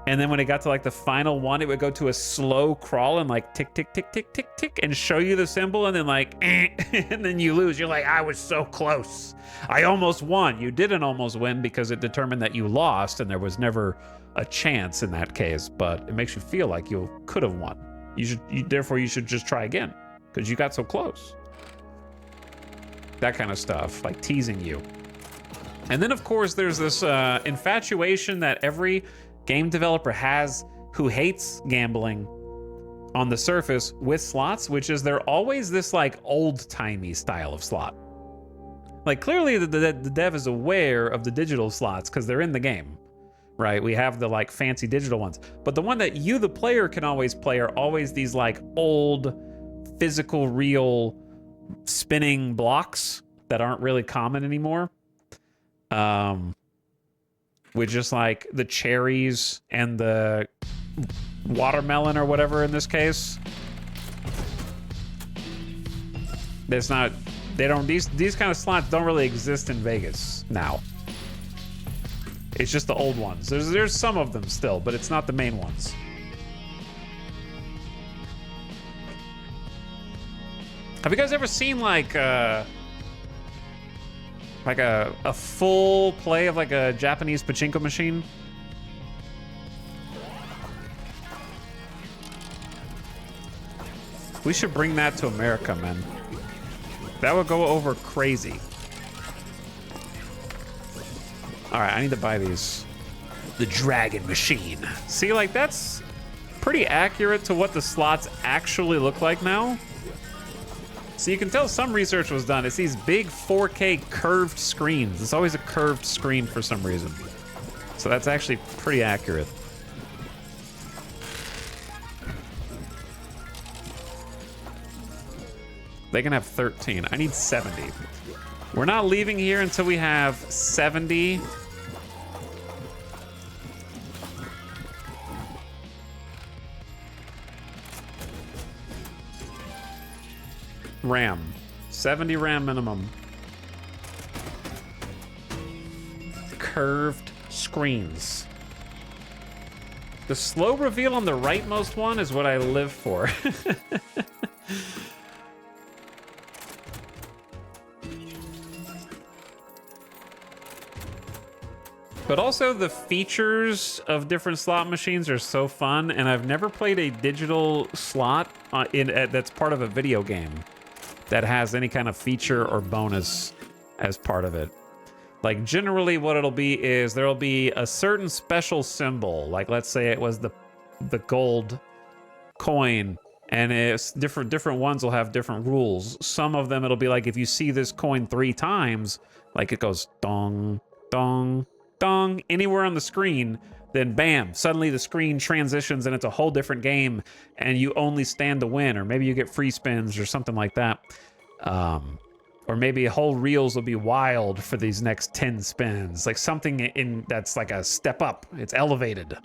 and then when it got to like the final one, it would go to a slow crawl and like tick tick tick tick tick tick and show you the symbol, and then like and then you lose. You're like, I was so close, I almost won. You didn't almost win because it determined that you lost, and there was never a chance in that case, but it makes you feel like you could have won. Therefore you should just try again because you got so close. That kind of stuff, like teasing you. And then of course there's this infatuation that every game developer has who hates gambling on the surface with slots, which is they're always this like old-timey style of slot. Like clearly the dev is aware of the digital slots because they're in the game. Right, we have the like fancy digital ones, but the one that you, the player, can always play are always these like old, physical, real spinning blocks that aren't really common anymore. With just like the cherries and the watermelon or whatever in this case. These kind of slots don't really exist in Vegas now. It's just the old ones. There's some of them still, but it's not the main ones. Have you guys ever seen like Like a full play of like a Japanese pachinko machine. We should bring that to America, man. That would go over crazy. All right, I need to buy these. The Dragon Machine. See, like, that's pretty accurate to what the slots actually look like now. So you can tell some research was done. It's these big 4K curved screens. It's always a curved screen for some reason. So that's actually pretty accurate. They can have 13. I need 70. We're not leaving here until we have 70. RAM. 70 RAM minimum. Curved screens. The slow reveal on the rightmost one is what I live for. But also the features of different slot machines are so fun, and I've never played a digital slot that's part of a video game that has any kind of feature or bonus as part of it. Like generally what it'll be is there'll be a certain special symbol, like let's say it was the gold coin, and it's different ones will have different rules. Some of them it'll be like if you see this coin 3 times, like it goes dong, dong, dong, anywhere on the screen, then bam, suddenly the screen transitions and it's a whole different game and you only stand to win, or maybe you get free spins or something like that. Or maybe whole reels will be wild for these next 10 spins, like something in that's like a step up, it's elevated.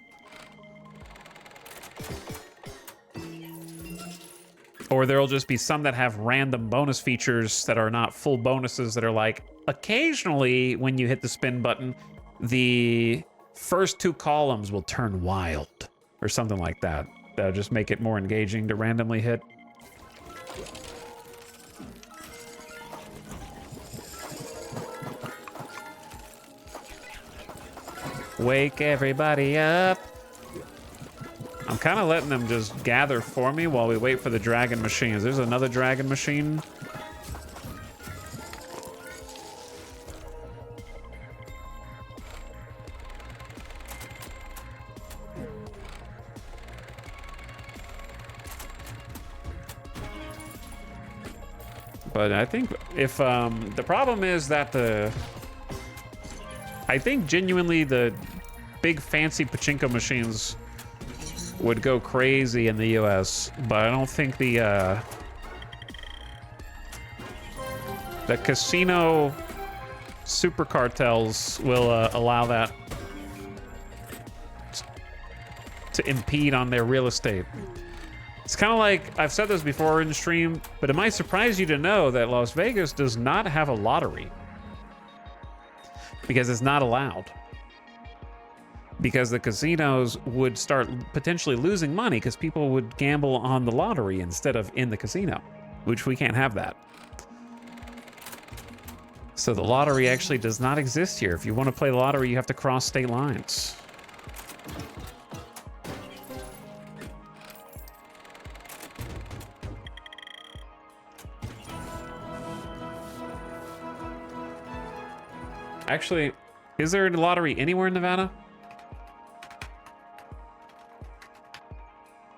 Or there'll just be some that have random bonus features that are not full bonuses, that are like occasionally when you hit the spin button, the first 2 columns will turn wild or something like that. That'll just make it more engaging to randomly hit. Wake everybody up. I'm kind of letting them just gather for me while we wait for the dragon machines. There's another dragon machine. But I think if the problem is that I think genuinely the big fancy pachinko machines would go crazy in the US, but I don't think the casino super cartels will allow that to impede on their real estate. It's kind of like, I've said this before in stream, but it might surprise you to know that Las Vegas does not have a lottery. Because it's not allowed. Because the casinos would start potentially losing money because people would gamble on the lottery instead of in the casino, which we can't have that. So the lottery actually does not exist here. If you want to play the lottery, you have to cross state lines. Actually, is there a lottery anywhere in Nevada?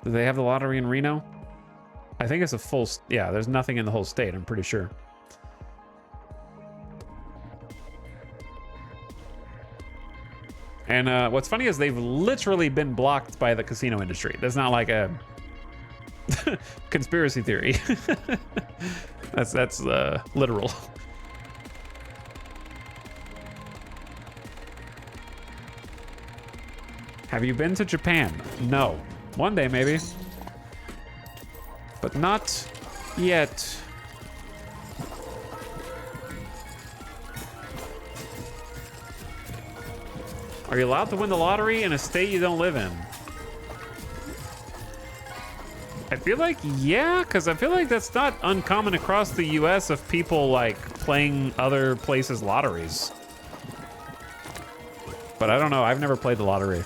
Do they have the lottery in Reno? I think it's a full... Yeah, there's nothing in the whole state, I'm pretty sure. And what's funny is they've literally been blocked by the casino industry. That's not like a conspiracy theory. that's literal. Have you been to Japan? No. One day, maybe. But not yet. Are you allowed to win the lottery in a state you don't live in? I feel like, yeah, because I feel like that's not uncommon across the US of people like playing other places' lotteries. But I don't know, I've never played the lottery.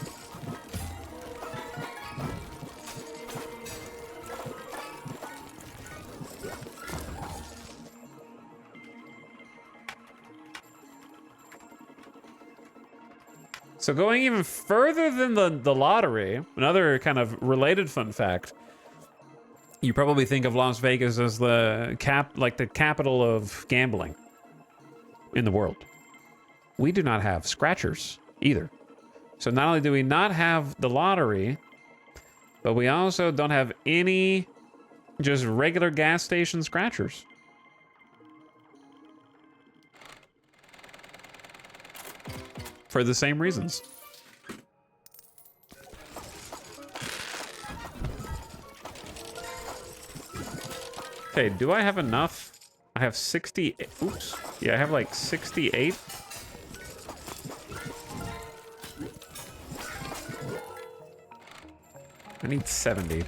So going even further than the lottery, another kind of related fun fact, you probably think of Las Vegas as the capital of gambling in the world. We do not have scratchers either. So not only do we not have the lottery, but we also don't have any just regular gas station scratchers. For the same reasons. Okay, do I have enough? I have 60. Oops. Yeah, I have like 68. I need 70.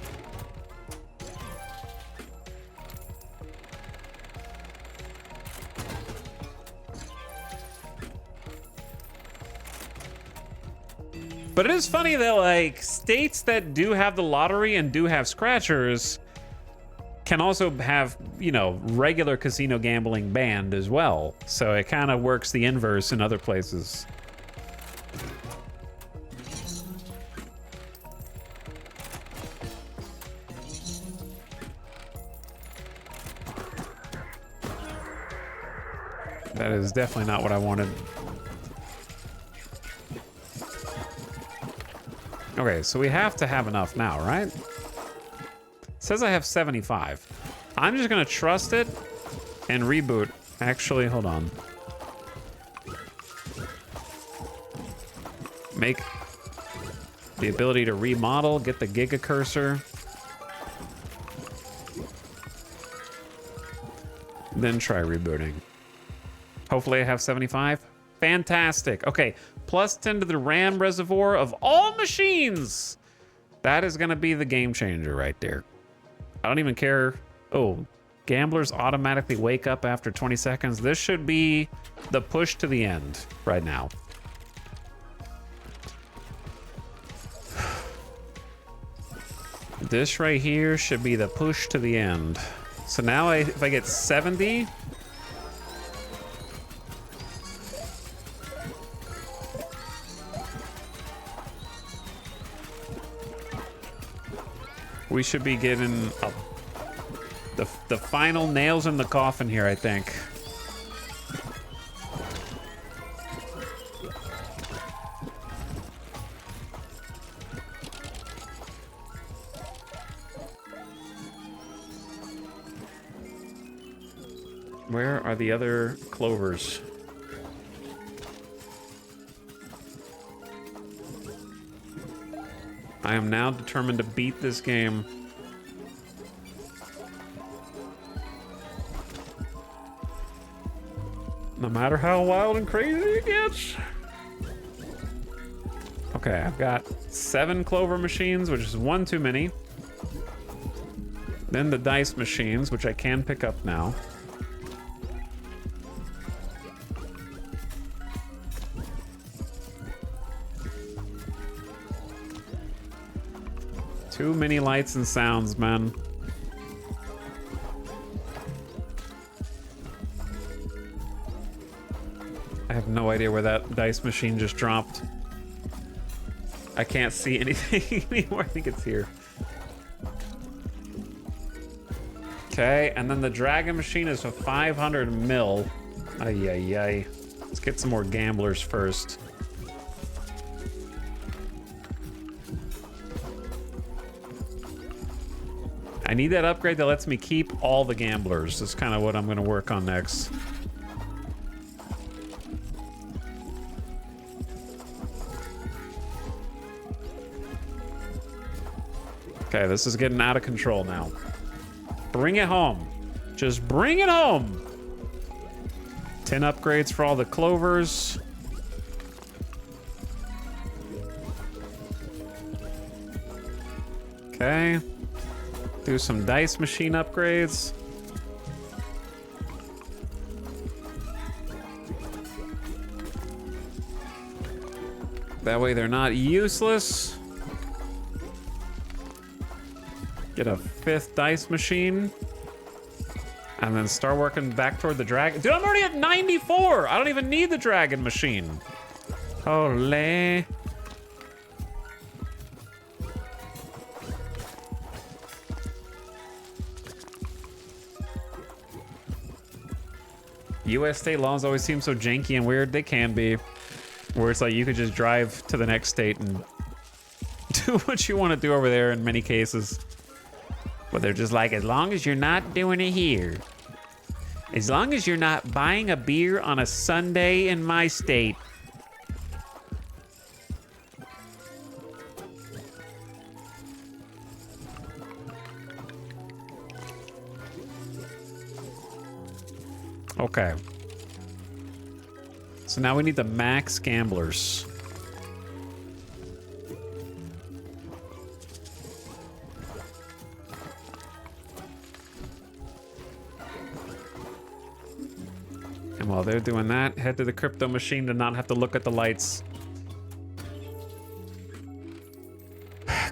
But it is funny that like states that do have the lottery and do have scratchers can also have, you know, regular casino gambling banned as well. So it kind of works the inverse in other places. That is definitely not what I wanted. Okay, so we have to have enough now, right? It says I have 75. I'm just gonna trust it and reboot. Actually, hold on. Make the ability to remodel, get the Giga Cursor. Then try rebooting. Hopefully I have 75. Fantastic. Okay, plus 10 to the RAM reservoir of all machines. That is going to be the game changer right there. I don't even care. Oh, gamblers automatically wake up after 20 seconds. This should be the push to the end right now. This right here should be the push to the end. So now if I get 70... we should be getting the final nails in the coffin here, I think. Where are the other clovers? I am now determined to beat this game. No matter how wild and crazy it gets. Okay, I've got 7 clover machines, which is 1 too many. Then the dice machines, which I can pick up now. Too many lights and sounds, man. I have no idea where that dice machine just dropped. I can't see anything anymore. I think it's here. Okay, and then the dragon machine is a 500 mil. Ay, ay, ay. Let's get some more gamblers first. I need that upgrade that lets me keep all the gamblers. That's kind of what I'm going to work on next. Okay, this is getting out of control now. Bring it home. Just bring it home. 10 upgrades for all the clovers. Okay. Do some dice machine upgrades. That way they're not useless. Get a 5th dice machine. And then start working back toward the dragon. Dude, I'm already at 94! I don't even need the dragon machine. Holy. US state laws always seem so janky and weird. They can be. Where it's like you could just drive to the next state and do what you want to do over there in many cases. But they're just like, as long as you're not doing it here. As long as you're not buying a beer on a Sunday in my state. Okay. So now we need the max gamblers. And while they're doing that, head to the crypto machine to not have to look at the lights.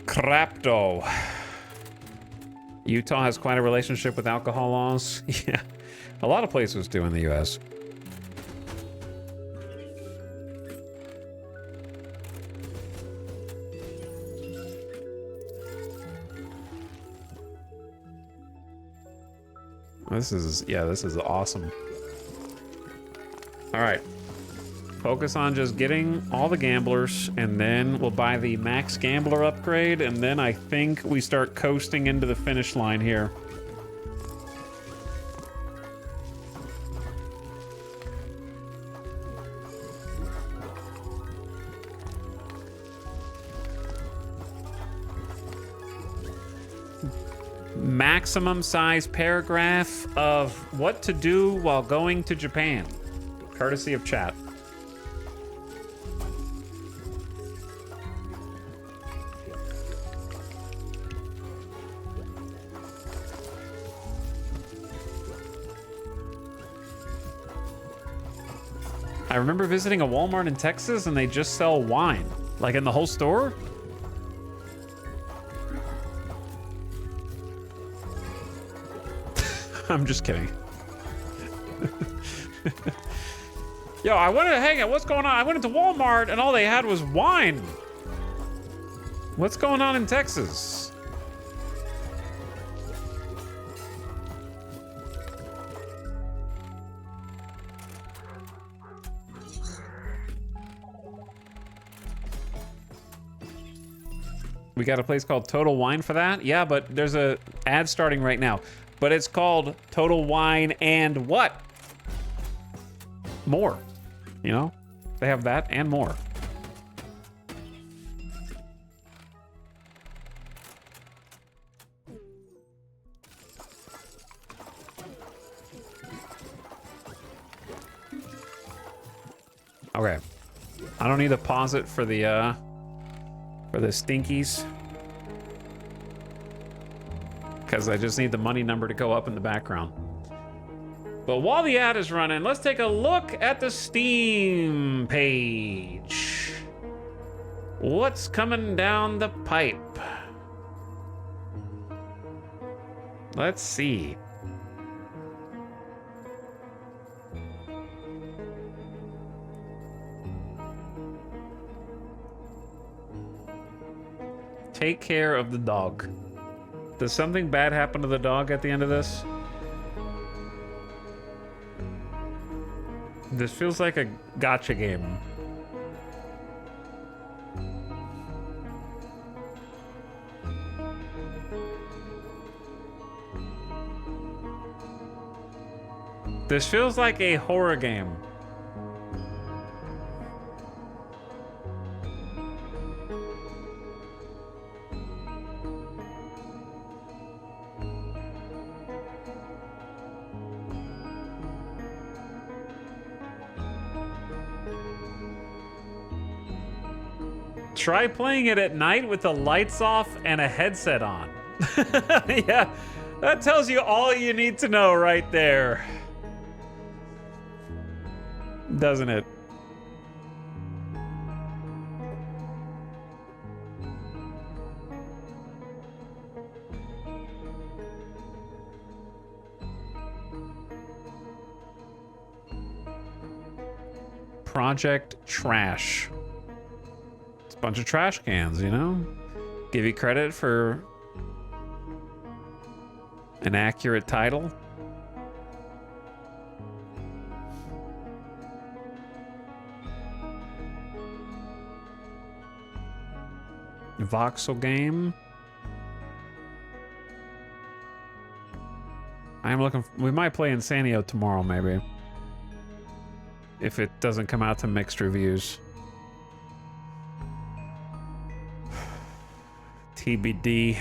Crapto. Utah has quite a relationship with alcohol laws. Yeah, a lot of places do in the US. This is awesome. All right. Focus on just getting all the gamblers, and then we'll buy the max gambler upgrade, and then I think we start coasting into the finish line here. Maximum size paragraph of what to do while going to Japan. Courtesy of chat. I remember visiting a Walmart in Texas and they just sell wine. Like in the whole store? I'm just kidding. Yo, I wanted to hang out. What's going on? I went into Walmart and all they had was wine. What's going on in Texas? We got a place called Total Wine for that? Yeah, but there's a ad starting right now. But it's called Total Wine and what? More. You know? They have that and more. Okay. I don't need to pause it for the stinkies. Because I just need the money number to go up in the background. But while the ad is running, let's take a look at the Steam page. What's coming down the pipe? Let's see. Take care of the dog. Does something bad happen to the dog at the end of this? This feels like a gacha game. This feels like a horror game. Try playing it at night with the lights off and a headset on. Yeah, that tells you all you need to know right there. Doesn't it? Project Trash. It's a bunch of trash cans, you know? Give you credit for an accurate title. Voxel game. I'm looking. We might play Insanio tomorrow, maybe. If it doesn't come out to mixed reviews. TBD.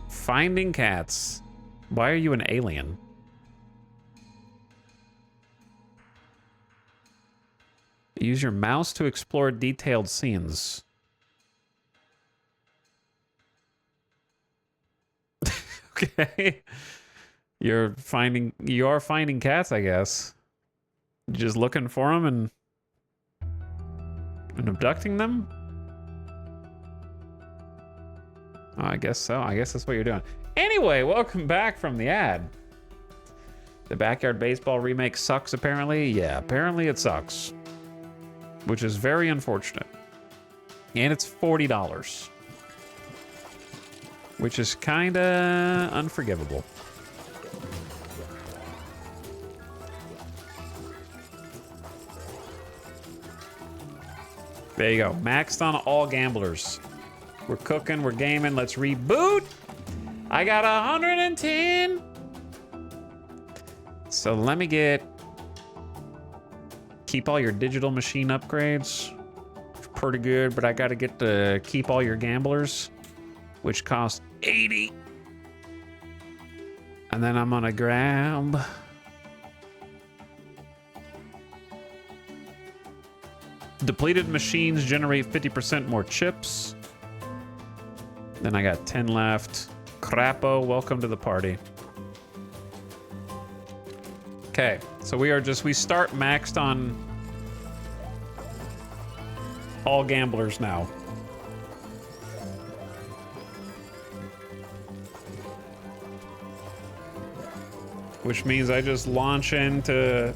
Finding cats. Why are you an alien? Use your mouse to explore detailed scenes. Okay. You are finding cats, I guess. You're just looking for them and abducting them? Oh, I guess so. I guess that's what you're doing. Anyway, welcome back from the ad. The Backyard Baseball remake sucks, apparently. Yeah, apparently it sucks. Which is very unfortunate. And it's $40. Which is kinda unforgivable. There you go. Maxed on all gamblers. We're cooking, we're gaming, let's reboot. I got 110. So let me keep all your digital machine upgrades. Pretty good, but I gotta get to keep all your gamblers, which cost 80. And then I'm gonna grab depleted machines generate 50% more chips. Then I got 10 left. Crapo, welcome to the party. Okay, so we start maxed on all gamblers now. Which means I just launch into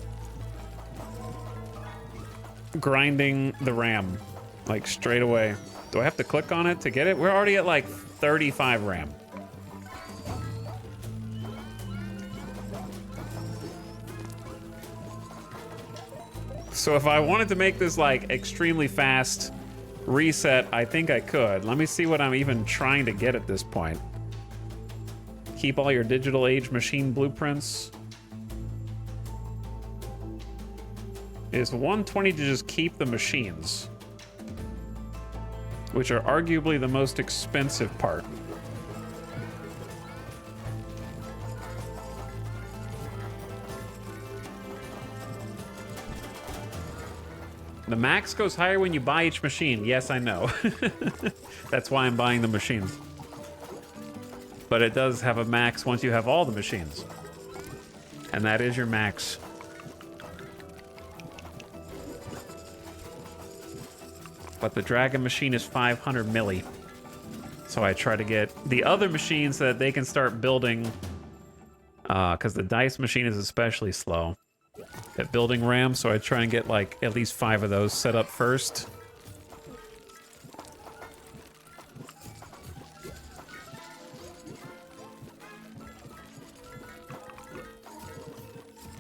grinding the RAM, like straight away. Do I have to click on it to get it? We're already at like 35 RAM. So if I wanted to make this like extremely fast reset, I think I could. Let me see what I'm even trying to get at this point. Keep all your digital age machine blueprints. Is 120 to just keep the machines, which are arguably the most expensive part. The max goes higher when you buy each machine. Yes, I know. That's why I'm buying the machines. But it does have a max once you have all the machines. And that is your max. But the dragon machine is 500 milli. So I try to get the other machines so that they can start building, because the dice machine is especially slow at building RAM, so I try and get like at least 5 of those set up first.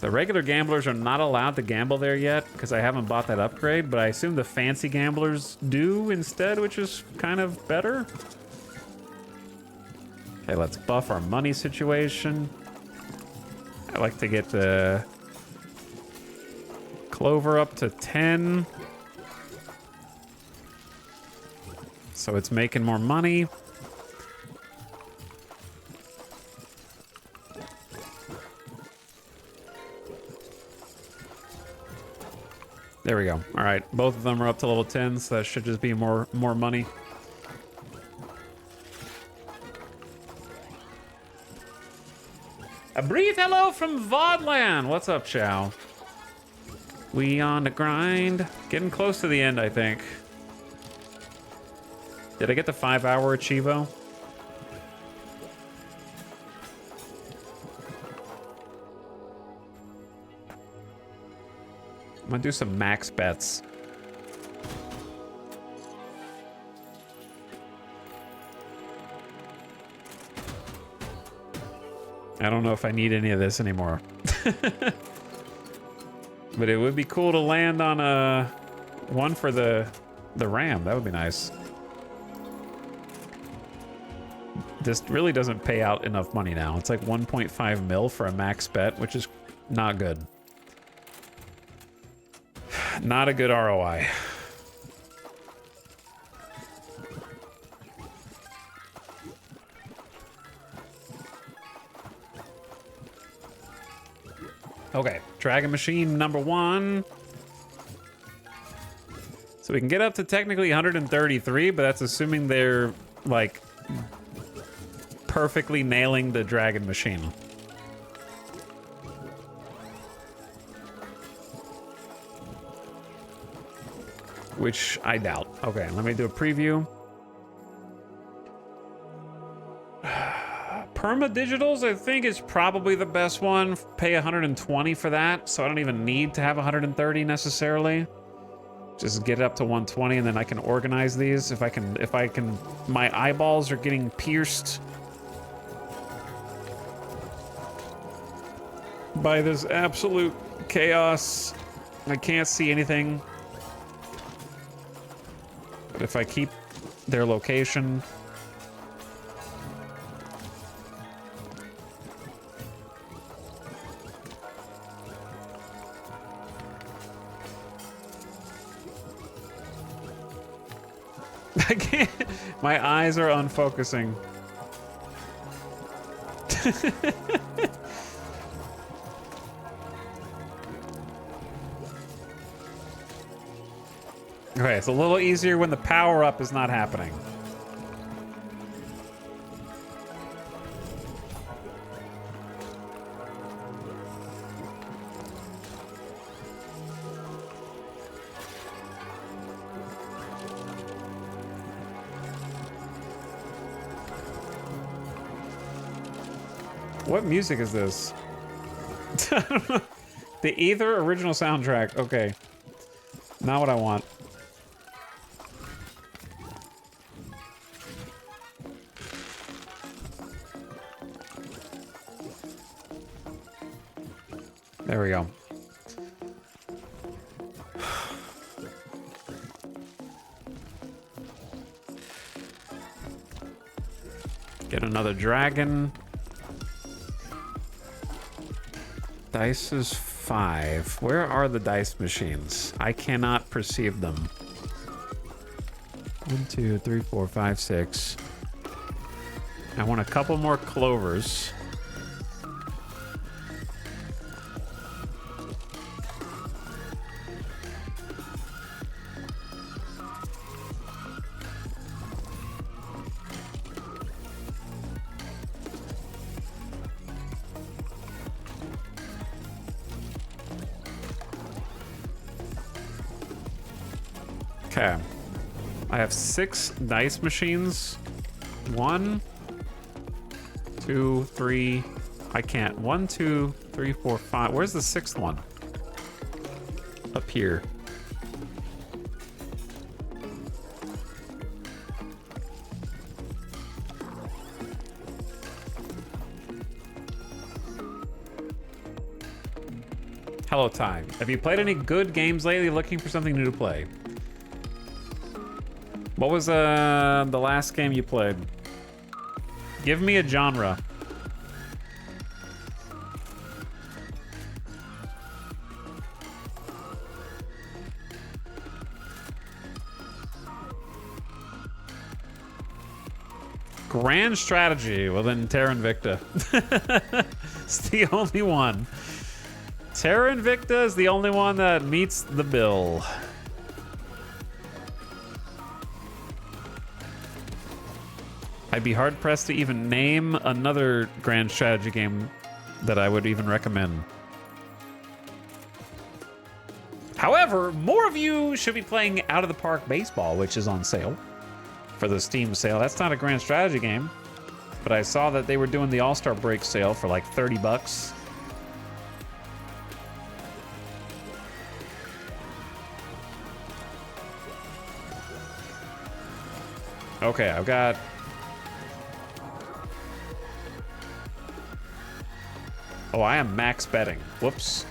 The regular gamblers are not allowed to gamble there yet because I haven't bought that upgrade, but I assume the fancy gamblers do instead, which is kind of better. Okay, let's buff our money situation. I like to get the Clover up to 10. So it's making more money. There we go. All right, both of them are up to level 10, so that should just be more money. A brief hello from Vodland. What's up, Chow? We on the grind. Getting close to the end, I think. Did I get the 5-hour Achievo? I'm gonna do some max bets. I don't know if I need any of this anymore. But it would be cool to land on a one for the ram. That would be nice. This really doesn't pay out enough money now. It's like 1.5 mil for a max bet, which is not good. Not a good ROI. Okay, Dragon Machine number 1. So we can get up to technically 133, but that's assuming they're like perfectly nailing the Dragon Machine. Which I doubt. Okay, let me do a preview. Perma Digitals, I think, is probably the best one. Pay 120 for that, so I don't even need to have 130 necessarily. Just get it up to 120, and then I can organize these. If I can, my eyeballs are getting pierced by this absolute chaos. I can't see anything. But if I keep their location. I can't. My eyes are unfocusing. Okay, it's a little easier when the power-up is not happening. What music is this? The Ether original soundtrack. Okay. Not what I want. There we go. Get another dragon. Dice is 5. Where are the dice machines? I cannot perceive them. 1, 2, 3, 4, 5, 6. I want a couple more clovers. Okay. I have 6 dice machines. 1, 2, 3. I can't. 1, 2, 3, 4, 5. Where's the 6th one? Up here. Hello, Time. Have you played any good games lately? Looking for something new to play? What was the last game you played? Give me a genre. Grand strategy. Well, then Terra Invicta. It's the only one. Terra Invicta is the only one that meets the bill. I'd be hard-pressed to even name another grand strategy game that I would even recommend. However, more of you should be playing Out of the Park Baseball, which is on sale for the Steam sale. That's not a grand strategy game, but I saw that they were doing the All-Star Break sale for like 30 bucks. Okay, I've got... Oh, I am max betting. Whoops.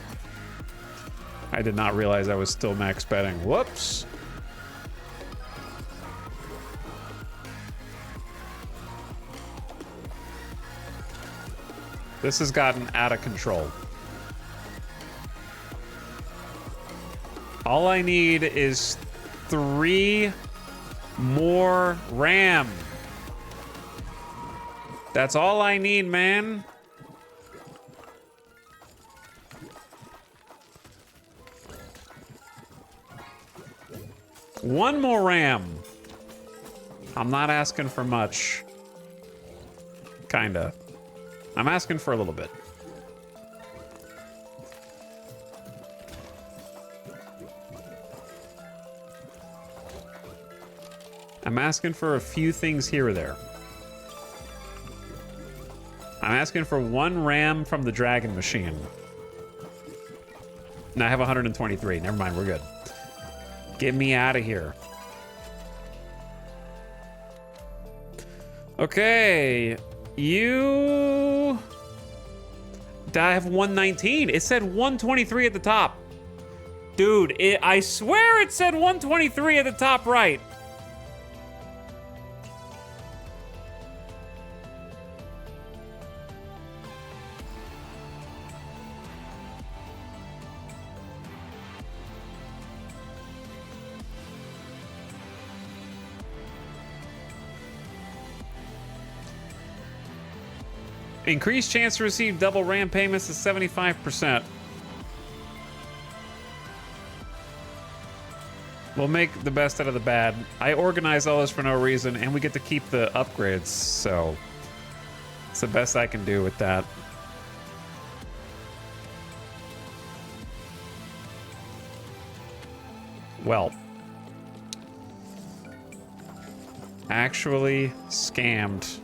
I did not realize I was still max betting. Whoops. This has gotten out of control. All I need is 3 more RAM. That's all I need, man. One more RAM. I'm not asking for much. Kinda. I'm asking for a little bit. I'm asking for a few things here or there. I'm asking for 1 RAM from the Dragon Machine. No, I have 123. Never mind, we're good. Get me out of here. Okay. You... I have 119. It said 123 at the top. Dude, I swear it said 123 at the top right. Increased chance to receive double RAM payments to 75%. We'll make the best out of the bad. I organize all this for no reason, and we get to keep the upgrades, so it's the best I can do with that. Well, actually scammed.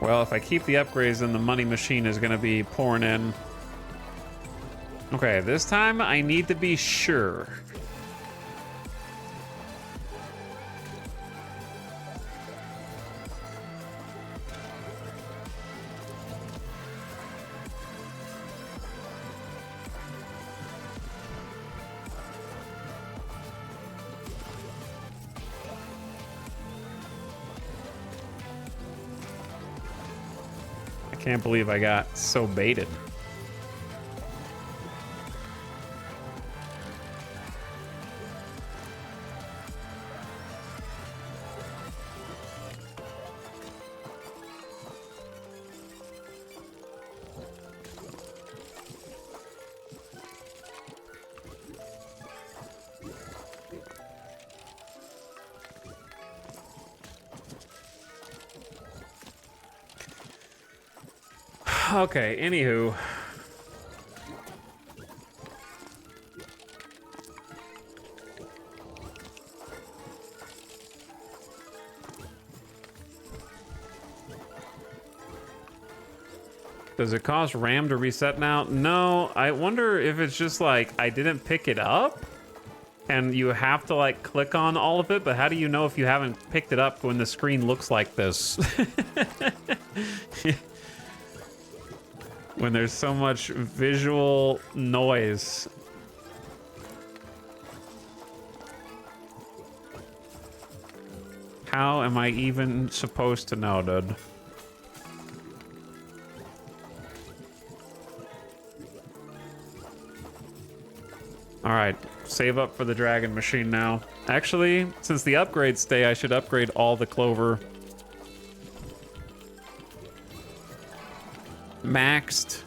Well, if I keep the upgrades, then the money machine is going to be pouring in. Okay, this time I need to be sure. Can't believe I got so baited. Okay, anywho. Does it cost RAM to reset now? No, I wonder if it's just like I didn't pick it up and you have to like click on all of it, but how do you know if you haven't picked it up when the screen looks like this? When there's so much visual noise. How am I even supposed to know, dude? All right, save up for the dragon machine now. Actually, since the upgrades stay, I should upgrade all the clover. Maxed.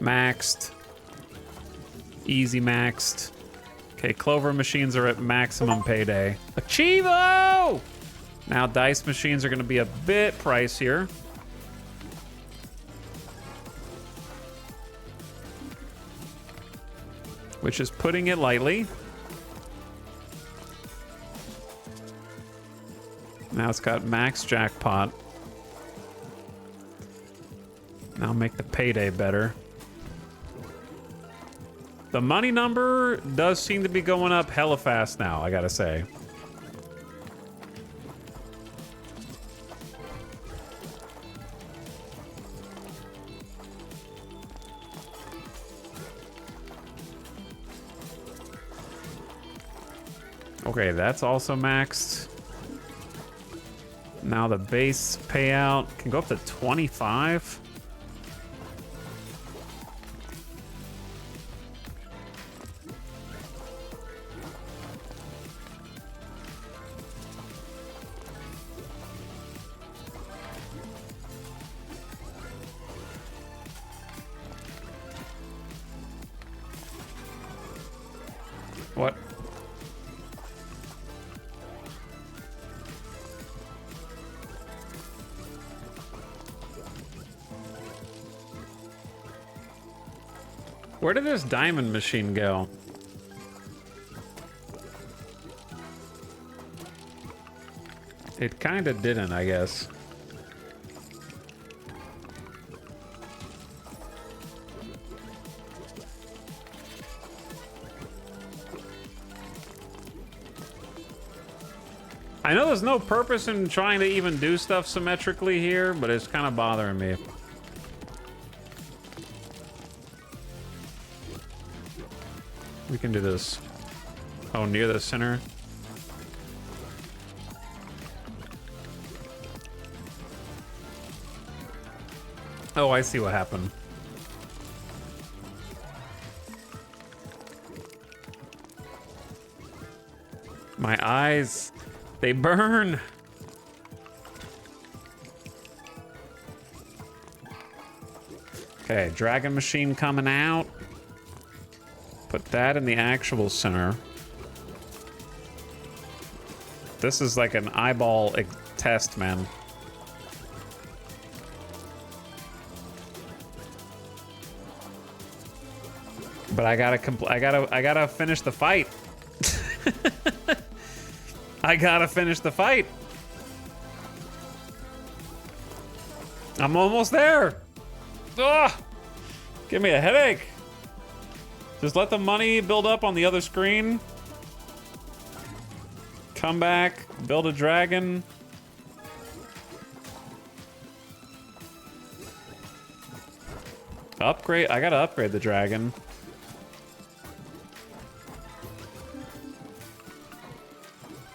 Maxed. Easy maxed. Okay, clover machines are at maximum payday. Achievo! Now dice machines are gonna be a bit pricier. Which is putting it lightly. Now it's got max jackpot. Now make the payday better. The money number does seem to be going up hella fast now, I gotta say. Okay, that's also maxed. Now the base payout can go up to 25. What? Where did this diamond machine go? It kinda didn't, I guess. I know there's no purpose in trying to even do stuff symmetrically here, but it's kind of bothering me. We can do this. Oh, near the center. Oh, I see what happened. My eyes, they burn. Okay, dragon machine coming out. Put that in the actual center. This is like an eyeball test, man. But I gotta finish the fight. I gotta finish the fight. I'm almost there. Ugh! Give me a headache. Just let the money build up on the other screen. Come back, build a dragon. Upgrade, I gotta upgrade the dragon.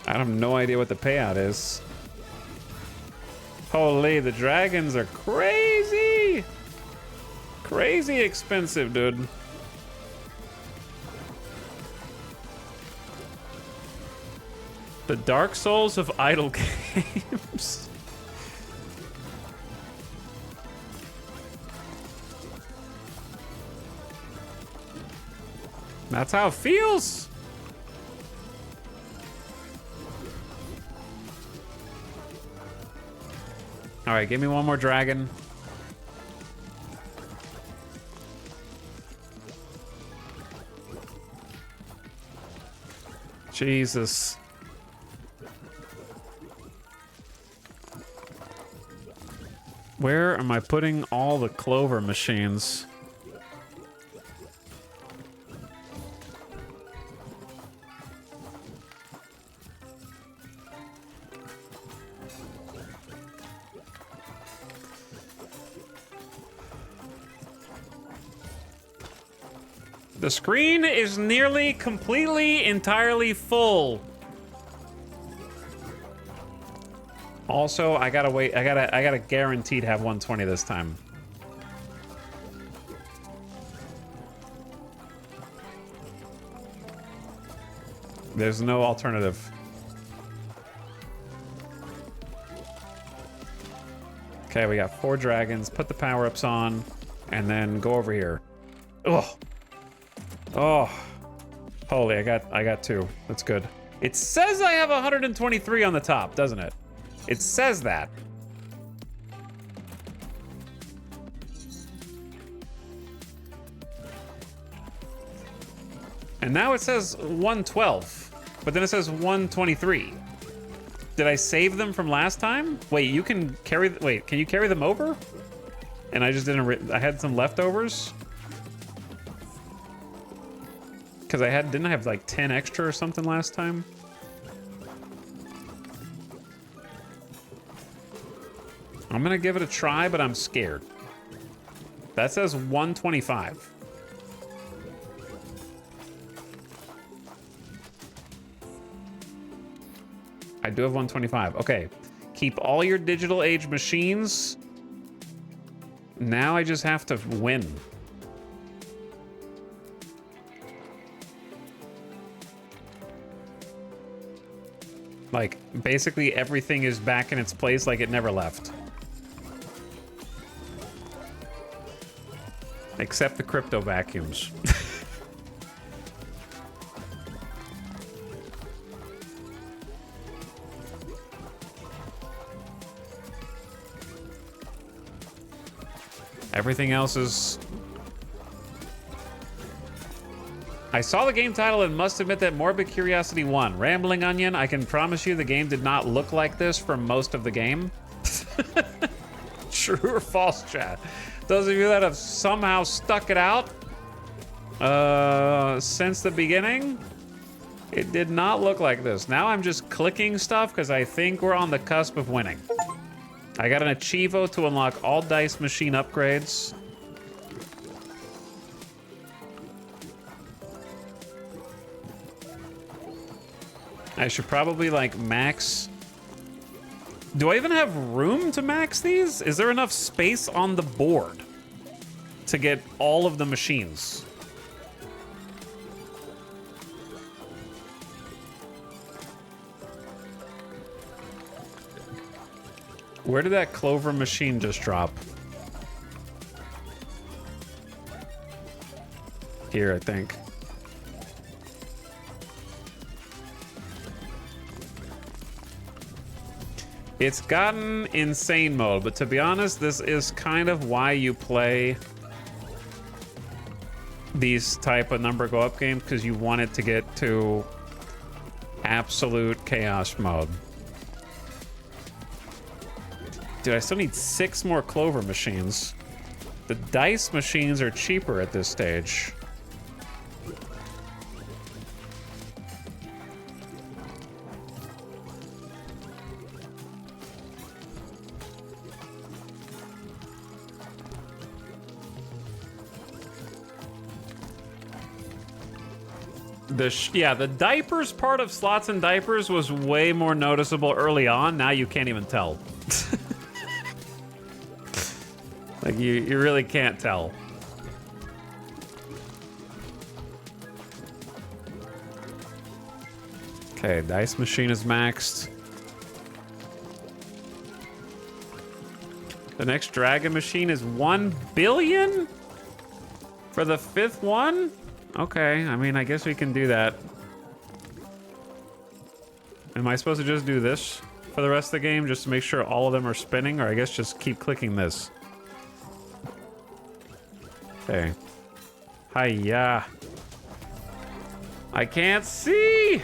I have no idea what the payout is. Holy, the dragons are crazy! Crazy expensive, dude. The Dark Souls of idle games. That's how it feels. All right, give me one more dragon. Jesus. Where am I putting all the clover machines? The screen is nearly completely, entirely full. Also, I gotta wait. I gotta guaranteed have 120 this time. There's no alternative. Okay, we got 4 dragons. Put the power-ups on, and then go over here. Oh, oh, holy! I got 2. That's good. It says I have 123 on the top, doesn't it? It says that. And now it says 112, but then it says 123. Did I save them from last time? Wait, you can carry, wait, can you carry them over? And I just didn't, I had some leftovers? Because didn't I have like 10 extra or something last time? I'm gonna give it a try, but I'm scared. That says 125. I do have 125. Okay. Keep all your digital age machines. Now I just have to win. Like, basically everything is back in its place like it never left. Except the crypto vacuums. Everything else is... I saw the game title and must admit that Morbid Curiosity won. Rambling Onion, I can promise you the game did not look like this for most of the game. True or false, chat? Those of you that have somehow stuck it out since the beginning, it did not look like this. Now I'm just clicking stuff because I think we're on the cusp of winning. I got an Achievo to unlock all dice machine upgrades. I should probably like max. Do I even have room to max these? Is there enough space on the board to get all of the machines? Where did that clover machine just drop? Here, I think. It's gotten insane mode, but to be honest, this is kind of why you play these type of number go up games, because you want it to get to absolute chaos mode. Dude, I still need 6 more clover machines. The dice machines are cheaper at this stage. Yeah, the diapers part of Slots and Diapers was way more noticeable early on. Now you can't even tell. Like, you really can't tell. Okay, dice machine is maxed. The next dragon machine is 1 billion? For the 5th one? Okay, I mean, I guess we can do that. Am I supposed to just do this for the rest of the game just to make sure all of them are spinning, or I guess just keep clicking this? Okay. Hiya. I can't see!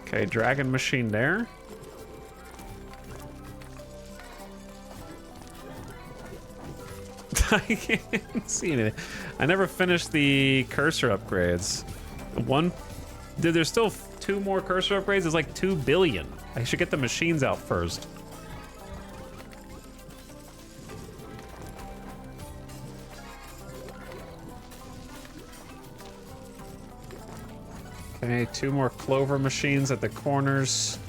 Okay, dragon machine there. I can't see anything. I never finished the cursor upgrades. Dude, there's still 2 more cursor upgrades. There's like 2 billion. I should get the machines out first. Okay, 2 more clover machines at the corners.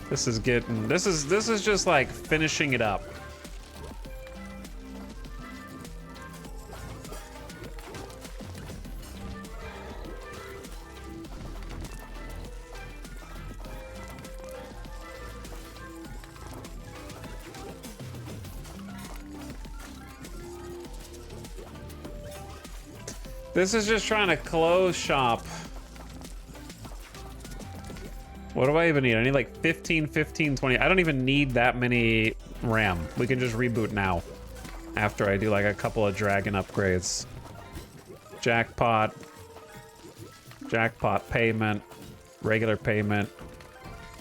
This is just like finishing it up. This is just trying to close shop. What do I even need? I need like 15, 15, 20. I don't even need that many RAM. We can just reboot now. After I do like a couple of dragon upgrades. Jackpot. Jackpot payment. Regular payment.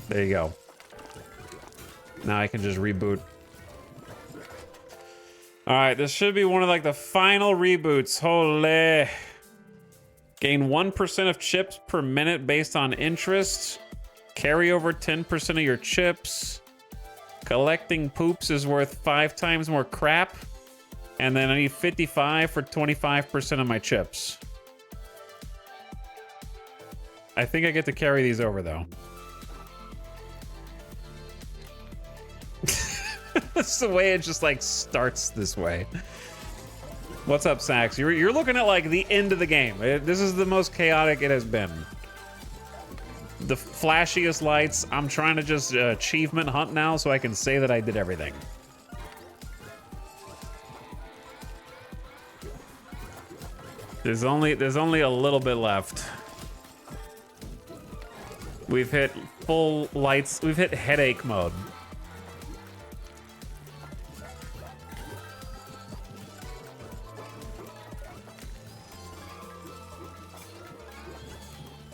There you go. Now I can just reboot. Alright, this should be one of like the final reboots. Holy. Gain 1% of chips per minute based on interest. Carry over 10% of your chips. Collecting poops is worth 5 times more crap. And then I need 55 for 25% of my chips. I think I get to carry these over though. That's the way it just like starts this way. What's up, Sax? You're looking at like the end of the game. This is the most chaotic it has been. The flashiest lights. I'm trying to just achievement hunt now so I can say that I did everything. There's only a little bit left. We've hit full lights. We've hit headache mode.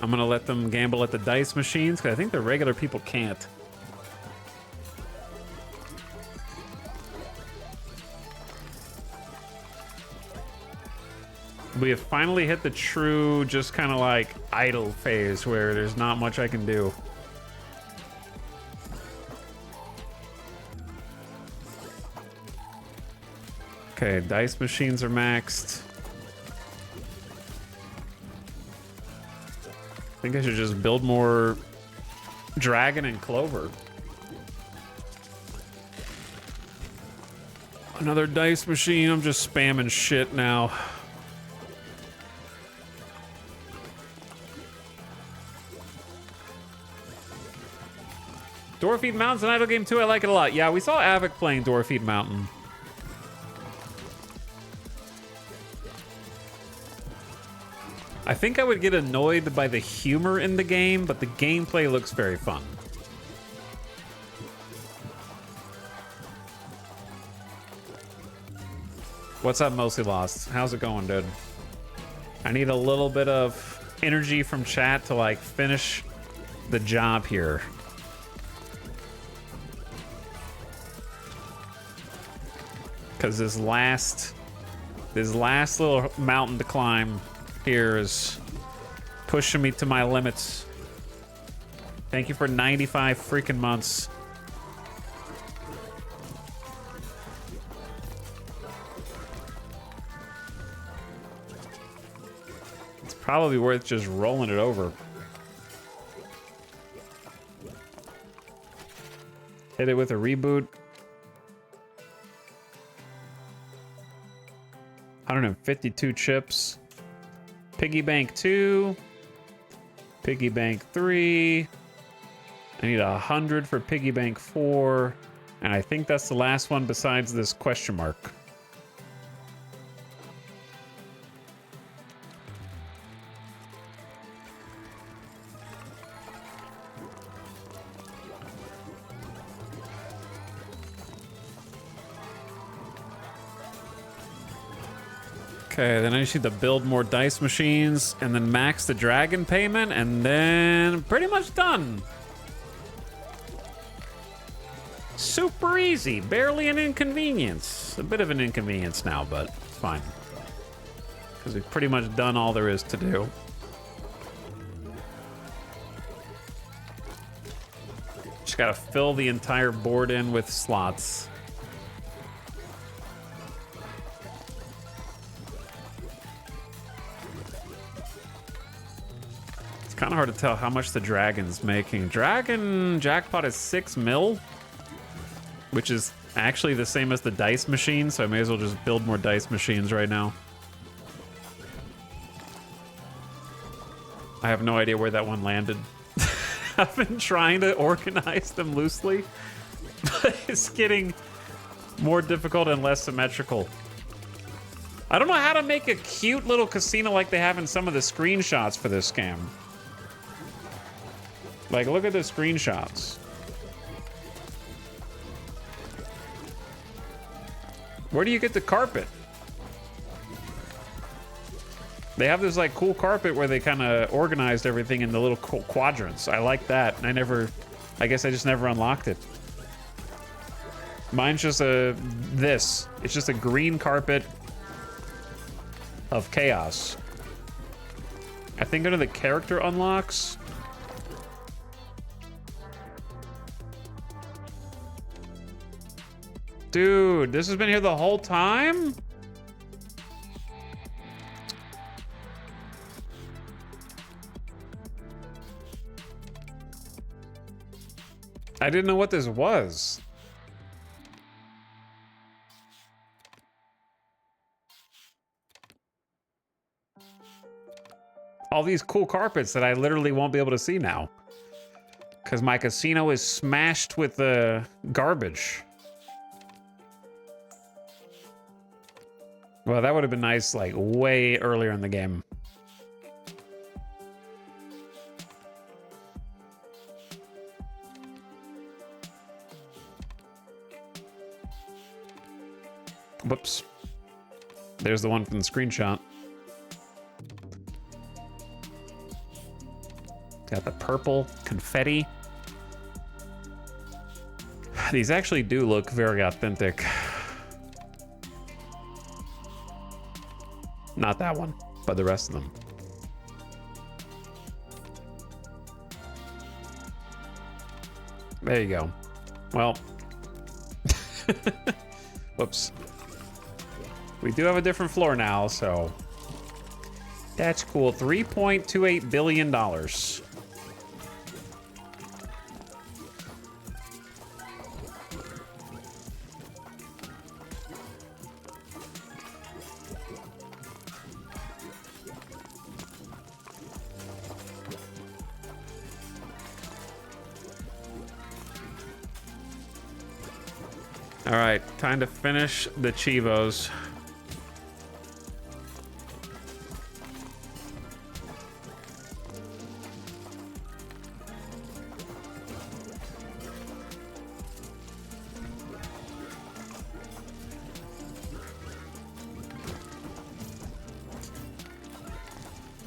I'm gonna let them gamble at the dice machines because I think the regular people can't. We have finally hit the true, just kind of like idle phase where there's not much I can do. Okay, dice machines are maxed. I think I should just build more dragon and clover. Another dice machine. I'm just spamming shit now. Dwarfeed Mountain's an idle game too. I like it a lot. Yeah, we saw Avic playing Dwarfeed Mountain. I think I would get annoyed by the humor in the game, but the gameplay looks very fun. What's up, Mostly Lost? How's it going, dude? I need a little bit of energy from chat to like finish the job here. Because this last little mountain to climb here is pushing me to my limits. Thank you for 95 freaking months. It's probably worth just rolling it over. Hit it with a reboot. 152 chips. Piggy bank 2. Piggy bank 3. I need 100 for piggy bank 4. And I think that's the last one besides this question mark. Okay, then I just need to build more dice machines and then max the dragon payment and then pretty much done. Super easy, barely an inconvenience. A bit of an inconvenience now, but it's fine. Because we've pretty much done all there is to do. Just gotta fill the entire board in with slots. Kind of hard to tell how much the dragon's making. Dragon jackpot is 6 mil, which is actually the same as the dice machine, so I may as well just build more dice machines right now. I have no idea where that one landed. I've been trying to organize them loosely, but it's getting more difficult and less symmetrical. I don't know how to make a cute little casino like they have in some of the screenshots for this scam. Like, look at the screenshots. Where do you get the carpet? They have this like cool carpet where they kind of organized everything in the little quadrants. I like that. I guess I just never unlocked it. Mine's just it's just a green carpet of chaos. I think under the character unlocks. Dude, this has been here the whole time? I didn't know what this was. All these cool carpets that I literally won't be able to see now. Because my casino is smashed with the garbage. Well, that would have been nice, like, way earlier in the game. Whoops. There's the one from the screenshot. Got the purple confetti. These actually do look very authentic. Not that one, but the rest of them. There you go. Well. Whoops. We do have a different floor now, so that's cool. $3.28 billion. All right, time to finish the Chivos.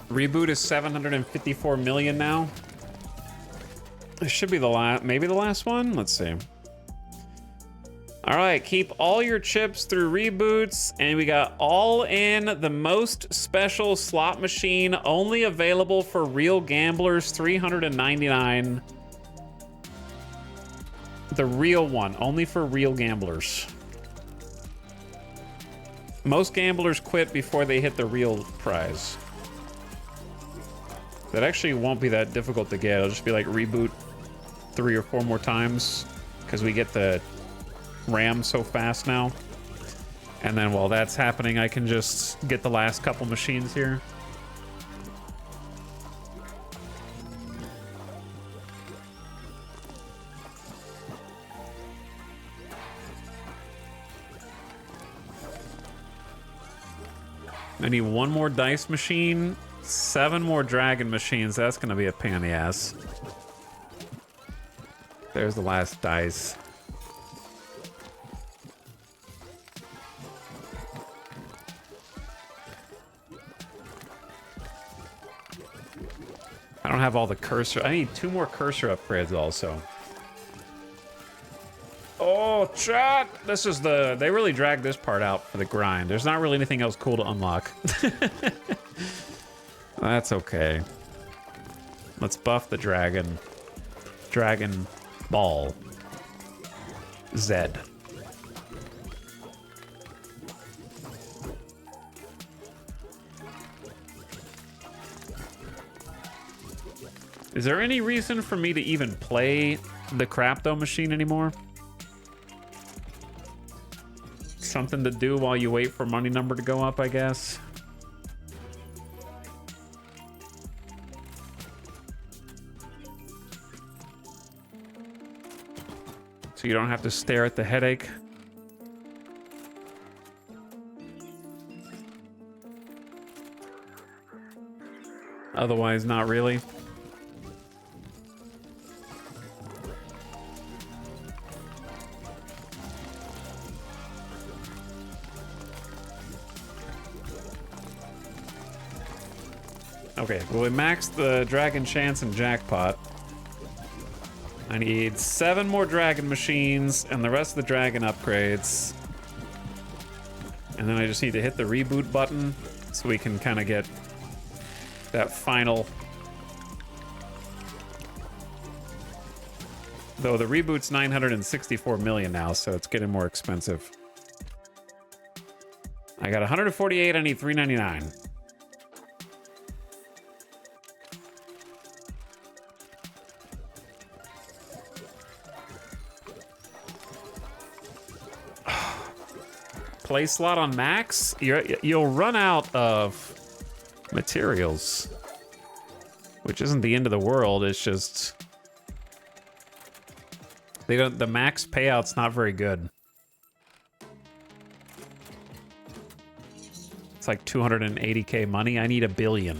Reboot is 754 million now. It should be the last, maybe the last one. Let's see. All right, keep all your chips through reboots, and we got all in the most special slot machine, only available for real gamblers, 399. The real one, only for real gamblers. Most gamblers quit before they hit the real prize. That actually won't be that difficult to get. It'll just be like reboot 3 or 4 more times because we get the RAM so fast now. And then while that's happening, I can just get the last couple machines here. I need 1 more dice machine, 7 more dragon machines. That's gonna be a pain in the ass. There's the last dice. I don't have all the cursor. I need 2 more cursor upgrades also. Oh, chat! This is the... They really dragged this part out for the grind. There's not really anything else cool to unlock. That's okay. Let's buff the dragon. Dragon Ball. Zed. Is there any reason for me to even play the Crapto machine anymore? Something to do while you wait for money number to go up, I guess. So you don't have to stare at the headache. Otherwise, not really. Okay, well, we maxed the Dragon Chance and Jackpot. I need 7 more Dragon Machines and the rest of the Dragon upgrades. And then I just need to hit the reboot button so we can kind of get that final. Though the reboot's 964 million now, so it's getting more expensive. I got 148, I need 399. Play slot on max, you'll run out of materials, which isn't the end of the world. It's just the max payout's not very good. It's like 280k money. I need $1 billion.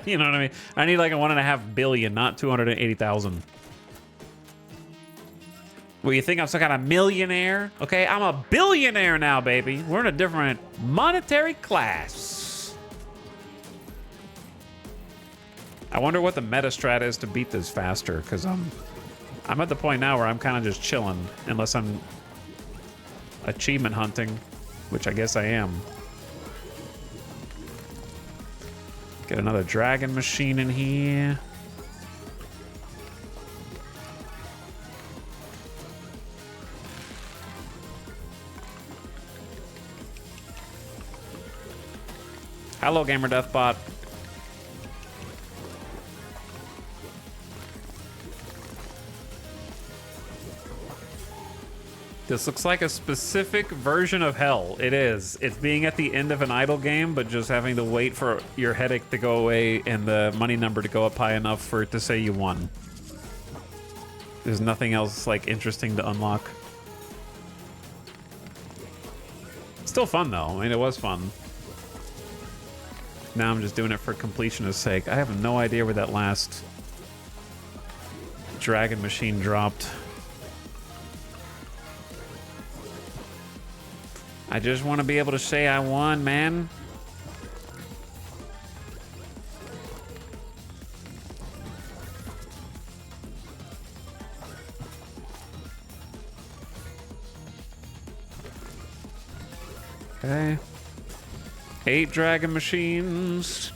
You know what I mean? I need like a 1.5 billion, not 280,000. Well, you think I'm some kind of millionaire? Okay, I'm a billionaire now, baby. We're in a different monetary class. I wonder what the meta strat is to beat this faster, because I'm at the point now where I'm kind of just chilling, unless I'm achievement hunting, which I guess I am. Get another Dragon Machine in here. Hello, Gamer Deathbot. This looks like a specific version of hell. It is. It's being at the end of an idle game, but just having to wait for your headache to go away and the money number to go up high enough for it to say you won. There's nothing else like interesting to unlock. Still fun though. I mean, it was fun. Now I'm just doing it for completionist sake. I have no idea where that last Dragon Machine dropped. I just want to be able to say I won, man. Okay. 8 Dragon Machines.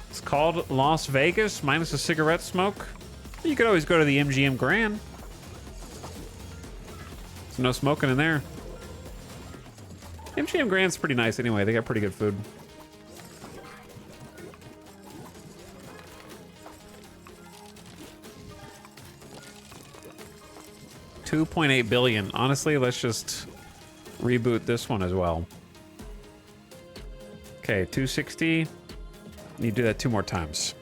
It's called Las Vegas, minus a cigarette smoke. You could always go to the MGM Grand. There's no smoking in there. MGM Grand's pretty nice anyway. They got pretty good food. $2.8 billion. Honestly, let's just reboot this one as well. Okay, 260. You do that 2 more times.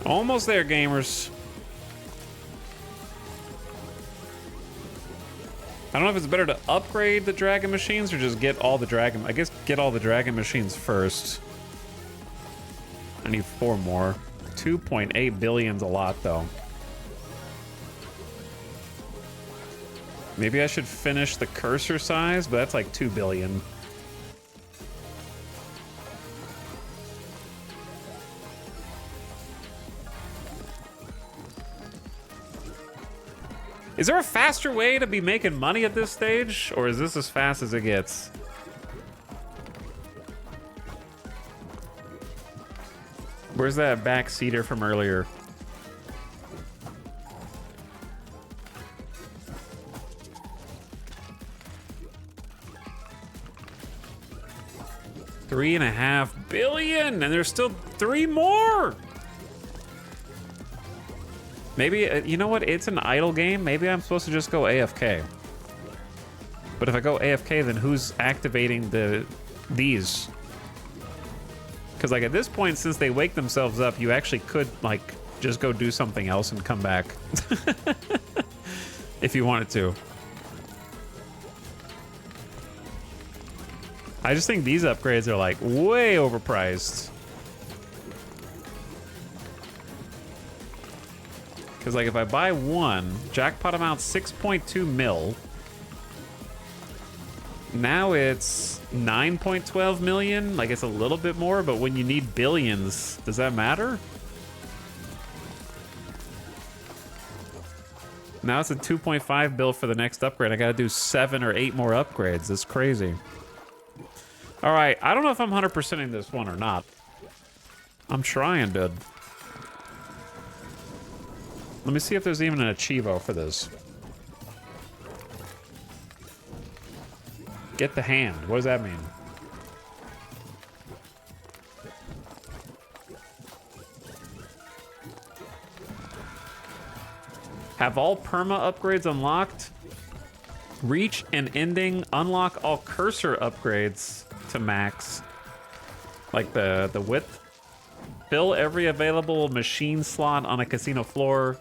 Almost there, gamers. I don't know if it's better to upgrade the Dragon Machines or just get all the Dragon... I guess get all the Dragon Machines first. I need 4 more. 2.8 billion's a lot, though. Maybe I should finish the cursor size, but that's like 2 billion. Is there a faster way to be making money at this stage? Or is this as fast as it gets? Where's that backseater from earlier? $3.5 billion, and there's still 3 more. Maybe, you know what? It's an idle game. Maybe I'm supposed to just go AFK. But if I go AFK, then who's activating these? Because like at this point, since they wake themselves up, you actually could like just go do something else and come back. If you wanted to. I just think these upgrades are like way overpriced. Because like if I buy one, jackpot amount 6.2 mil. Now it's 9.12 million. Like it's a little bit more, but when you need billions, does that matter? Now it's a 2.5 bill for the next upgrade. I gotta do 7 or 8 more upgrades. That's crazy. All right, I don't know if I'm 100%ing this one or not. I'm trying, dude. Let me see if there's even an Achievo for this. Get the hand. What does that mean? Have all perma upgrades unlocked. Reach and ending. Unlock all cursor upgrades to max. Like the width. Fill every available machine slot on a casino floor.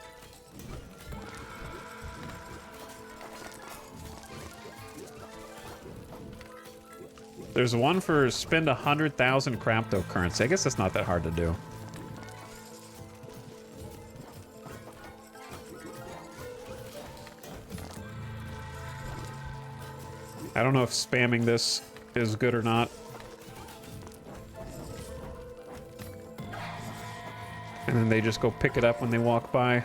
There's one for spend 100,000 cryptocurrency. I guess that's not that hard to do. I don't know if spamming this is good or not. And then they just go pick it up when they walk by.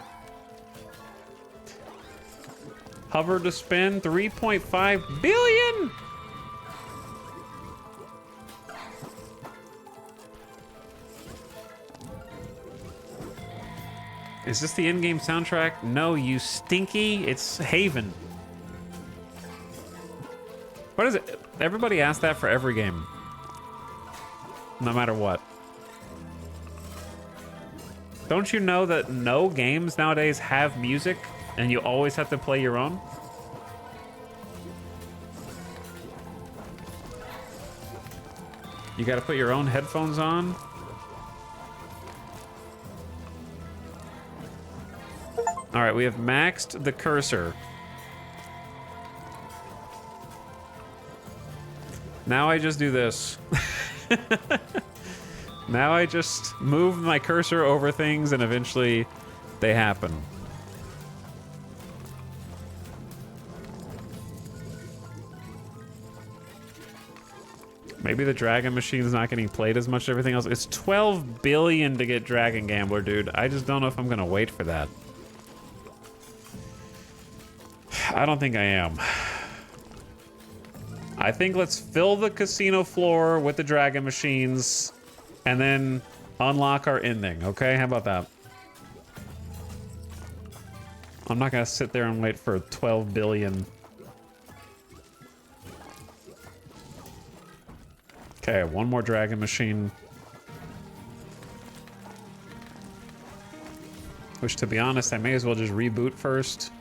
Hover to spend 3.5 billion. Is this the in-game soundtrack? No, you stinky. It's Haven. What is it? Everybody asks that for every game. No matter what. Don't you know that no games nowadays have music and you always have to play your own? You gotta put your own headphones on. All right, we have maxed the cursor. Now I just do this. Now I just move my cursor over things and eventually they happen. Maybe the Dragon Machine's not getting played as much as everything else. It's 12 billion to get Dragon Gambler, dude. I just don't know if I'm gonna wait for that. I don't think I am. I think let's fill the casino floor with the Dragon Machines and then unlock our ending, okay? How about that? I'm not gonna sit there and wait for 12 billion. Okay, one more Dragon Machine. Which, to be honest, I may as well just reboot first.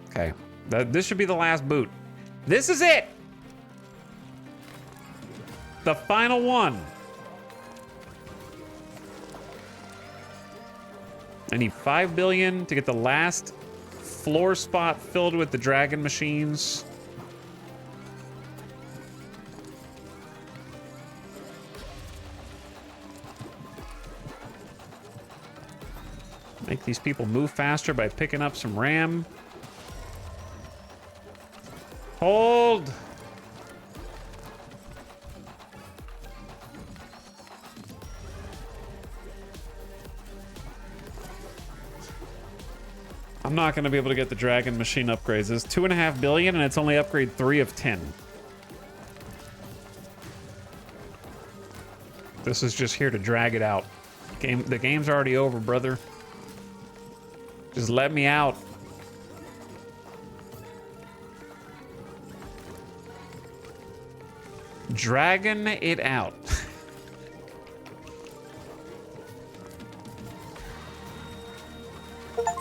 Okay, this should be the last boot. This is it! The final one. I need 5 billion to get the last floor spot filled with the Dragon Machines. Make these people move faster by picking up some RAM. Hold! I'm not going to be able to get the Dragon Machine upgrades. It's 2.5 billion and it's only upgrade 3 of 10. This is just here to drag it out. The game's already over, brother. Just let me out. Dragging it out.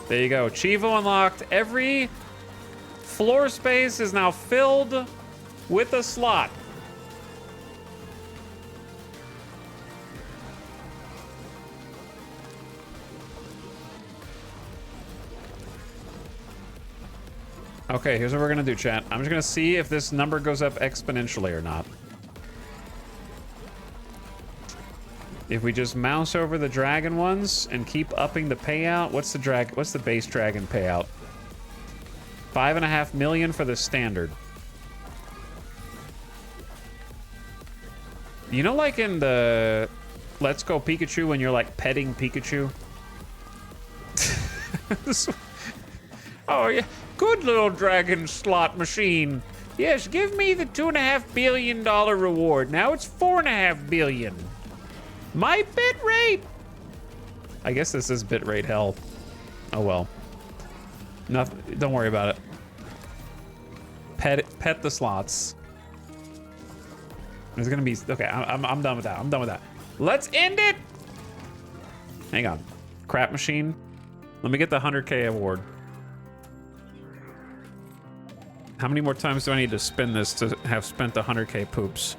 There you go. Chivo unlocked. Every floor space is now filled with a slot. Okay, here's what we're gonna do, chat. I'm just gonna see if this number goes up exponentially or not. If we just mouse over the dragon ones and keep upping the payout, what's the base dragon payout? 5.5 million for the standard. You know, like in the Let's Go Pikachu when you're like petting Pikachu? Oh yeah, good little dragon slot machine. Yes, give me the $2.5 billion reward. Now it's $4.5 billion. My bit rate. I guess this is bit rate hell. Oh well. Nothing. Don't worry about it. Pet the slots. There's gonna be okay. I'm done with that. I'm done with that. Let's end it. Hang on. Crap machine. Let me get the 100K award. How many more times do I need to spin this to have spent the 100K poops?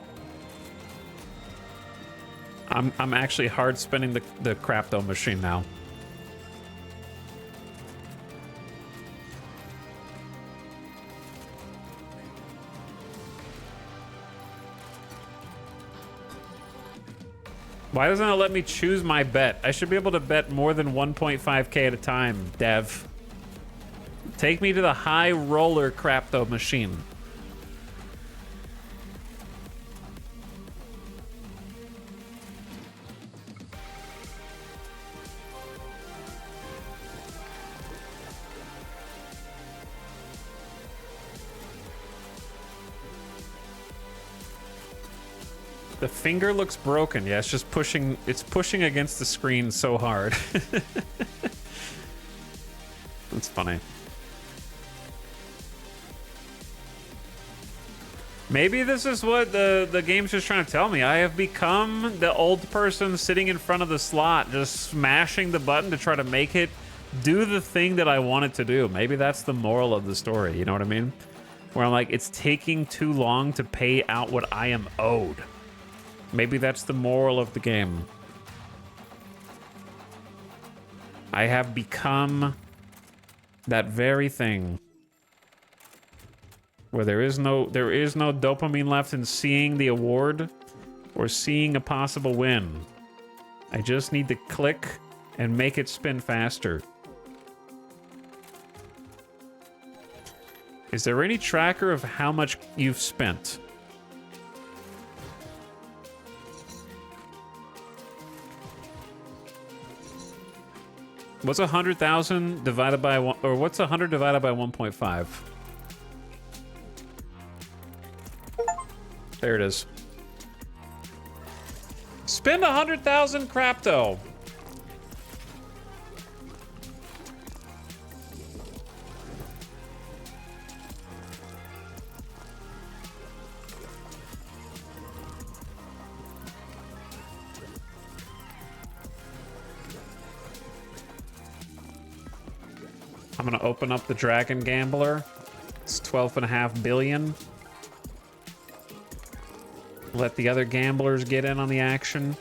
I'm actually hard spinning the crapto machine now. Why doesn't it let me choose my bet? I should be able to bet more than 1.5K at a time, Dev. Take me to the high roller crapto machine. The finger looks broken. Yeah, it's just pushing. It's pushing against the screen so hard. That's funny. Maybe this is what the game's just trying to tell me. I have become the old person sitting in front of the slot, just smashing the button to try to make it do the thing that I want it to do. Maybe that's the moral of the story. You know what I mean? Where I'm like, it's taking too long to pay out what I am owed. Maybe that's the moral of the game. I have become that very thing where there is no dopamine left in seeing the award or seeing a possible win. I just need to click and make it spin faster. Is there any tracker of how much you've spent? What's 100,000 divided by one, or what's 100 divided by 1.5? There it is. Spend 100,000 crapto. I'm gonna open up the Dragon Gambler. It's 12.5 billion. Let the other gamblers get in on the action.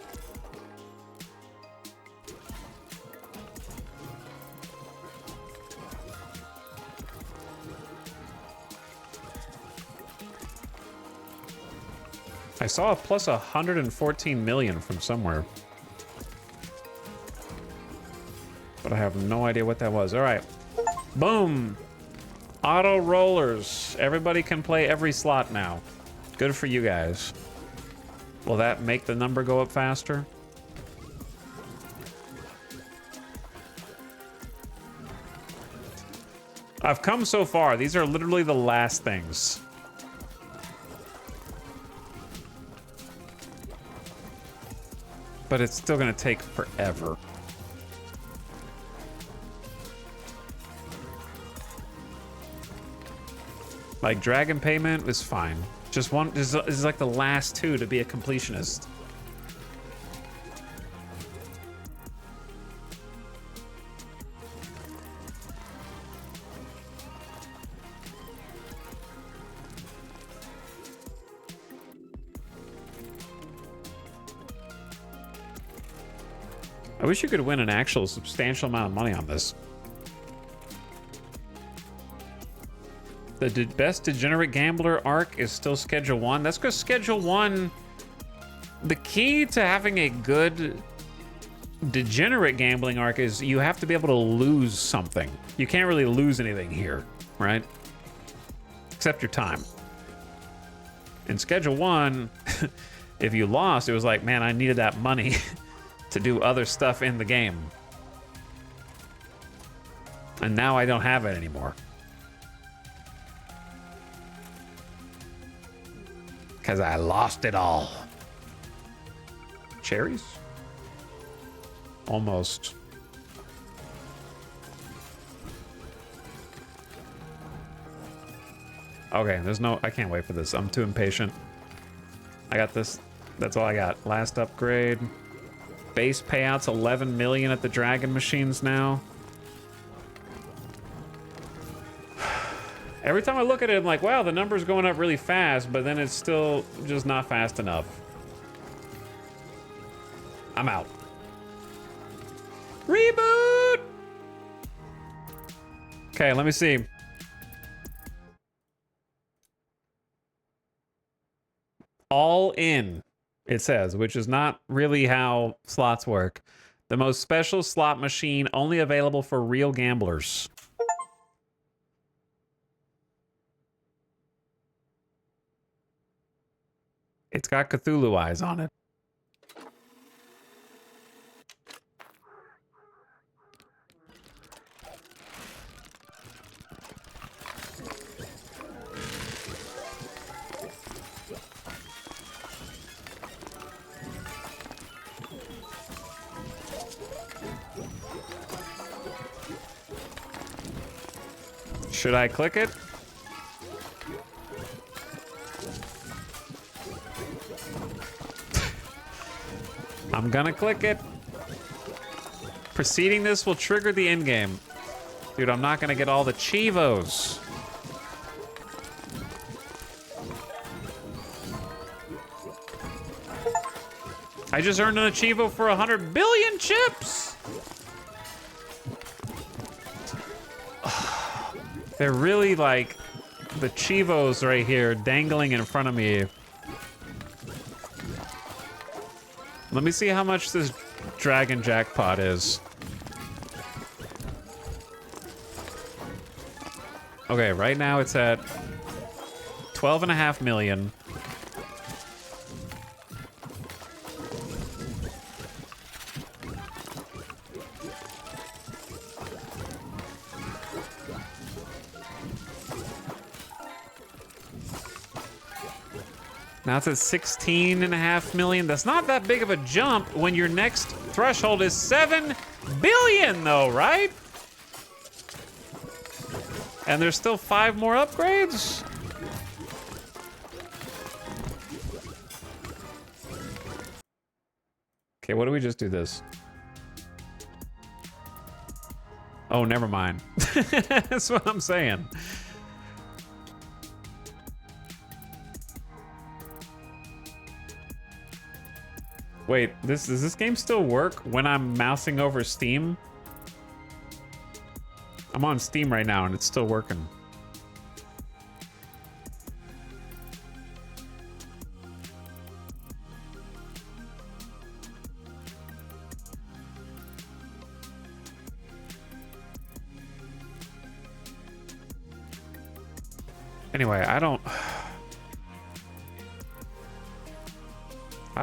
I saw a plus 114 million from somewhere, but I have no idea what that was. All right. Boom. Auto rollers. Everybody can play every slot now. Good for you guys. Will that make the number go up faster? I've come so far. These are literally the last things. But it's still gonna take forever. Like, Dragon Payment is fine. Just one, this is like the last two to be a completionist. I wish you could win an actual substantial amount of money on this. The best degenerate gambler arc is still Schedule 1. That's because Schedule 1, the key to having a good degenerate gambling arc is you have to be able to lose something. You can't really lose anything here, right? Except your time. In Schedule 1, if you lost, it was like, man, I needed that money to do other stuff in the game. And now I don't have it anymore. Because I lost it all. Cherries? Almost. Okay, there's no... I can't wait for this. I'm too impatient. I got this. That's all I got. Last upgrade. Base payouts 11 million at the Dragon machines now. Every time I look at it, I'm like, wow, the number's going up really fast, but then it's still just not fast enough. I'm out. Reboot! Okay, let me see. All in, it says, which is not really how slots work. The most special slot machine only available for real gamblers. It's got Cthulhu eyes on it. Should I click it? I'm gonna click it. Preceding this will trigger the end game. Dude, I'm not gonna get all the Chivos. I just earned an Chivo for 100 billion chips. They're really like the Chivos right here dangling in front of me. Let me see how much this Dragon jackpot is. Okay, right now it's at 12.5 million. Now it's at 16.5 million. That's not that big of a jump when your next threshold is 7 billion though, right? And there's still 5 more upgrades? Okay, what do we just do this? Oh, never mind. That's what I'm saying. Wait, does this game still work when I'm mousing over Steam? I'm on Steam right now and it's still working. Anyway, I don't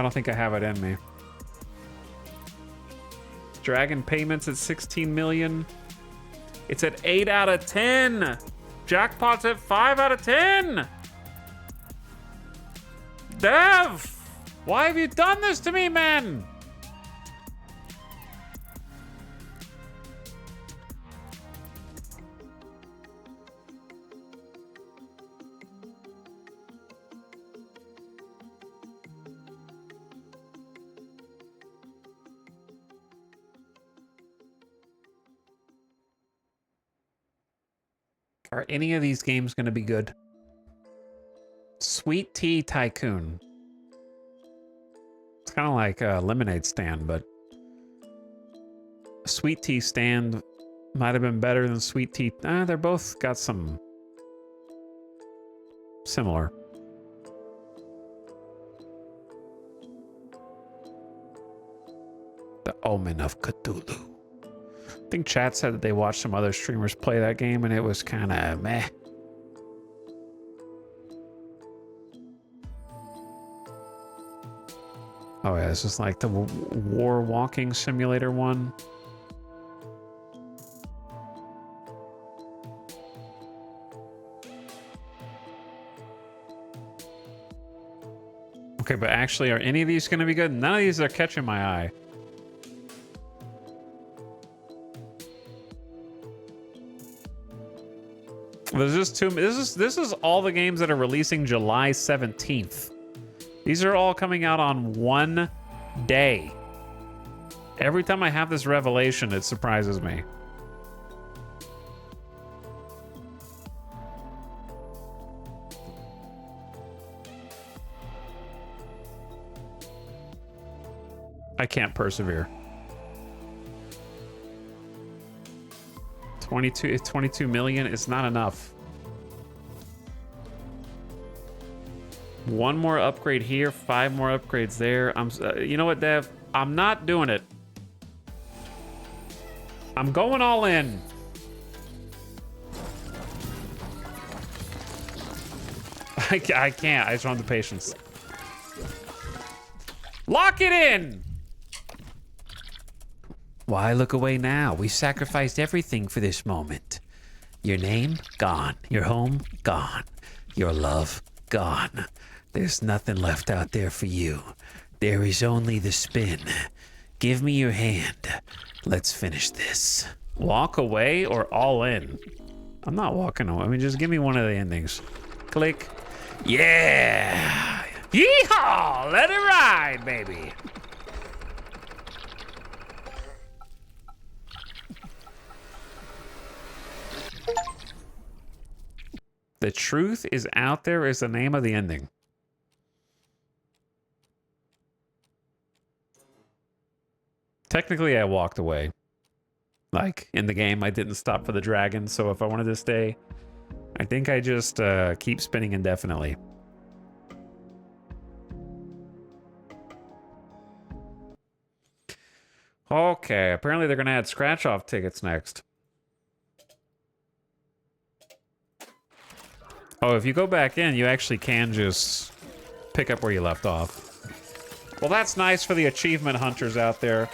think I have it in me. Dragon payments at 16 million. It's at 8 out of 10. Jackpot's at 5 out of 10. Dev, why have you done this to me, man? Are any of these games going to be good? Sweet Tea Tycoon. It's kind of like a lemonade stand, but Sweet Tea stand might have been better than Sweet Tea. They're both got some similar. The Omen of Cthulhu. I think chat said that they watched some other streamers play that game and it was kind of meh. Oh yeah, this is like the war walking simulator one. Okay, but actually, are any of these going to be good? None of these are catching my eye. There's just too. This is all the games that are releasing July 17th. These are all coming out on one day. Every time I have this revelation, it surprises me. I can't persevere. 22 million is not enough. One more upgrade here, 5 more upgrades there. You know what, Dev? I'm not doing it. I'm going all in. I can't. I just don't have the patience. Lock it in! Why look away now? We sacrificed everything for this moment. Your name? Gone. Your home? Gone. Your love? Gone. There's nothing left out there for you. There is only the spin. Give me your hand. Let's finish this. Walk away or all in? I'm not walking away. I mean, just give me one of the endings. Click. Yeah! Yeehaw! Let it ride, baby. The truth is out there is the name of the ending. Technically, I walked away. Like, in the game, I didn't stop for the dragon, so if I wanted to stay, I think I just keep spinning indefinitely. Okay, apparently they're going to add scratch-off tickets next. Oh, if you go back in, you actually can just pick up where you left off. Well, that's nice for the achievement hunters out there.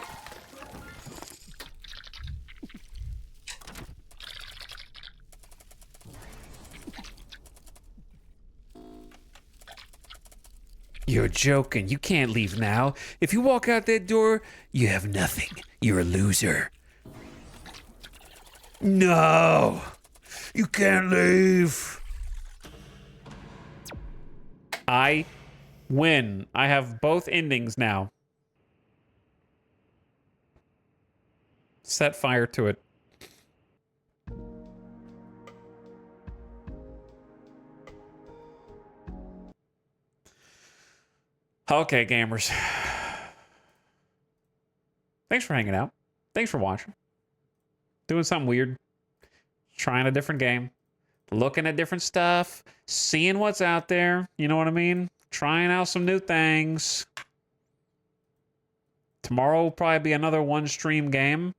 You're joking. You can't leave now. If you walk out that door, you have nothing. You're a loser. No! You can't leave! I win. I have both endings now. Set fire to it. Okay, gamers. Thanks for hanging out. Thanks for watching. Doing something weird. Trying a different game. Looking at different stuff. Seeing what's out there. You know what I mean? Trying out some new things. Tomorrow will probably be another one-stream game.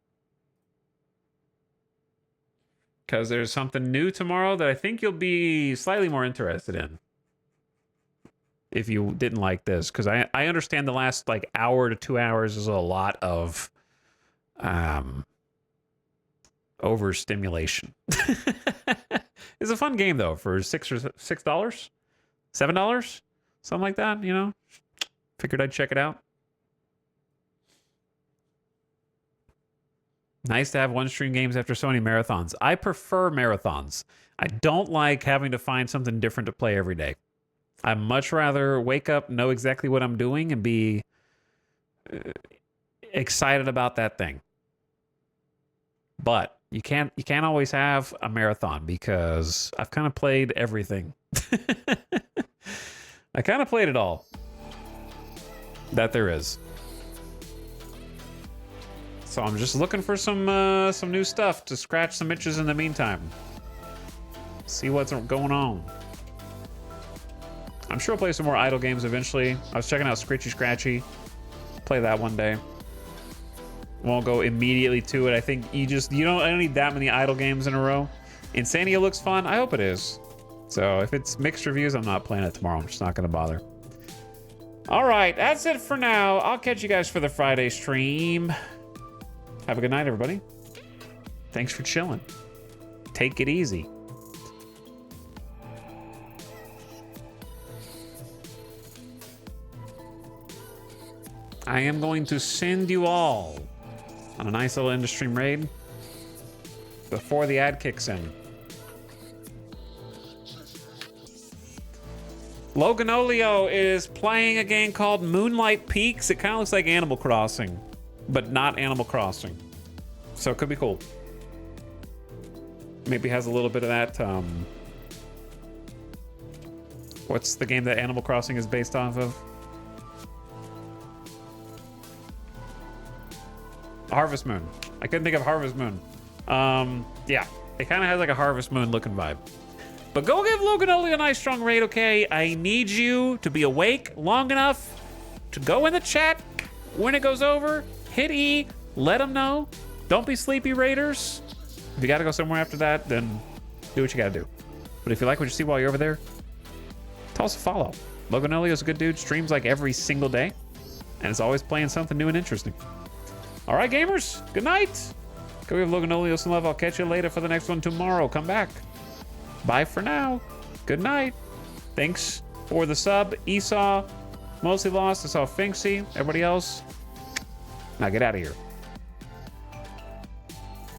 Because there's something new tomorrow that I think you'll be slightly more interested in. If you didn't like this, because I understand the last like hour to 2 hours is a lot of overstimulation. It's a fun game though for $6, $7, something like that. You know, figured I'd check it out. Nice to have one-stream games after so many marathons. I prefer marathons. I don't like having to find something different to play every day. I'd much rather wake up, know exactly what I'm doing, and be excited about that thing. But you can't always have a marathon because I've kind of played everything. I kind of played it all that there is. So I'm just looking for some new stuff to scratch some itches in the meantime. See what's going on. I'm sure I'll play some more idle games eventually. I was checking out Scritchy Scratchy. Play that one day. Won't go immediately to it. I think I don't need that many idle games in a row. Insania looks fun. I hope it is. So if it's mixed reviews, I'm not playing it tomorrow. I'm just not going to bother. All right, that's it for now. I'll catch you guys for the Friday stream. Have a good night, everybody. Thanks for chilling. Take it easy. I am going to send you all on a nice little end of stream raid before the ad kicks in. Loganolio is playing a game called Moonlight Peaks. It kind of looks like Animal Crossing, but not Animal Crossing. So it could be cool. Maybe has a little bit of that, what's the game that Animal Crossing is based off of? Harvest Moon. I couldn't think of Harvest Moon. Yeah, it kind of has like a Harvest Moon looking vibe. But go give Loganoli a nice strong raid, okay? I need you to be awake long enough to go in the chat when it goes over. Hit E, let them know. Don't be sleepy raiders. If you gotta go somewhere after that, then do what you gotta do. But if you like what you see while you're over there, tell us a follow. Loganoli is a good dude, streams like every single day, and is always playing something new and interesting. All right, gamers, good night. Go give Loganolio some love. I'll catch you later for the next one tomorrow. Come back. Bye for now. Good night. Thanks for the sub. Esau, mostly lost. I saw Finksy. Everybody else, now get out of here.